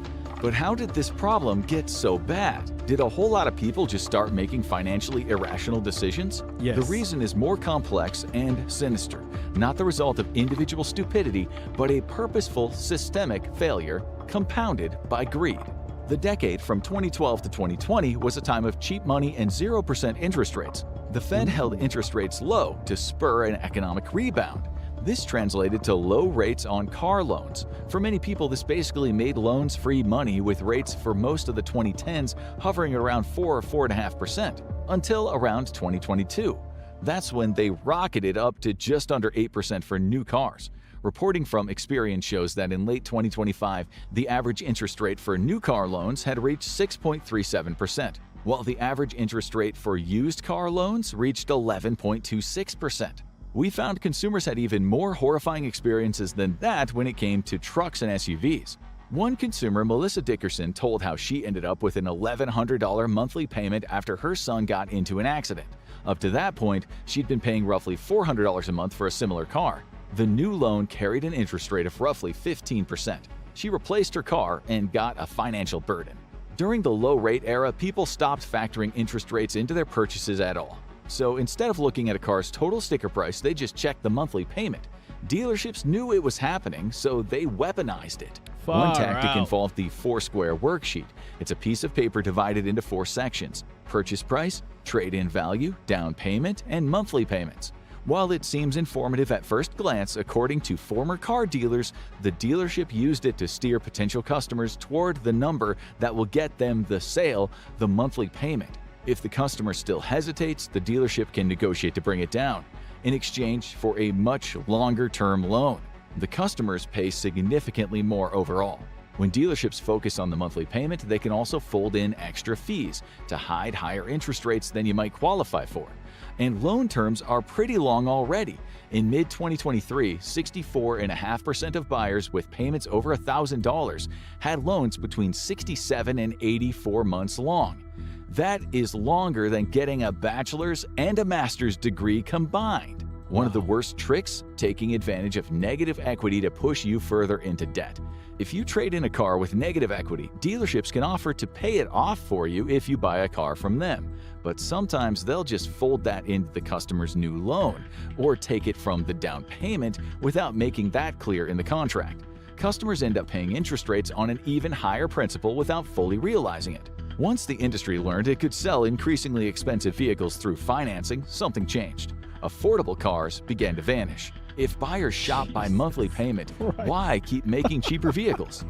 But how did this problem get so bad? Did a whole lot of people just start making financially irrational decisions? Yes. The reason is more complex and sinister, not the result of individual stupidity, but a purposeful systemic failure compounded by greed. The decade from 2012 to 2020 was a time of cheap money and 0% interest rates. The Fed held interest rates low to spur an economic rebound. This translated to low rates on car loans. For many people, this basically made loans free money, with rates for most of the 2010s hovering at around 4 or 4.5% until around 2022. That's when they rocketed up to just under 8% for new cars. Reporting from Experian shows that in late 2025, the average interest rate for new car loans had reached 6.37%, while the average interest rate for used car loans reached 11.26%. We found consumers had even more horrifying experiences than that when it came to trucks and SUVs. One consumer, Melissa Dickerson, told how she ended up with an $1,100 monthly payment after her son got into an accident. Up to that point, she'd been paying roughly $400 a month for a similar car. The new loan carried an interest rate of roughly 15%. She replaced her car and got a financial burden. During the low-rate era, people stopped factoring interest rates into their purchases at all. So instead of looking at a car's total sticker price, they just checked the monthly payment. Dealerships knew it was happening, so they weaponized it. One tactic involved the four-square worksheet. It's a piece of paper divided into 4 sections: purchase price, trade-in value, down payment, and monthly payments. While it seems informative at first glance, according to former car dealers, the dealership used it to steer potential customers toward the number that will get them the sale, the monthly payment. If the customer still hesitates, the dealership can negotiate to bring it down in exchange for a much longer-term loan. The customers pay significantly more overall. When dealerships focus on the monthly payment, they can also fold in extra fees to hide higher interest rates than you might qualify for. And loan terms are pretty long already. In mid-2023, 64.5% of buyers with payments over $1,000 had loans between 67 and 84 months long. That is longer than getting a bachelor's and a master's degree combined. One of the worst tricks? Taking advantage of negative equity to push you further into debt. If you trade in a car with negative equity, dealerships can offer to pay it off for you if you buy a car from them. But sometimes they'll just fold that into the customer's new loan, or take it from the down payment without making that clear in the contract. Customers end up paying interest rates on an even higher principal without fully realizing it. Once the industry learned it could sell increasingly expensive vehicles through financing, something changed. Affordable cars began to vanish. If buyers shop by monthly payment, why keep making cheaper vehicles?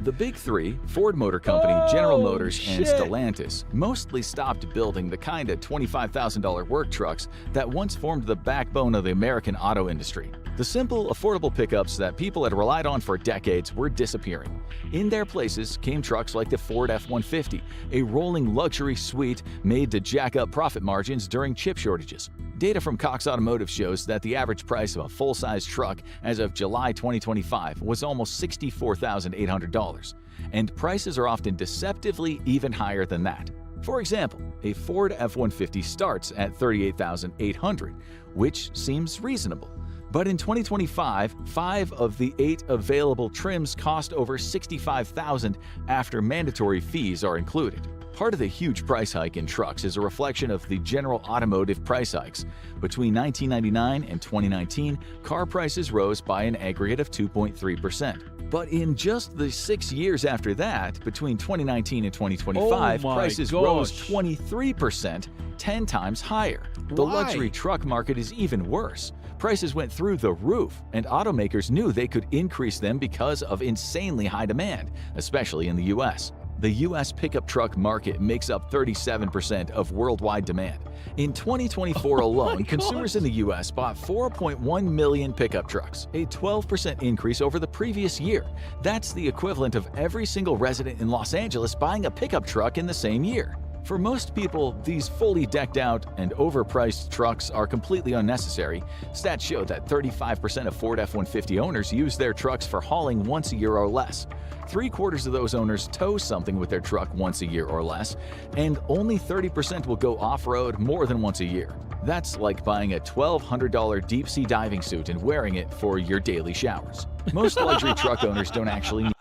The big three, Ford Motor Company, General Motors, and Stellantis, mostly stopped building the kind of $25,000 work trucks that once formed the backbone of the American auto industry. The simple, affordable pickups that people had relied on for decades were disappearing. In their places came trucks like the Ford F-150, a rolling luxury suite made to jack up profit margins during chip shortages. Data from Cox Automotive shows that the average price of a full-size truck as of July 2025 was almost $64,800, and prices are often deceptively even higher than that. For example, a Ford F-150 starts at $38,800, which seems reasonable. But in 2025, 5 of the 8 available trims cost over $65,000 after mandatory fees are included. Part of the huge price hike in trucks is a reflection of the general automotive price hikes. Between 1999 and 2019, car prices rose by an aggregate of 2.3%. But in just the 6 years after that, between 2019 and 2025, prices rose 23%, 10 times higher. The luxury truck market is even worse. Prices went through the roof, and automakers knew they could increase them because of insanely high demand, especially in the US. The U.S. pickup truck market makes up 37% of worldwide demand. In 2024 alone, consumers in the U.S. bought 4.1 million pickup trucks, a 12% increase over the previous year. That's the equivalent of every single resident in Los Angeles buying a pickup truck in the same year. For most people, these fully decked out and overpriced trucks are completely unnecessary. Stats show that 35% of Ford F-150 owners use their trucks for hauling once a year or less. 3/4 of those owners tow something with their truck once a year or less, and only 30% will go off-road more than once a year. That's like buying a $1,200 deep-sea diving suit and wearing it for your daily showers. Most luxury truck owners don't actually need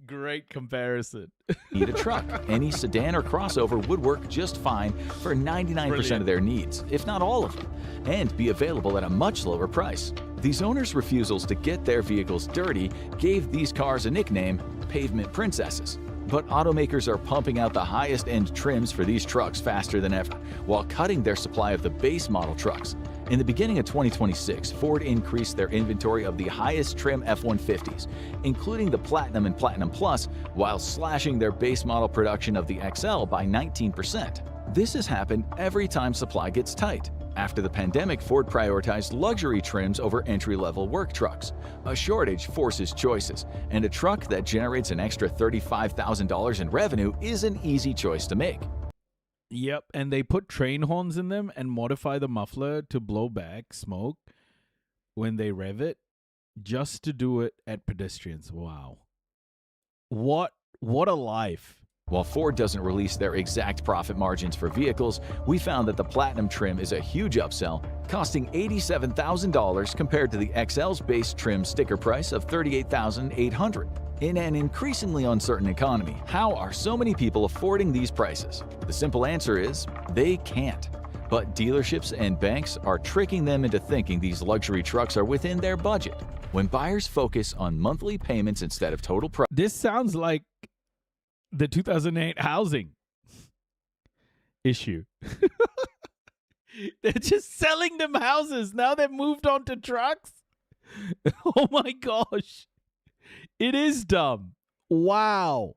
Great comparison. need a truck. Any sedan or crossover would work just fine for 99% of their needs, if not all of them, and be available at a much lower price. These owners' refusals to get their vehicles dirty gave these cars a nickname, pavement princesses. But automakers are pumping out the highest-end trims for these trucks faster than ever, while cutting their supply of the base model trucks. In the beginning of 2026, Ford increased their inventory of the highest trim F-150s, including the Platinum and Platinum Plus, while slashing their base model production of the XL by 19%. This has happened every time supply gets tight. After the pandemic, Ford prioritized luxury trims over entry-level work trucks. A shortage forces choices, and a truck that generates an extra $35,000 in revenue is an easy choice to make. Yep, and they put train horns in them and modify the muffler to blow back smoke when they rev it, just to do it at pedestrians. Wow. What a life. While Ford doesn't release their exact profit margins for vehicles, we found that the Platinum trim is a huge upsell, costing $87,000 compared to the XL's base trim sticker price of $38,800. In an increasingly uncertain economy, how are so many people affording these prices? The simple answer is they can't. But dealerships and banks are tricking them into thinking these luxury trucks are within their budget. When buyers focus on monthly payments instead of total price. This sounds like the 2008 housing issue. They're just selling them houses. Now they've moved on to trucks. Oh my gosh. It is dumb. Wow.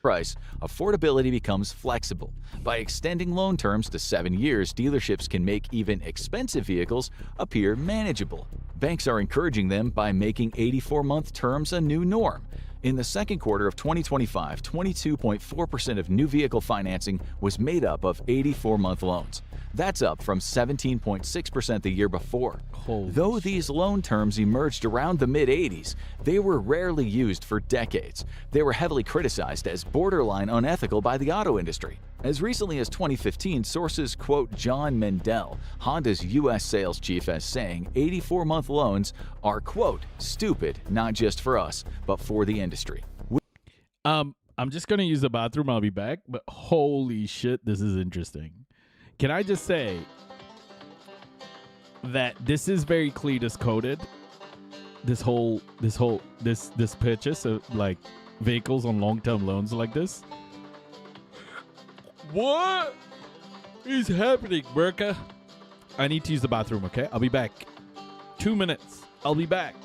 Price, affordability becomes flexible. By extending loan terms to 7 years, dealerships can make even expensive vehicles appear manageable. Banks are encouraging them by making 84-month terms a new norm. In the second quarter of 2025, 22.4% of new vehicle financing was made up of 84-month loans. That's up from 17.6% the year before. Though these loan terms emerged around the mid-'80s, they were rarely used for decades. They were heavily criticized as borderline unethical by the auto industry. As recently as 2015, sources quote John Mendel, Honda's U.S. sales chief, as saying 84-month loans are, quote, stupid, not just for us, but for the industry. I'm just going to use the bathroom. I'll be back. But holy shit, this is interesting. Can I just say that this is very Cletus coded? This purchase of like vehicles on long-term loans like this. What is happening, Burka? I need to use the bathroom, okay? I'll be back. 2 minutes. I'll be back.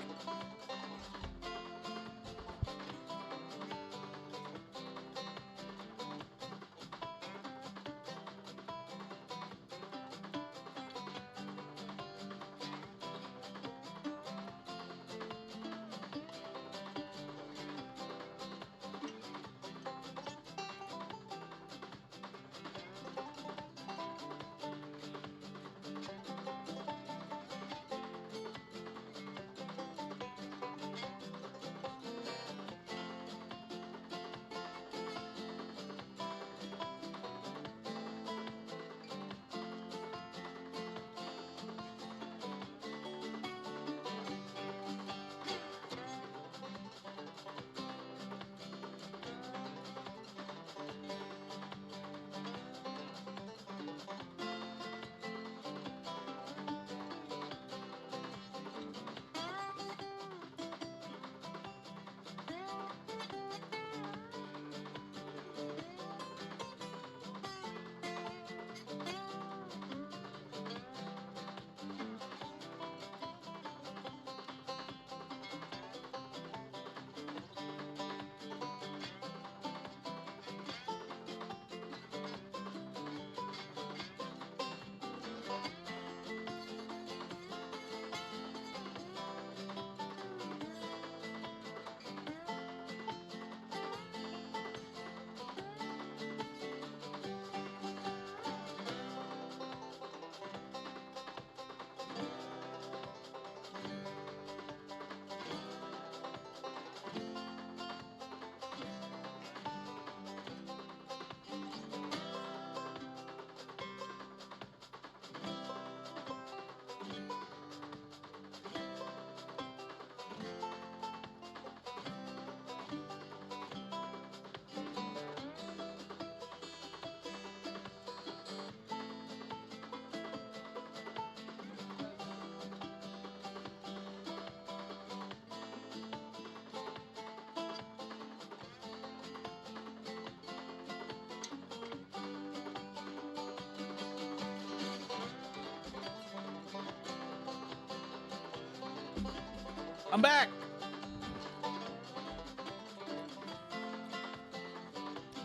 I'm back.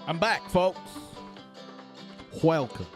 I'm back, folks. Welcome.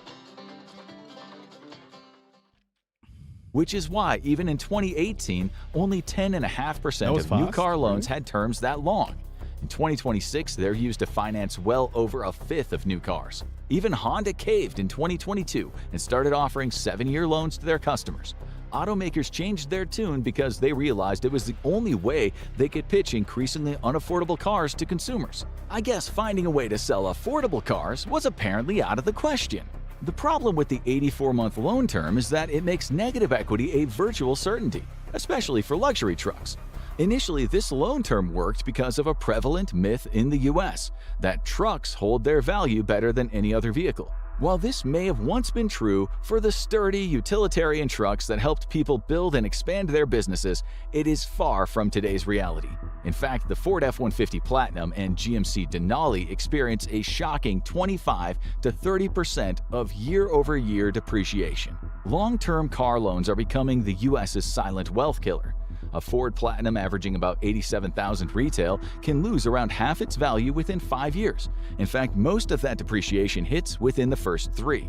Which is why, even in 2018, only 10.5% of new car loans had terms that long. In 2026, they're used to finance well over a fifth of new cars. Even Honda caved in 2022 and started offering 7-year loans to their customers. Automakers changed their tune because they realized it was the only way they could pitch increasingly unaffordable cars to consumers. I guess finding a way to sell affordable cars was apparently out of the question. The problem with the 84-month loan term is that it makes negative equity a virtual certainty, especially for luxury trucks. Initially, this loan term worked because of a prevalent myth in the US that trucks hold their value better than any other vehicle. While this may have once been true for the sturdy utilitarian trucks that helped people build and expand their businesses, it is far from today's reality. In fact, the Ford F-150 Platinum and GMC Denali experience a shocking 25 to 30% of year-over-year depreciation. Long-term car loans are becoming the US's silent wealth killer. A Ford Platinum averaging about $87,000 retail can lose around half its value within 5 years. In fact, most of that depreciation hits within the first 3.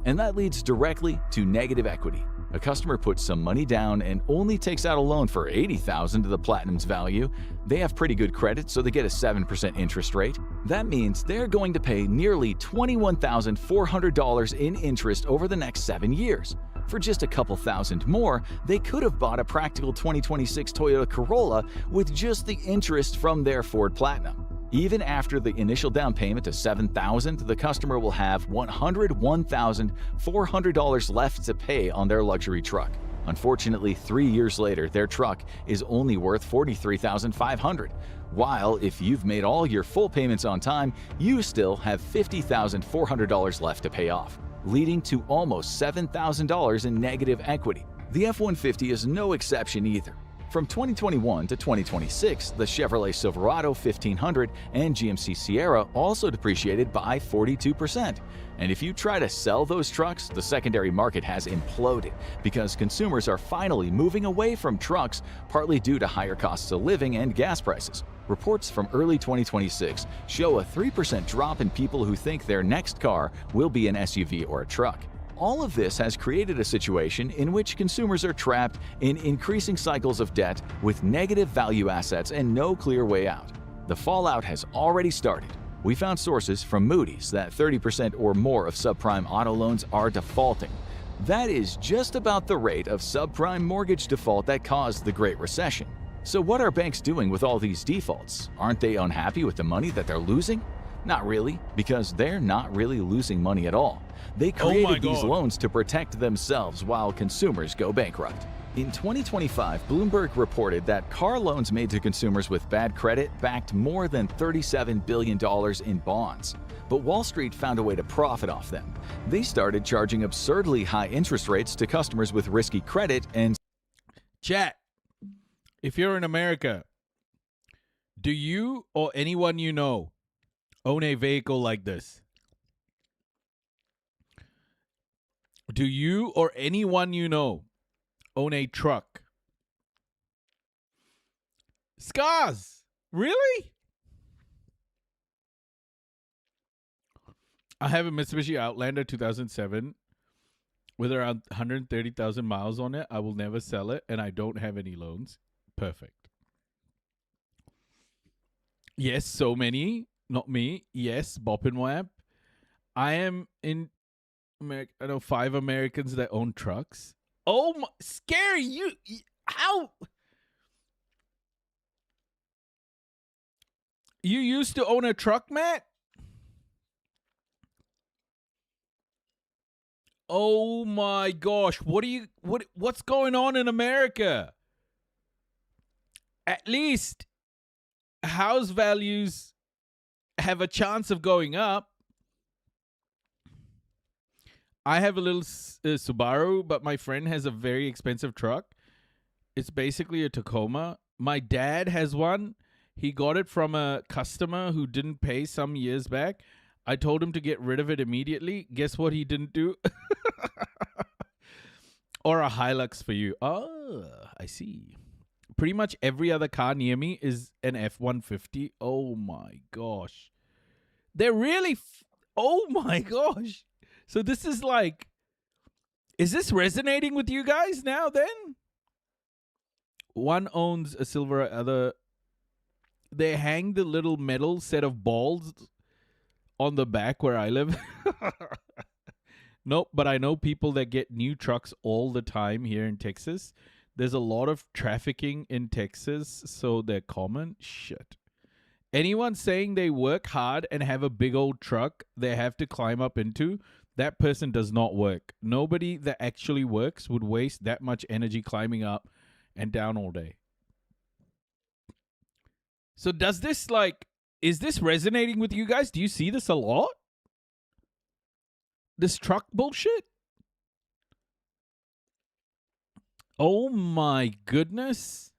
And that leads directly to negative equity. A customer puts some money down and only takes out a loan for $80,000 of the Platinum's value. They have pretty good credit, so they get a 7% interest rate. That means they're going to pay nearly $21,400 in interest over the next 7 years. For just a couple thousand more, they could have bought a practical 2026 Toyota Corolla with just the interest from their Ford Platinum. Even after the initial down payment of $7,000, the customer will have $101,400 left to pay on their luxury truck. Unfortunately, 3 years later, their truck is only worth $43,500, while if you've made all your full payments on time, you still have $50,400 left to pay off, leading to almost $7,000 in negative equity. The F-150 is no exception either. From 2021 to 2026, the Chevrolet Silverado 1500 and GMC Sierra also depreciated by 42%. And if you try to sell those trucks, the secondary market has imploded because consumers are finally moving away from trucks, partly due to higher costs of living and gas prices. Reports from early 2026 show a 3% drop in people who think their next car will be an SUV or a truck. All of this has created a situation in which consumers are trapped in increasing cycles of debt with negative value assets and no clear way out. The fallout has already started. We found sources from Moody's that 30% or more of subprime auto loans are defaulting. That is just about the rate of subprime mortgage default that caused the Great Recession. So what are banks doing with all these defaults? Aren't they unhappy with the money that they're losing? Not really, because they're not really losing money at all. They created these loans to protect themselves while consumers go bankrupt. In 2025, Bloomberg reported that car loans made to consumers with bad credit backed more than $37 billion in bonds. But Wall Street found a way to profit off them. They started charging absurdly high interest rates to customers with risky credit and... Chat, if you're in America, do you or anyone you know own a vehicle like this? Do you or anyone you know own a truck? Scars, really? I have a Mitsubishi Outlander 2007 with around 130,000 miles on it. I will never sell it, and I don't have any loans. Perfect. Yes, so many. Not me. Yes, Bop and Wap. I am in America. I know 5 Americans that own trucks. Oh my, scary! How? You used to own a truck, Matt? Oh my gosh! What's going on in America? At least house values have a chance of going up. I have a little Subaru, but my friend has a very expensive truck. It's basically a Tacoma. My dad has one. He got it from a customer who didn't pay some years back. I told him to get rid of it immediately. Guess what he didn't do? Or a Hilux for you. Oh, I see. Pretty much every other car near me is an F-150. Oh my gosh. They're really... oh my gosh. So this is like... is this resonating with you guys now then? One owns a Silverado, other... they hang the little metal set of balls on the back where I live. Nope, but I know people that get new trucks all the time here in Texas. There's a lot of trafficking in Texas, so they're common. Shit. Anyone saying they work hard and have a big old truck they have to climb up into, that person does not work. Nobody that actually works would waste that much energy climbing up and down all day. So does this, is this resonating with you guys? Do you see this a lot? This truck bullshit? Oh my goodness.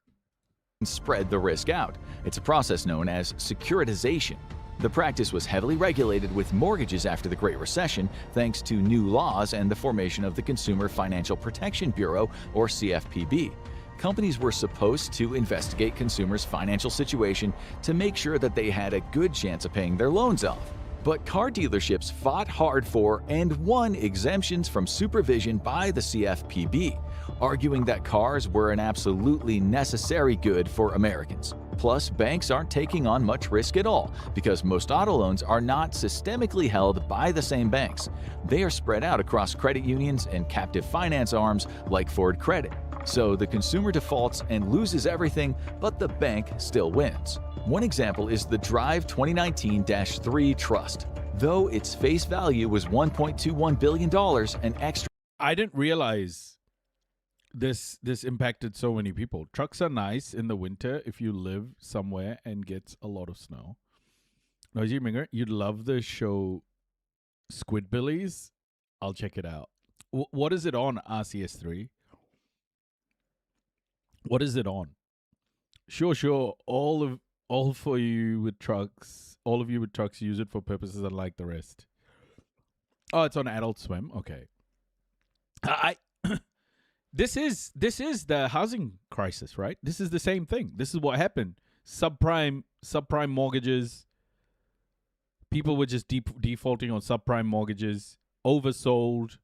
Spread the risk out. It's a process known as securitization. The practice was heavily regulated with mortgages after the Great Recession, thanks to new laws and the formation of the Consumer Financial Protection Bureau, or CFPB. Companies were supposed to investigate consumers' financial situation to make sure that they had a good chance of paying their loans off. But car dealerships fought hard for and won exemptions from supervision by the CFPB, arguing that cars were an absolutely necessary good for Americans. Plus, banks aren't taking on much risk at all because most auto loans are not systemically held by the same banks. They are spread out across credit unions and captive finance arms like Ford Credit. So the consumer defaults and loses everything, but the bank still wins. One example is the Drive 2019-3 Trust. Though its face value was $1.21 billion, an extra... I didn't realize this impacted so many people. Trucks are nice in the winter if you live somewhere and gets a lot of snow. Noisy Minger, you'd love the show Squidbillies. I'll check it out. What is it on, RCS3? What is it on? Sure. All of you with trucks use it for purposes unlike the rest. Oh, it's on Adult Swim. Okay. This is the housing crisis, right? This is the same thing. This is what happened. Subprime mortgages. People were just defaulting on subprime mortgages, oversold,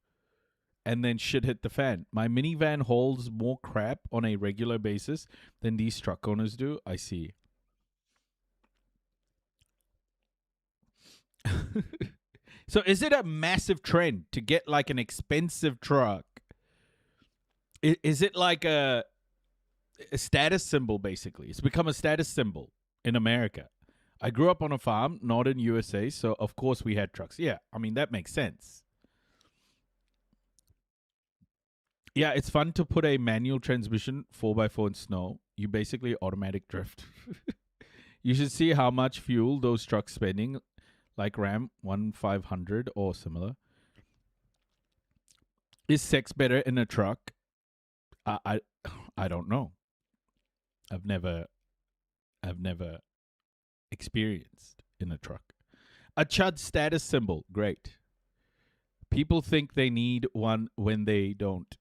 and then shit hit the fan. My minivan holds more crap on a regular basis than these truck owners do. I see. So is it a massive trend to get like an expensive truck? Is it like a status symbol, basically? It's become a status symbol in America. I grew up on a farm, not in USA, so of course we had trucks. Yeah, I mean, that makes sense. Yeah, it's fun to put a manual transmission 4x4 in snow. You basically automatic drift. You should see how much fuel those trucks spending, like Ram 1500 or similar. Is sex better in a truck? I don't know. I've never experienced in a truck. A chud status symbol. Great. People think they need one when they don't.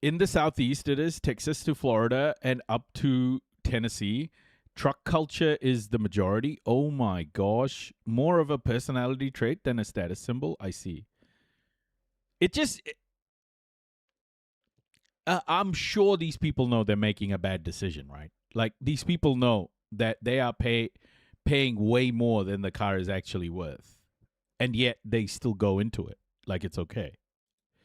In the Southeast, it is Texas to Florida and up to Tennessee. Truck culture is the majority. Oh my gosh. More of a personality trait than a status symbol. I see. I'm sure these people know they're making a bad decision, right? Like, these people know that they are paying way more than the car is actually worth. And yet they still go into it like it's okay.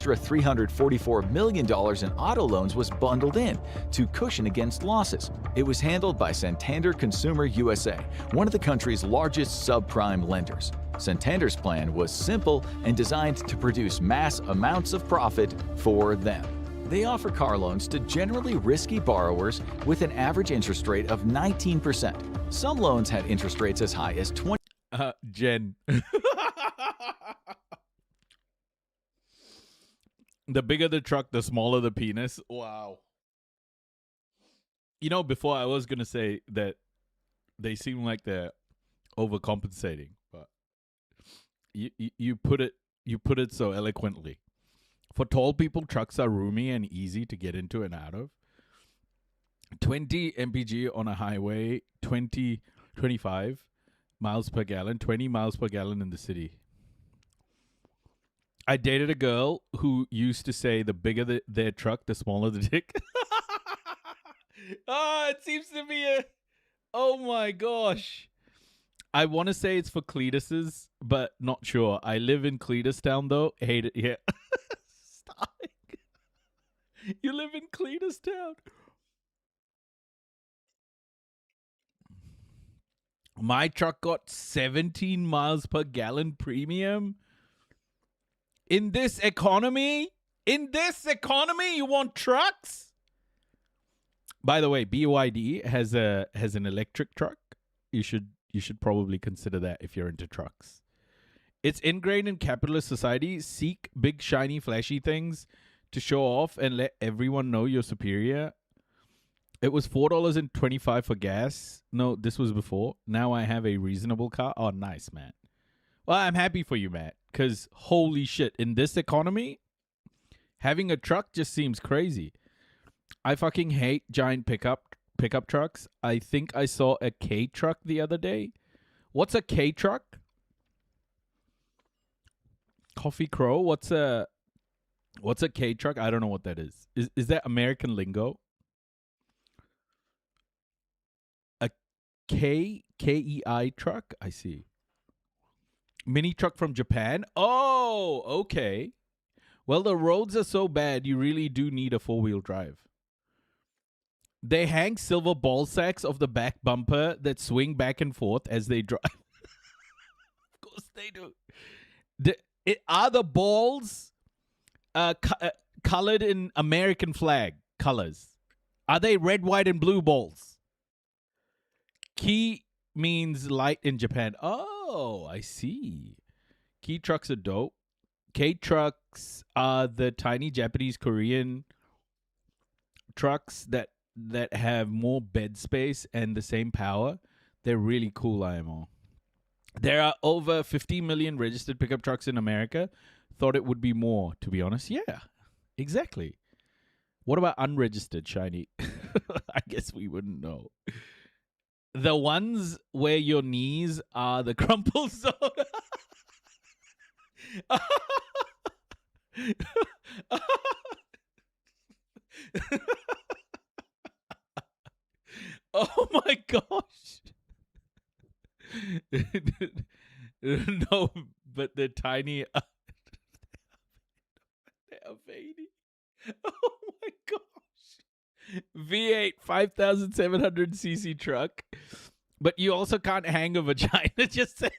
Extra $344 million in auto loans was bundled in to cushion against losses. It was handled by Santander Consumer USA, one of the country's largest subprime lenders. Santander's plan was simple and designed to produce mass amounts of profit for them. They offer car loans to generally risky borrowers with an average interest rate of 19%. Some loans had interest rates as high as 20%. Jen. The bigger the truck, the smaller the penis. Wow. You know, before I was going to say that they seem like they're overcompensating, but you put it so eloquently. For tall people, trucks are roomy and easy to get into and out of. 20 mpg on a highway, 25 miles per gallon, 20 miles per gallon in the city. I dated a girl who used to say the bigger their truck, the smaller the dick. Oh, it seems to be Oh my gosh. I want to say it's for Cletus's, but not sure. I live in Cletustown though. Hate it here. Stop. You live in Cletustown. My truck got 17 miles per gallon premium. In this economy? In this economy, you want trucks? By the way, BYD has an electric truck. You should probably consider that if you're into trucks. It's ingrained in capitalist society. Seek big, shiny, flashy things to show off and let everyone know you're superior. It was $4.25 for gas. No, this was before. Now I have a reasonable car. Oh, nice, man. Well, I'm happy for you, Matt, because holy shit, in this economy, having a truck just seems crazy. I fucking hate giant pickup trucks. I think I saw a K truck the other day. What's a K truck? Coffee Crow? What's a K truck? I don't know what that is. Is that American lingo? A KEI truck? I see. Mini truck from Japan? Oh, okay. Well, the roads are so bad, you really do need a four-wheel drive. They hang silver ball sacks off the back bumper that swing back and forth as they drive. Of course they do. Are the balls colored in American flag colors? Are they red, white, and blue balls? Key means light in Japan. Oh, I see. Key trucks are dope. K trucks are the tiny Japanese Korean trucks that have more bed space and the same power. They're really cool, IMO. There are over 50 million registered pickup trucks in America. Thought it would be more, to be honest. Yeah, exactly. What about unregistered, Shiny? I guess we wouldn't know. The ones where your knees are the crumple zone. Oh my gosh. No, but they're tiny. They are veiny. Oh my gosh. V8 5,700cc truck. But you also can't hang a vagina, just say.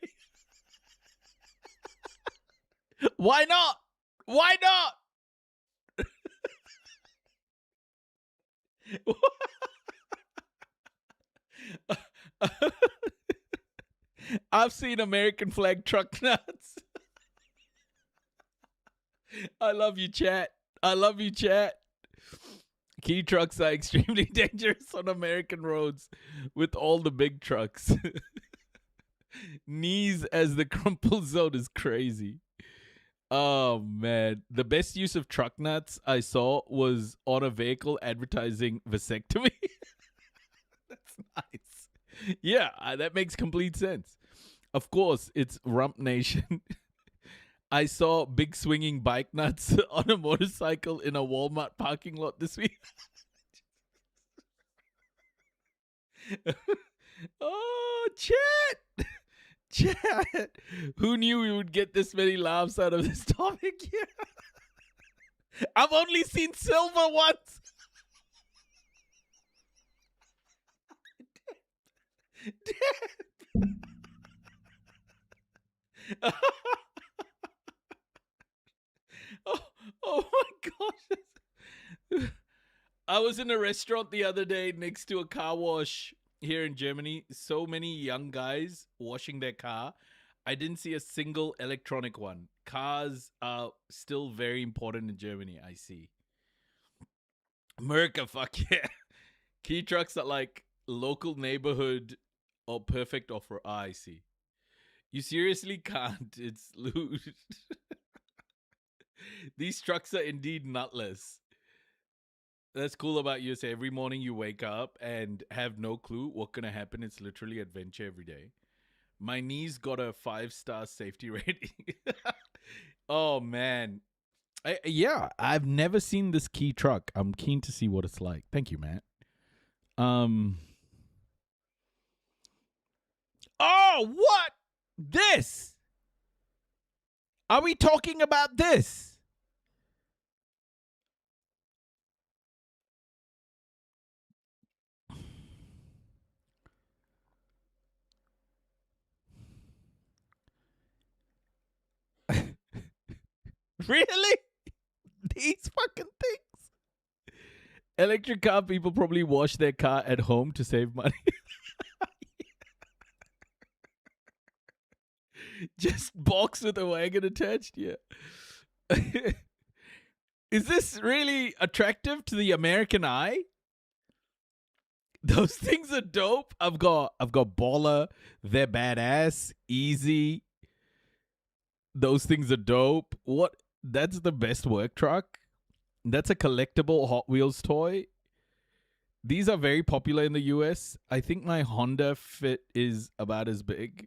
Why not? Why not? I've seen American flag truck nuts. I love you, chat. I love you, chat. Key trucks are extremely dangerous on American roads with all the big trucks. Knees as the crumple zone is crazy. Oh, man. The best use of truck nuts I saw was on a vehicle advertising vasectomy. That's nice. Yeah, that makes complete sense. Of course, it's Rump Nation. I saw big swinging bike nuts on a motorcycle in a Walmart parking lot this week. Oh, chat. Chat. Who knew we would get this many laughs out of this topic? Yeah. I've only seen silver once. Damn. Oh my gosh. I was in a restaurant the other day next to a car wash here in Germany. So many young guys washing their car. I didn't see a single electronic one. Cars are still very important in Germany, I see. America, fuck yeah. Key trucks are like local neighborhood or perfect offer. I see. You seriously can't. It's loot. These trucks are indeed nutless. That's cool about USA. Every morning you wake up and have no clue what's going to happen. It's literally adventure every day. My niece got a 5-star safety rating. Oh, man. I've never seen this key truck. I'm keen to see what it's like. Thank you, Matt. Oh, what? This? Are we talking about this? Really? These fucking things? Electric car people probably wash their car at home to save money. Just box with a wagon attached, yeah. Is this really attractive to the American eye? Those things are dope. I've got Baller, they're badass, easy. Those things are dope. What? That's the best work truck? That's a collectible Hot Wheels toy. These are very popular in the US. I think my Honda Fit is about as big.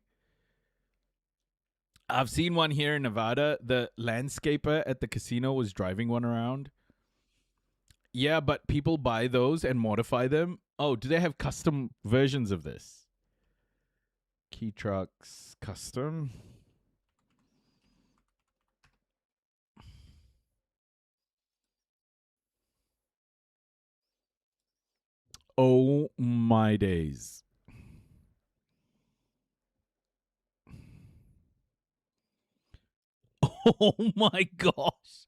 I've seen one here in Nevada. The landscaper at the casino was driving one around. Yeah, but people buy those and modify them. Oh, do they have custom versions of this? Key Trucks Custom. Oh my days. Oh my gosh.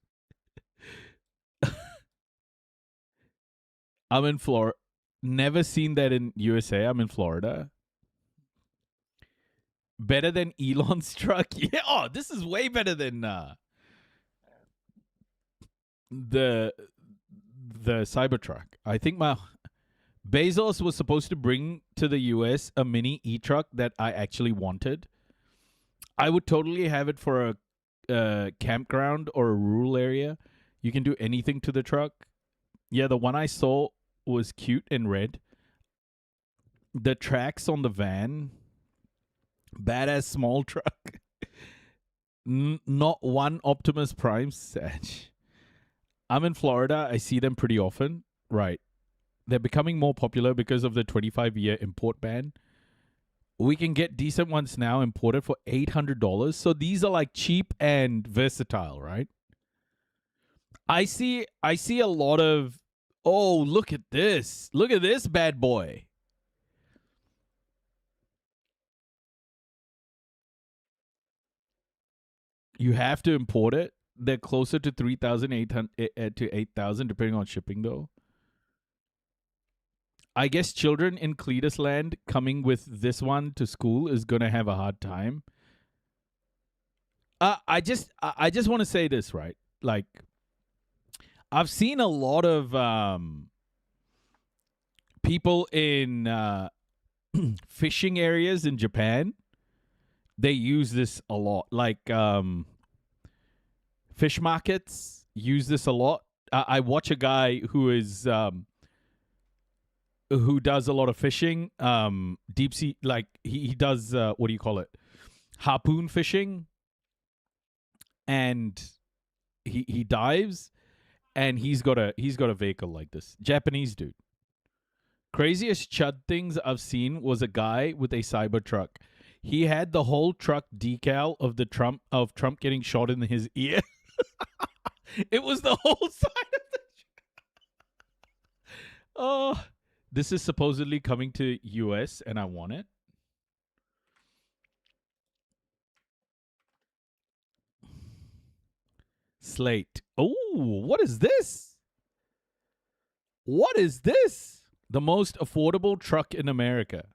I'm in Florida. Never seen that in USA. I'm in Florida. Better than Elon's truck. Yeah. Oh, this is way better than the Cybertruck. I think my Bezos was supposed to bring to the US a mini e-truck that I actually wanted. I would totally have it for a campground or a rural area. You can do anything to the truck. Yeah, the one I saw was cute and red. The tracks on the van, badass small truck. Not one Optimus Prime Satch. I'm in Florida. I see them pretty often. Right. They're becoming more popular because of the 25-year import ban. We can get decent ones now imported for $800. So these are like cheap and versatile, right? I see a lot of, oh, look at this. Look at this bad boy. You have to import it. They're closer to 3,800 to 8,000 depending on shipping though. I guess children in Cletus land coming with this one to school is going to have a hard time. I just want to say this, right? Like, I've seen a lot of people in fishing areas in Japan. They use this a lot. Like, fish markets use this a lot. I watch a guy who is... who does a lot of fishing, deep sea, like he does, what do you call it? Harpoon fishing. And he dives and he's got a vehicle like this. Japanese dude. Craziest chud things I've seen was a guy with a Cybertruck. He had the whole truck decal of the Trump getting shot in his ear. It was the whole side of the Oh, this is supposedly coming to US and I want it. Slate. Oh, what is this? What is this? The most affordable truck in America.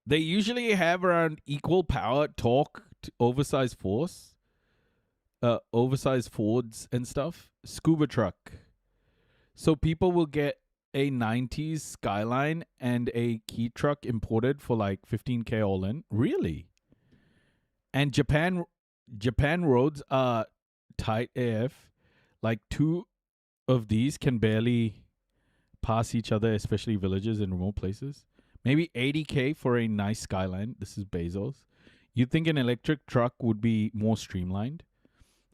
They usually have around equal power, torque, oversized force, oversized Fords and stuff. Scuba truck. So people will get a 90s Skyline and a Key truck imported for like $15K all in. Really? And Japan roads are tight AF. Like two of these can barely pass each other, especially villages and remote places. Maybe $80K for a nice Skyline. This is Bezos. You'd think an electric truck would be more streamlined.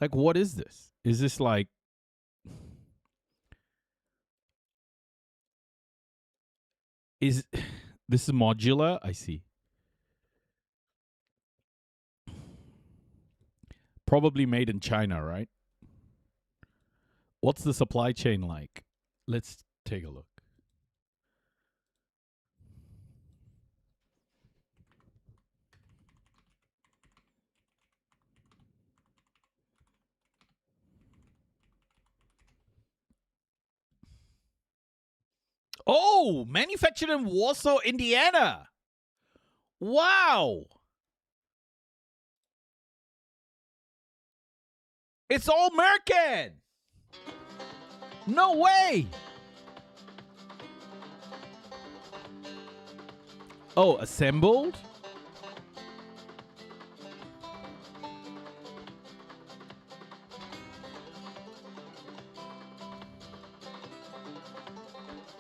Like, what is this? Is this like... This is modular. I see. Probably made in China, right? What's the supply chain like? Let's take a look. Oh, manufactured in Warsaw, Indiana. Wow. It's all American. No way. Oh, assembled?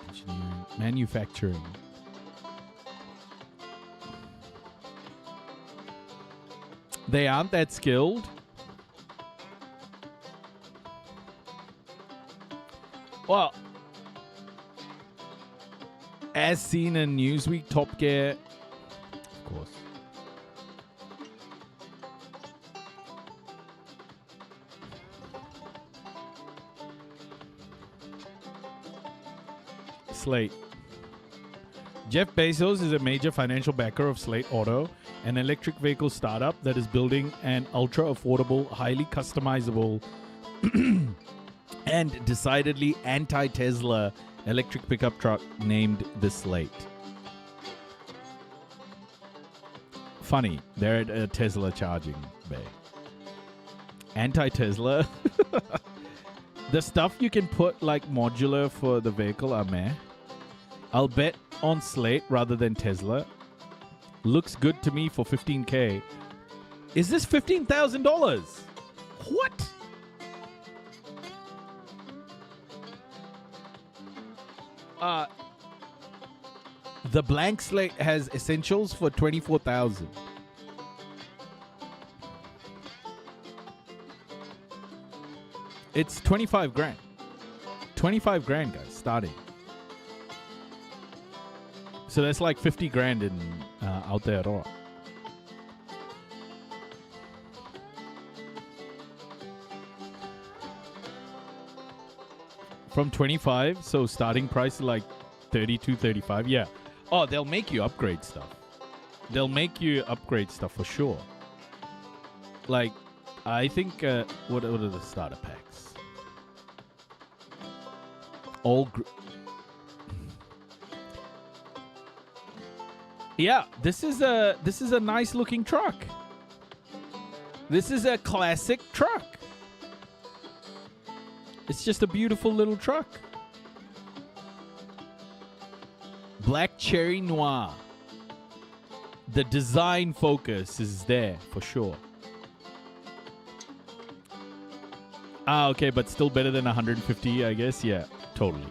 Engineering, manufacturing. They aren't that skilled. Well, as seen in Newsweek, Top Gear, of course. Slate. Jeff Bezos is a major financial backer of Slate Auto, an electric vehicle startup that is building an ultra-affordable, highly customizable and decidedly anti-Tesla electric pickup truck named the Slate. Funny, they're at a Tesla charging bay. Anti-Tesla? The stuff you can put like modular for the vehicle are meh. I'll bet on Slate rather than Tesla. Looks good to me for $15K. Is this $15,000? What? The blank slate has essentials for $24,000. It's 25 grand. 25 grand, guys, starting. So that's like 50 grand in out there at all. From 25, so starting price is like 32, 35. Yeah. Oh, they'll make you upgrade stuff. They'll make you upgrade stuff for sure. Like, I think, what are the starter packs? All yeah, this is a nice looking truck. This is a classic truck. It's just a beautiful little truck. Black Cherry Noir. The design focus is there for sure. Ah, okay, but still better than 150, I guess. Yeah, totally.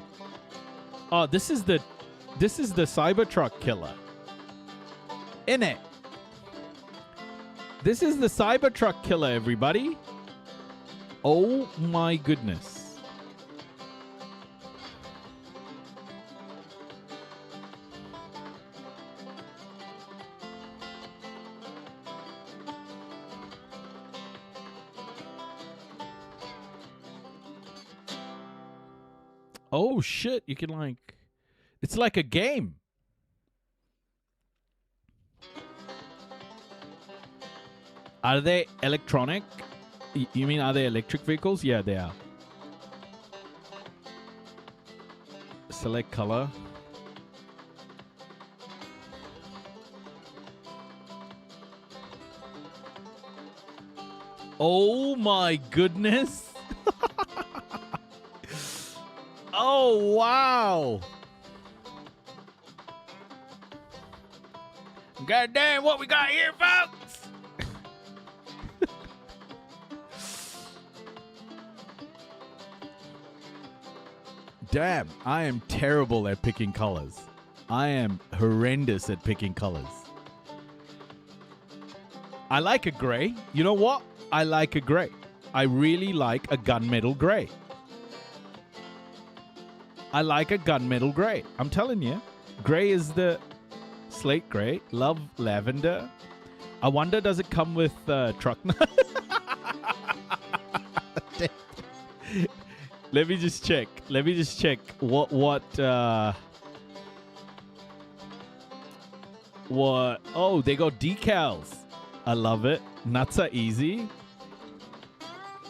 Oh, this is the Cybertruck killer. In it. This is the Cybertruck killer, everybody. Oh my goodness. Oh shit, you can like... It's like a game. Are they electronic? You mean are they electric vehicles? Yeah, they are. Select color. Oh my goodness. Oh, wow. God damn, what we got here, folks? Damn, I am terrible at picking colors. I am horrendous at picking colors. I like a gray. You know what? I like a gray. I really like a gunmetal gray. I like a gunmetal gray. I'm telling you, gray is the Slate gray. Love lavender. I wonder, does it come with truck nut? Let me just check. What oh, they got decals. I love it. Nuts are easy.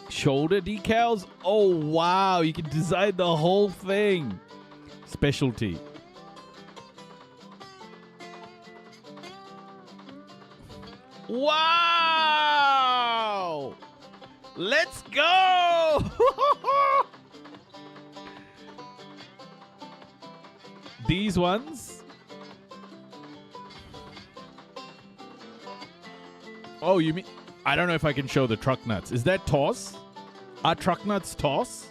Shoulder decals. Oh wow, you can design the whole thing. Specialty. Wow! Let's go! These ones. Oh, you mean... I don't know if I can show the truck nuts. Is that toss? Are truck nuts toss?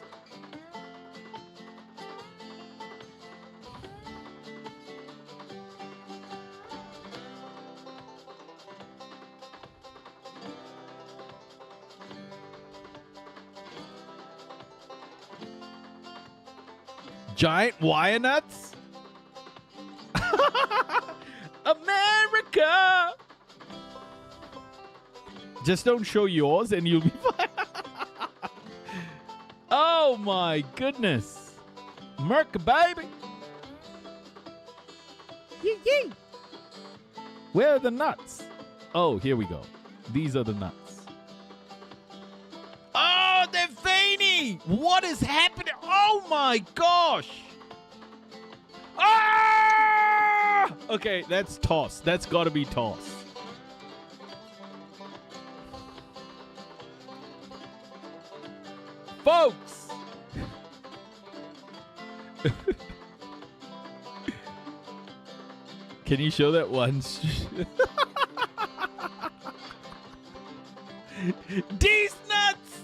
Giant wire nuts? America! Just don't show yours and you'll be fine. Oh my goodness. Merc, baby. Yee yee. Where are the nuts? Oh, here we go. These are the nuts. Oh, they're veiny. What is happening? Oh my gosh. Ah! Okay, that's toss. That's got to be toss. Folks. Can you show that once? These nuts!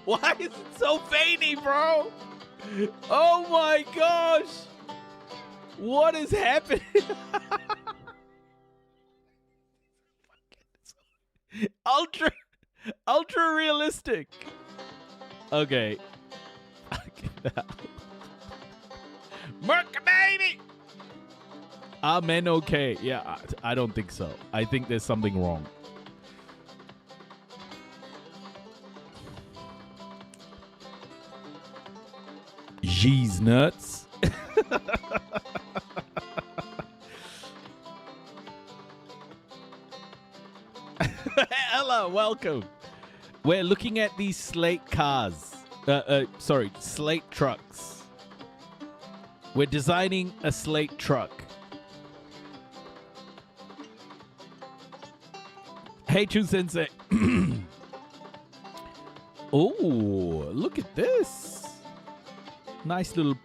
Why is it so veiny, bro? Oh my gosh! What is happening? Ultra realistic. Okay. Merc baby! Are men okay? Yeah, I don't think so. I think there's something wrong. Jeez nuts. Ella, welcome. We're looking at these slate cars. Slate trucks. We're designing a slate truck. Hey, Chu Sensei. Oh, look at this. Nice little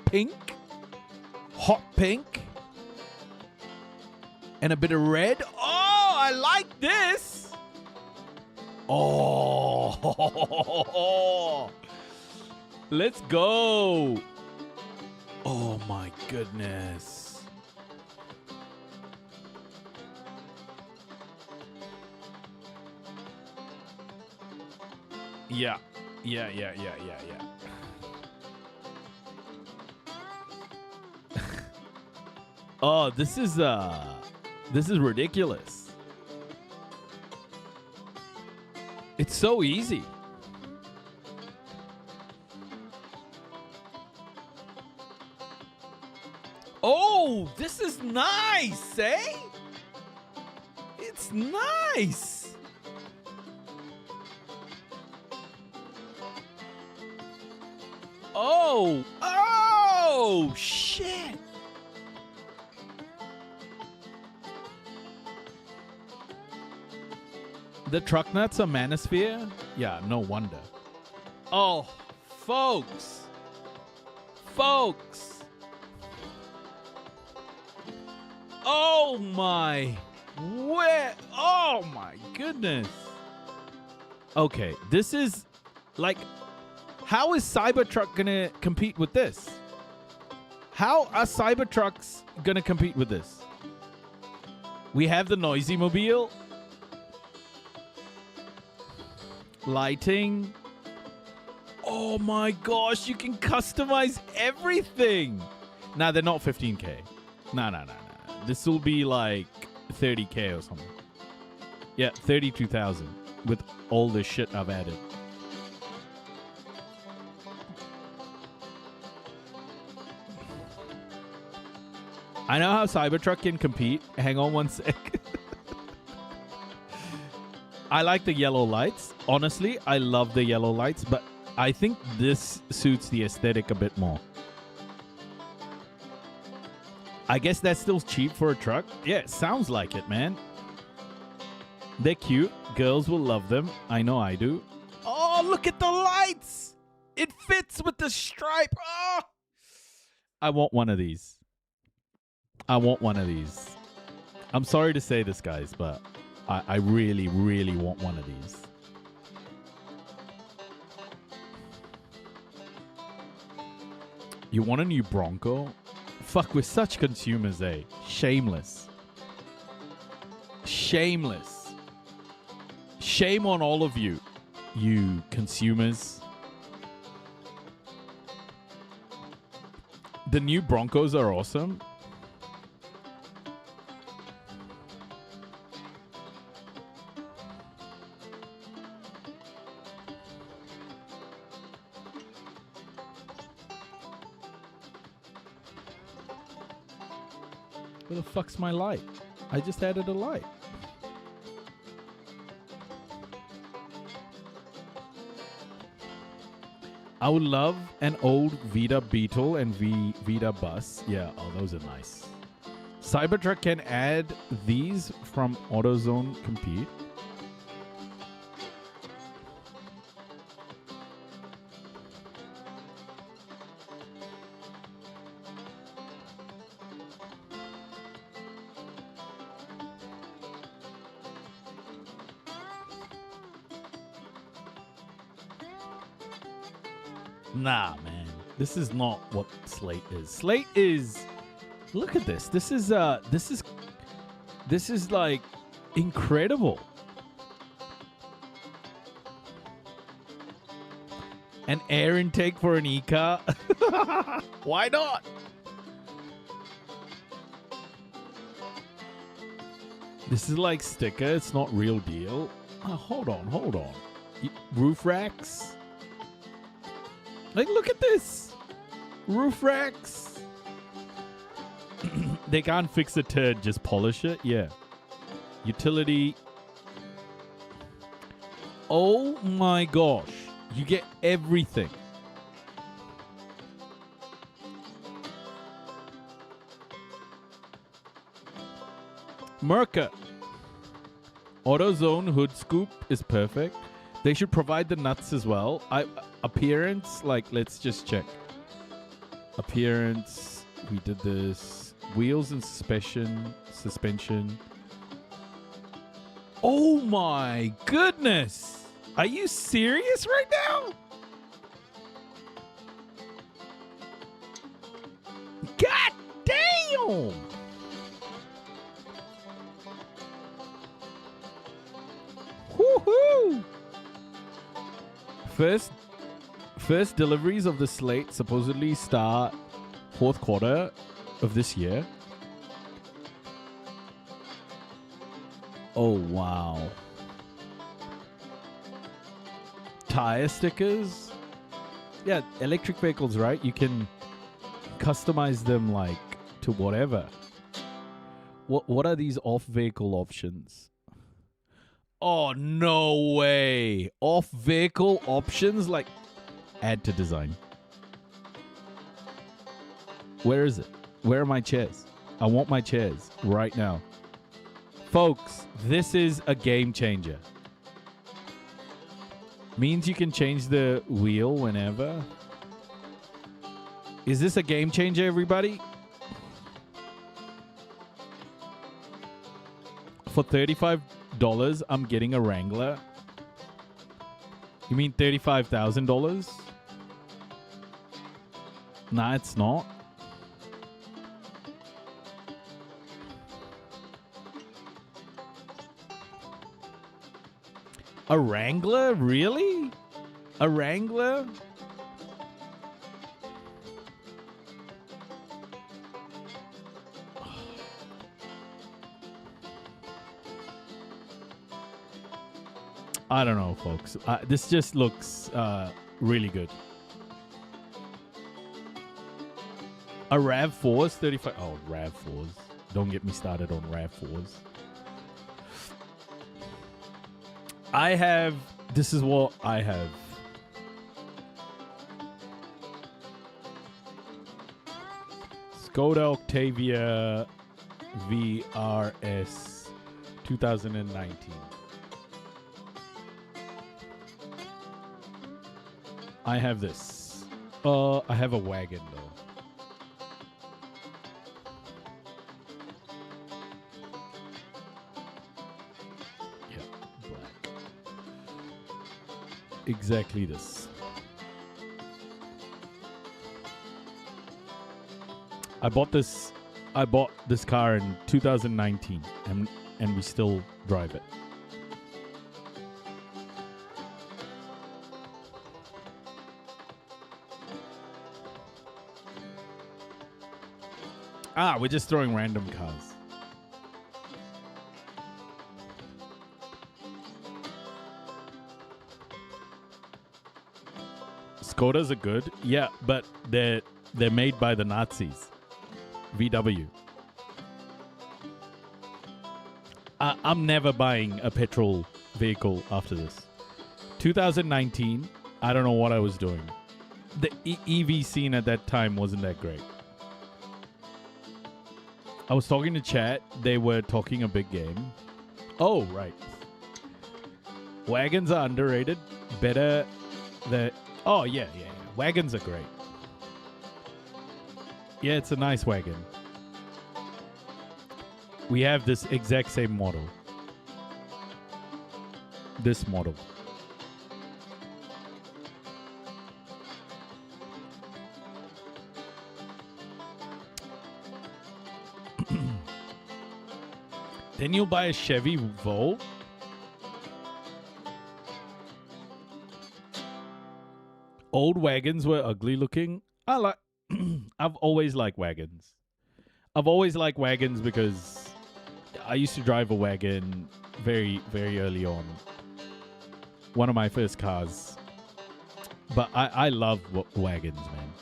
pink. Hot pink. And a bit of red. Oh, I like this. Oh. Let's go. Oh, my goodness. Yeah. Oh, this is ridiculous. It's so easy. Oh, this is nice, eh? It's nice. Oh, shit. The truck nuts are manosphere? Yeah, no wonder. Oh, folks. Oh my. Oh my goodness. Okay, this is like, how is Cybertruck gonna compete with this? How are Cybertrucks gonna compete with this? We have the Noisy Mobile. Lighting. Oh my gosh, you can customize everything. Nah, they're not 15K. Nah. This will be like 30K or something. Yeah, 32,000 with all the shit I've added. I know how Cybertruck can compete. Hang on one sec. I like the yellow lights. Honestly, I love the yellow lights, but I think this suits the aesthetic a bit more. I guess that's still cheap for a truck. Yeah, it sounds like it, man. They're cute. Girls will love them. I know I do. Oh, look at the lights. It fits with the stripe. Oh. I want one of these. I want one of these. I'm sorry to say this, guys, but I really, really want one of these. You want a new Bronco? Fuck, we're such consumers, eh? Shameless. Shameless. Shame on all of you, you consumers. The new Broncos are awesome. Where the fuck's my light? I just added a light. I would love an old Vita Beetle and Vita Bus. Yeah, oh, those are nice. Cybertruck can add these from AutoZone Compete. Nah, man. This is not what Slate is. Slate is... Look at this. This is like incredible. An air intake for an e-car? Why not? This is like sticker. It's not real deal. Oh, hold on. Roof racks? Like, look at this. Roof racks. They can't fix a turd, just polish it. Yeah. Utility. Oh my gosh. You get everything. Merca. AutoZone hood scoop is perfect. They should provide the nuts as well. Appearance, like, let's just check. Appearance, we did this. Wheels and suspension. Oh my goodness! Are you serious right now? God damn! Woohoo! First deliveries of the Slate supposedly start fourth quarter of this year. Oh, wow. Tire stickers. Yeah, electric vehicles, right? You can customize them like to whatever. What are these off-vehicle options? Oh, no way. Off-vehicle options? Like, add to design. Where is it? Where are my chairs? I want my chairs right now. Folks, this is a game changer. Means you can change the wheel whenever. Is this a game changer, everybody? For $35, I'm getting a Wrangler. You mean $35,000? Nah, it's not. A Wrangler? Really? A Wrangler? I don't know, folks. This just looks really good. A RAV4 is 35. Oh, RAV4s. Don't get me started on RAV4s. This is what I have. Skoda Octavia VRS 2019. I have this. I have a wagon though. Yeah, black. Exactly this. I bought this car in 2019 and we still drive it. We're just throwing random cars. Skodas are good, yeah, but they're made by the Nazis. VW. I'm never buying a petrol vehicle after this. 2019, I don't know what I was doing. The EV scene at that time wasn't that great. I was talking to chat. They were talking a big game. Oh, right. Wagons are underrated. Better than... Oh, yeah. Wagons are great. Yeah, it's a nice wagon. We have this exact same model. This model. Then you'll buy a Chevy Volt. Old wagons were ugly looking. I've always liked wagons. I've always liked wagons because I used to drive a wagon very, very early on. One of my first cars. But I love wagons, man.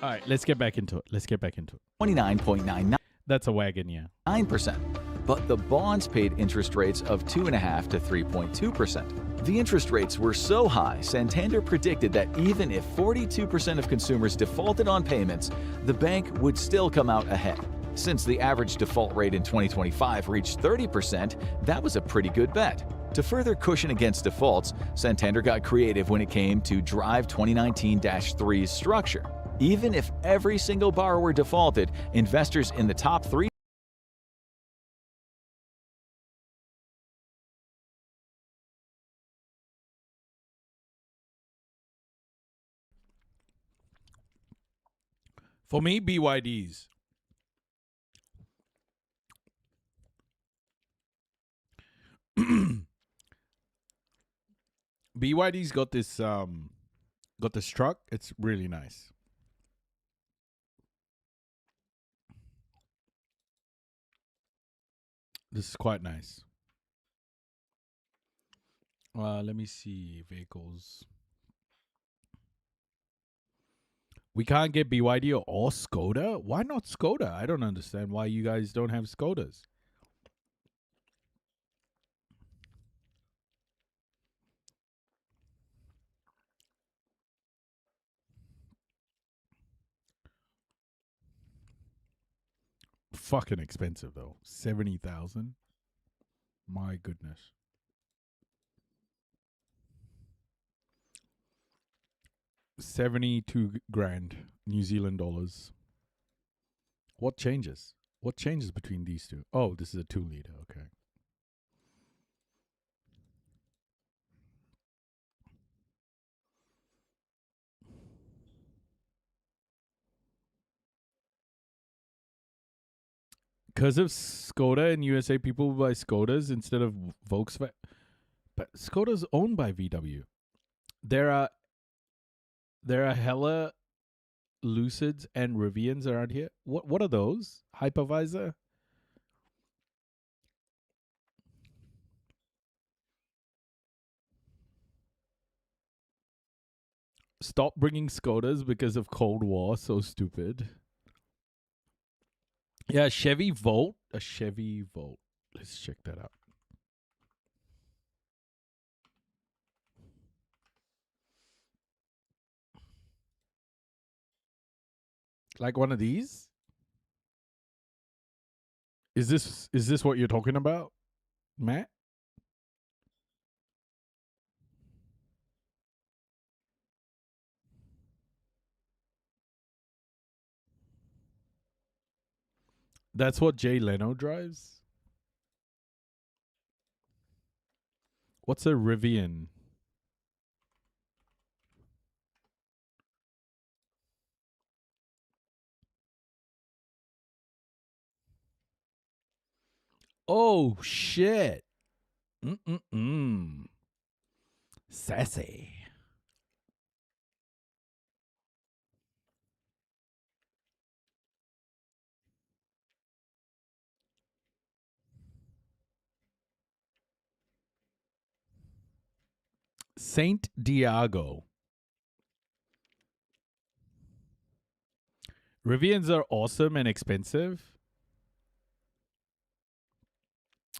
All right, let's get back into it. 29.99. That's a wagon, yeah. 9%. But the bonds paid interest rates of 2.5% to 3.2%. The interest rates were so high, Santander predicted that even if 42% of consumers defaulted on payments, the bank would still come out ahead. Since the average default rate in 2025 reached 30%, that was a pretty good bet. To further cushion against defaults, Santander got creative when it came to Drive 2019-3's structure. Even if every single borrower defaulted, investors in the top 3 For me, BYDs. BYD's got this truck. It's really nice. This is quite nice. Let me see vehicles. We can't get BYD or Skoda? Why not Skoda? I don't understand why you guys don't have Skodas. Fucking expensive though. 70,000. My goodness. $72 grand New Zealand dollars. What changes? What changes between these two? Oh, this is a 2-liter. Okay. Because of Skoda in USA, people buy Skodas instead of Volkswagen. But Skoda's owned by VW. There are hella Lucids and Rivians around here. What are those? Hypervisor? Stop bringing Skodas because of Cold War. So stupid. Yeah, Chevy Volt. A Chevy Volt. Let's check that out. Like one of these? Is this what you're talking about, Matt? That's what Jay Leno drives? What's a Rivian? Oh, shit. Sassy. Saint Diego. Rivians are awesome and expensive.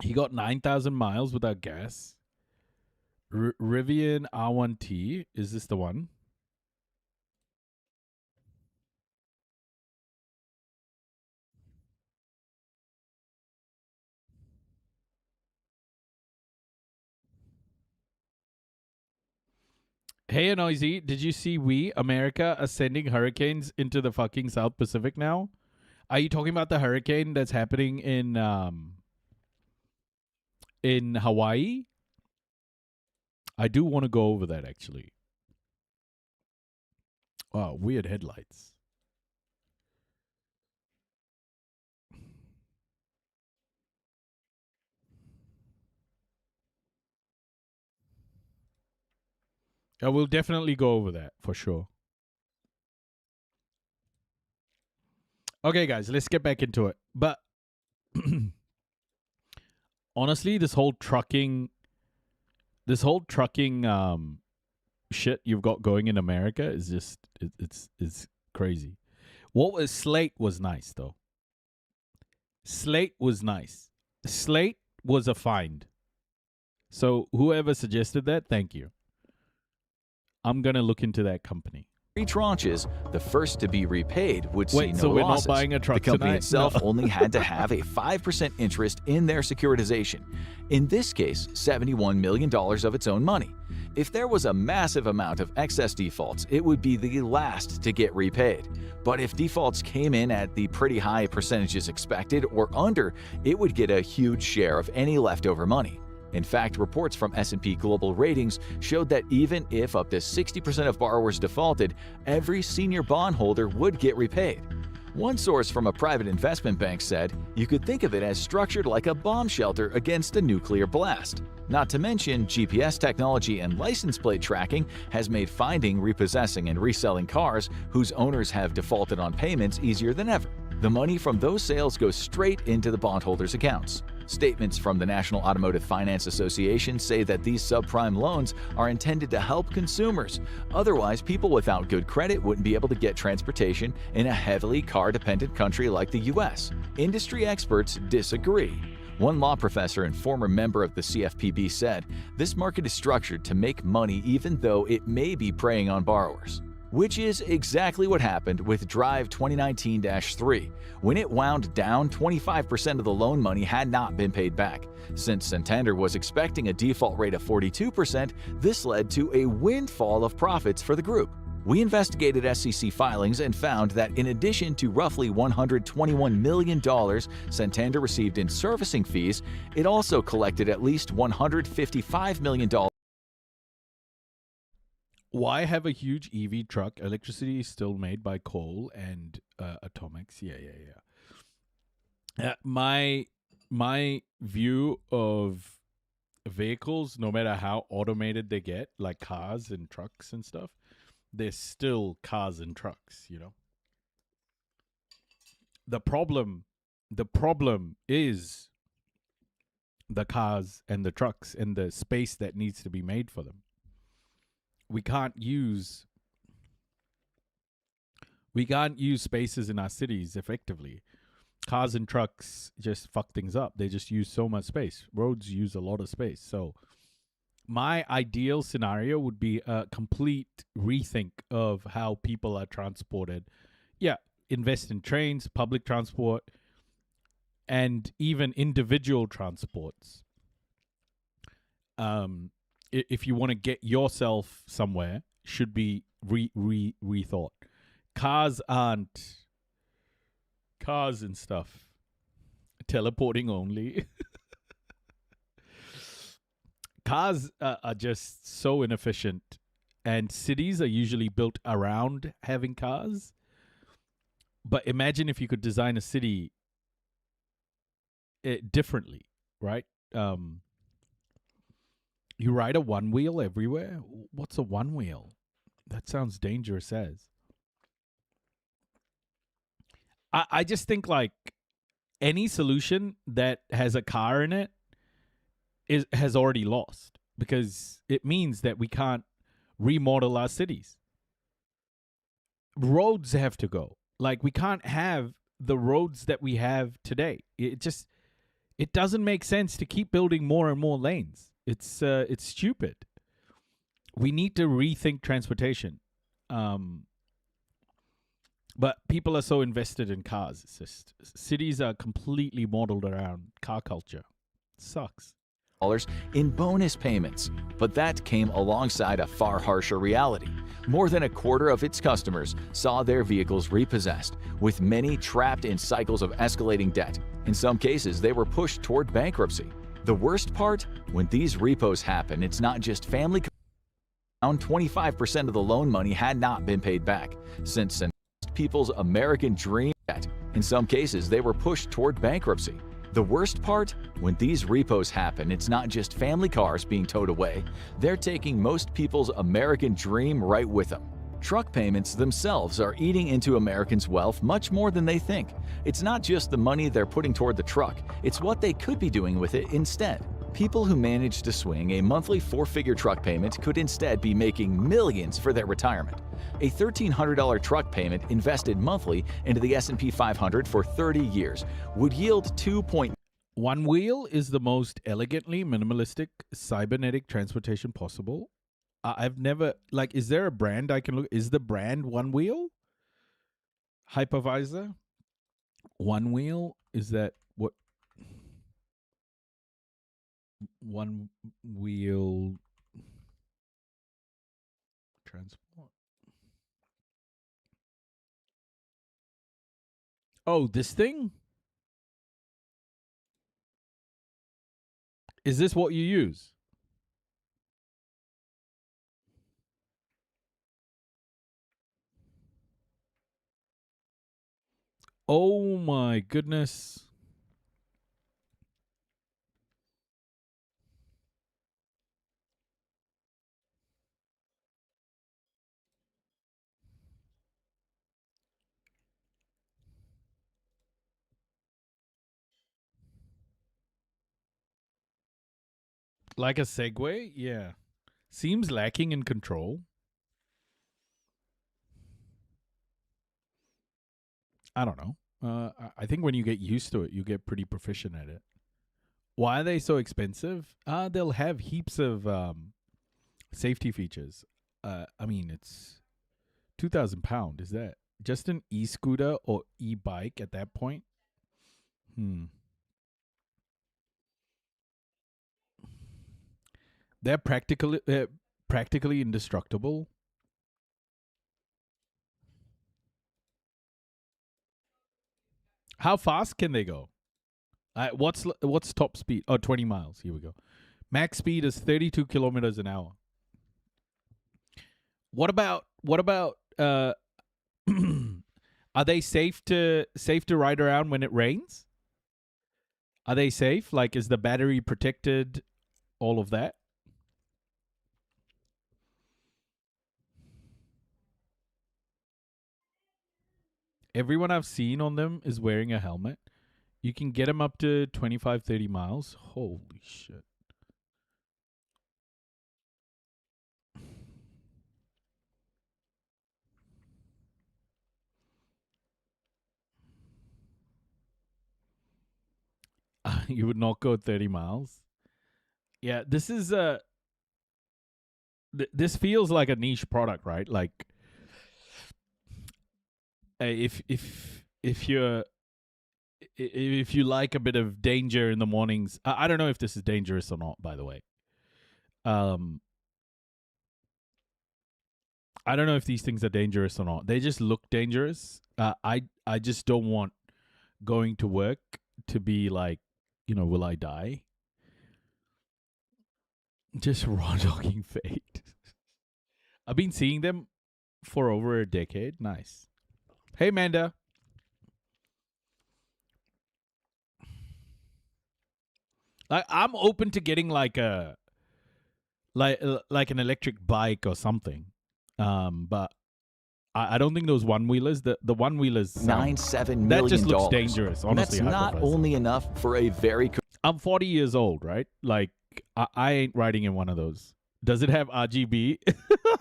He got 9,000 miles without gas. Rivian R1T. Is this the one? Hey, Noisy, did you see America, are sending hurricanes into the fucking South Pacific now? Are you talking about the hurricane that's happening in Hawaii? I do want to go over that, actually. Wow, weird headlights. I will definitely go over that for sure. Okay, guys, let's get back into it. But honestly, this whole trucking shit you've got going in America is just it's crazy. Slate was nice though. Slate was nice. Slate was a find. So whoever suggested that, thank you. I'm going to look into that company. 3 tranches, the first to be repaid would see no so we're losses. not buying a truck The company tonight? itself No. only had to have a 5% interest in their securitization. In this case, $71 million of its own money. If there was a massive amount of excess defaults, it would be the last to get repaid. But if defaults came in at the pretty high percentages expected or under, it would get a huge share of any leftover money. In fact, reports from S&P Global Ratings showed that even if up to 60% of borrowers defaulted, every senior bondholder would get repaid. One source from a private investment bank said, you could think of it as structured like a bomb shelter against a nuclear blast. Not to mention, GPS technology and license plate tracking has made finding, repossessing, and reselling cars whose owners have defaulted on payments easier than ever. The money from those sales goes straight into the bondholders' accounts. Statements from the National Automotive Finance Association say that these subprime loans are intended to help consumers. Otherwise, people without good credit wouldn't be able to get transportation in a heavily car-dependent country like the US. Industry experts disagree. One law professor and former member of the CFPB said, "This market is structured to make money even though it may be preying on borrowers." Which is exactly what happened with Drive 2019-3. When it wound down, 25% of the loan money had not been paid back. Since Santander was expecting a default rate of 42%, this led to a windfall of profits for the group. We investigated SEC filings and found that in addition to roughly $121 million Santander received in servicing fees, it also collected at least $155 million. Why have a huge EV truck? Electricity is still made by coal and atomics. Yeah. My view of vehicles, no matter how automated they get, like cars and trucks and stuff, they're still cars and trucks, you know? The problem is the cars and the trucks and the space that needs to be made for them. We can't use We can't use spaces in our cities effectively. Cars and trucks just fuck things up. They just use so much space. Roads use a lot of space. So my ideal scenario would be a complete rethink of how people are transported. Yeah, invest in trains, public transport, and even individual transports. If you want to get yourself somewhere, should be rethought. Cars aren't cars and stuff. Teleporting only. Cars are just so inefficient, and cities are usually built around having cars. But imagine if you could design a city differently, right? You ride a one wheel everywhere? What's a one wheel? That sounds dangerous as. I just think like any solution that has a car in it has already lost, because it means that we can't remodel our cities. Roads have to go. Like, we can't have the roads that we have today. It doesn't make sense to keep building more and more lanes. It's stupid. We need to rethink transportation. But people are so invested in cars. It's just cities are completely modeled around car culture. It sucks. In bonus payments, but that came alongside a far harsher reality. More than a quarter of its customers saw their vehicles repossessed, with many trapped in cycles of escalating debt. In some cases, they were pushed toward bankruptcy. The worst part? When these repos happen, it's not just family. Around 25% of the loan money had not been paid back, since people's American dream debt. In some cases, they were pushed toward bankruptcy. The worst part? When these repos happen, it's not just family cars being towed away. They're taking most people's American dream right with them. Truck payments themselves are eating into Americans' wealth much more than they think. It's not just the money they're putting toward the truck, it's what they could be doing with it instead. People who manage to swing a monthly four-figure truck payment could instead be making millions for their retirement. A $1,300 truck payment invested monthly into the S&P 500 for 30 years would yield 2. One wheel is the most elegantly minimalistic cybernetic transportation possible. I've never, like, is there a brand I can look? Is the brand One Wheel? Hypervisor? One Wheel? Is that what? One Wheel transport. Oh, this thing? Is this what you use? Oh my goodness. Like a Segway? Yeah. Seems lacking in control. I don't know. I think when you get used to it, you get pretty proficient at it. Why are they so expensive? They'll have heaps of safety features. I mean, it's £2,000. Is that just an e-scooter or e-bike at that point? They're practically indestructible. How fast can they go? What's top speed? Oh, 20 miles. Here we go. Max speed is 32 kilometers an hour. What about are they safe to ride around when it rains? Are they safe? Like, is the battery protected? All of that? Everyone I've seen on them is wearing a helmet. You can get them up to 25, 30 miles. Holy shit. You would not go 30 miles. Yeah, this is this feels like a niche product, right? Like, if you like a bit of danger in the mornings, I don't know if this is dangerous or not, by the way. I don't know if these things are dangerous or not. They just look dangerous. I just don't want going to work to be like, will I die? Just raw dogging fate. I've been seeing them for over a decade. Nice. Hey, Manda. I'm open to getting like an electric bike or something. But I don't think those one-wheelers, the one-wheelers... $97 million. That just looks dangerous, honestly. That's not only enough for a very... I'm 40 years old, right? Like, I ain't riding in one of those. Does it have RGB?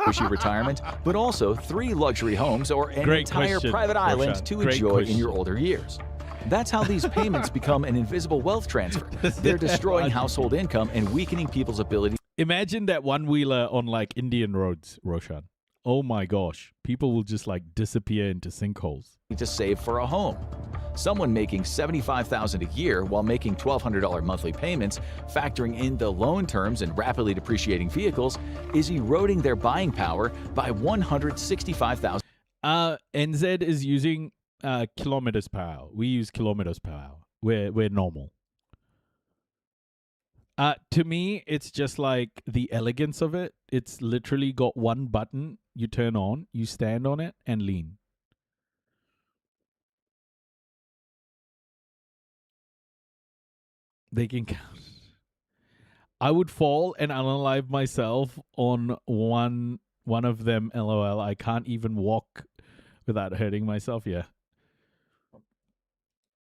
cushy retirement, but also 3 luxury homes or an entire private island to enjoy in your older years. That's how these payments become an invisible wealth transfer. They're destroying household income and weakening people's ability. Imagine that one-wheeler on like Indian roads, Roshan. Oh my gosh. People will just like disappear into sinkholes. To save for a home. Someone making $75,000 a year while making $1,200 monthly payments, factoring in the loan terms and rapidly depreciating vehicles, is eroding their buying power by $165,000. NZ is using kilometers per hour. We use kilometers per hour. We're normal. To me, it's just like the elegance of it. It's literally got one button you turn on, you stand on it, and lean. They can count. I would fall and unalive myself on one of them, LOL. I can't even walk without hurting myself. Yeah.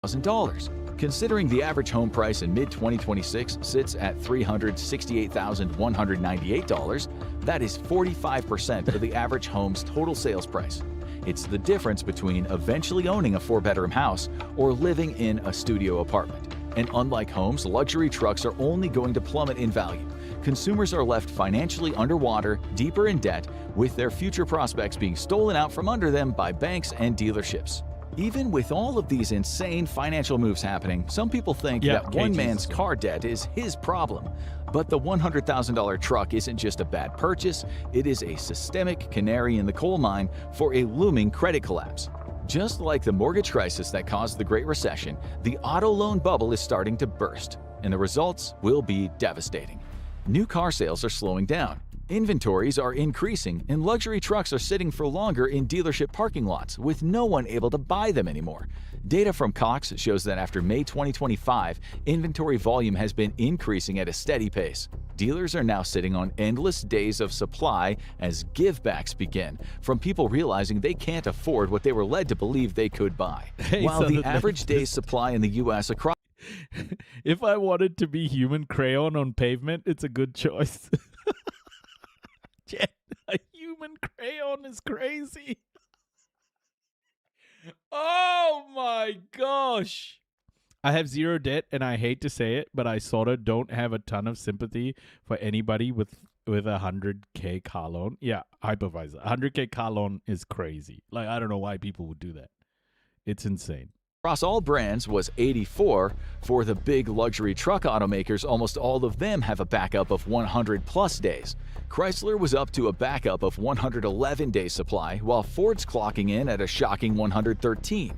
$1,000. Considering the average home price in mid-2026 sits at $368,198, that is 45% of the average home's total sales price. It's the difference between eventually owning a 4-bedroom house or living in a studio apartment. And unlike homes, luxury trucks are only going to plummet in value. Consumers are left financially underwater, deeper in debt, with their future prospects being stolen out from under them by banks and dealerships. Even with all of these insane financial moves happening, some people think that one man's car debt is his problem. But the $100,000 truck isn't just a bad purchase, it is a systemic canary in the coal mine for a looming credit collapse. Just like the mortgage crisis that caused the Great Recession, the auto loan bubble is starting to burst, and the results will be devastating. New car sales are slowing down. Inventories are increasing, and luxury trucks are sitting for longer in dealership parking lots, with no one able to buy them anymore. Data from Cox shows that after May 2025, inventory volume has been increasing at a steady pace. Dealers are now sitting on endless days of supply as givebacks begin, from people realizing they can't afford what they were led to believe they could buy. While the average day's supply in the U.S. across... If I wanted to be human crayon on pavement, it's a good choice. A human crayon is crazy. Oh my gosh. I have zero debt, and I hate to say it, but I sort of don't have a ton of sympathy for anybody with a 100K car loan. Yeah, hypervisor. 100K car loan is crazy. Like, I don't know why people would do that. It's insane. Across all brands was 84. For the big luxury truck automakers, almost all of them have a backup of 100+ days. Chrysler was up to a backup of 111 days supply, while Ford's clocking in at a shocking 113.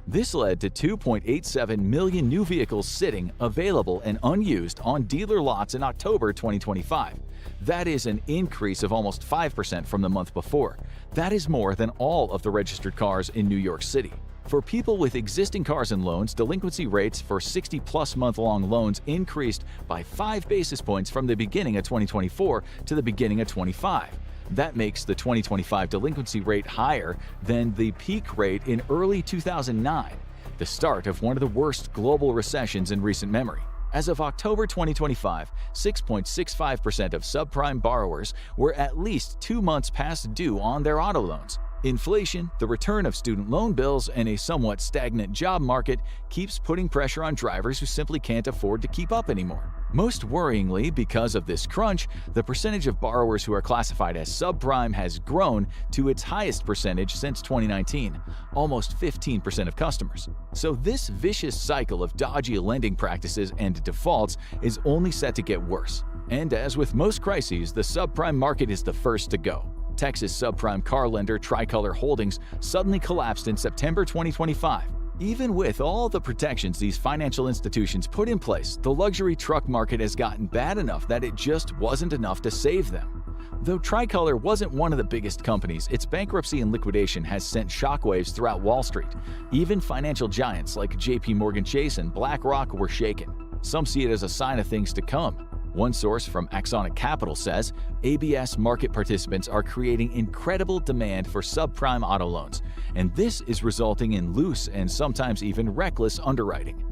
This led to 2.87 million new vehicles sitting, available and unused on dealer lots in October 2025. That is an increase of almost 5% from the month before. That is more than all of the registered cars in New York City. For people with existing cars and loans, delinquency rates for 60+ month-long loans increased by 5 basis points from the beginning of 2024 to the beginning of 25. That makes the 2025 delinquency rate higher than the peak rate in early 2009, the start of one of the worst global recessions in recent memory. As of October 2025, 6.65% of subprime borrowers were at least 2 months past due on their auto loans. Inflation, the return of student loan bills, and a somewhat stagnant job market keeps putting pressure on drivers who simply can't afford to keep up anymore. Most worryingly, because of this crunch, the percentage of borrowers who are classified as subprime has grown to its highest percentage since 2019, almost 15% of customers. So this vicious cycle of dodgy lending practices and defaults is only set to get worse. And as with most crises, the subprime market is the first to go. Texas subprime car lender Tricolor Holdings suddenly collapsed in September 2025. Even with all the protections these financial institutions put in place, the luxury truck market has gotten bad enough that it just wasn't enough to save them. Though Tricolor wasn't one of the biggest companies, its bankruptcy and liquidation has sent shockwaves throughout Wall Street. Even financial giants like JP Morgan Chase and BlackRock were shaken. Some see it as a sign of things to come. One source from Axonic Capital says ABS market participants are creating incredible demand for subprime auto loans, and this is resulting in loose and sometimes even reckless underwriting.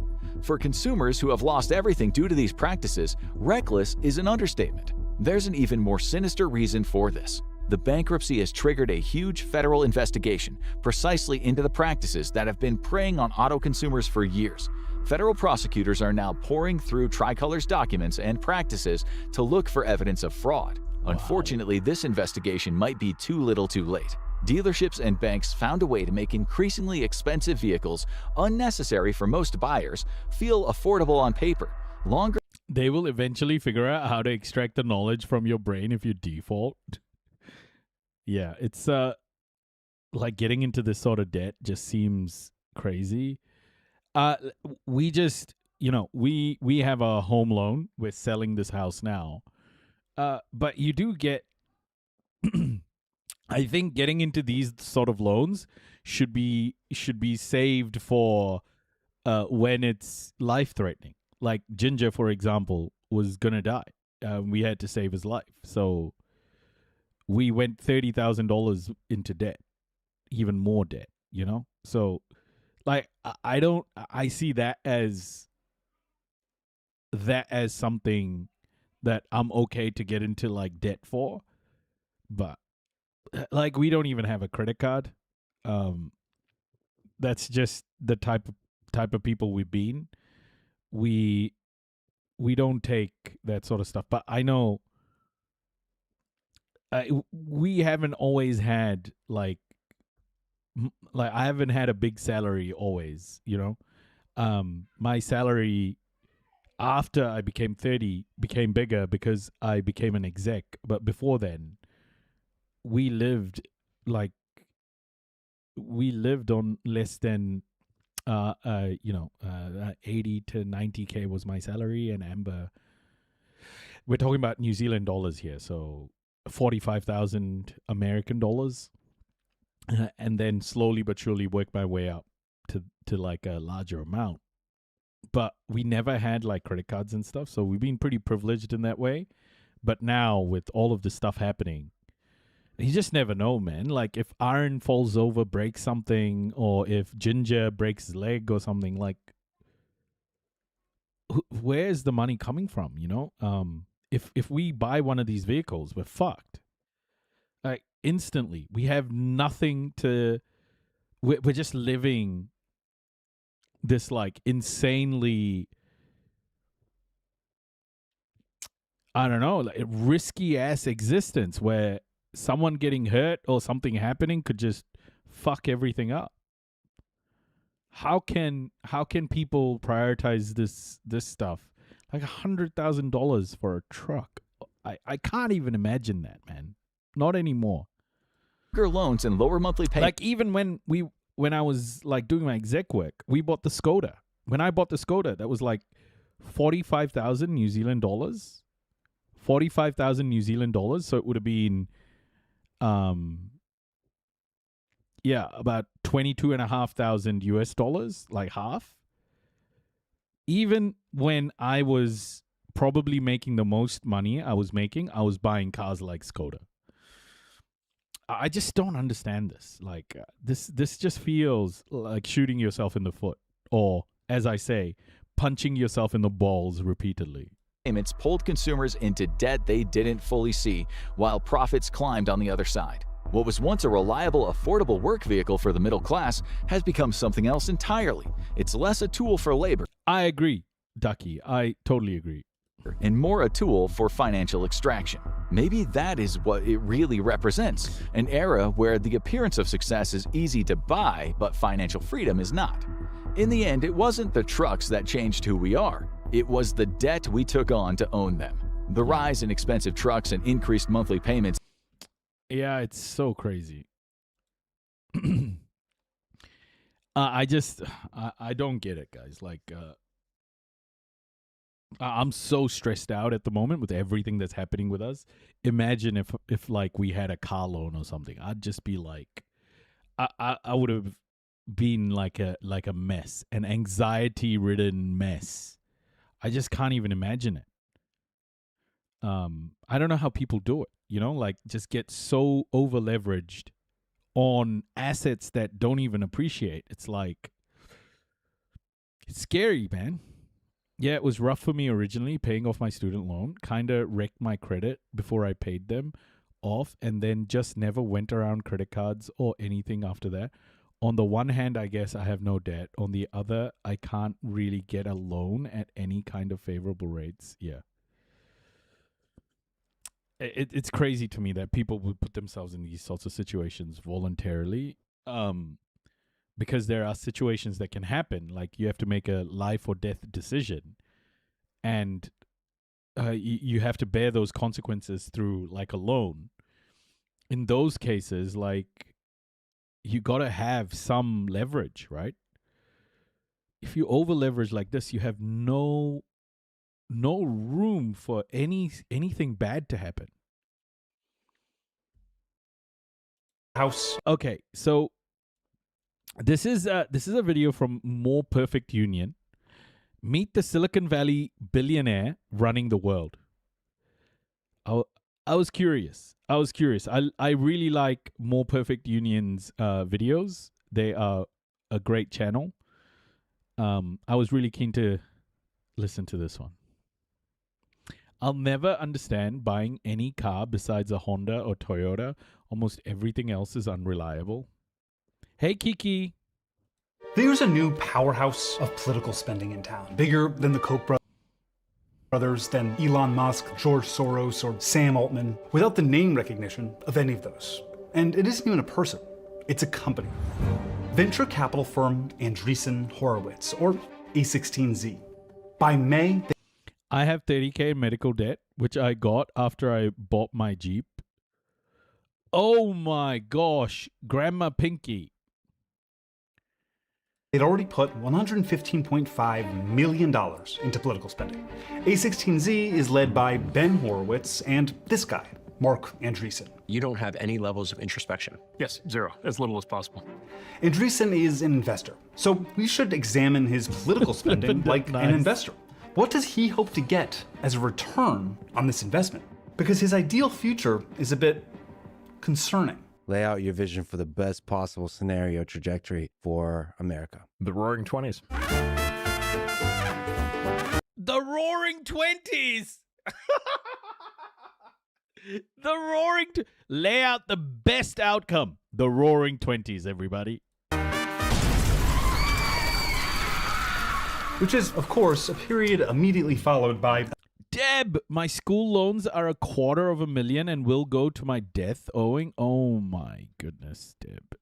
For consumers who have lost everything due to these practices, reckless is an understatement. There's an even more sinister reason for this. The bankruptcy has triggered a huge federal investigation precisely into the practices that have been preying on auto consumers for years. Federal prosecutors are now pouring through Tricolor's documents and practices to look for evidence of fraud. Unfortunately, this investigation might be too little too late. Dealerships and banks found a way to make increasingly expensive vehicles, unnecessary for most buyers, feel affordable on paper. They will eventually figure out how to extract the knowledge from your brain if you default. Yeah, it's like getting into this sort of debt just seems crazy. We just, we have a home loan. We're selling this house now. But you do get, I think getting into these sort of loans should be saved for when it's life-threatening. Like Ginger, for example, was going to die. We had to save his life. So we went $30,000 into debt, even more debt, So like, I see that as something that I'm okay to get into like debt for, but like we don't even have a credit card. That's just the type of people we've been. We don't take that sort of stuff, but I know we haven't always had like I haven't had a big salary always, my salary after I became 30 became bigger because I became an exec. But before then, we lived on less than 80 to 90K was my salary. And Amber, we're talking about New Zealand dollars here, so 45,000 American dollars. And then slowly but surely work my way up to like a larger amount. But we never had like credit cards and stuff, so we've been pretty privileged in that way. But now with all of this stuff happening, you just never know, man. Like if Aaron falls over, breaks something, or if Ginger breaks his leg or something, like where's the money coming from, If we buy one of these vehicles, we're fucked. Like instantly, we have nothing to. We're just living this like insanely, I don't know, like risky ass existence where someone getting hurt or something happening could just fuck everything up. How can people prioritize this stuff? Like $100,000 for a truck. I can't even imagine that, man. Not anymore. Loans and lower monthly payments. Like even when I was like doing my exec work, we bought the Skoda. When I bought the Skoda, that was like 45,000 New Zealand dollars. 45,000 New Zealand dollars. So it would have been, about 22,500 US dollars, like half. Even when I was probably making the most money I was buying cars like Skoda. I just don't understand this. Like this just feels like shooting yourself in the foot, or as I say, punching yourself in the balls repeatedly. Payments pulled consumers into debt they didn't fully see, while profits climbed on the other side. What was once a reliable, affordable work vehicle for the middle class has become something else entirely. It's less a tool for labor. I agree, Ducky. I totally agree. And more a tool for financial extraction. Maybe that is what it really represents, an era where the appearance of success is easy to buy, but financial freedom is not. In the end, it wasn't the trucks that changed who we are. It was the debt we took on to own them. The rise in expensive trucks and increased monthly payments. Yeah, it's so crazy. I don't get it, guys. Like, I'm so stressed out at the moment with everything that's happening with us. Imagine if like we had a car loan or something. I'd just be like, I would have been like a mess, an anxiety-ridden mess. I just can't even imagine it. I don't know how people do it. You know, like just get so over leveraged on assets that don't even appreciate. It's like, it's scary, man. Yeah, it was rough for me originally, paying off my student loan. Kind of wrecked my credit before I paid them off, and then just never went around credit cards or anything after that. On the one hand, I guess I have no debt. On the other, I can't really get a loan at any kind of favorable rates. Yeah. It's crazy to me that people would put themselves in these sorts of situations voluntarily. Because there are situations that can happen, like you have to make a life or death decision, and you have to bear those consequences through like a loan. In those cases, like, you got to have some leverage, right? If you over leverage like this, you have no room for anything bad to happen. House. Okay, so this is a video from More Perfect Union. Meet the Silicon Valley billionaire running the world. I was curious. I really like More Perfect Union's videos. They are a great channel. I was really keen to listen to this one. I'll never understand buying any car besides a Honda or Toyota. Almost everything else is unreliable. Hey, Kiki. There's a new powerhouse of political spending in town. Bigger than the Koch brothers, than Elon Musk, George Soros, or Sam Altman, without the name recognition of any of those. And it isn't even a person. It's a company. Venture capital firm Andreessen Horowitz, or A16Z. By May... I have $30,000 in medical debt, which I got after I bought my Jeep. Oh my gosh, Grandma Pinky. They'd already put $115.5 million into political spending. A16Z is led by Ben Horowitz and this guy, Mark Andreessen. You don't have any levels of introspection. Yes, zero, as little as possible. Andreessen is an investor, so we should examine his political spending like an investor. What does he hope to get as a return on this investment? Because his ideal future is a bit concerning. Lay out your vision for the best possible scenario trajectory for America. The Roaring 20s. The Roaring 20s! The Roaring... Lay out the best outcome. The Roaring 20s, everybody. Which is, of course, a period immediately followed by... Deb, my school loans are $250,000 and will go to my death owing. Oh my goodness, Deb.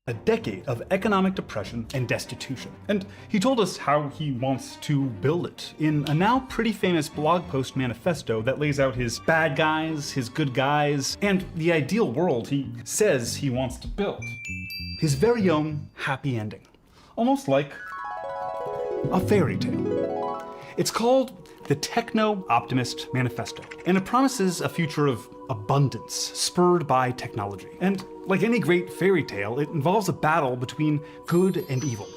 A decade of economic depression and destitution. And he told us how he wants to build it in a now pretty famous blog post manifesto that lays out his bad guys, his good guys, and the ideal world he says he wants to build. His very own happy ending. Almost like a fairy tale. It's called the Techno-Optimist Manifesto, and it promises a future of abundance spurred by technology. And like any great fairy tale, it involves a battle between good and evil.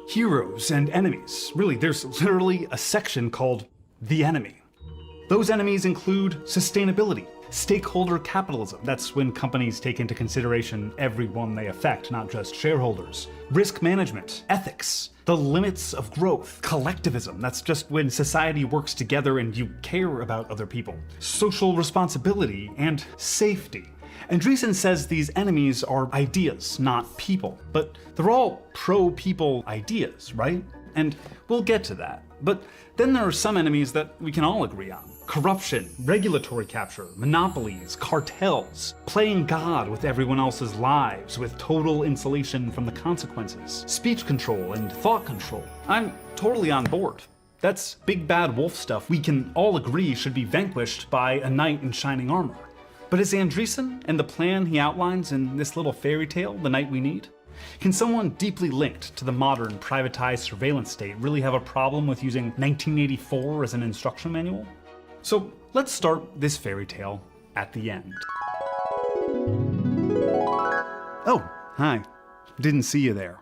Heroes and enemies. Really, there's literally a section called The Enemy. Those enemies include sustainability, stakeholder capitalism. That's when companies take into consideration everyone they affect, not just shareholders. Risk management, ethics, the limits of growth, collectivism. That's just when society works together and you care about other people. Social responsibility and safety. Andreessen says these enemies are ideas, not people. But they're all pro-people ideas, right? And we'll get to that. But then there are some enemies that we can all agree on. Corruption, regulatory capture, monopolies, cartels, playing God with everyone else's lives with total insulation from the consequences, speech control and thought control. I'm totally on board. That's big bad wolf stuff we can all agree should be vanquished by a knight in shining armor. But is Andreessen and the plan he outlines in this little fairy tale the knight we need? Can someone deeply linked to the modern privatized surveillance state really have a problem with using 1984 as an instruction manual? So let's start this fairy tale at the end. Oh, hi. Didn't see you there.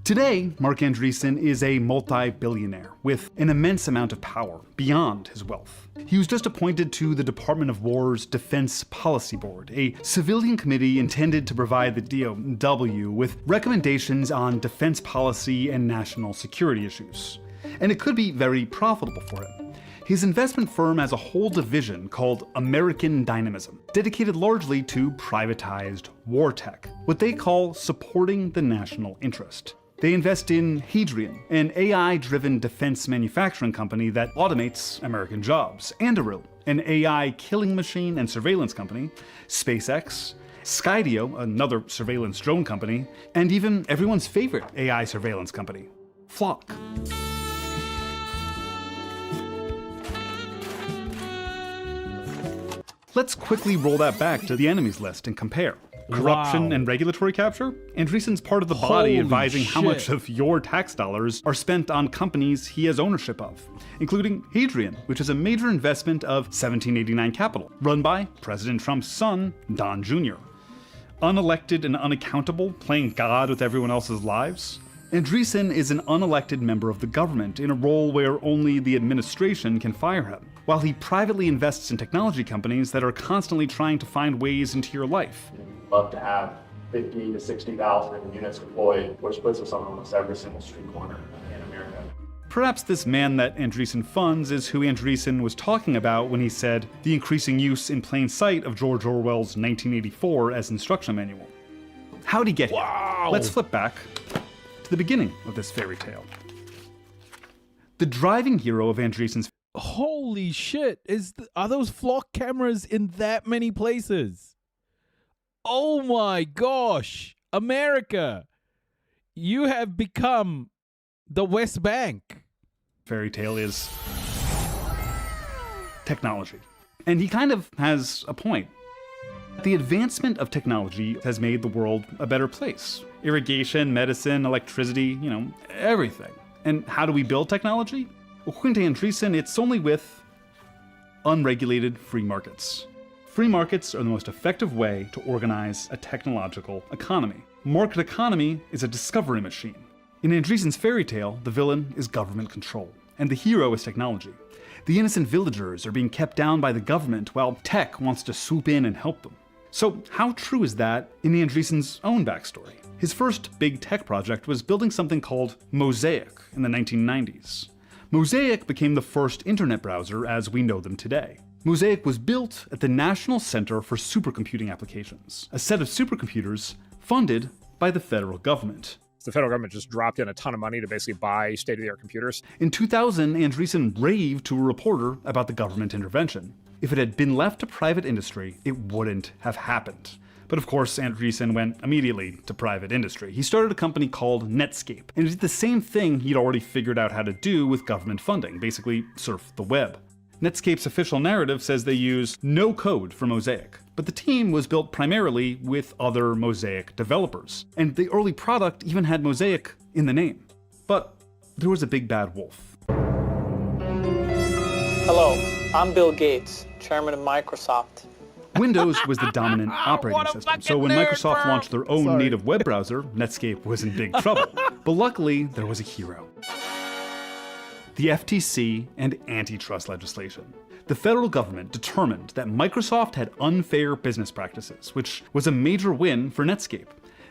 Today, Marc Andreessen is a multi-billionaire with an immense amount of power beyond his wealth. He was just appointed to the Department of War's Defense Policy Board, a civilian committee intended to provide the DoW with recommendations on defense policy and national security issues. And it could be very profitable for him. His investment firm has a whole division called American Dynamism, dedicated largely to privatized war tech, what they call supporting the national interest. They invest in Hadrian, an AI-driven defense manufacturing company that automates American jobs, Anduril, an AI killing machine and surveillance company, SpaceX, Skydio, another surveillance drone company, and even everyone's favorite AI surveillance company, Flock. Let's quickly roll that back to the enemies list and compare. Corruption and regulatory capture? Andreessen's part of the body advising how much of your tax dollars are spent on companies he has ownership of, including Hadrian, which is a major investment of 1789 Capital, run by President Trump's son, Don Jr. Unelected and unaccountable, playing God with everyone else's lives? Andreessen is an unelected member of the government in a role where only the administration can fire him, while he privately invests in technology companies that are constantly trying to find ways into your life. Love to have 50 to 60,000 units deployed, which puts us on almost every single street corner in America. Perhaps this man that Andreessen funds is who Andreessen was talking about when he said the increasing use in plain sight of George Orwell's 1984 as instruction manual. How'd he get here? Let's flip back to the beginning of this fairy tale. The driving hero of Andreessen's... Holy shit, are those Flock cameras in that many places? Oh my gosh, America, you have become the West Bank. Fairy tale is technology. And he kind of has a point. The advancement of technology has made the world a better place. Irrigation, medicine, electricity, everything. And how do we build technology? According to Andreessen, it's only with unregulated free markets. Free markets are the most effective way to organize a technological economy. Market economy is a discovery machine. In Andreessen's fairy tale, the villain is government control, and the hero is technology. The innocent villagers are being kept down by the government while tech wants to swoop in and help them. So how true is that in Andreessen's own backstory? His first big tech project was building something called Mosaic in the 1990s. Mosaic became the first internet browser as we know them today. Mosaic was built at the National Center for Supercomputing Applications, a set of supercomputers funded by the federal government. The federal government just dropped in a ton of money to basically buy state-of-the-art computers. In 2000, Andreessen raved to a reporter about the government intervention. If it had been left to private industry, it wouldn't have happened. But of course, Andreessen went immediately to private industry. He started a company called Netscape, and it did the same thing he'd already figured out how to do with government funding, basically surf the web. Netscape's official narrative says they use no code for Mosaic, but the team was built primarily with other Mosaic developers, and the early product even had Mosaic in the name. But there was a big bad wolf. Hello, I'm Bill Gates, chairman of Microsoft. Windows was the dominant operating system, so when Microsoft launched their own native web browser, Netscape was in big trouble. But luckily, there was a hero. The FTC and antitrust legislation. The federal government determined that Microsoft had unfair business practices, which was a major win for Netscape.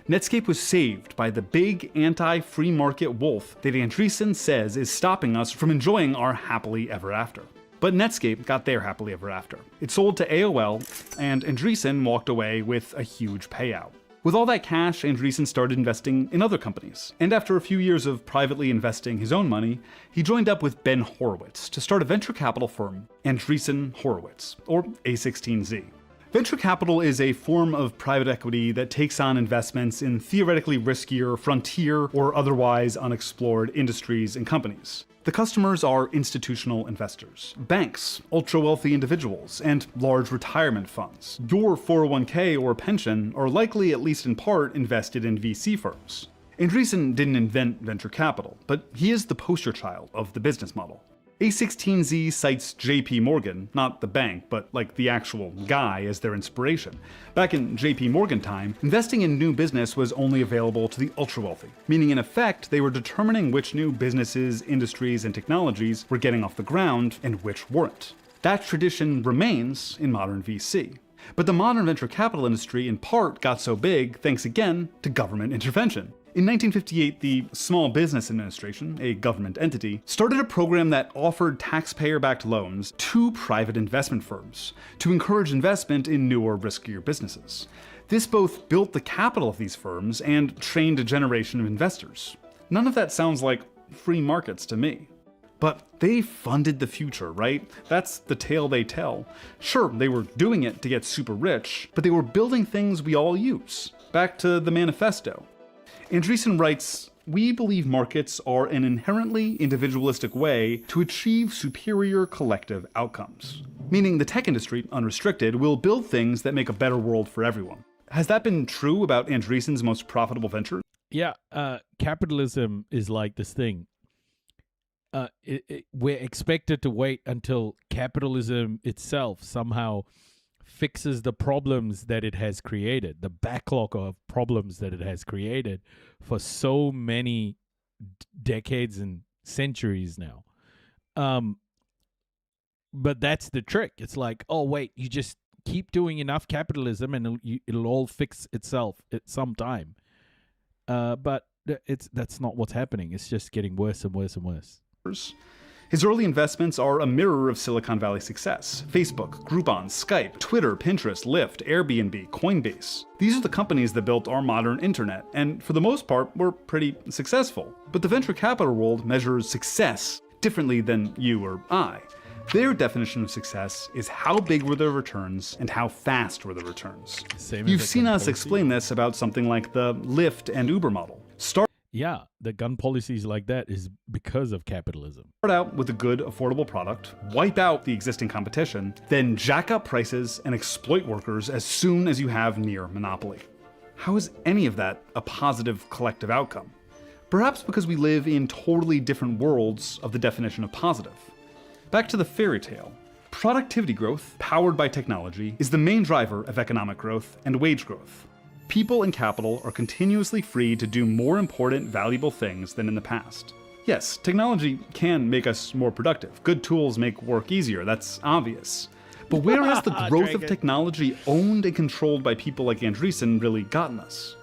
Netscape was saved by the big anti-free market wolf that Andreessen says is stopping us from enjoying our happily ever after. But Netscape got there happily ever after. It sold to AOL, and Andreessen walked away with a huge payout. With all that cash, Andreessen started investing in other companies. And after a few years of privately investing his own money, he joined up with Ben Horowitz to start a venture capital firm, Andreessen Horowitz, or A16Z. Venture capital is a form of private equity that takes on investments in theoretically riskier, frontier, or otherwise unexplored industries and companies. The customers are institutional investors, banks, ultra-wealthy individuals, and large retirement funds. Your 401k or pension are likely, at least in part, invested in VC firms. Andreessen didn't invent venture capital, but he is the poster child of the business model. A16Z cites JP Morgan, not the bank, but like the actual guy, as their inspiration. Back in JP Morgan time, investing in new business was only available to the ultra-wealthy, meaning in effect they were determining which new businesses, industries, and technologies were getting off the ground and which weren't. That tradition remains in modern VC. But the modern venture capital industry in part got so big thanks again to government intervention. In 1958, the Small Business Administration, a government entity, started a program that offered taxpayer-backed loans to private investment firms to encourage investment in newer, riskier businesses. This both built the capital of these firms and trained a generation of investors. None of that sounds like free markets to me. But they funded the future, right? That's the tale they tell. Sure, they were doing it to get super rich, but they were building things we all use. Back to the manifesto. Andreessen writes, "We believe markets are an inherently individualistic way to achieve superior collective outcomes." Meaning the tech industry, unrestricted, will build things that make a better world for everyone. Has that been true about Andreessen's most profitable venture? Yeah, capitalism is like this thing. We're expected to wait until capitalism itself somehow fixes the problems that it has created, the backlog of problems that it has created for so many decades and centuries now. But that's the trick. It's like, oh, wait, you just keep doing enough capitalism and it'll all fix itself at some time. But that's not what's happening. It's just getting worse and worse and worse. His early investments are a mirror of Silicon Valley's success. Facebook, Groupon, Skype, Twitter, Pinterest, Lyft, Airbnb, Coinbase. These are the companies that built our modern internet, and for the most part, were pretty successful. But the venture capital world measures success differently than you or I. Their definition of success is how big were the returns and how fast were the returns. You've seen us explain this about something like the Lyft and Uber model. Yeah, the gun policies like that is because of capitalism. Start out with a good, affordable product, wipe out the existing competition, then jack up prices and exploit workers as soon as you have near monopoly. How is any of that a positive collective outcome? Perhaps because we live in totally different worlds of the definition of positive. Back to the fairy tale. Productivity growth, powered by technology, is the main driver of economic growth and wage growth. People and capital are continuously free to do more important, valuable things than in the past. Yes, technology can make us more productive. Good tools make work easier, that's obvious. But where has the growth of technology owned and controlled by people like Andreessen really gotten us?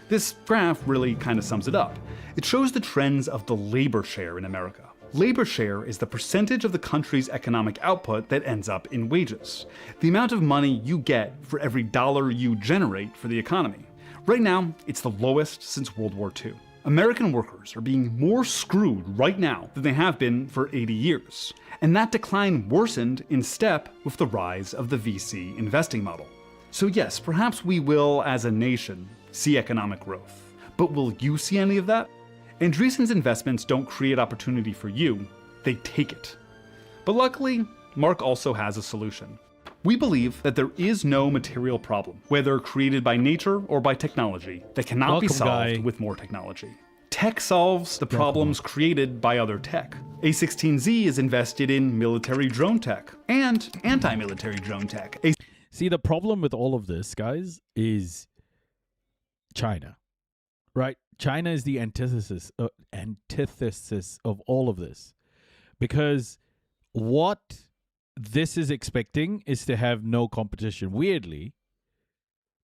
This graph really kind of sums it up. It shows the trends of the labor share in America. Labor share is the percentage of the country's economic output that ends up in wages. The amount of money you get for every dollar you generate for the economy. Right now, it's the lowest since World War II. American workers are being more screwed right now than they have been for 80 years. And that decline worsened in step with the rise of the VC investing model. So yes, perhaps we will, as a nation, see economic growth. But will you see any of that? Andreessen's investments don't create opportunity for you, they take it. But luckily, Mark also has a solution. We believe that there is no material problem, whether created by nature or by technology, that cannot be solved with more technology. Tech solves the problems created by other tech. A16Z is invested in military drone tech and anti-military drone tech. See, the problem with all of this, guys, is China, right? China is the antithesis of all of this, because what this is expecting is to have no competition. Weirdly,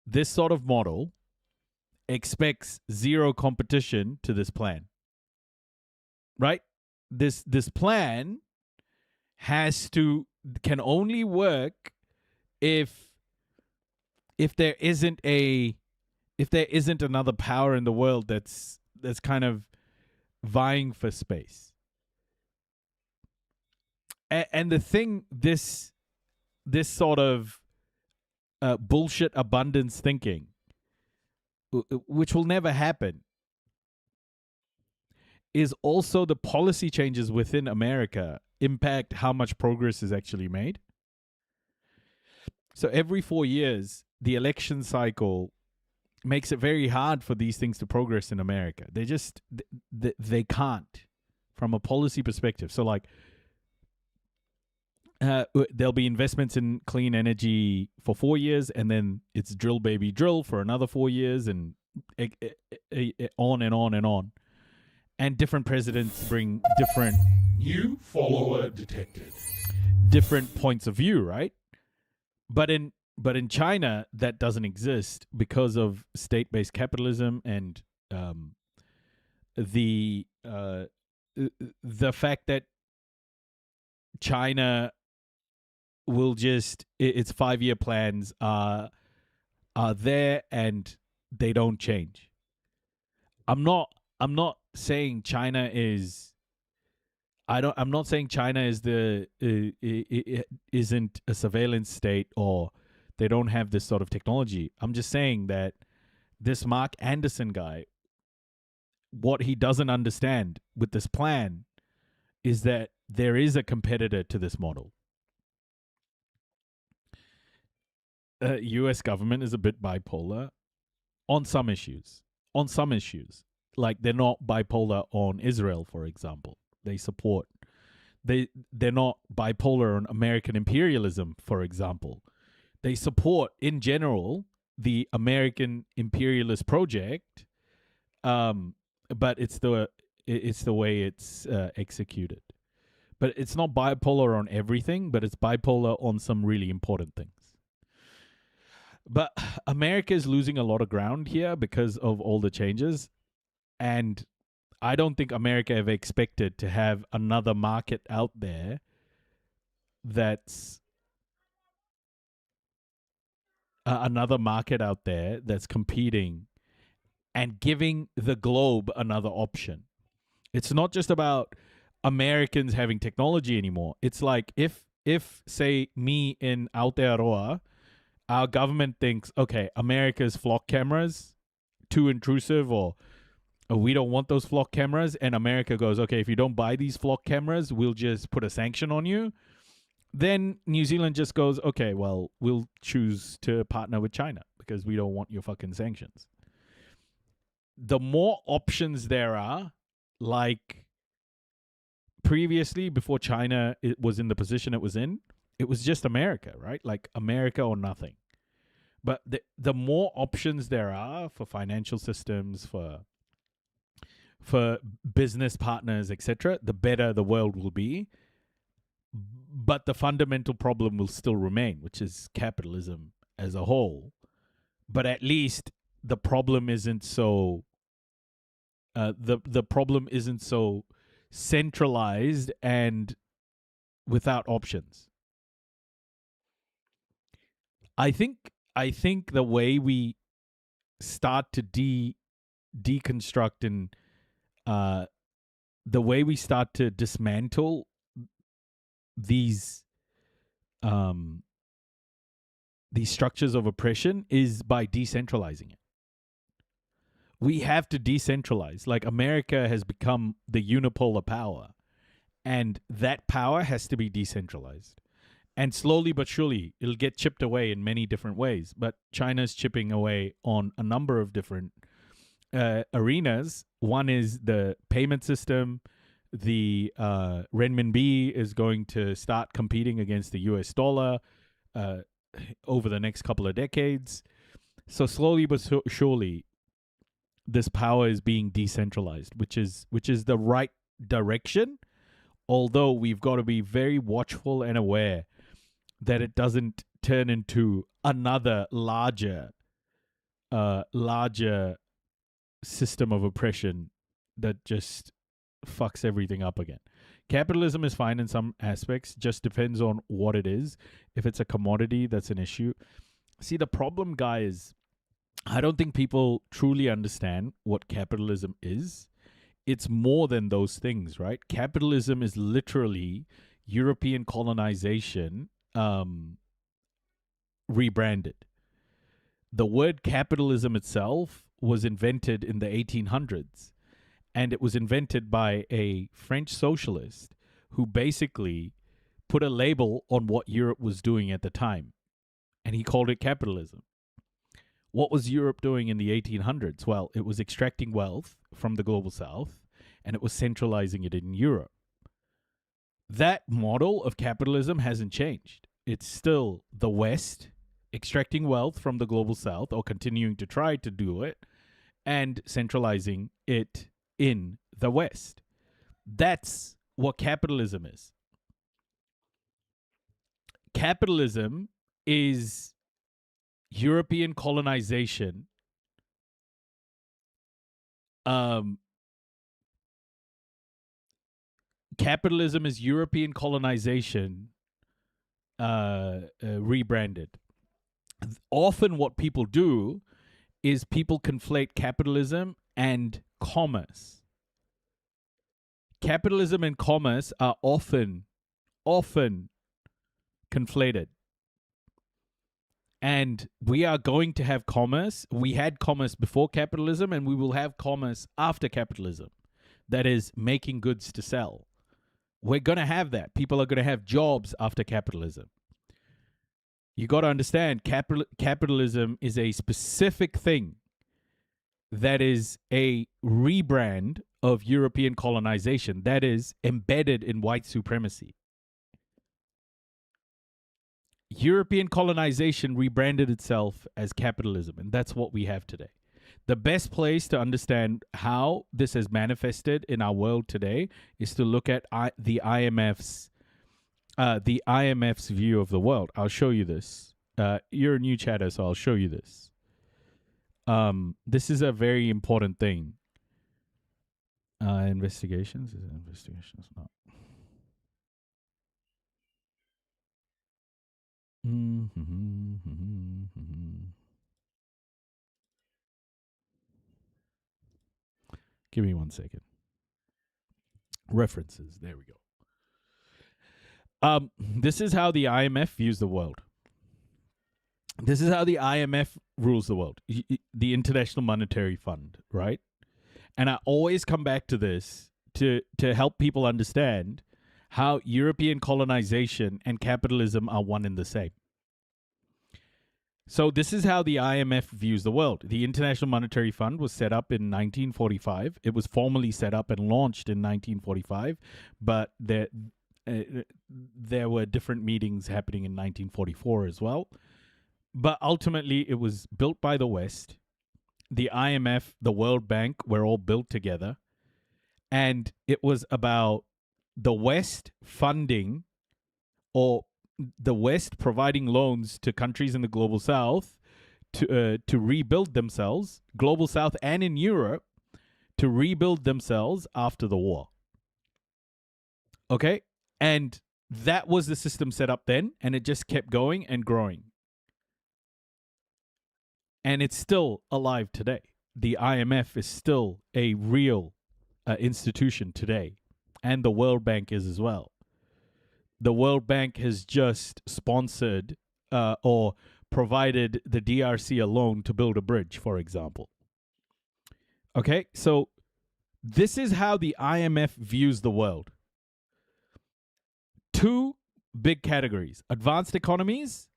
this sort of model expects zero competition to this plan, right? This plan has to can only work if there isn't another power in the world that's kind of vying for space. And the thing, this sort of bullshit abundance thinking, which will never happen, is also the policy changes within America impact how much progress is actually made. So every 4 years, the election cycle makes it very hard for these things to progress in America. They can't from a policy perspective. So like, there'll be investments in clean energy for 4 years, and then it's drill baby drill for another 4 years, and on and on and on. And different presidents bring different New follower detected. different points of view, right? But in China, that doesn't exist because of state-based capitalism and the fact that China will just its 5-year plans are there and they don't change. I'm not saying China is. I'm not saying China is isn't a surveillance state or they don't have this sort of technology. I'm just saying that this Mark Anderson guy, what he doesn't understand with this plan is that there is a competitor to this model. U.S. government is a bit bipolar on some issues. Like they're not bipolar on Israel, for example. They support. They're not bipolar on American imperialism, for example. They support, in general, the American imperialist project, but it's the way it's executed. But it's not bipolar on everything, but it's bipolar on some really important things. But America is losing a lot of ground here because of all the changes. And I don't think America ever expected to have another market out there that's competing and giving the globe another option. It's not just about Americans having technology anymore. It's like if say me in Aotearoa, our government thinks, okay, America's flock cameras too intrusive, or we don't want those flock cameras, and America goes, okay, if you don't buy these flock cameras, we'll just put a sanction on you. Then New Zealand just goes, okay, well, we'll choose to partner with China because we don't want your fucking sanctions. The more options there are, like previously, before China was in the position it was in, it was just America, right? Like America or nothing. But the more options there are for financial systems, for business partners, etc., the better the world will be. But the fundamental problem will still remain, which is capitalism as a whole. But at least the problem isn't so the problem isn't so centralized and without options. I think the way we start to deconstruct and the way we start to dismantle these structures of oppression is by decentralizing it. We have to decentralize. Like America has become the unipolar power, and that power has to be decentralized. And slowly but surely, it'll get chipped away in many different ways. But China's chipping away on a number of different arenas. One is the payment system. The renminbi is going to start competing against the US dollar over the next couple of decades. So slowly but surely, this power is being decentralized, which is the right direction. Although we've got to be very watchful and aware that it doesn't turn into another larger system of oppression that just fucks everything up again. Capitalism is fine in some aspects, just depends on what it is. If it's a commodity, that's an issue. See, the problem, guys, I don't think people truly understand what capitalism is. It's more than those things, right? Capitalism is literally European colonization rebranded. The word capitalism itself was invented in the 1800s, and it was invented by a French socialist who basically put a label on what Europe was doing at the time, and he called it capitalism. What was Europe doing in the 1800s? Well, it was extracting wealth from the global south, and it was centralizing it in Europe. That model of capitalism hasn't changed. It's still the West extracting wealth from the global south, or continuing to try to do it, and centralizing it in the West. That's what capitalism is. Capitalism is European colonization capitalism is European colonization rebranded. Often what people do is people conflate capitalism and commerce. Capitalism and commerce are often conflated. And we are going to have commerce. We had commerce before capitalism, and we will have commerce after capitalism. That is making goods to sell. We're going to have that. People are going to have jobs after capitalism. You got to understand, capitalism is a specific thing that is a rebrand of European colonization that is embedded in white supremacy. European colonization rebranded itself as capitalism, and that's what we have today. The best place to understand how this has manifested in our world today is to look at the IMF's view of the world. I'll show you this. You're a new chatter, so I'll show you this. This is a very important thing. Investigations? Is it investigations? Not. Give me 1 second. References. There we go. This is how the IMF views the world. This is how the IMF rules the world. The International Monetary Fund, right? And I always come back to this to help people understand how European colonization and capitalism are one and the same. So this is how the IMF views the world. The International Monetary Fund was set up in 1945. It was formally set up and launched in 1945, but there were different meetings happening in 1944 as well. But ultimately, it was built by the West. The IMF, the World Bank were all built together. And it was about the West funding, or the West providing loans to countries in the Global South to rebuild themselves, Global South and in Europe, to rebuild themselves after the war. Okay? And that was the system set up then, and it just kept going and growing. And it's still alive today. The IMF is still a real institution today, and the World Bank is as well. The World Bank has just sponsored or provided the DRC a loan to build a bridge, for example. Okay, so this is how the IMF views the world. Two big categories: advanced economies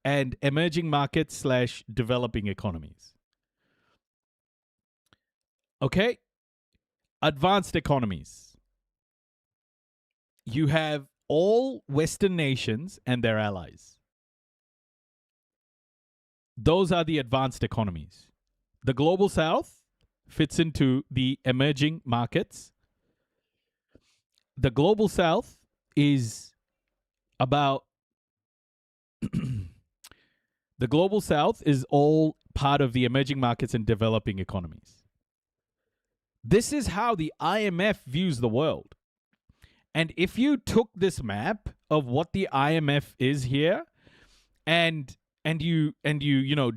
and emerging markets / developing economies. Okay, advanced economies. You have all Western nations and their allies. Those are the advanced economies. The Global South fits into the emerging markets. The Global South is about the Global South is all part of the emerging markets and developing economies. This is how the IMF views the world. And if you took this map of what the IMF is here and you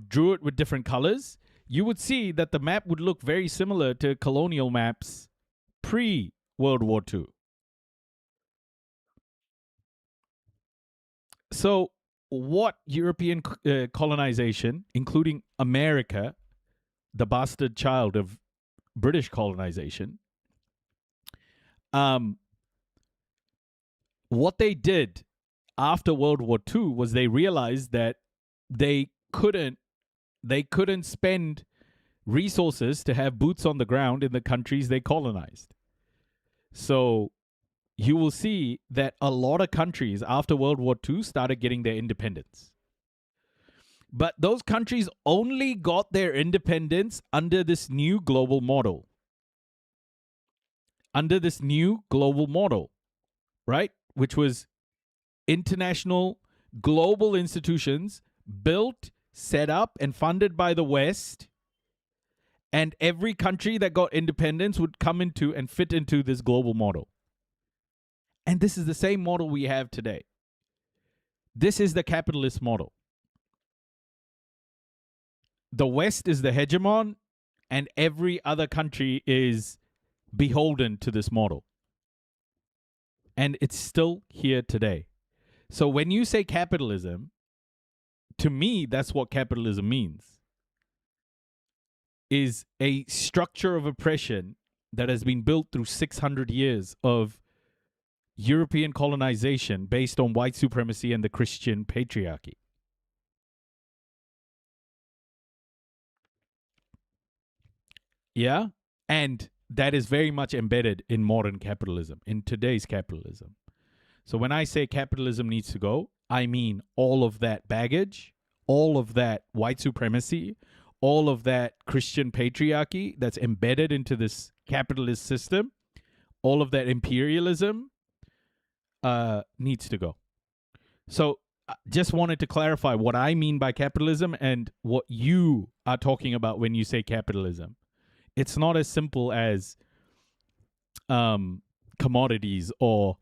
drew it with different colors, you would see that the map would look very similar to colonial maps pre-World War II. So what European colonization, including America, the bastard child of British colonization, what they did after World War II was they realized that they couldn't spend resources to have boots on the ground in the countries they colonized. So you will see that a lot of countries after World War II started getting their independence. But those countries only got their independence under this new global model. Under this new global model, right? Which was international global institutions built, set up, and funded by the West. And every country that got independence would come into and fit into this global model. And this is the same model we have today. This is the capitalist model. The West is the hegemon, and every other country is beholden to this model. And it's still here today. So when you say capitalism, to me, that's what capitalism means. Is a structure of oppression that has been built through 600 years of European colonization based on white supremacy and the Christian patriarchy. Yeah? And that is very much embedded in modern capitalism, in today's capitalism. So when I say capitalism needs to go, I mean all of that baggage, all of that white supremacy, all of that Christian patriarchy that's embedded into this capitalist system, all of that imperialism needs to go. So just wanted to clarify what I mean by capitalism and what you are talking about when you say capitalism. It's not as simple as commodities or,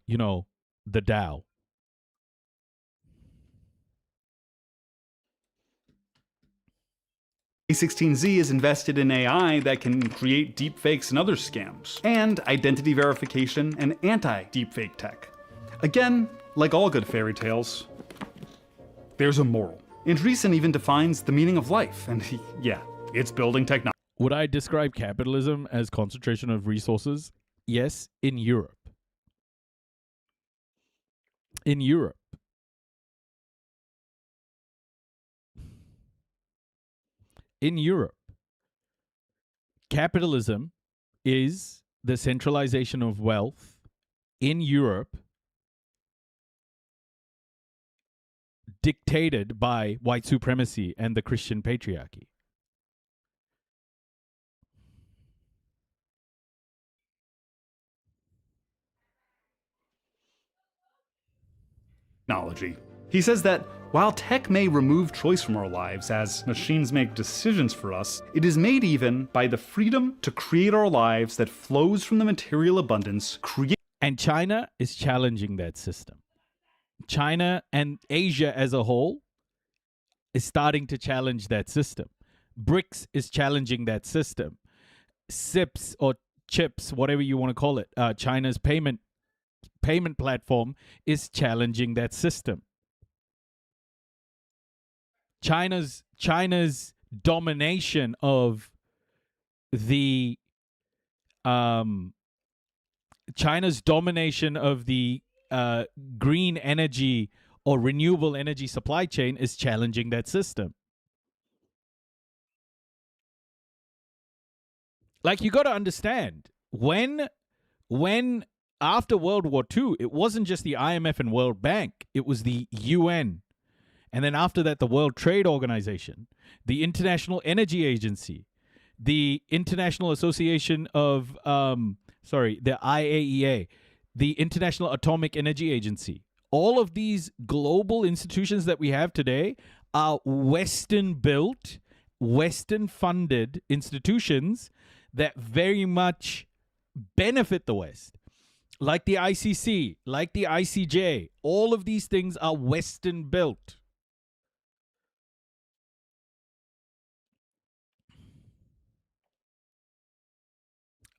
the Dow. A16Z is invested in AI that can create deepfakes and other scams, and identity verification and anti-deepfake tech. Again, like all good fairy tales, there's a moral. Andreessen even defines the meaning of life, and yeah, it's building technology. Would I describe capitalism as concentration of resources? Yes, in Europe. In Europe. In Europe, capitalism is the centralization of wealth in Europe dictated by white supremacy and the Christian patriarchy. Technology. He says that while tech may remove choice from our lives as machines make decisions for us, it is made even by the freedom to create our lives that flows from the material abundance created. And China is challenging that system. China and Asia as a whole is starting to challenge that system. BRICS is challenging that system. CIPS or CHIPS, whatever you want to call it, China's payment platform is challenging that system. China's domination of the green energy or renewable energy supply chain is challenging that system. Like, you got to understand, when after World War II, it wasn't just the IMF and World Bank, it was the UN. And then after that, the World Trade Organization, the International Energy Agency, the International Association of, the IAEA, the International Atomic Energy Agency. All of these global institutions that we have today are Western-built, Western-funded institutions that very much benefit the West. like the ICC, like the ICJ, all of these things are Western built.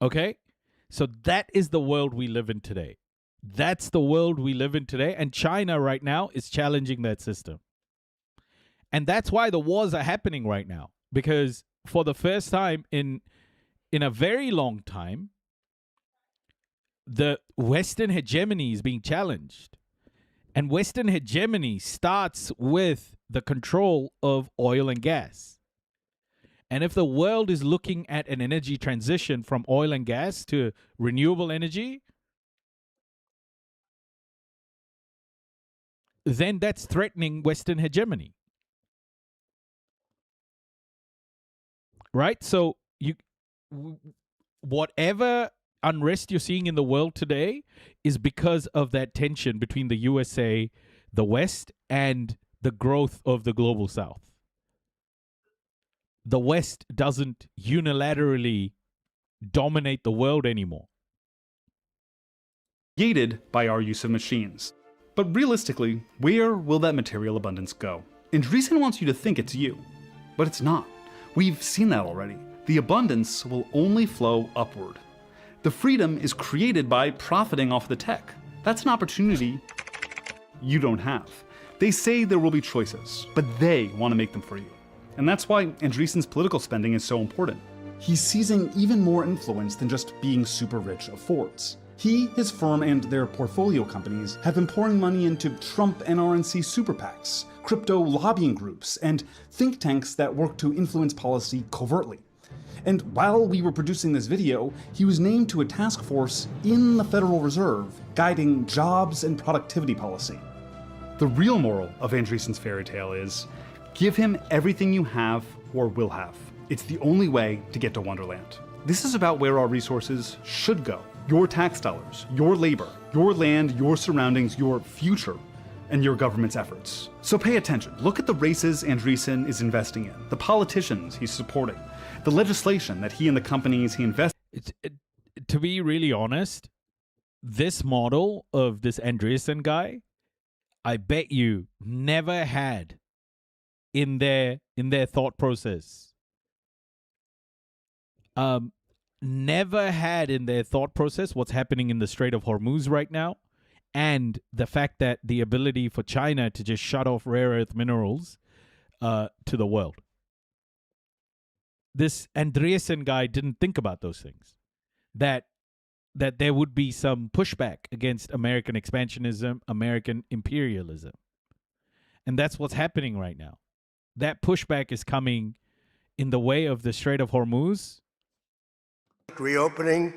Okay? So that is the world we live in today. That's the world we live in today. And China right now is challenging that system. And that's why the wars are happening right now. Because for the first time in a very long time, the Western hegemony is being challenged. And Western hegemony starts with the control of oil and gas. And if the world is looking at an energy transition from oil and gas to renewable energy, then that's threatening Western hegemony. Right? So whatever unrest you're seeing in the world today is because of that tension between the USA, the West, and the growth of the global South. The West doesn't unilaterally dominate the world anymore. Gated by our use of machines. But realistically, where will that material abundance go? Andreessen wants you to think it's you, but it's not. We've seen that already. The abundance will only flow upward. The freedom is created by profiting off the tech. That's an opportunity you don't have. They say there will be choices, but they want to make them for you. And that's why Andreessen's political spending is so important. He's seizing even more influence than just being super rich affords. He, his firm, and their portfolio companies have been pouring money into Trump and RNC super PACs, crypto lobbying groups, and think tanks that work to influence policy covertly. And while we were producing this video, he was named to a task force in the Federal Reserve guiding jobs and productivity policy. The real moral of Andreessen's fairy tale is, give him everything you have or will have. It's the only way to get to Wonderland. This is about where our resources should go. Your tax dollars, your labor, your land, your surroundings, your future, and your government's efforts. So pay attention. Look at the races Andreessen is investing in, the politicians he's supporting, the legislation that he and the companies he invests. To be really honest, this model of this Andreessen guy, I bet you never had in their thought process. Never had in their thought process what's happening in the Strait of Hormuz right now, and the fact that the ability for China to just shut off rare earth minerals to the world. This Andreessen guy didn't think about those things. That there would be some pushback against American expansionism, American imperialism. And that's what's happening right now. That pushback is coming in the way of the Strait of Hormuz. Reopening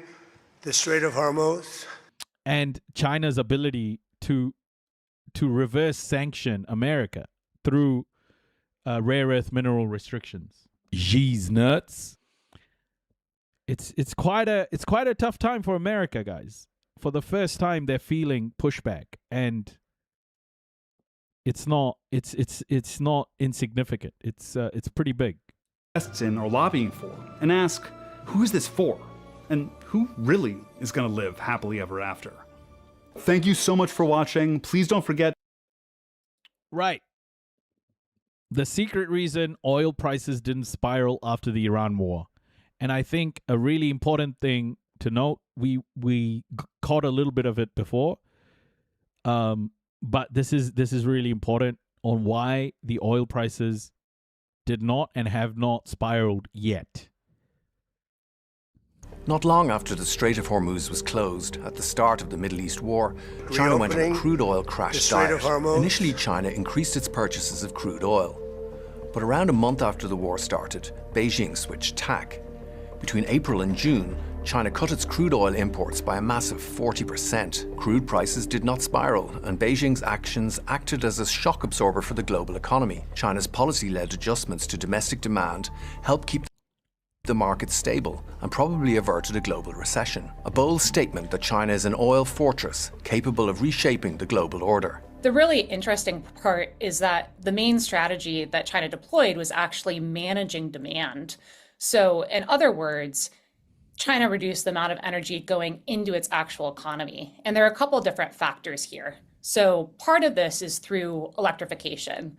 the Strait of Hormuz. And China's ability to reverse sanction America through rare earth mineral restrictions. Jeez nuts. It's quite a tough time for America, guys. For the first time, they're feeling pushback, and it's not insignificant. It's pretty big. Invests in or lobbying for, and ask, who is this for? And who really is going to live happily ever after? Thank you so much for watching. Please don't forget. Right. The secret reason oil prices didn't spiral after the Iran war. And I think a really important thing to note, we caught a little bit of it before, but this is really important on why the oil prices did not and have not spiraled yet. Not long after the Strait of Hormuz was closed at the start of the Middle East war, China went on a crude oil crash diet. Initially, China increased its purchases of crude oil. But around a month after the war started, Beijing switched tack. Between April and June, China cut its crude oil imports by a massive 40%. Crude prices did not spiral, and Beijing's actions acted as a shock absorber for the global economy. China's policy-led adjustments to domestic demand helped keep the market stable and probably averted a global recession. A bold statement that China is an oil fortress capable of reshaping the global order. The really interesting part is that the main strategy that China deployed was actually managing demand. So, in other words, China reduce the amount of energy going into its actual economy? And there are a couple of different factors here. So part of this is through electrification.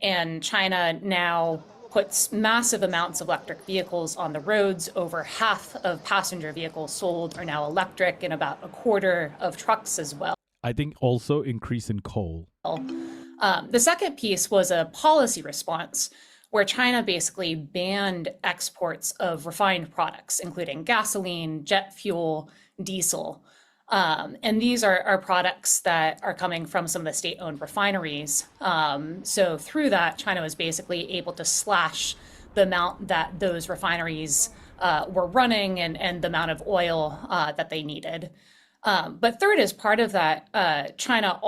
And China now puts massive amounts of electric vehicles on the roads. Over half of passenger vehicles sold are now electric, and about a quarter of trucks as well. I think also increase in coal. The second piece was a policy response where China basically banned exports of refined products, including gasoline, jet fuel, diesel. And these are products that are coming from some of the state-owned refineries. So through that, China was basically able to slash the amount that those refineries were running and the amount of oil that they needed. But third, as part of that, China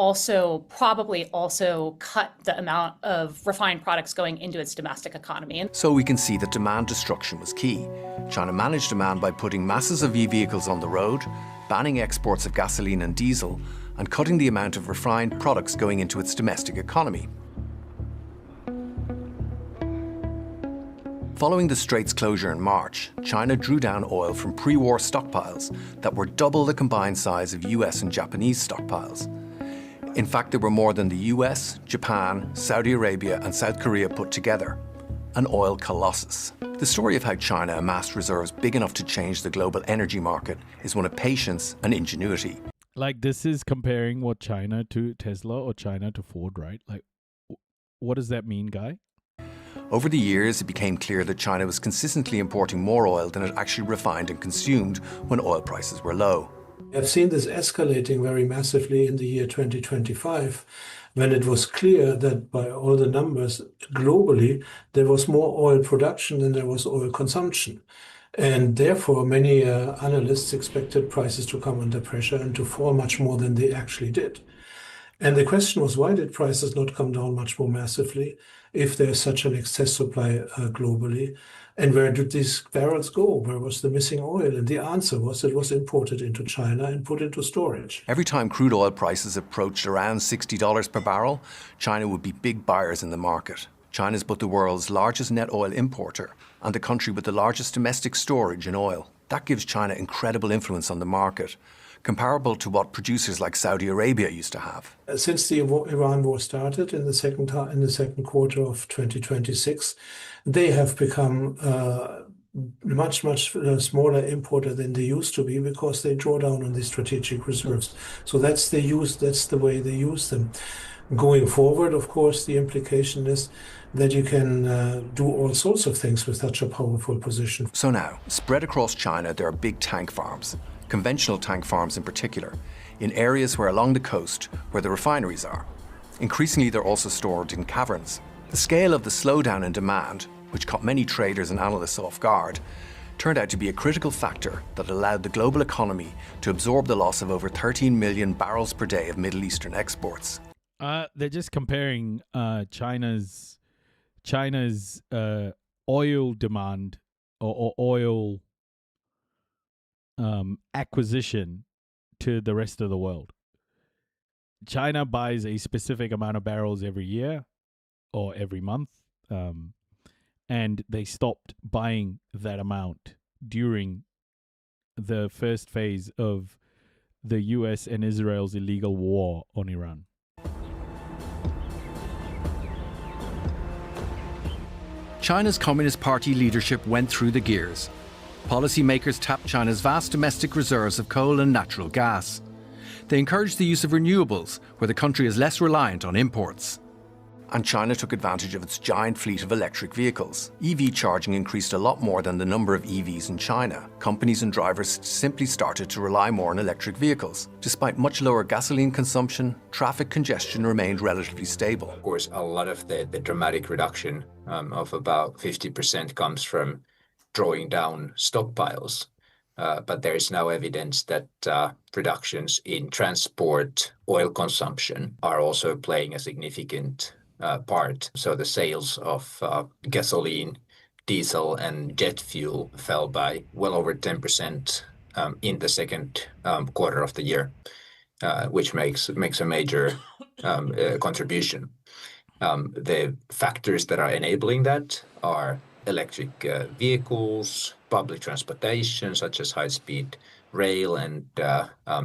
probably also cut the amount of refined products going into its domestic economy. So we can see that demand destruction was key. China managed demand by putting masses of e-vehicles on the road, banning exports of gasoline and diesel, and cutting the amount of refined products going into its domestic economy. Following the Strait's closure in March, China drew down oil from pre-war stockpiles that were double the combined size of US and Japanese stockpiles. In fact, there were more than the US, Japan, Saudi Arabia, and South Korea put together. An oil colossus. The story of how China amassed reserves big enough to change the global energy market is one of patience and ingenuity. Like, this is comparing what China to Tesla or China to Ford, right? Like, what does that mean, Guy? Over the years, it became clear that China was consistently importing more oil than it actually refined and consumed when oil prices were low. I've seen this escalating very massively in the year 2025, when it was clear that by all the numbers globally, there was more oil production than there was oil consumption. And therefore, many analysts expected prices to come under pressure and to fall much more than they actually did. And the question was, why did prices not come down much more massively if there's such an excess supply globally? And where did these barrels go? Where was the missing oil? And the answer was it was imported into China and put into storage. Every time crude oil prices approached around $60 per barrel, China would be big buyers in the market. China is both the world's largest net oil importer and the country with the largest domestic storage in oil. That gives China incredible influence on the market, comparable to what producers like Saudi Arabia used to have. Since the Iran war started in the second quarter of 2026, they have become much smaller importer than they used to be because they draw down on the strategic reserves. So that's the way they use them. Going forward, of course, the implication is that you can do all sorts of things with such a powerful position. So now, spread across China, there are big tank farms, conventional tank farms in particular, in areas where along the coast where the refineries are. Increasingly, they're also stored in caverns. The scale of the slowdown in demand, which caught many traders and analysts off guard, turned out to be a critical factor that allowed the global economy to absorb the loss of over 13 million barrels per day of Middle Eastern exports. They're just comparing China's oil demand or oil acquisition to the rest of the world. China buys a specific amount of barrels every year or every month, and they stopped buying that amount during the first phase of the US and Israel's illegal war on Iran. China's Communist Party leadership went through the gears. Policymakers tapped China's vast domestic reserves of coal and natural gas. They encouraged the use of renewables, where the country is less reliant on imports. And China took advantage of its giant fleet of electric vehicles. EV charging increased a lot more than the number of EVs in China. Companies and drivers simply started to rely more on electric vehicles. Despite much lower gasoline consumption, traffic congestion remained relatively stable. Of course, a lot of the dramatic reduction of about 50% comes from drawing down stockpiles. But there is now evidence that reductions in transport, oil consumption are also playing a significant part. So the sales of gasoline, diesel, and jet fuel fell by well over 10% in the second quarter of the year, which makes a major contribution. The factors that are enabling that are electric vehicles, public transportation, such as high-speed rail and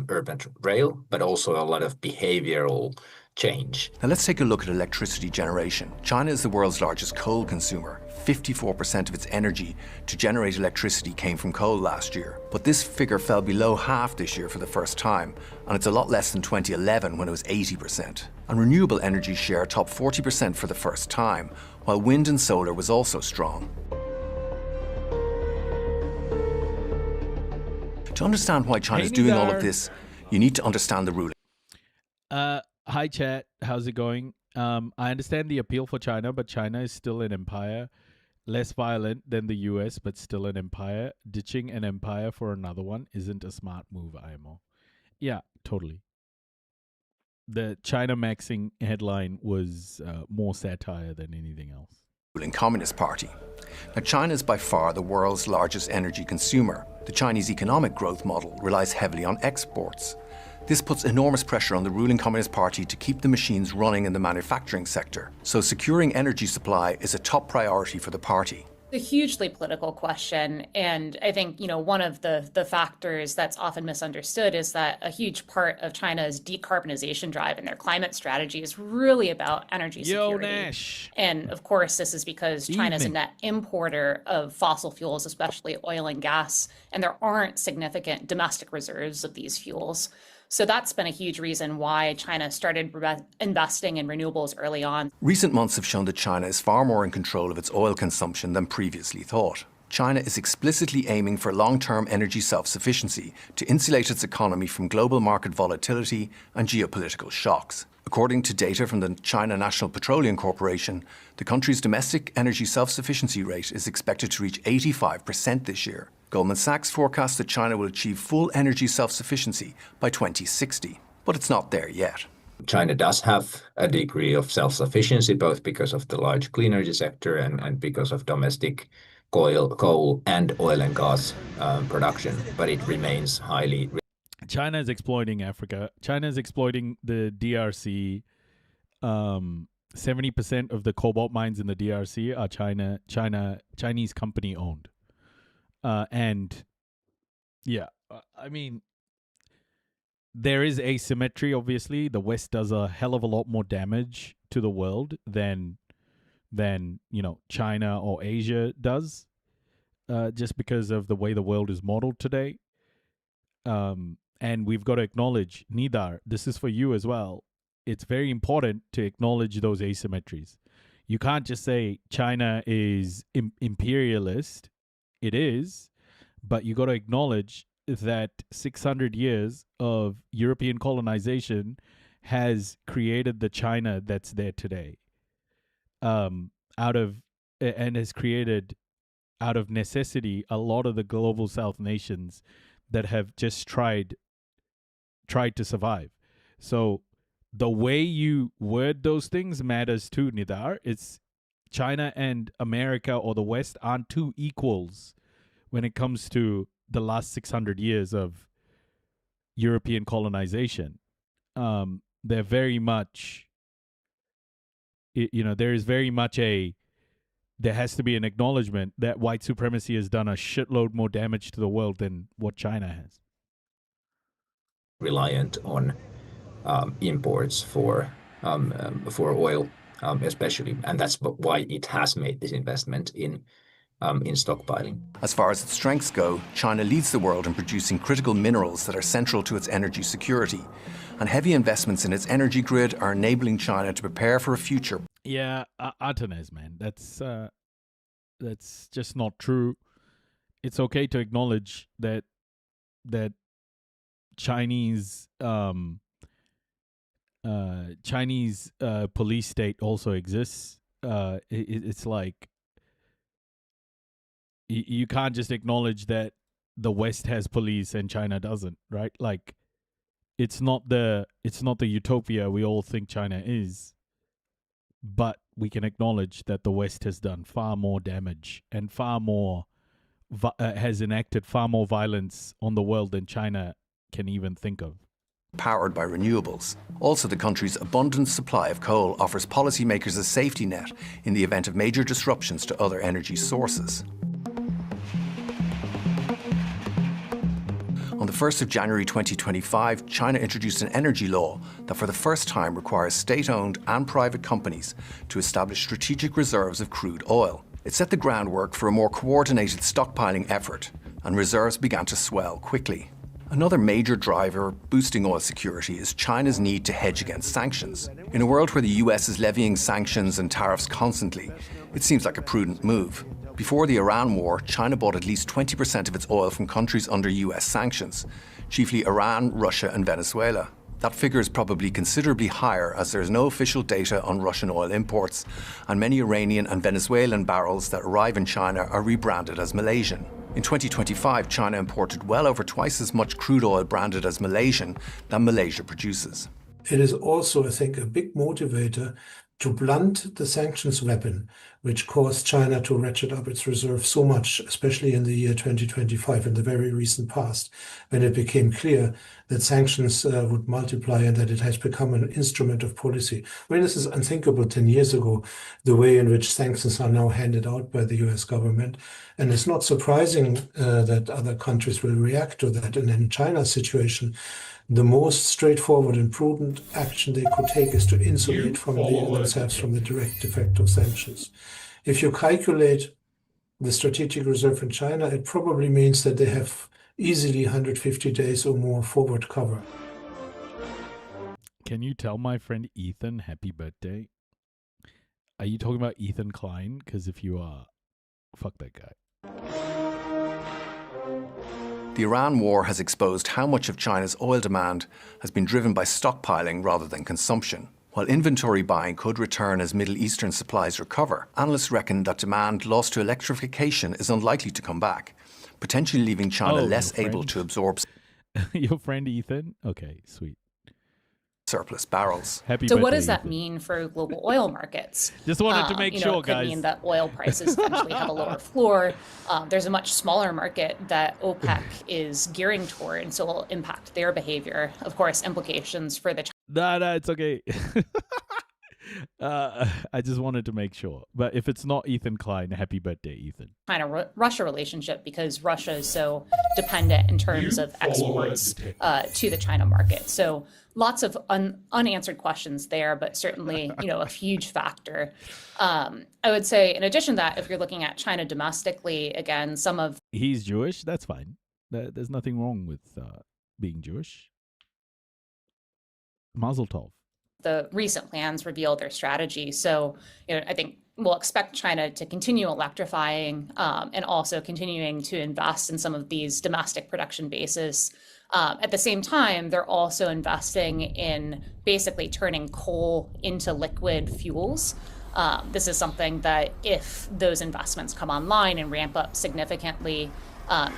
urban rail, but also a lot of behavioral change. Now let's take a look at electricity generation. China is the world's largest coal consumer. 54% of its energy to generate electricity came from coal last year. But this figure fell below half this year for the first time, and it's a lot less than 2011 when it was 80%. And renewable energy share topped 40% for the first time, while wind and solar was also strong. To understand why China is doing all of this, you need to understand the ruling. Hi, chat. How's it going? I understand the appeal for China, but China is still an empire, less violent than the US, but still an empire. Ditching an empire for another one isn't a smart move, IMO. Yeah, totally. The China Maxxxxing headline was more satire than anything else. Ruling Communist Party. Now, China is by far the world's largest energy consumer. The Chinese economic growth model relies heavily on exports. This puts enormous pressure on the ruling Communist Party to keep the machines running in the manufacturing sector. So securing energy supply is a top priority for the party. A hugely political question. And I think, one of the factors that's often misunderstood is that a huge part of China's decarbonization drive and their climate strategy is really about energy security. Nash. And of course, this is because China is a net importer of fossil fuels, especially oil and gas, and there aren't significant domestic reserves of these fuels. So that's been a huge reason why China started investing in renewables early on. Recent months have shown that China is far more in control of its oil consumption than previously thought. China is explicitly aiming for long-term energy self-sufficiency to insulate its economy from global market volatility and geopolitical shocks. According to data from the China National Petroleum Corporation, the country's domestic energy self-sufficiency rate is expected to reach 85% this year. Goldman Sachs forecasts that China will achieve full energy self-sufficiency by 2060, but it's not there yet. China does have a degree of self-sufficiency, both because of the large clean energy sector and because of domestic coal and oil and gas production, but it remains highly... China is exploiting Africa. China is exploiting the DRC. 70% of the cobalt mines in the DRC are Chinese company owned. And yeah, I mean, there is asymmetry, obviously. The West does a hell of a lot more damage to the world than China or Asia does, just because of the way the world is modeled today. And we've got to acknowledge, Nidar, this is for you as well. It's very important to acknowledge those asymmetries. You can't just say China is imperialist. It is, but you got to acknowledge that 600 years of European colonization has created the China that's there today. And has created out of necessity a lot of the global South nations that have just tried to survive. So the way you word those things matters too, Nidar. It's China and America or the West aren't two equals when it comes to the last 600 years of European colonization. They're very much, there is very much there has to be an acknowledgement that white supremacy has done a shitload more damage to the world than what China has. Reliant on imports for oil, especially, and that's why it has made this investment in stockpiling. As far as its strengths go, China leads the world in producing critical minerals that are central to its energy security, and heavy investments in its energy grid are enabling China to prepare for a future. Yeah, Artanes, man, that's just not true. It's okay to acknowledge that Chinese police state also exists. It's like you can't just acknowledge that the West has police and China doesn't, right? Like it's not the utopia we all think China is, but we can acknowledge that the West has done far more damage and far more has enacted far more violence on the world than China can even think of. Powered by renewables. Also, the country's abundant supply of coal offers policymakers a safety net in the event of major disruptions to other energy sources. On the 1st of January 2025, China introduced an energy law that for the first time requires state-owned and private companies to establish strategic reserves of crude oil. It set the groundwork for a more coordinated stockpiling effort, and reserves began to swell quickly. Another major driver boosting oil security is China's need to hedge against sanctions. In a world where the US is levying sanctions and tariffs constantly, it seems like a prudent move. Before the Iran war, China bought at least 20% of its oil from countries under US sanctions, chiefly Iran, Russia, and Venezuela. That figure is probably considerably higher as there is no official data on Russian oil imports, and many Iranian and Venezuelan barrels that arrive in China are rebranded as Malaysian. In 2025, China imported well over twice as much crude oil branded as Malaysian than Malaysia produces. It is also, I think, a big motivator to blunt the sanctions weapon, which caused China to ratchet up its reserve so much, especially in the year 2025, in the very recent past, when it became clear that sanctions would multiply and that it has become an instrument of policy. I mean, this is unthinkable 10 years ago, the way in which sanctions are now handed out by the US government. And it's not surprising that other countries will react to that. And in China's situation, the most straightforward and prudent action they could take is to insulate themselves from the direct effect of sanctions. If you calculate the strategic reserve in China, it probably means that they have easily 150 days or more forward cover. Can you tell my friend Ethan happy birthday? Are you talking about Ethan Klein? Because if you are, fuck that guy. The Iran war has exposed how much of China's oil demand has been driven by stockpiling rather than consumption. While inventory buying could return as Middle Eastern supplies recover, analysts reckon that demand lost to electrification is unlikely to come back, potentially leaving China less able to absorb your friend Ethan? Okay, sweet. Surplus barrels. Happy So birthday, what does that Ethan. mean for global oil markets? Just wanted to make sure, it could guys. mean that oil prices eventually have a lower floor. There's a much smaller market that OPEC is gearing toward, and so will impact their behavior. Of course, implications for the No, it's okay. I just wanted to make sure. But if it's not Ethan Klein, happy birthday, Ethan. China-Russia relationship, because Russia is so dependent in terms of exports to the China market. So lots of unanswered questions there, but certainly, a huge factor. I would say, in addition to that, if you're looking at China domestically, again, some of... He's Jewish. That's fine. There's nothing wrong with being Jewish. Mazel tov. The recent plans reveal their strategy. So, I think we'll expect China to continue electrifying and also continuing to invest in some of these domestic production bases. At the same time, they're also investing in basically turning coal into liquid fuels. This is something that if those investments come online and ramp up significantly,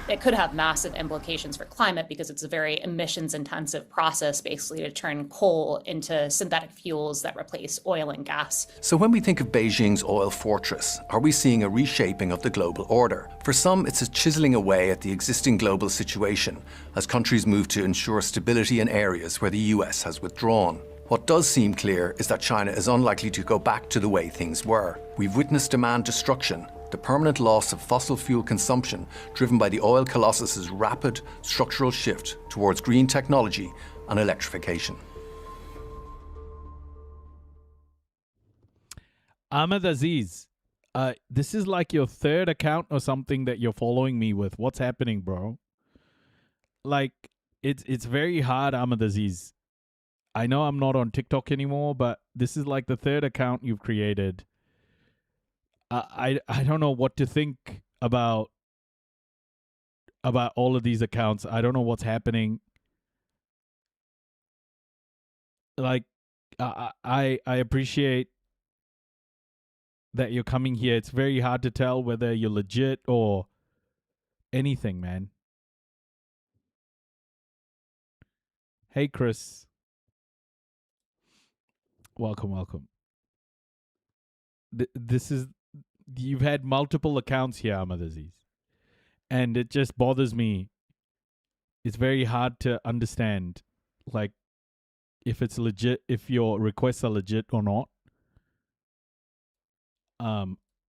it could have massive implications for climate because it's a very emissions-intensive process, basically, to turn coal into synthetic fuels that replace oil and gas. So when we think of Beijing's oil fortress, are we seeing a reshaping of the global order? For some, it's a chiseling away at the existing global situation as countries move to ensure stability in areas where the US has withdrawn. What does seem clear is that China is unlikely to go back to the way things were. We've witnessed demand destruction, the permanent loss of fossil fuel consumption driven by the oil colossus's rapid structural shift towards green technology and electrification. Ahmed Aziz, this is like your third account or something that you're following me with. What's happening, bro? Like, it's very hard, Ahmed Aziz. I know I'm not on TikTok anymore, but this is like the third account you've created. I don't know what to think about all of these accounts. I don't know what's happening. Like, I appreciate that you're coming here. It's very hard to tell whether you're legit or anything, man. Hey, Chris. Welcome. This is... You've had multiple accounts here, Ahmed Aziz. And it just bothers me. It's very hard to understand, like, if it's legit, if your requests are legit or not.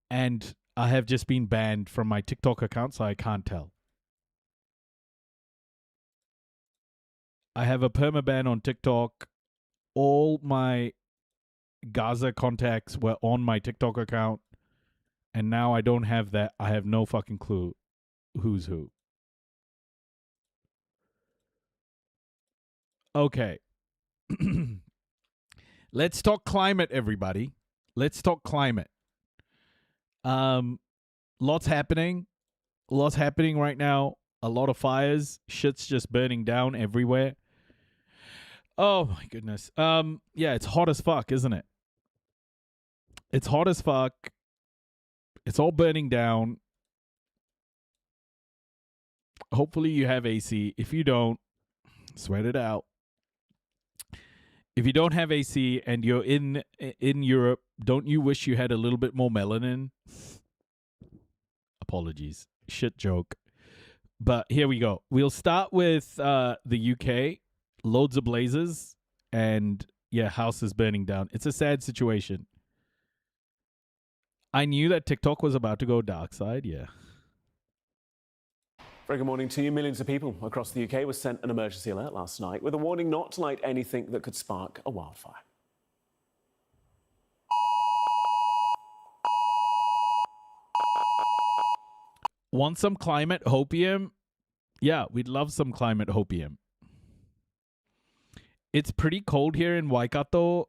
And I have just been banned from my TikTok account, so I can't tell. I have a permaban on TikTok. All my Gaza contacts were on my TikTok account. And now I don't have that. I have no fucking clue who's who. Okay. Let's talk climate, everybody. Let's talk climate. Lots happening. Lots happening right now. A lot of fires. Shit's just burning down everywhere. Oh my goodness. Yeah, it's hot as fuck, isn't it? It's hot as fuck. It's all burning down. Hopefully you have AC. If you don't, sweat it out. If you don't have AC and you're in Europe, don't you wish you had a little bit more melanin? Apologies. Shit joke. But here we go. We'll start with the UK. Loads of blazes. And yeah, houses burning down. It's a sad situation. I knew that TikTok was about to go dark side. Yeah. Very good morning to you. Millions of people across the UK were sent an emergency alert last night with a warning not to light anything that could spark a wildfire. Want some climate hopium? Yeah, we'd love some climate hopium. It's pretty cold here in Waikato.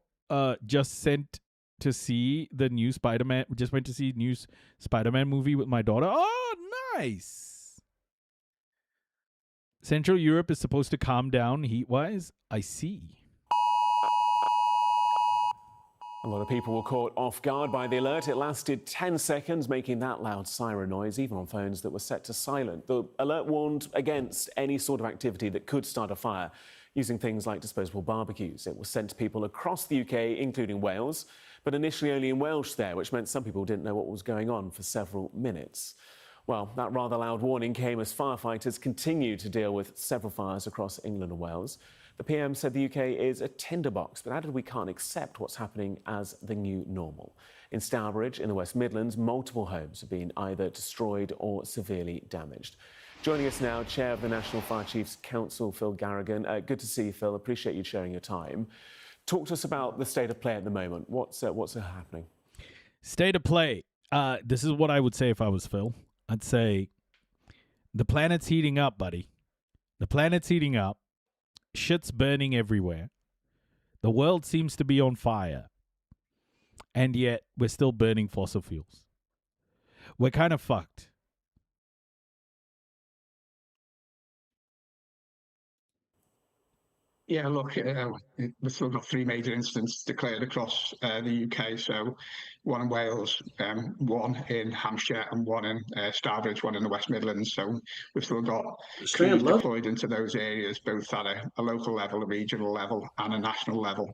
Just sent to see the new Spider-Man. Just went to see new Spider-Man movie with my daughter. Oh, nice. Central Europe is supposed to calm down heat-wise. I see. A lot of people were caught off guard by the alert. It lasted 10 seconds, making that loud siren noise, even on phones that were set to silent. The alert warned against any sort of activity that could start a fire, using things like disposable barbecues. It was sent to people across the UK, including Wales, but initially only in Welsh there, which meant some people didn't know what was going on for several minutes. Well, that rather loud warning came as firefighters continue to deal with several fires across England and Wales. The PM said the UK is a tinderbox, but added we can't accept what's happening as the new normal. In Stourbridge, in the West Midlands, multiple homes have been either destroyed or severely damaged. Joining us now, Chair of the National Fire Chiefs Council, Phil Garrigan. Good to see you, Phil. Appreciate you sharing your time. Talk to us about the state of play at the moment. What's happening? State of play. This is what I would say if I was Phil. I'd say the planet's heating up, buddy. The planet's heating up. Shit's burning everywhere. The world seems to be on fire. And yet, we're still burning fossil fuels. We're kind of fucked. Yeah, look, we've still got 3 major incidents declared across the UK. So 1 in Wales, 1 in Hampshire, and 1 in Stourbridge, 1 in the West Midlands. So we've still got crews deployed into those areas, both at a local level, a regional level, and a national level.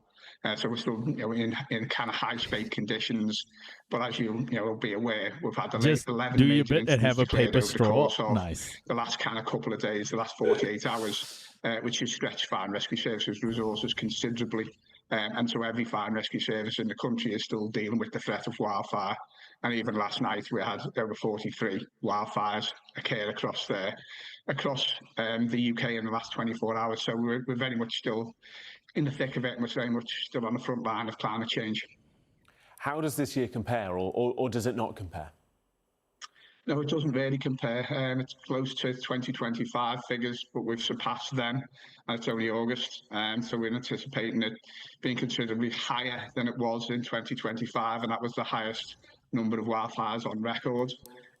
So we're still, in kind of high spate conditions. But as you'll be aware, we've had the Just 11 do your major bit and have a declared paper over the straw. course of Nice. the last kind of couple of days, the last 48 hours. Which has stretched fire and rescue services resources considerably. And so every fire and rescue service in the country is still dealing with the threat of wildfire. And even last night, we had over 43 wildfires occur across the UK in the last 24 hours. So we're very much still in the thick of it, and we're very much still on the front line of climate change. How does this year compare, or does it not compare? No, it doesn't really compare. It's close to 2025 figures, but we've surpassed them, and it's only August. So we're anticipating it being considerably higher than it was in 2025, and that was the highest number of wildfires on record.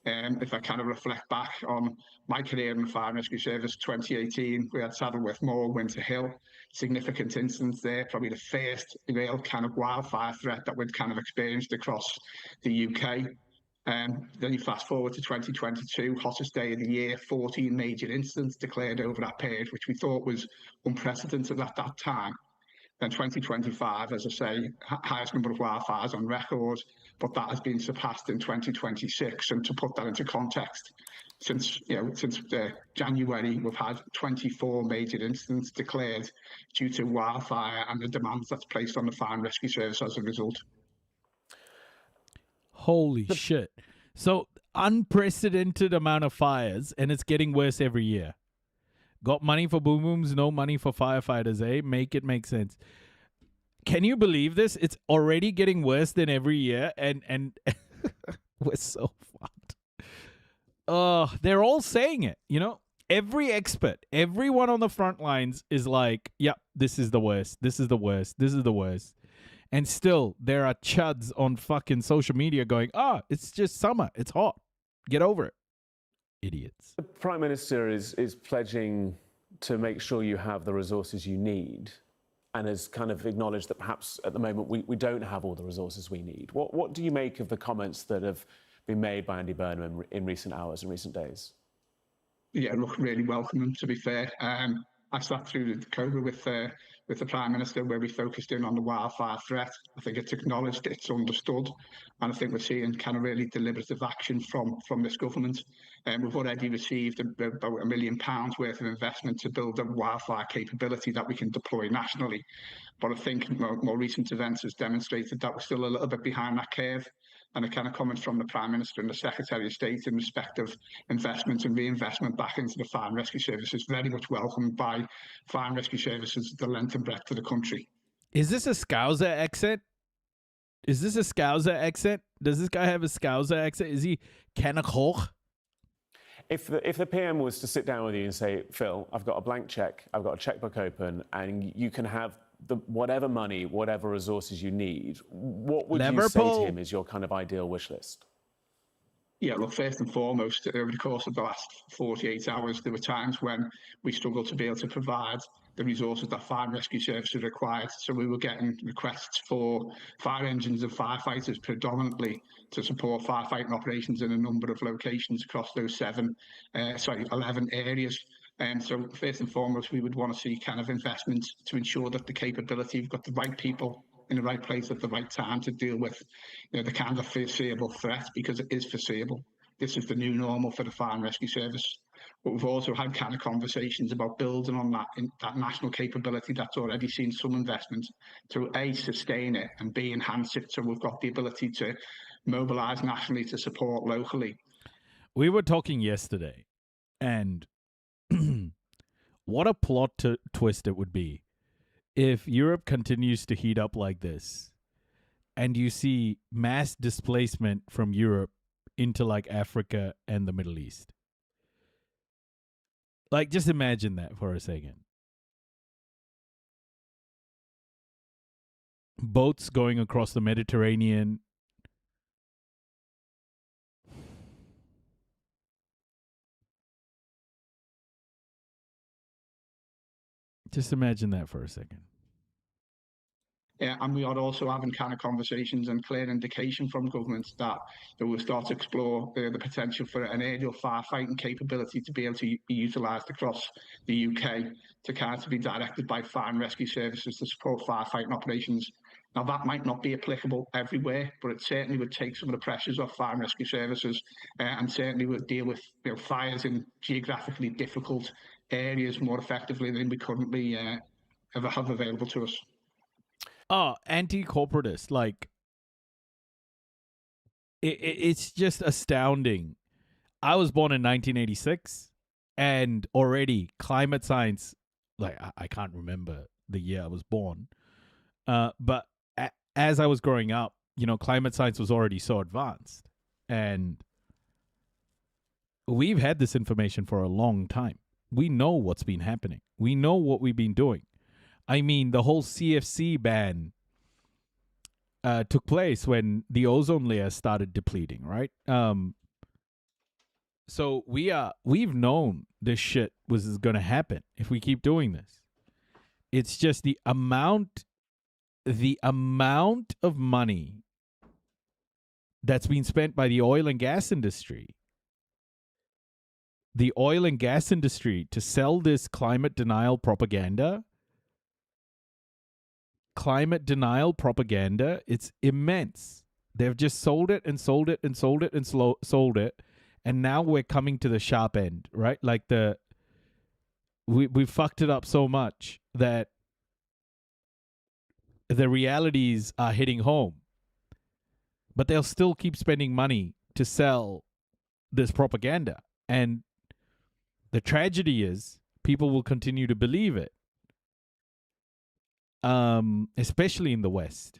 If I kind of reflect back on my career in the Fire and Rescue Service, 2018, we had Saddleworth Moor, Winter Hill, significant incidents there, probably the first real kind of wildfire threat that we'd kind of experienced across the UK. Then you fast forward to 2022, hottest day of the year, 14 major incidents declared over that period, which we thought was unprecedented at that time. Then 2025, as I say, highest number of wildfires on record, but that has been surpassed in 2026. And to put that into context, since January, we've had 24 major incidents declared due to wildfire and the demands that's placed on the fire and rescue service as a result. Holy shit. So unprecedented amount of fires, and it's getting worse every year. Got money for boom booms, no money for firefighters, eh? Make it make sense. Can you believe this? It's already getting worse than every year, and we're so fucked. They're all saying it, you know? Every expert, everyone on the front lines is like, yep, this is the worst. This is the worst. This is the worst. And still, there are chuds on fucking social media going, it's just summer. It's hot. Get over it. Idiots. The Prime Minister is pledging to make sure you have the resources you need, and has kind of acknowledged that perhaps at the moment we don't have all the resources we need. What do you make of the comments that have been made by Andy Burnham in recent hours and recent days? Yeah, look, really welcome them, to be fair. I sat through the COBRA with the Prime Minister, where we focused in on the wildfire threat. I think it's acknowledged, it's understood, and I think we're seeing kind of really deliberative action from this government. We've already received about £1 million worth of investment to build a wildfire capability that we can deploy nationally. But I think more recent events has demonstrated that we're still a little bit behind that curve. And the kind of comments from the Prime Minister and the Secretary of State in respect of investment and reinvestment back into the fire and rescue service is very much welcomed by fire and rescue services the length and breadth of the country. Is this a Scouser accent? Is this a Scouser accent? Does this guy have a Scouser accent? Is he Kennecoch? If the PM was to sit down with you and say, Phil, I've got a blank check, I've got a checkbook open, and you can have whatever money, whatever resources you need, what would you say to him is your kind of ideal wish list? Yeah, look, first and foremost, over the course of the last 48 hours, there were times when we struggled to be able to provide the resources that fire and rescue services required. So we were getting requests for fire engines and firefighters predominantly to support firefighting operations in a number of locations across those 11 areas. And so first and foremost, we would want to see kind of investment to ensure that the capability, we've got the right people in the right place at the right time to deal with, you know, the kind of foreseeable threat, because it is foreseeable. This is the new normal for the fire and rescue service. But we've also had kind of conversations about building on that national capability that's already seen some investment to A, sustain it, and B, enhance it, so we've got the ability to mobilise nationally to support locally. We were talking yesterday, and what a plot twist it would be if Europe continues to heat up like this and you see mass displacement from Europe into like Africa and the Middle East. Like, just imagine that for a second. Boats going across the Mediterranean. Just imagine that for a second. Yeah, and we are also having kind of conversations and clear indication from governments that we'll start to explore the potential for an aerial firefighting capability to be able to be utilised across the UK to kind of be directed by fire and rescue services to support firefighting operations. Now, that might not be applicable everywhere, but it certainly would take some of the pressures off fire and rescue services and certainly would deal with, you know, fires in geographically difficult areas more effectively than we currently ever have available to us. Anti-corporatist, like, it's just astounding. I was born in 1986, and already climate science, like, I can't remember the year I was born, but as I was growing up, you know, climate science was already so advanced, and we've had this information for a long time. We know what's been happening. We know what we've been doing. I mean, the whole CFC ban took place when the ozone layer started depleting, right? So we've known this shit was going to happen if we keep doing this. It's just the amount of money that's been spent by the oil and gas industry. The oil and gas industry to sell this climate denial propaganda. Climate denial propaganda, it's immense. They've just sold it and sold it and sold it and sold it, and now we're coming to the sharp end, right? Like we fucked it up so much that the realities are hitting home. But they'll still keep spending money to sell this propaganda. And the tragedy is people will continue to believe it. Especially in the West.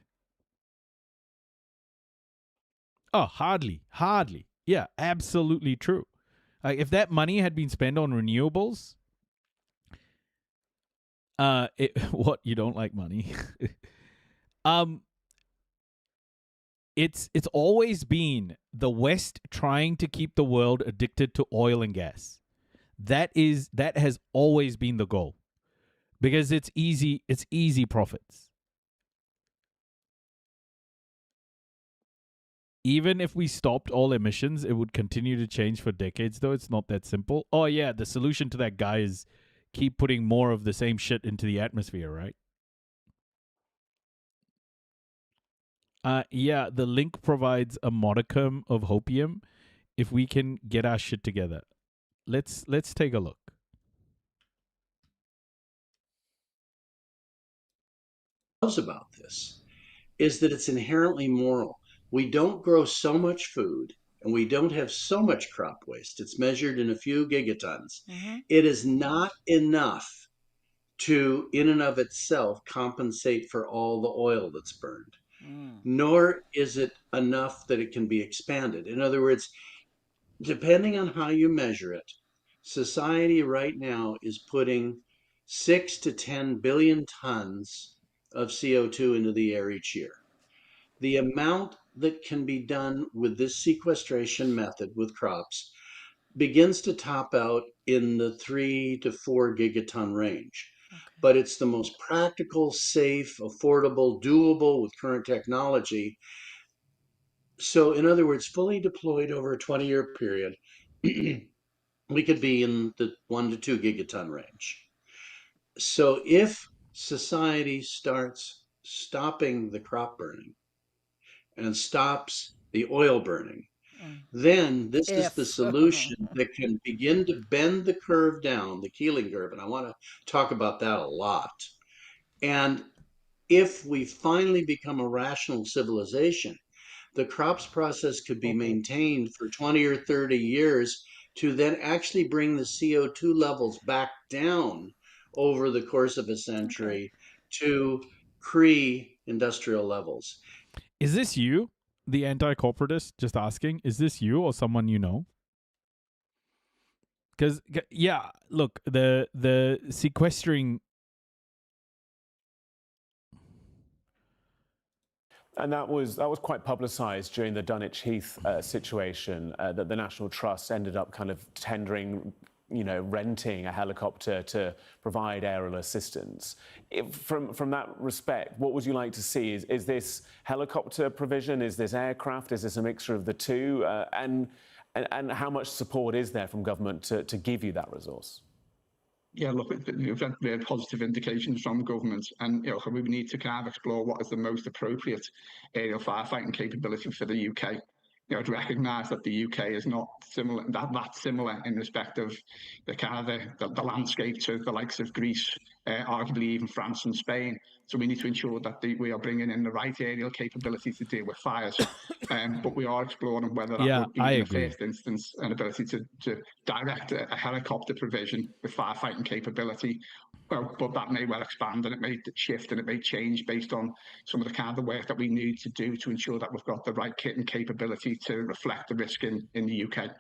Oh, hardly. Yeah, absolutely true. Like if that money had been spent on renewables, what, you don't like money? It's always been the West trying to keep the world addicted to oil and gas. That has always been the goal. Because it's easy profits. Even if we stopped all emissions, it would continue to change for decades, though. It's not that simple. Oh, yeah, the solution to that, guy, is keep putting more of the same shit into the atmosphere, right? Yeah, the link provides a modicum of hopium if we can get our shit together. Let's take a look. About this is that it's inherently moral. We don't grow so much food and we don't have so much crop waste. It's measured in a few gigatons. It is not enough to, in and of itself, compensate for all the oil that's burned, nor is it enough that it can be expanded. In other words, depending on how you measure it, society right now is putting 6 to 10 billion tons of CO2 into the air each year. The amount that can be done with this sequestration method with crops begins to top out in the 3 to 4 gigaton range. But it's the most practical, safe, affordable, doable with current technology. So in other words, fully deployed over a 20-year period, we could be in the 1 to 2 gigaton range. So if society starts stopping the crop burning and stops the oil burning, then this is the solution that can begin to bend the curve down, the Keeling curve, and I want to talk about that a lot. And if we finally become a rational civilization, the crops process could be maintained for 20 or 30 years to then actually bring the CO2 levels back down over the course of a century to pre-industrial levels. Is this you, the anti-corporatist? Just asking, is this you or someone you know? Because, yeah, look, the sequestering... And that was quite publicised during the Dunwich Heath situation, that the National Trust ended up kind of tendering, renting a helicopter to provide aerial assistance. From that respect, what would you like to see? Is this helicopter provision? Is this aircraft? Is this a mixture of the two? And how much support is there from government to give you that resource? Yeah, look, we've had very positive indications from government, and we need to kind of explore what is the most appropriate aerial firefighting capability for the UK. To recognise that the UK is not similar, that similar in respect of the kind of the landscape to the likes of Greece, arguably even France and Spain. So we need to ensure that we are bringing in the right aerial capability to deal with fires. But we are exploring whether that would be, in the first instance, an ability to direct a helicopter provision with firefighting capability. Well, but that may well expand and it may shift and it may change based on some of the kind of the work that we need to do to ensure that we've got the right kit and capability to reflect the risk in the UK.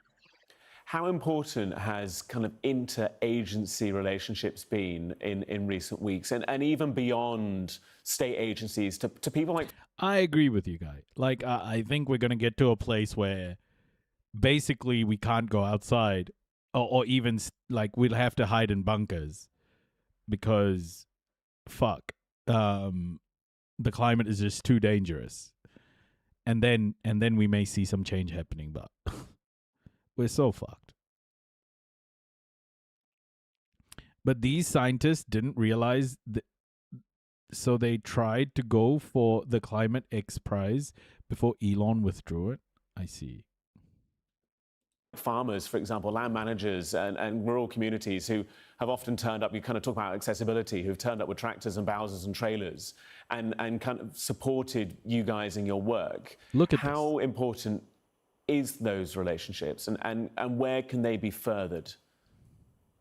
How important has kind of inter-agency relationships been in recent weeks and even beyond state agencies to people like... I agree with you, Guy. Like, I think we're going to get to a place where basically we can't go outside or even like we'll have to hide in bunkers because fuck, the climate is just too dangerous. And then we may see some change happening, but we're so fucked. But these scientists didn't realize that, so they tried to go for the Climate X Prize before Elon withdrew it. I see. Farmers, for example, land managers and rural communities who have often turned up, you kind of talk about accessibility, who've turned up with tractors and bowsers and trailers and kind of supported you guys in your work. Look at how important is those relationships and where can they be furthered?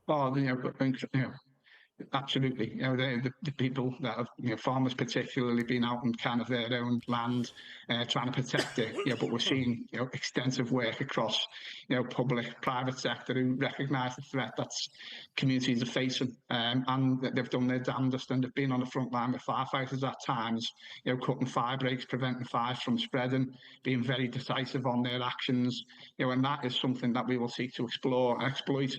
Oh, absolutely. The people that have, farmers particularly, been out on kind of their own land, trying to protect it. But we're seeing, extensive work across, public, private sector who recognise the threat that communities are facing, and that they've done their damnedest and they've been on the front line with firefighters at times, cutting fire breaks, preventing fires from spreading, being very decisive on their actions, and that is something that we will seek to explore and exploit.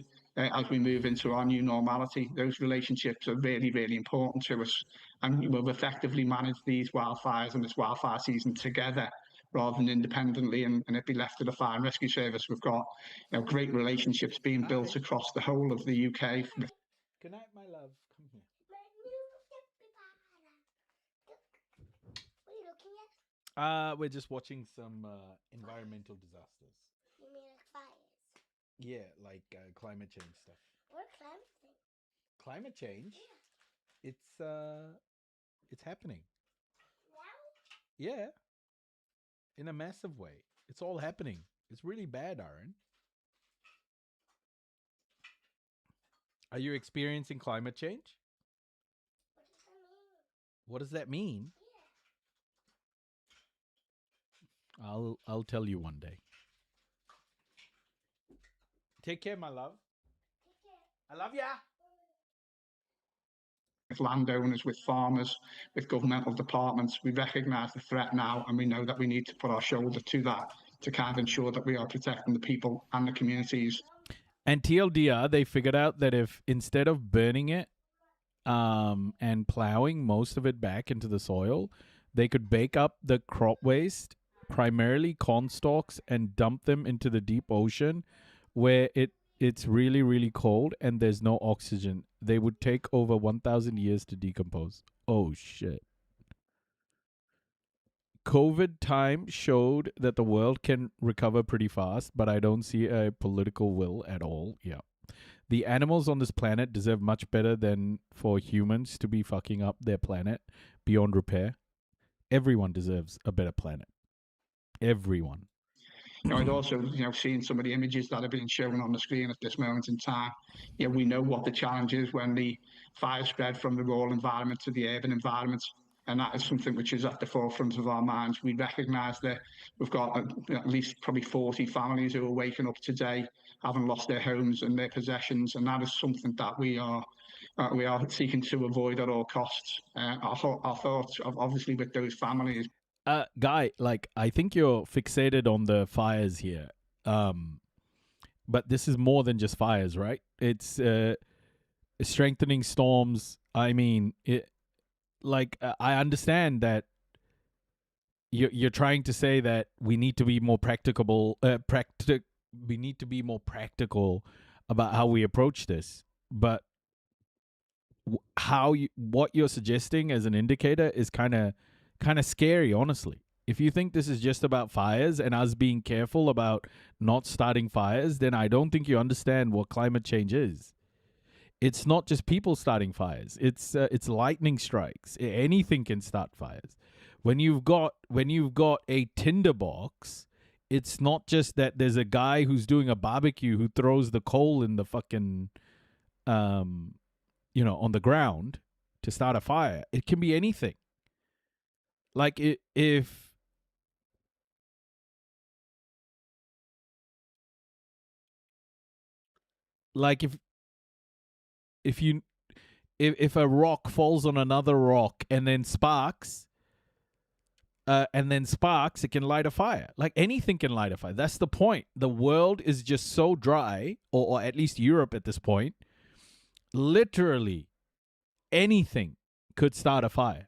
As we move into our new normality, those relationships are really, really important to us, and we'll effectively manage these wildfires and this wildfire season together rather than independently, and it be left to the fire and rescue service. We've got great relationships being built across the whole of the UK. Good night, my love. Come here. We're just watching some environmental disasters. You mean like fires? Yeah, like climate change stuff. What climate thing? Climate change? Yeah. It's happening. Now? Yeah. In a massive way. It's all happening. It's really bad, Aaron. Are you experiencing climate change? What does that mean? Yeah. I'll tell you one day. Take care, my love. Take care. I love ya. With landowners, with farmers, with governmental departments, we recognise the threat now, and we know that we need to put our shoulder to that to kind of ensure that we are protecting the people and the communities. And TLDR, they figured out that if instead of burning it and plowing most of it back into the soil, they could bake up the crop waste, primarily corn stalks, and dump them into the deep ocean where it's really, really cold and there's no oxygen. They would take over 1,000 years to decompose. Oh, shit. COVID time showed that the world can recover pretty fast, but I don't see a political will at all. Yeah. The animals on this planet deserve much better than for humans to be fucking up their planet beyond repair. Everyone deserves a better planet. Everyone. I'd also, seen some of the images that are being shown on the screen at this moment in time. We know what the challenge is when the fire spread from the rural environment to the urban environment. And that is something which is at the forefront of our minds. We recognise that we've got at least probably 40 families who are waking up today having lost their homes and their possessions. And that is something that we are seeking to avoid at all costs. Our thoughts, obviously, with those families. Guy, I think you're fixated on the fires here. But this is more than just fires, right? It's strengthening storms. I mean, I understand that you're trying to say that we need to be more practicable. We need to be more practical about how we approach this. But what you're suggesting as an indicator is kind of scary, honestly. If you think this is just about fires and us being careful about not starting fires, then I don't think you understand what climate change is. It's not just people starting fires. It's lightning strikes. Anything can start fires. When you've got a tinderbox, it's not just that there's a guy who's doing a barbecue who throws the coal in the fucking on the ground to start a fire. It can be anything. Like if a rock falls on another rock and then sparks, it can light a fire. Like anything can light a fire. That's the point. The world is just so dry, or at least Europe at this point. Literally anything could start a fire.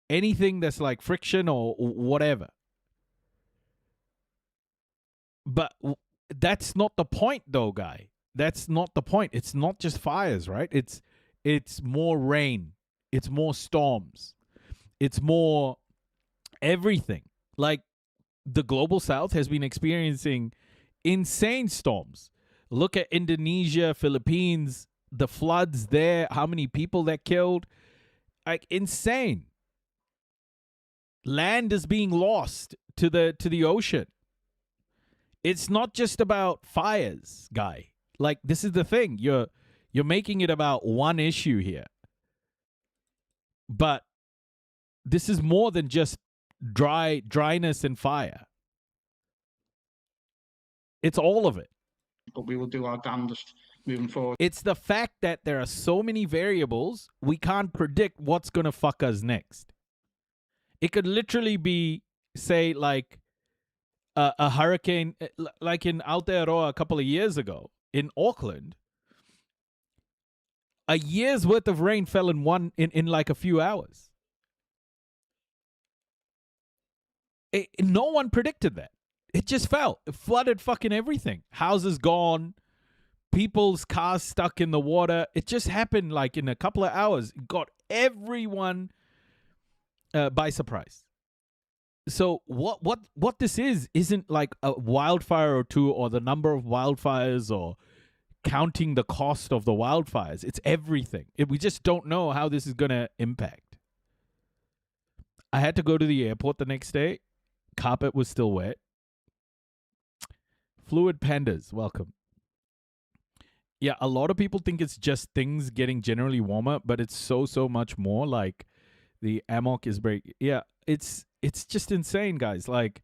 Anything that's like friction or whatever. But that's not the point, though, guy. That's not the point. It's not just fires, right? It's more rain. It's more storms. It's more everything. Like the global south has been experiencing insane storms. Look at Indonesia, Philippines, the floods there, how many people that killed. Like insane. Land is being lost to the ocean. It's not just about fires, guy. Like, this is the thing. You're making it about one issue here. But this is more than just dryness and fire. It's all of it. But we will do our damnedest moving forward. It's the fact that there are so many variables, we can't predict what's going to fuck us next. It could literally be, say, like a hurricane, like in Aotearoa a couple of years ago in Auckland. A year's worth of rain fell in like a few hours. No one predicted that. It just fell. It flooded fucking everything. Houses gone. People's cars stuck in the water. It just happened like in a couple of hours. It got everyone by surprise. So what this isn't like a wildfire or two, or the number of wildfires, or counting the cost of the wildfires. It's everything. We just don't know how this is going to impact. I had to go to the airport the next day. Carpet was still wet. Fluid Pandas, welcome. Yeah, a lot of people think it's just things getting generally warmer, but it's so much more. Like the amok is break. Yeah, it's just insane, guys. Like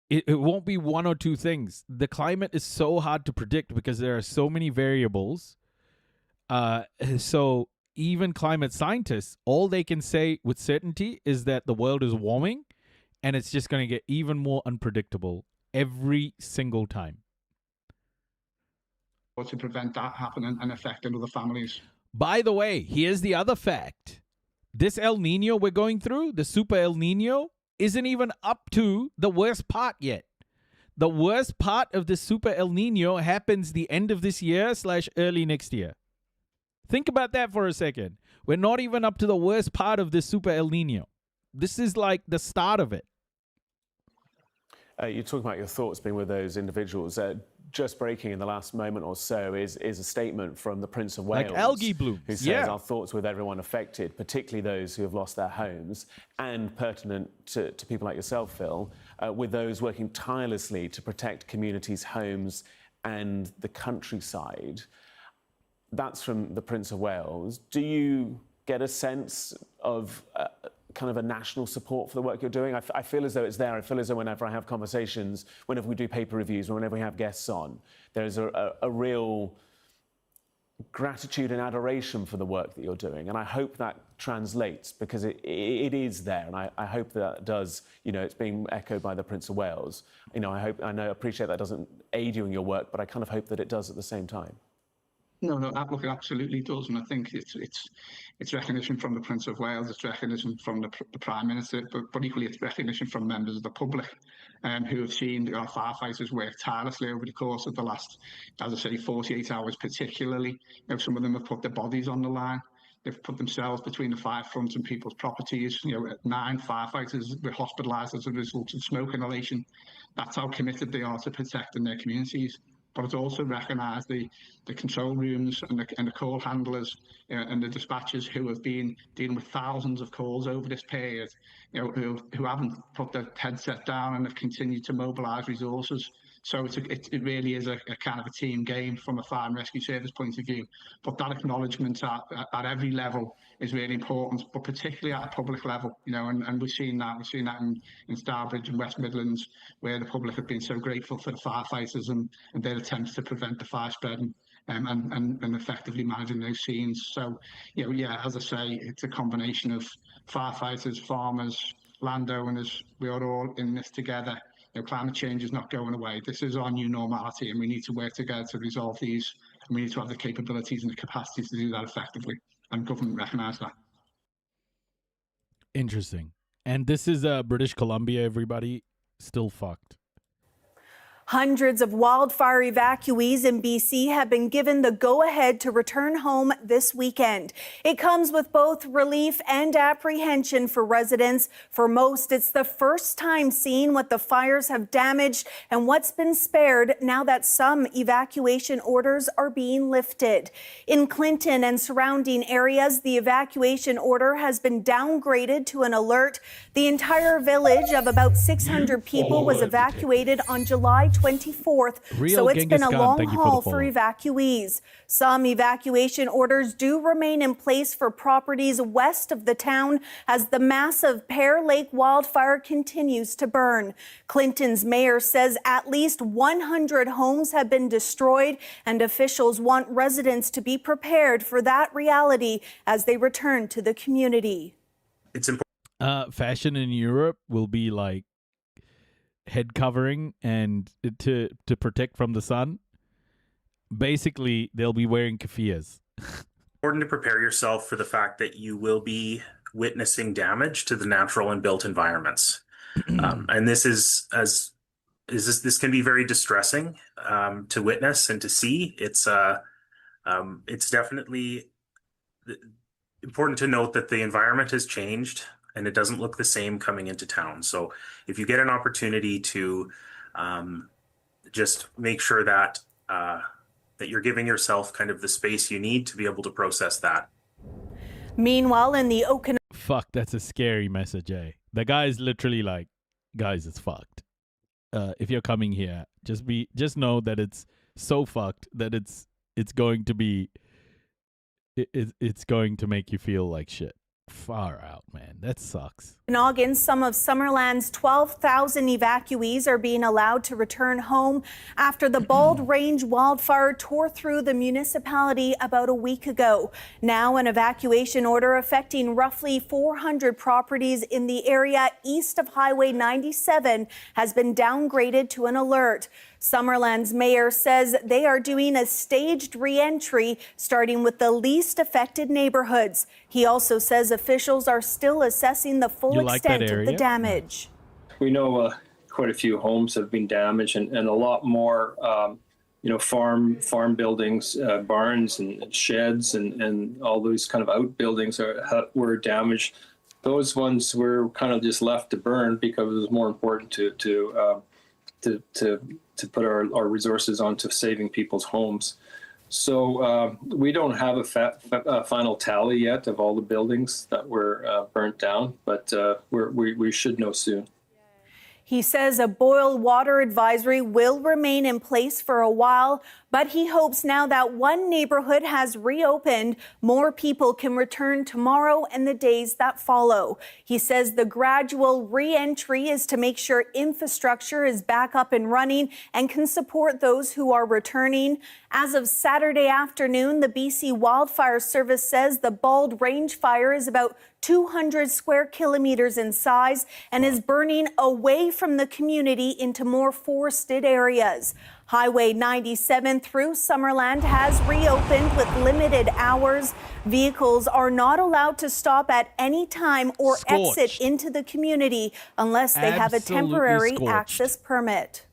it won't be one or two things. The climate is so hard to predict because there are so many variables. So even climate scientists, all they can say with certainty is that the world is warming, and it's just going to get even more unpredictable every single time. Or to prevent that happening and affecting other families. By the way, here's the other fact. This El Nino we're going through, the Super El Nino, isn't even up to the worst part yet. The worst part of the Super El Nino happens the end of this year / early next year. Think about that for a second. We're not even up to the worst part of this Super El Nino. This is like the start of it. You're talking about your thoughts being with those individuals. Just breaking in the last moment or so is a statement from the Prince of Wales. Like algae blooms. Who says our thoughts with everyone affected, particularly those who have lost their homes, and pertinent to people like yourself, Phil, with those working tirelessly to protect communities' homes and the countryside. That's from the Prince of Wales. Do you get a sense of kind of a national support for the work you're doing? I feel as though it's there. I feel as though whenever I have conversations, whenever we do paper reviews, or whenever we have guests on, there's a real gratitude and adoration for the work that you're doing. And I hope that translates, because it is there. And I hope that does, it's being echoed by the Prince of Wales. I appreciate that doesn't aid you in your work, but I kind of hope that it does at the same time. No, look, it absolutely does, and I think it's recognition from the Prince of Wales, it's recognition from the Prime Minister, but equally it's recognition from members of the public, who have seen our firefighters work tirelessly over the course of the last, as I say, 48 hours particularly. Some of them have put their bodies on the line. They've put themselves between the fire front and people's properties. 9 firefighters were hospitalised as a result of smoke inhalation. That's how committed they are to protecting their communities. But it's also recognised the control rooms and the call handlers and the dispatchers who have been dealing with thousands of calls over this period, who haven't put their headset down and have continued to mobilise resources. So it really is a kind of a team game from a fire and rescue service point of view. But that acknowledgement at every level is really important, but particularly at a public level, and we've seen that. We've seen that in Starbridge and West Midlands, where the public have been so grateful for the firefighters and their attempts to prevent the fire spreading and effectively managing those scenes. So, as I say, it's a combination of firefighters, farmers, landowners. We are all in this together. Climate change is not going away. This is our new normality, and we need to work together to resolve these. And we need to have the capabilities and the capacities to do that effectively. And government recognise that. Interesting. And this is British Columbia, everybody. Still fucked. Hundreds of wildfire evacuees in BC have been given the go-ahead to return home this weekend. It comes with both relief and apprehension for residents. For most, it's the first time seeing what the fires have damaged and what's been spared now that some evacuation orders are being lifted. In Clinton and surrounding areas, the evacuation order has been downgraded to an alert. The entire village of about 600 people was evacuated on July 24th, so it's been a long haul for evacuees. Some evacuation orders do remain in place for properties west of the town as the massive Pear Lake wildfire continues to burn. Clinton's mayor says at least 100 homes have been destroyed, and officials want residents to be prepared for that reality as they return to the community. It's important. Fashion in Europe will be like head covering and to protect from the sun. Basically, they'll be wearing keffiyehs. Important to prepare yourself for the fact that you will be witnessing damage to the natural and built environments, and this can be very distressing to witness and to see. It's definitely important to note that the environment has changed and it doesn't look the same coming into town. So if you get an opportunity to just make sure that that you're giving yourself kind of the space you need to be able to process that. Meanwhile, in the Okanagan... Fuck, that's a scary message, eh? The guy's literally like, guys, it's fucked. If you're coming here, just know that it's so fucked that it's going to be... It's going to make you feel like shit. Far out, man. That sucks. In August, some of Summerland's 12,000 evacuees are being allowed to return home after the Bald Range wildfire tore through the municipality about a week ago. Now, an evacuation order affecting roughly 400 properties in the area east of Highway 97 has been downgraded to an alert. Summerland's mayor says they are doing a staged re-entry, starting with the least affected neighborhoods. He also says officials are still assessing the full extent of the damage. We know quite a few homes have been damaged, and a lot more, farm buildings, barns and sheds, and all those kind of outbuildings were damaged. Those ones were kind of just left to burn because it was more important to put our resources onto saving people's homes. So we don't have a final tally yet of all the buildings that were burnt down, but we should know soon. He says a boil water advisory will remain in place for a while, but he hopes now that one neighborhood has reopened, more people can return tomorrow and the days that follow. He says the gradual re-entry is to make sure infrastructure is back up and running and can support those who are returning. As of Saturday afternoon, the BC Wildfire Service says the Bald Range fire is about 200 square kilometers in size and is burning away from the community into more forested areas. Highway 97 through Summerland has reopened with limited hours. Vehicles are not allowed to stop at any time or exit into the community unless they have a temporary access permit.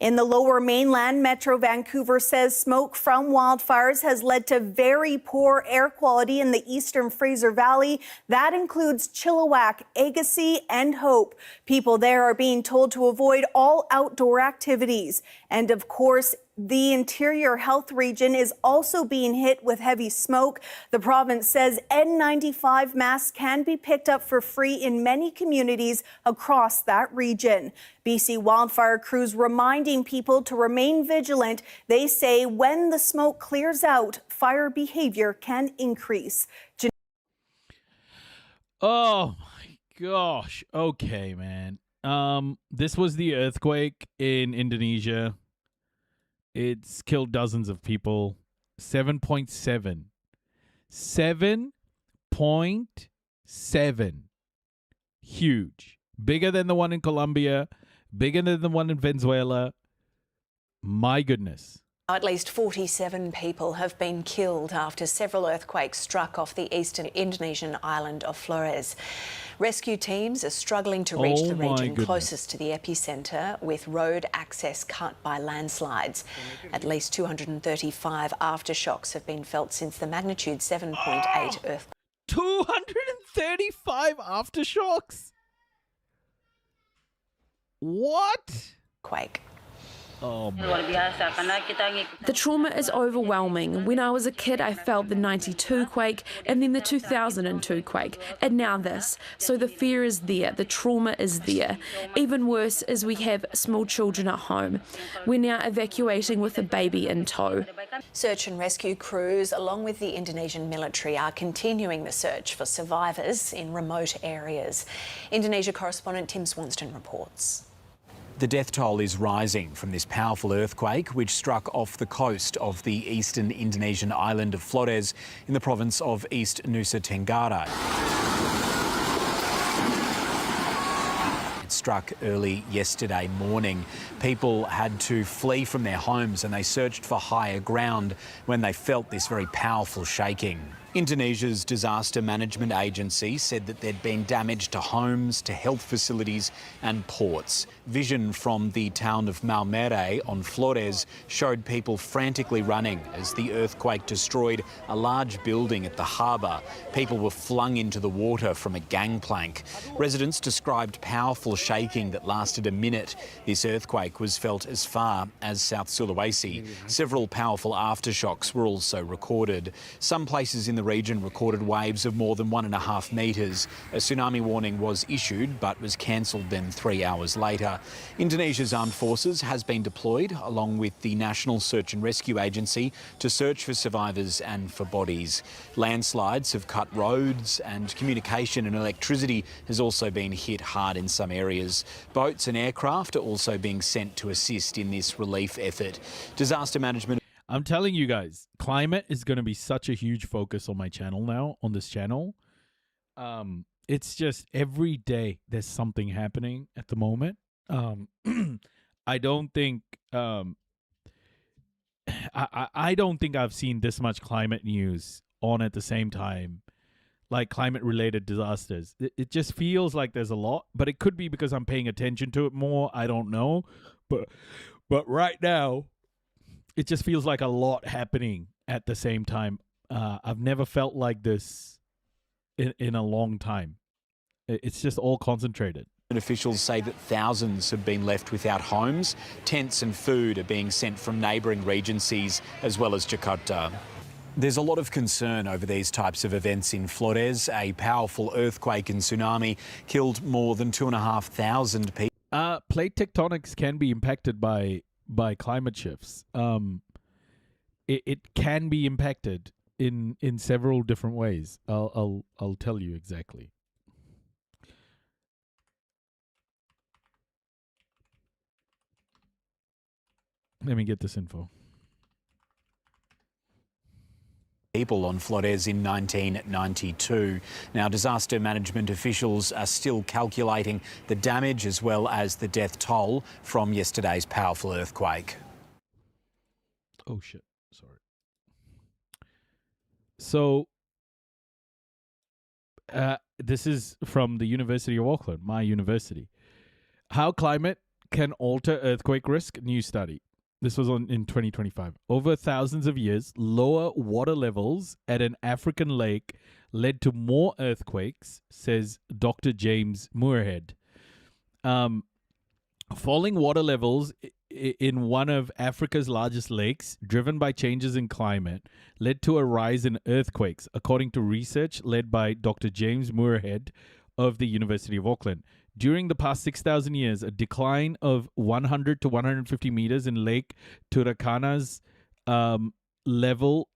In the Lower Mainland, Metro Vancouver says smoke from wildfires has led to very poor air quality in the eastern Fraser Valley. That includes Chilliwack, Agassiz, and Hope. People there are being told to avoid all outdoor activities. And of course, the interior health region is also being hit with heavy smoke. The province says N95 masks can be picked up for free in many communities across that region. BC wildfire crews reminding people to remain vigilant. They say when the smoke clears out, fire behavior can increase. Oh my gosh. Okay, man. This was the earthquake in Indonesia. It's killed dozens of people. 7.7. 7.7. Huge. Bigger than the one in Colombia. Bigger than the one in Venezuela. My goodness. At least 47 people have been killed after several earthquakes struck off the eastern Indonesian island of Flores. Rescue teams are struggling to reach the region closest to the epicentre, with road access cut by landslides. At least 235 aftershocks have been felt since the magnitude 7.8 earthquake. 235 aftershocks? What? Quake. Oh, the trauma is overwhelming. When I was a kid, I felt the 92 quake and then the 2002 quake, and now this. So the fear is there, the trauma is there. Even worse is we have small children at home. We're now evacuating with a baby in tow. Search and rescue crews, along with the Indonesian military, are continuing the search for survivors in remote areas. Indonesia correspondent Tim Swanston reports. The death toll is rising from this powerful earthquake which struck off the coast of the eastern Indonesian island of Flores in the province of East Nusa Tenggara. It struck early yesterday morning. People had to flee from their homes and they searched for higher ground when they felt this very powerful shaking. Indonesia's disaster management agency said that there'd been damage to homes, to health facilities and ports. Vision from the town of Maumere on Flores showed people frantically running as the earthquake destroyed a large building at the harbour. People were flung into the water from a gangplank. Residents described powerful shaking that lasted a minute. This earthquake was felt as far as South Sulawesi. Several powerful aftershocks were also recorded. Some places in the region recorded waves of more than 1.5 metres. A tsunami warning was issued but was cancelled then 3 hours later. Indonesia's armed forces has been deployed along with the National Search and Rescue Agency to search for survivors and for bodies. Landslides have cut roads and communication and electricity has also been hit hard in some areas. Boats and aircraft are also being sent to assist in this relief effort. Disaster management. I'm telling you guys, climate is going to be such a huge focus on my channel now, on this channel. It's just every day there's something happening at the moment. I don't think I don't think I've seen this much climate news on at the same time, like climate related disasters. It just feels like there's a lot, but it could be because I'm paying attention to it more. I don't know, but right now it just feels like a lot happening at the same time. I've never felt like this in a long time. It's just all concentrated. Officials say that thousands have been left without homes. Tents and food are being sent from neighbouring regencies as well as Jakarta. There's a lot of concern over these types of events in Flores. A powerful earthquake and tsunami killed more than 2,500 people. Plate tectonics can be impacted by climate shifts. It can be impacted in several different ways. I'll tell you exactly. Let me get this info. People on Flores in 1992. Now, disaster management officials are still calculating the damage as well as the death toll from yesterday's powerful earthquake. Oh, shit. Sorry. So, this is from the University of Auckland, my university. How climate can alter earthquake risk, new study. This was in 2025. Over thousands of years, lower water levels at an African lake led to more earthquakes, says Dr. James Moorhead. Falling water levels in one of Africa's largest lakes, driven by changes in climate, led to a rise in earthquakes, according to research led by Dr. James Moorhead of the University of Auckland. During the past 6,000 years, a decline of 100 to 150 meters in Lake Turkana's level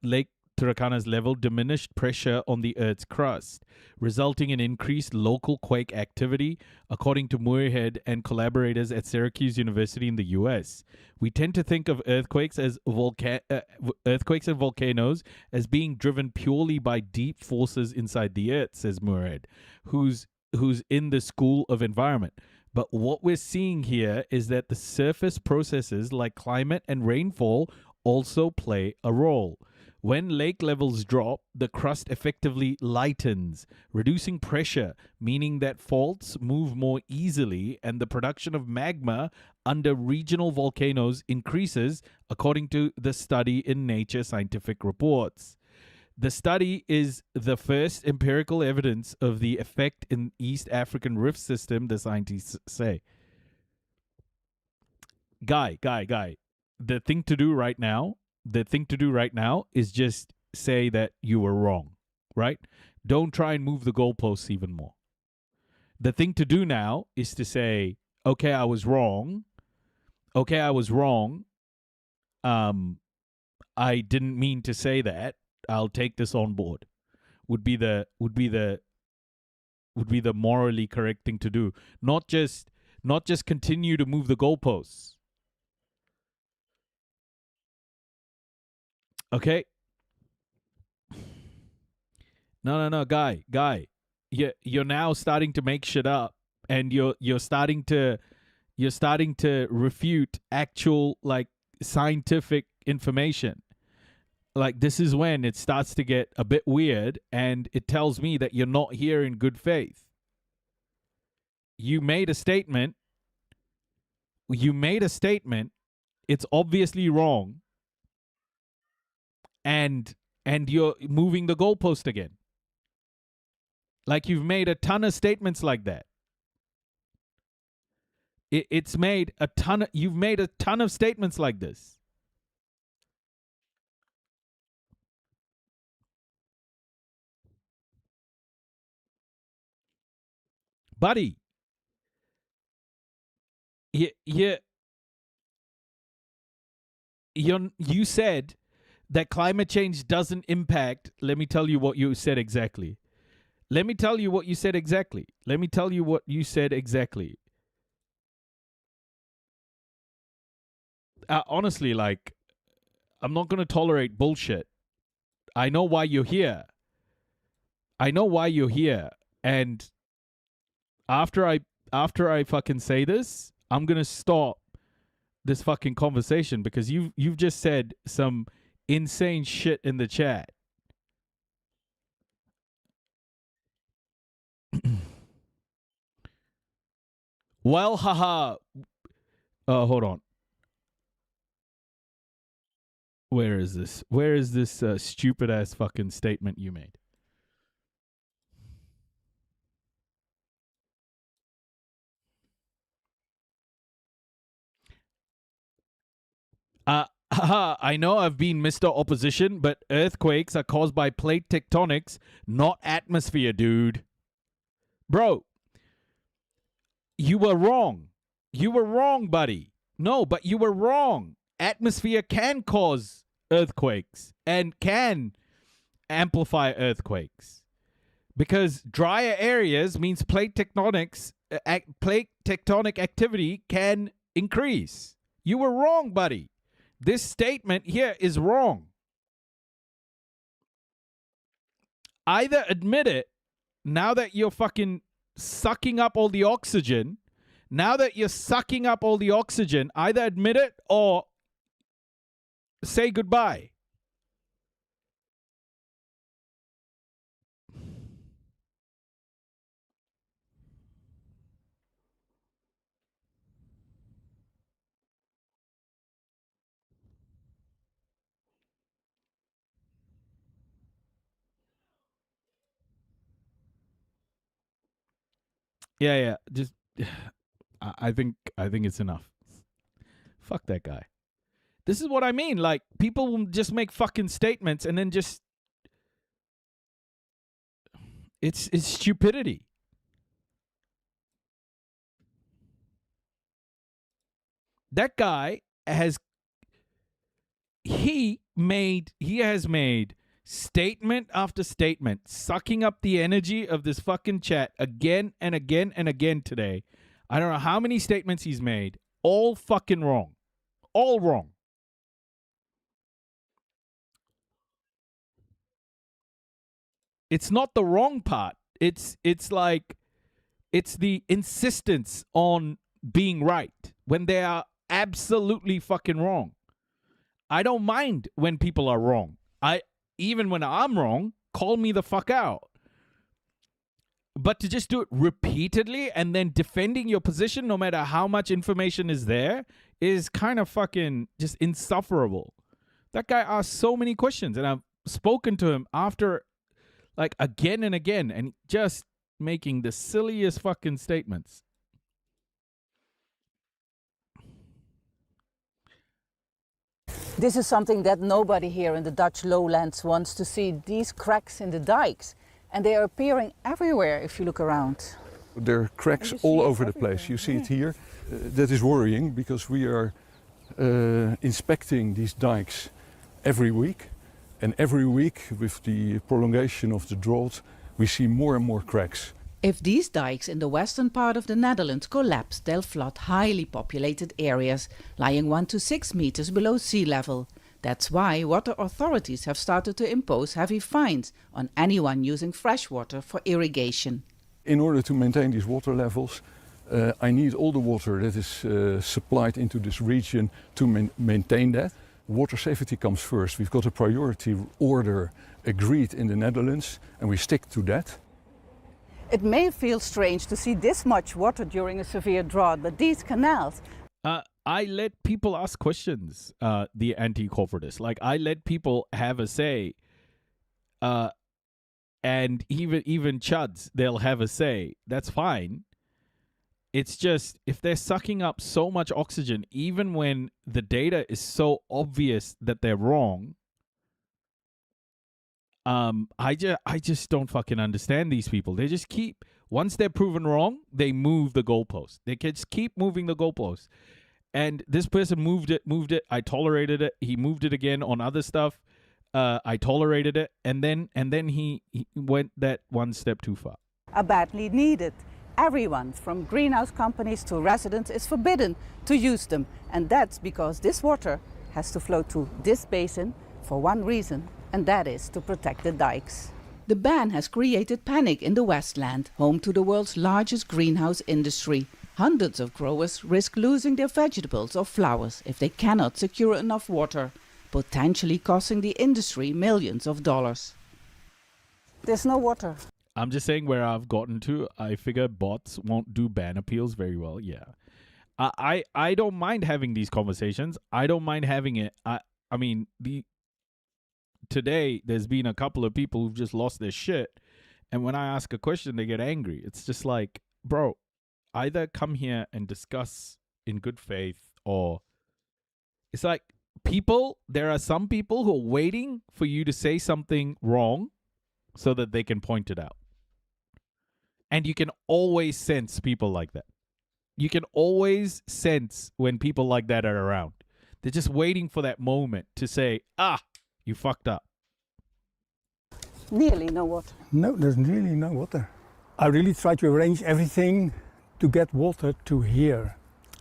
diminished pressure on the Earth's crust, resulting in increased local quake activity, according to Moorhead and collaborators at Syracuse University in the U.S. We tend to think of earthquakes and volcanoes as being driven purely by deep forces inside the Earth, says Moorhead, who's in the School of Environment. But what we're seeing here is that the surface processes like climate and rainfall also play a role. When lake levels drop, the crust effectively lightens, reducing pressure, meaning that faults move more easily and the production of magma under regional volcanoes increases, according to the study in Nature Scientific Reports. The study is the first empirical evidence of the effect in East African rift system, the scientists say. Guy. The thing to do right now is just say that you were wrong, right? Don't try and move the goalposts even more. The thing to do now is to say, okay, I was wrong. I didn't mean to say that. I'll take this on board. Would be the morally correct thing to do. Not just continue to move the goalposts. Okay? No, guy. You're now starting to make shit up, and you're starting to refute actual like scientific information. Like, this is when it starts to get a bit weird, and it tells me that you're not here in good faith. You made a statement. It's obviously wrong. And you're moving the goalpost again. Like, you've made a ton of statements like that. You've made a ton of statements like this. Buddy, you said that climate change doesn't impact. Let me tell you what you said exactly. Honestly, like, I'm not going to tolerate bullshit. I know why you're here. And after I fucking say this, I'm going to stop this fucking conversation because you've just said some insane shit in the chat. Well, haha. Hold on. Where is this? Where is this stupid ass fucking statement you made? I know I've been Mr. Opposition, but earthquakes are caused by plate tectonics, not atmosphere, dude. Bro, you were wrong. You were wrong, buddy. No, but you were wrong. Atmosphere can cause earthquakes and can amplify earthquakes. Because drier areas means plate tectonic activity can increase. You were wrong, buddy. This statement here is wrong. Either admit it, now that you're fucking sucking up all the oxygen, either admit it or say goodbye. Yeah. Just, I think it's enough. Fuck that guy. This is what I mean. Like, people will just make fucking statements and then just, it's stupidity. That guy has made statement after statement, sucking up the energy of this fucking chat again and again and again today. I don't know how many statements he's made. All fucking wrong. All wrong. It's not the wrong part. It's like, it's the insistence on being right when they are absolutely fucking wrong. I don't mind when people are wrong. Even when I'm wrong, call me the fuck out. But to just do it repeatedly and then defending your position no matter how much information is there is kind of fucking just insufferable. That guy asked so many questions, and I've spoken to him after, like, again and again, and just making the silliest fucking statements. This is something that nobody here in the Dutch lowlands wants to see, these cracks in the dikes. And they are appearing everywhere if you look around. There are cracks all over the place. You see it here. That is worrying because we are inspecting these dikes every week. And every week, with the prolongation of the drought, we see more and more cracks. If these dikes in the western part of the Netherlands collapse, they'll flood highly populated areas, lying 1 to 6 meters below sea level. That's why water authorities have started to impose heavy fines on anyone using fresh water for irrigation. In order to maintain these water levels, I need all the water that is supplied into this region to maintain that. Water safety comes first. We've got a priority order agreed in the Netherlands, and we stick to that. It may feel strange to see this much water during a severe drought, but these canals... I let people ask questions, the anti-corporatists. Like, I let people have a say. And even chuds, they'll have a say. That's fine. It's just, if they're sucking up so much oxygen, even when the data is so obvious that they're wrong, I just don't fucking understand these people. They just keep, once they're proven wrong, they move the goalpost. They can just keep moving the goalpost. And this person moved it. I tolerated it. He moved it again on other stuff. I tolerated it. And then he went that one step too far. Are badly needed. Everyone, from greenhouse companies to residents, is forbidden to use them. And that's because this water has to flow to this basin for one reason, and that is to protect the dikes. The ban has created panic in the Westland, home to the world's largest greenhouse industry. Hundreds of growers risk losing their vegetables or flowers if they cannot secure enough water, potentially costing the industry millions of dollars. There's no water. I'm just saying where I've gotten to. I figure bots won't do ban appeals very well. Yeah. I don't mind having these conversations. I don't mind having it. I mean, today there's been a couple of people who've just lost their shit. And when I ask a question, they get angry. It's just like, bro, either come here and discuss in good faith, or it's like there are some people who are waiting for you to say something wrong so that they can point it out. And you can always sense people like that. You can always sense when people like that are around. They're just waiting for that moment to say, you fucked up. Nearly no water. No, there's really no water. I really try to arrange everything to get water to here.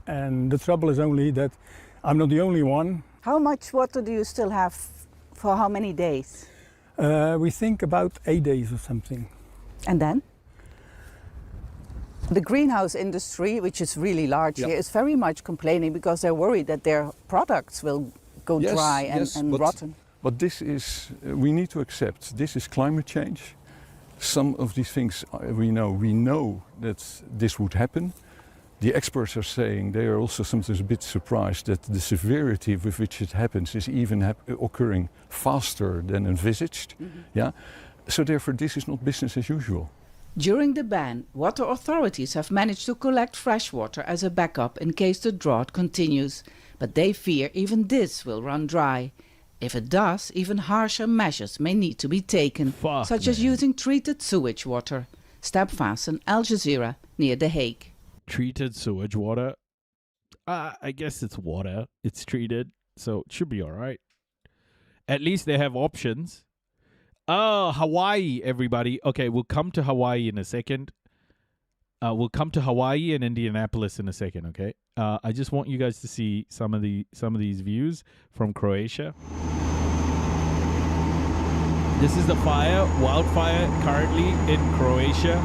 And the trouble is only that I'm not the only one. How much water do you still have for how many days? We think about 8 days or something. And then? The greenhouse industry, which is really large here, is very much complaining because they're worried that their products will go dry and rotten. But this is, we need to accept, this is climate change. Some of these things we know that this would happen. The experts are saying they are also sometimes a bit surprised that the severity with which it happens is even occurring faster than envisaged. Yeah, so therefore this is not business as usual. During the ban, water authorities have managed to collect fresh water as a backup in case the drought continues. But they fear even this will run dry. If it does, even harsher measures may need to be taken, such as using treated sewage water. Stepfasten, Al Jazeera, near The Hague. Treated sewage water? I guess it's water. It's treated, so it should be all right. At least they have options. Oh, Hawaii, everybody. Okay, we'll come to Hawaii in a second. We'll come to Hawaii and Indianapolis in a second, okay? I just want you guys to see some of these views from Croatia. This is the wildfire currently in Croatia.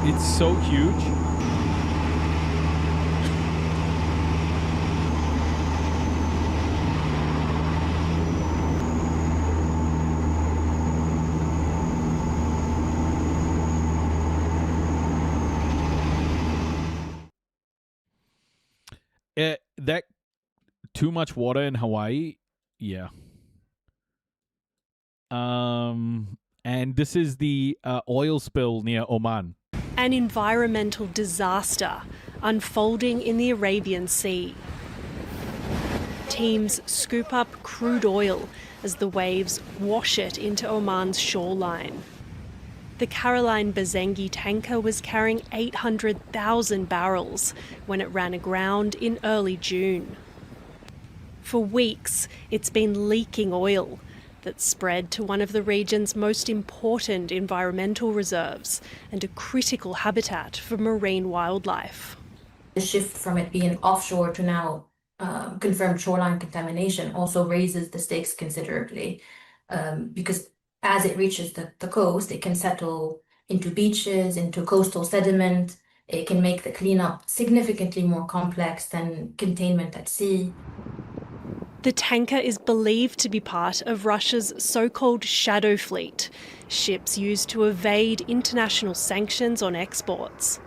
It's so huge. that too much water in Hawaii. Yeah. And this is the oil spill near Oman. An environmental disaster unfolding in the Arabian Sea. Teams scoop up crude oil as the waves wash it into Oman's shoreline. The Caroline Bazengi tanker was carrying 800,000 barrels when it ran aground in early June. For weeks, it's been leaking oil that spread to one of the region's most important environmental reserves and a critical habitat for marine wildlife. The shift from it being offshore to now confirmed shoreline contamination also raises the stakes considerably because as it reaches the coast, it can settle into beaches, into coastal sediment. It can make the cleanup significantly more complex than containment at sea. The tanker is believed to be part of Russia's so-called shadow fleet, ships used to evade international sanctions on exports.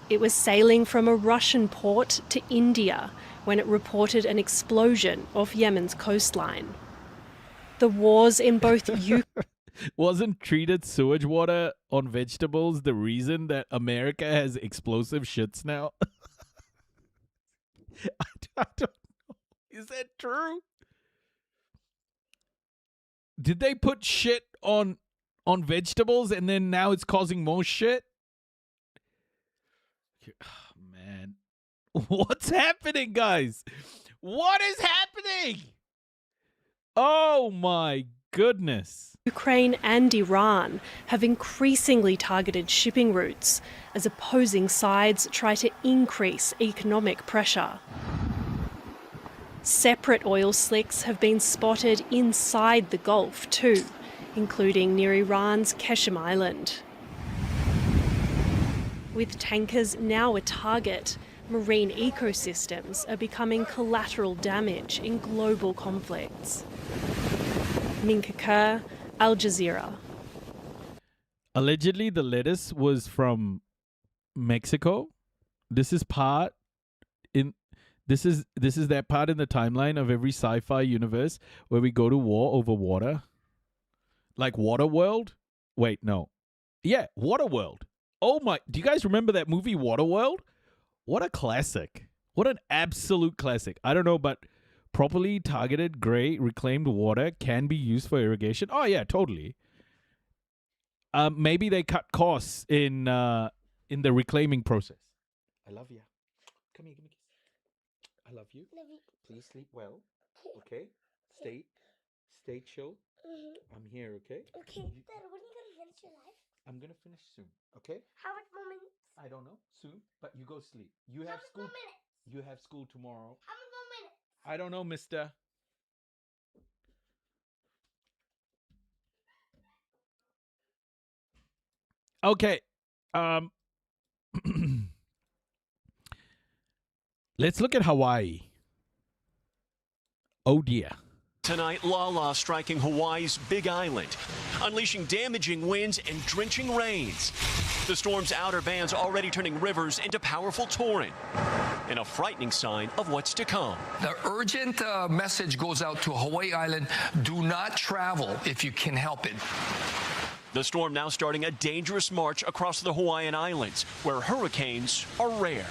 It was sailing from a Russian port to India when it reported an explosion off Yemen's coastline. The wars in both Ukraine... Wasn't treated sewage water on vegetables the reason that America has explosive shits now? I don't know. Is that true? Did they put shit on vegetables and then now it's causing more shit? Oh, man. What's happening, guys? What is happening? Oh, my goodness. Ukraine and Iran have increasingly targeted shipping routes as opposing sides try to increase economic pressure. Separate oil slicks have been spotted inside the Gulf too, including near Iran's Keshem Island. With tankers now a target, marine ecosystems are becoming collateral damage in global conflicts. Minka Kerr, Al Jazeera. Allegedly, the lettuce was from Mexico. This is part in... This is that part in the timeline of every sci-fi universe where we go to war over water. Like Waterworld? Wait, no. Yeah, Waterworld. Oh my, do you guys remember that movie Waterworld? What a classic. What an absolute classic. I don't know, but properly targeted gray reclaimed water can be used for irrigation. Oh yeah, totally. Maybe they cut costs in the reclaiming process. I love you. Come here, give me a kiss. I love you. Love you. Please sleep well. Okay? Stay chill. I'm here, okay? Okay, Dad, when are you going to finish your life? I'm going to finish soon, okay? How much more minutes? I don't know. Soon, but you go sleep. You have school. You have school tomorrow. How many more minutes? I don't know, mister. Okay. Let's look at Hawaii. Oh dear. Tonight, Lala striking Hawaii's Big Island, unleashing damaging winds and drenching rains. The storm's outer bands already turning rivers into powerful torrent, and a frightening sign of what's to come. The urgent message goes out to Hawaii Island: do not travel if you can help it. The storm now starting a dangerous march across the Hawaiian Islands, where hurricanes are rare.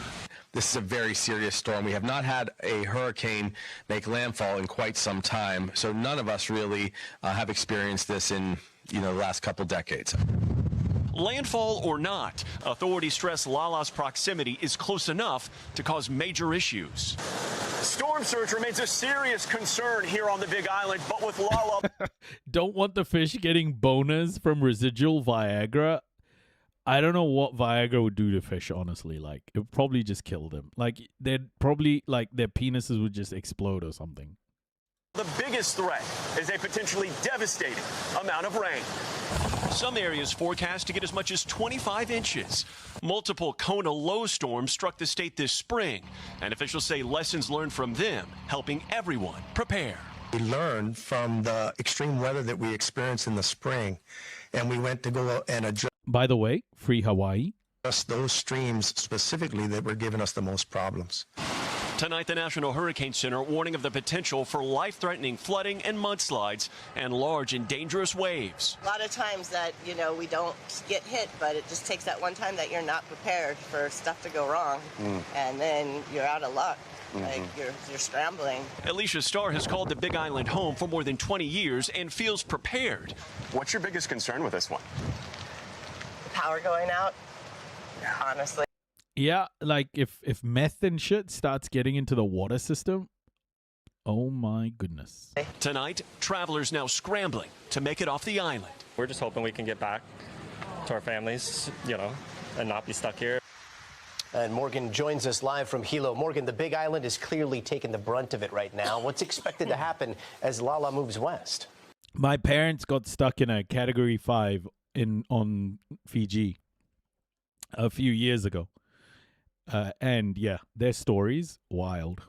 This is a very serious storm. We have not had a hurricane make landfall in quite some time, so none of us really have experienced this in the last couple decades. Landfall or not, authorities stress Lala's proximity is close enough to cause major issues. Storm surge remains a serious concern here on the Big Island, but with Lala... Don't want the fish getting boners from residual Viagra. I don't know what Viagra would do to fish, honestly. Like, it would probably just kill them. Like, they'd probably, like, their penises would just explode or something. The biggest threat is a potentially devastating amount of rain. Some areas forecast to get as much as 25 inches. Multiple Kona low storms struck the state this spring, and officials say lessons learned from them, helping everyone prepare. We learned from the extreme weather that we experienced in the spring, and we went to go and adjust. By the way, free Hawaii. Those streams specifically that were giving us the most problems. Tonight, the National Hurricane Center warning of the potential for life-threatening flooding and mudslides and large and dangerous waves. A lot of times that, we don't get hit, but it just takes that one time that you're not prepared for stuff to go wrong. And then you're out of luck. Like you're scrambling. Alicia Starr has called the Big Island home for more than 20 years and feels prepared. What's your biggest concern with this one? The power going out, honestly. Yeah, like if meth and shit starts getting into the water system, oh my goodness. Tonight, travelers now scrambling to make it off the island. We're just hoping we can get back to our families, and not be stuck here. And Morgan joins us live from Hilo. Morgan, the Big Island is clearly taking the brunt of it right now. What's expected to happen as Lala moves west? My parents got stuck in a Category 5 on Fiji a few years ago. And yeah, their story's wild.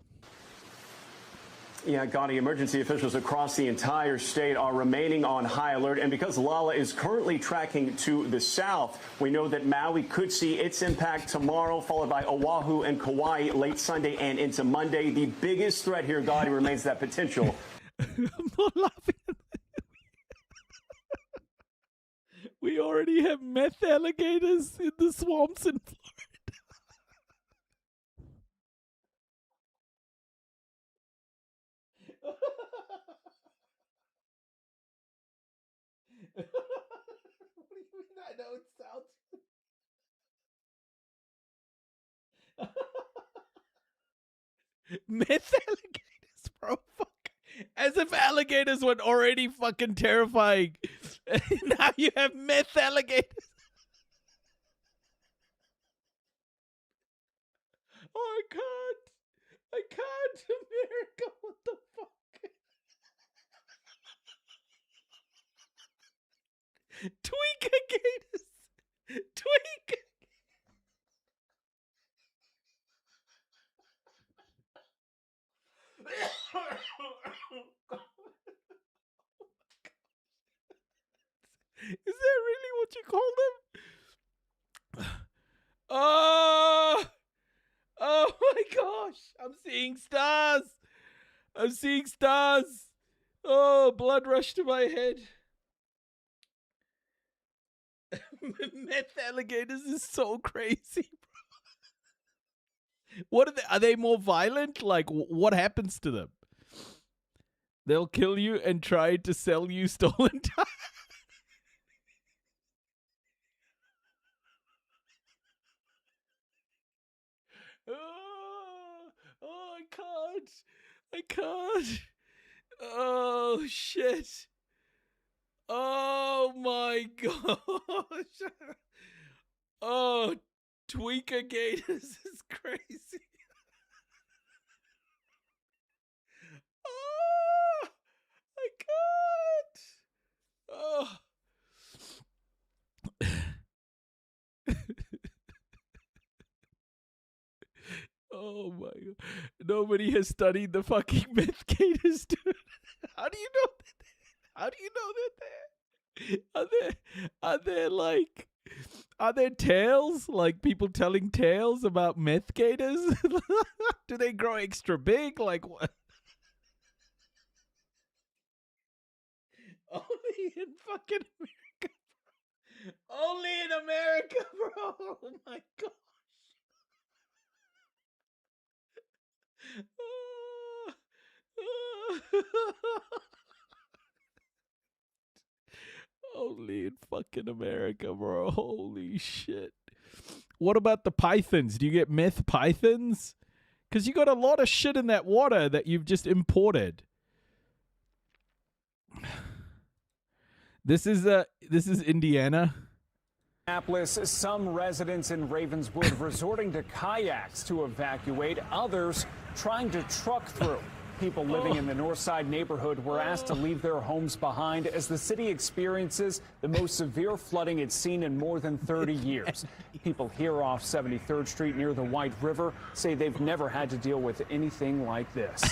Yeah, Gotti, emergency officials across the entire state are remaining on high alert. And because Lala is currently tracking to the south, we know that Maui could see its impact tomorrow, followed by Oahu and Kauai late Sunday and into Monday. The biggest threat here, Gotti, remains that potential. I'm not laughing. We already have meth alligators in the swamps in Florida. What do you mean? I know it sounds. Meth alligators, bro. Fuck. As if alligators weren't already fucking terrifying. Now you have meth alligators. Oh, I can't. America, what the fuck? Tweaker gators. Tweaker. Is that really what you call them? Oh my gosh. I'm seeing stars. I'm seeing stars. Oh, blood rushed to my head. Meth alligators is so crazy, bro. What are they? Are they more violent? Like, what happens to them? They'll kill you and try to sell you stolen time. Oh, I can't. Oh, shit. Oh my gosh. Oh, tweaker gators is crazy. Oh, I can't. Oh my god. Nobody has studied the fucking meth gators, dude. How do you know that? How do you know that are there tales? Like people telling tales about meth gators? Do they grow extra big? Like what? Only in fucking America. Only in America, bro. Oh my gosh. Only in fucking America, bro. Holy shit. What about the pythons? Do you get meth pythons? Because you got a lot of shit in that water that you've just imported. This is Indiana. Some residents in Ravenswood resorting to kayaks to evacuate, others trying to truck through. People living in the Northside neighborhood were asked to leave their homes behind as the city experiences the most severe flooding it's seen in more than 30 years. People here off 73rd Street near the White River say they've never had to deal with anything like this.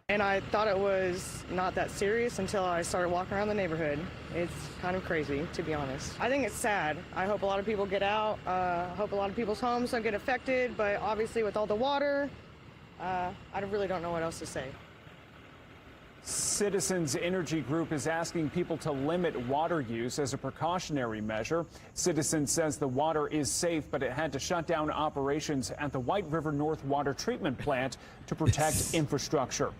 And I thought it was not that serious until I started walking around the neighborhood. It's kind of crazy, to be honest. I think it's sad. I hope a lot of people get out. I hope a lot of people's homes don't get affected, but obviously with all the water, I really don't know what else to say. Citizens Energy Group is asking people to limit water use as a precautionary measure. Citizens says the water is safe, but it had to shut down operations at the White River North Water Treatment Plant to protect infrastructure.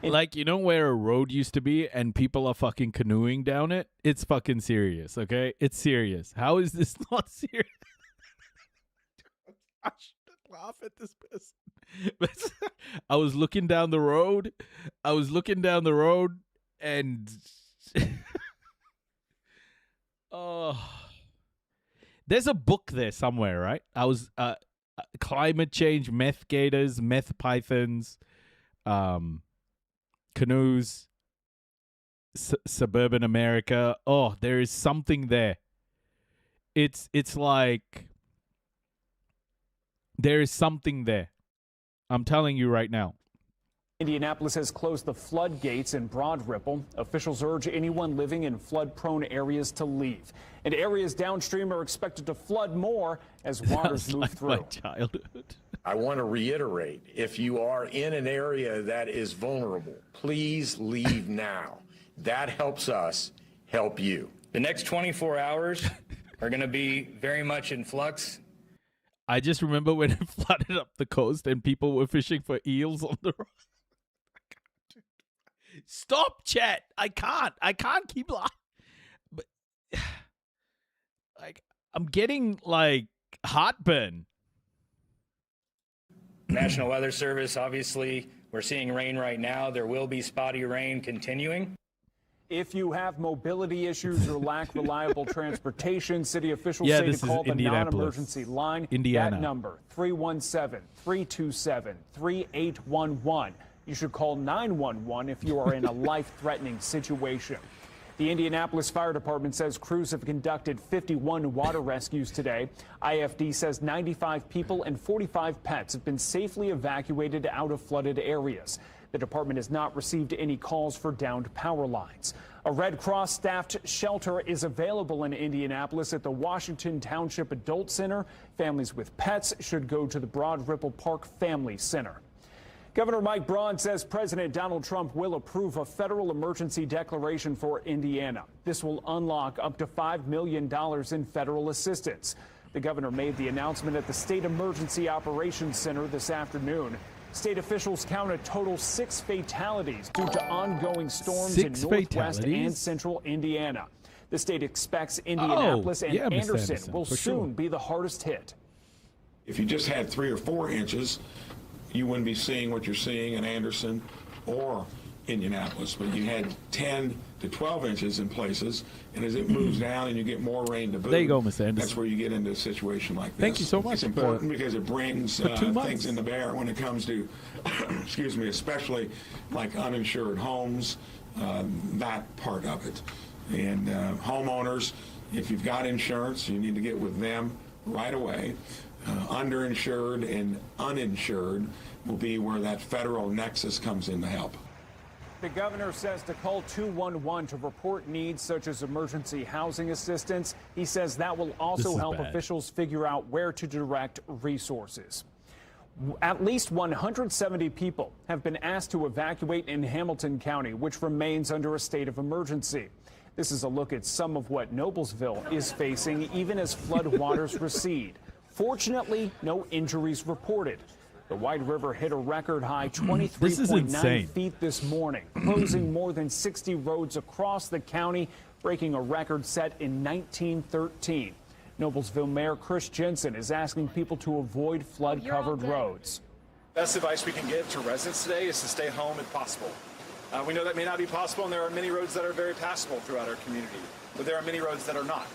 Like, you know where a road used to be and people are fucking canoeing down it? It's fucking serious, okay? It's serious. How is this not serious? I should laugh at this person. But I was looking down the road. And oh, there's a book there somewhere, right? I was climate change, meth gators, meth pythons, canoes, suburban America. Oh, there is something there. It's like there is something there. I'm telling you right now. Indianapolis has closed the floodgates in Broad Ripple. Officials urge anyone living in flood-prone areas to leave. And areas downstream are expected to flood more as waters move through. My childhood. I want to reiterate, if you are in an area that is vulnerable, please leave now. That helps us help you. The next 24 hours are going to be very much in flux. I just remember when it flooded up the coast and people were fishing for eels on the road. Stop, chat. I can't keep laughing. But like, I'm getting like heartburn. National Weather Service, obviously, we're seeing rain right now. There will be spotty rain continuing. If you have mobility issues or lack reliable transportation, city officials say to call the non-emergency line. That number, 317-327-3811. You should call 911 if you are in a life-threatening situation. The Indianapolis Fire Department says crews have conducted 51 water rescues today. IFD says 95 people and 45 pets have been safely evacuated out of flooded areas. The department has not received any calls for downed power lines. A Red Cross staffed shelter is available in Indianapolis at the Washington Township Adult Center. Families with pets should go to the Broad Ripple Park Family Center. Governor Mike Braun says President Donald Trump will approve a federal emergency declaration for Indiana. This will unlock up to $5 million in federal assistance. The governor made the announcement at the State Emergency Operations Center this afternoon. State officials count a total 6 fatalities due to ongoing storms in northwest and central Indiana. The state expects Indianapolis and Anderson will soon be the hardest hit. If you just had 3 or 4 inches, you wouldn't be seeing what you're seeing in Anderson or Indianapolis. But you had 10 to 12 inches in places, and as it moves down and you get more rain to boot, there you go, Mr. Anderson. That's where you get into a situation like this. Thank you so much. It's important because it brings things into bear when it comes to, excuse me, especially like uninsured homes, that part of it. And homeowners, if you've got insurance, you need to get with them right away. Underinsured and uninsured will be where that federal nexus comes in to help. The governor says to call 211 to report needs such as emergency housing assistance. He says that will also help officials figure out where to direct resources. At least 170 people have been asked to evacuate in Hamilton County, which remains under a state of emergency. This is a look at some of what Noblesville is facing, even as floodwaters recede. Fortunately, no injuries reported. The White River hit a record high 23.9 feet this morning, closing more than 60 roads across the county, breaking a record set in 1913. Noblesville Mayor Chris Jensen is asking people to avoid flood-covered roads. Best advice we can give to residents today is to stay home if possible. We know that may not be possible, and there are many roads that are very passable throughout our community, but there are many roads that are not.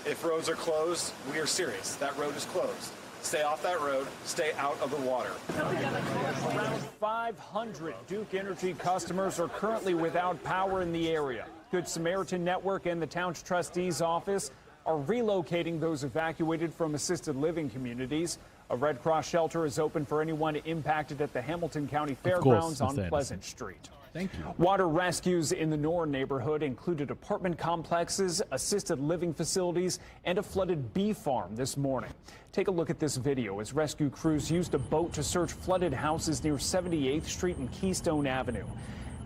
If roads are closed, we are serious. That road is closed. Stay off that road. Stay out of the water. Around 500 Duke Energy customers are currently without power in the area. Good Samaritan Network and the town's trustee's office are relocating those evacuated from assisted living communities. A Red Cross shelter is open for anyone impacted at the Hamilton County Fairgrounds on Pleasant Street. Thank you. Water rescues in the Nor neighborhood included apartment complexes, assisted living facilities, and a flooded bee farm this morning. Take a look at this video as rescue crews used a boat to search flooded houses near 78th Street and Keystone Avenue.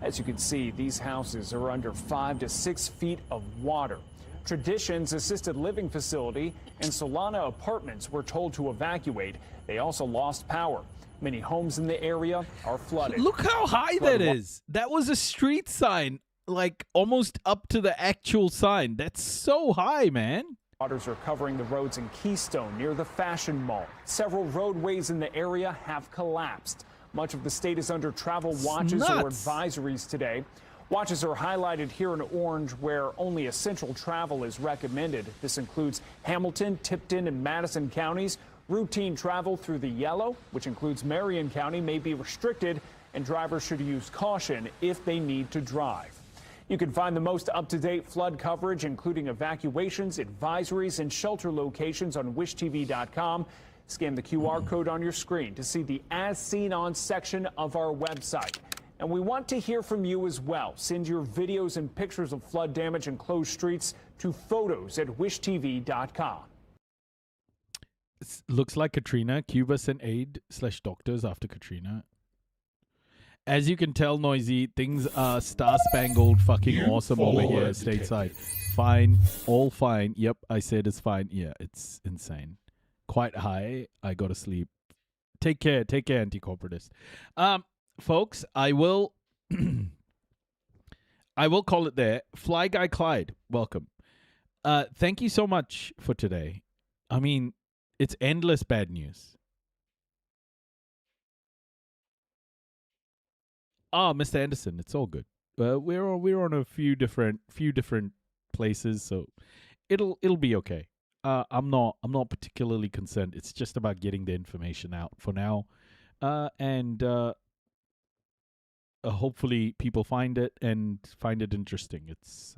As you can see, these houses are under 5 to 6 feet of water. Traditions Assisted Living Facility and Solana Apartments were told to evacuate. They also lost power. Many homes in the area are flooded. Look how high that is. That was a street sign, like almost up to the actual sign. That's so high, man. Waters are covering the roads in Keystone near the Fashion Mall. Several roadways in the area have collapsed. Much of the state is under travel watches or advisories today. Watches are highlighted here in orange where only essential travel is recommended. This includes Hamilton, Tipton, and Madison counties. Routine travel through the yellow, which includes Marion County, may be restricted, and drivers should use caution if they need to drive. You can find the most up-to-date flood coverage, including evacuations, advisories, and shelter locations on wishtv.com. Scan the QR code on your screen to see the As Seen On section of our website. And we want to hear from you as well. Send your videos and pictures of flood damage and closed streets to photos@wishtv.com. Looks like Katrina. Cuba sent aid/doctors after Katrina. As you can tell, Noisy, things are star-spangled fucking awesome over here stateside. Fine. All fine. Yep, I said it's fine. Yeah, it's insane. Quite high. I go to sleep. Take care, anti-corporatist. Folks, I will call it there. Fly Guy Clyde, welcome. Thank you so much for today. I mean, it's endless bad news. Mr. Anderson, it's all good. We're on a few different places, so it'll be okay. I'm not particularly concerned. It's just about getting the information out for now, and hopefully people find it interesting. It's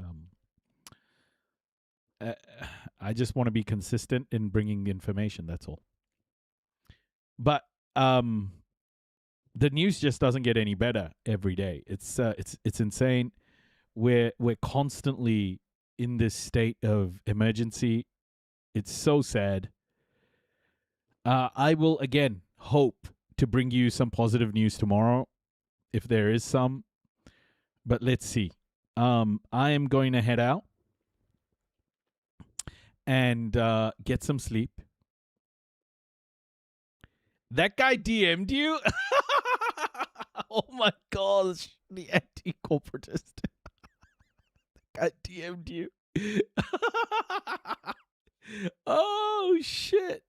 I just want to be consistent in bringing the information. That's all. But the news just doesn't get any better every day. It's insane. We're constantly in this state of emergency. It's so sad. I will again hope to bring you some positive news tomorrow, if there is some. But let's see. I am going to head out and get some sleep. That guy DM'd you? Oh my gosh, the anti-corporatist. That guy DM'd you. Oh shit.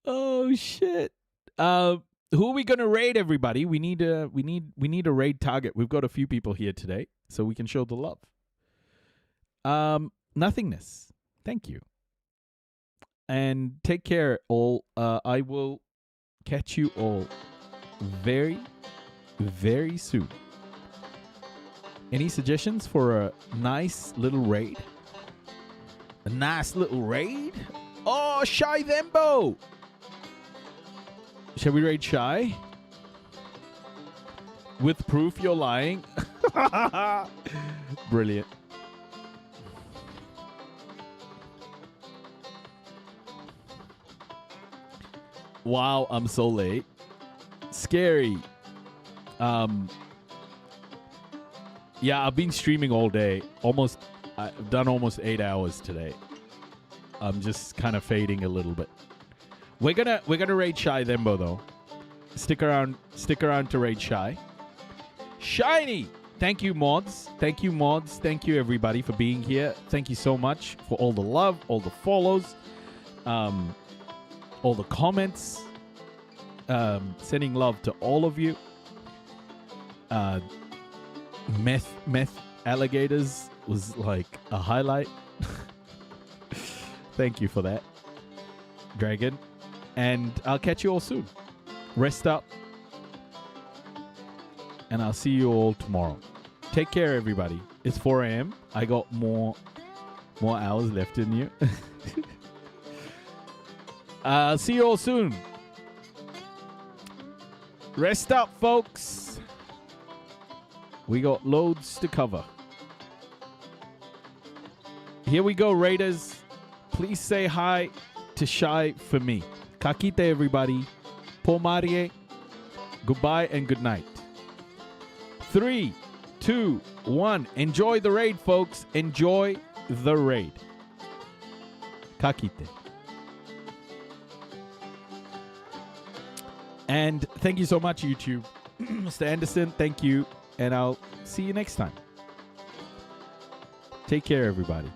Oh shit. Who are we gonna raid, everybody? We need a raid target. We've got a few people here today, so we can show the love. Nothingness. Thank you. And take care, all. I will catch you all very, very soon. Any suggestions for a nice little raid? A nice little raid? Oh, Shy Thembo! Shall we raid Shy? With proof you're lying? Brilliant. Wow, I'm so late. Scary. Yeah, I've been streaming all day. I've done almost 8 hours today. I'm just kind of fading a little bit. We're gonna raid Shy Thembo though. Stick around to raid Shy. Shiny! Thank you, mods. Thank you, mods. Thank you, everybody, for being here. Thank you so much for all the love, all the follows, all the comments. Sending love to all of you. Meth alligators was like a highlight. Thank you for that, Dragon. And I'll catch you all soon. Rest up. And I'll see you all tomorrow. Take care, everybody. It's 4 a.m. I got more hours left in you. I'll see you all soon. Rest up, folks. We got loads to cover. Here we go, Raiders. Please say hi to Shai for me. Kakite, everybody. Po Marie. Goodbye and good night. 3, 2, 1. Enjoy the raid, folks. Enjoy the raid. Kakite. And thank you so much, YouTube. Mr. Anderson, thank you. And I'll see you next time. Take care, everybody.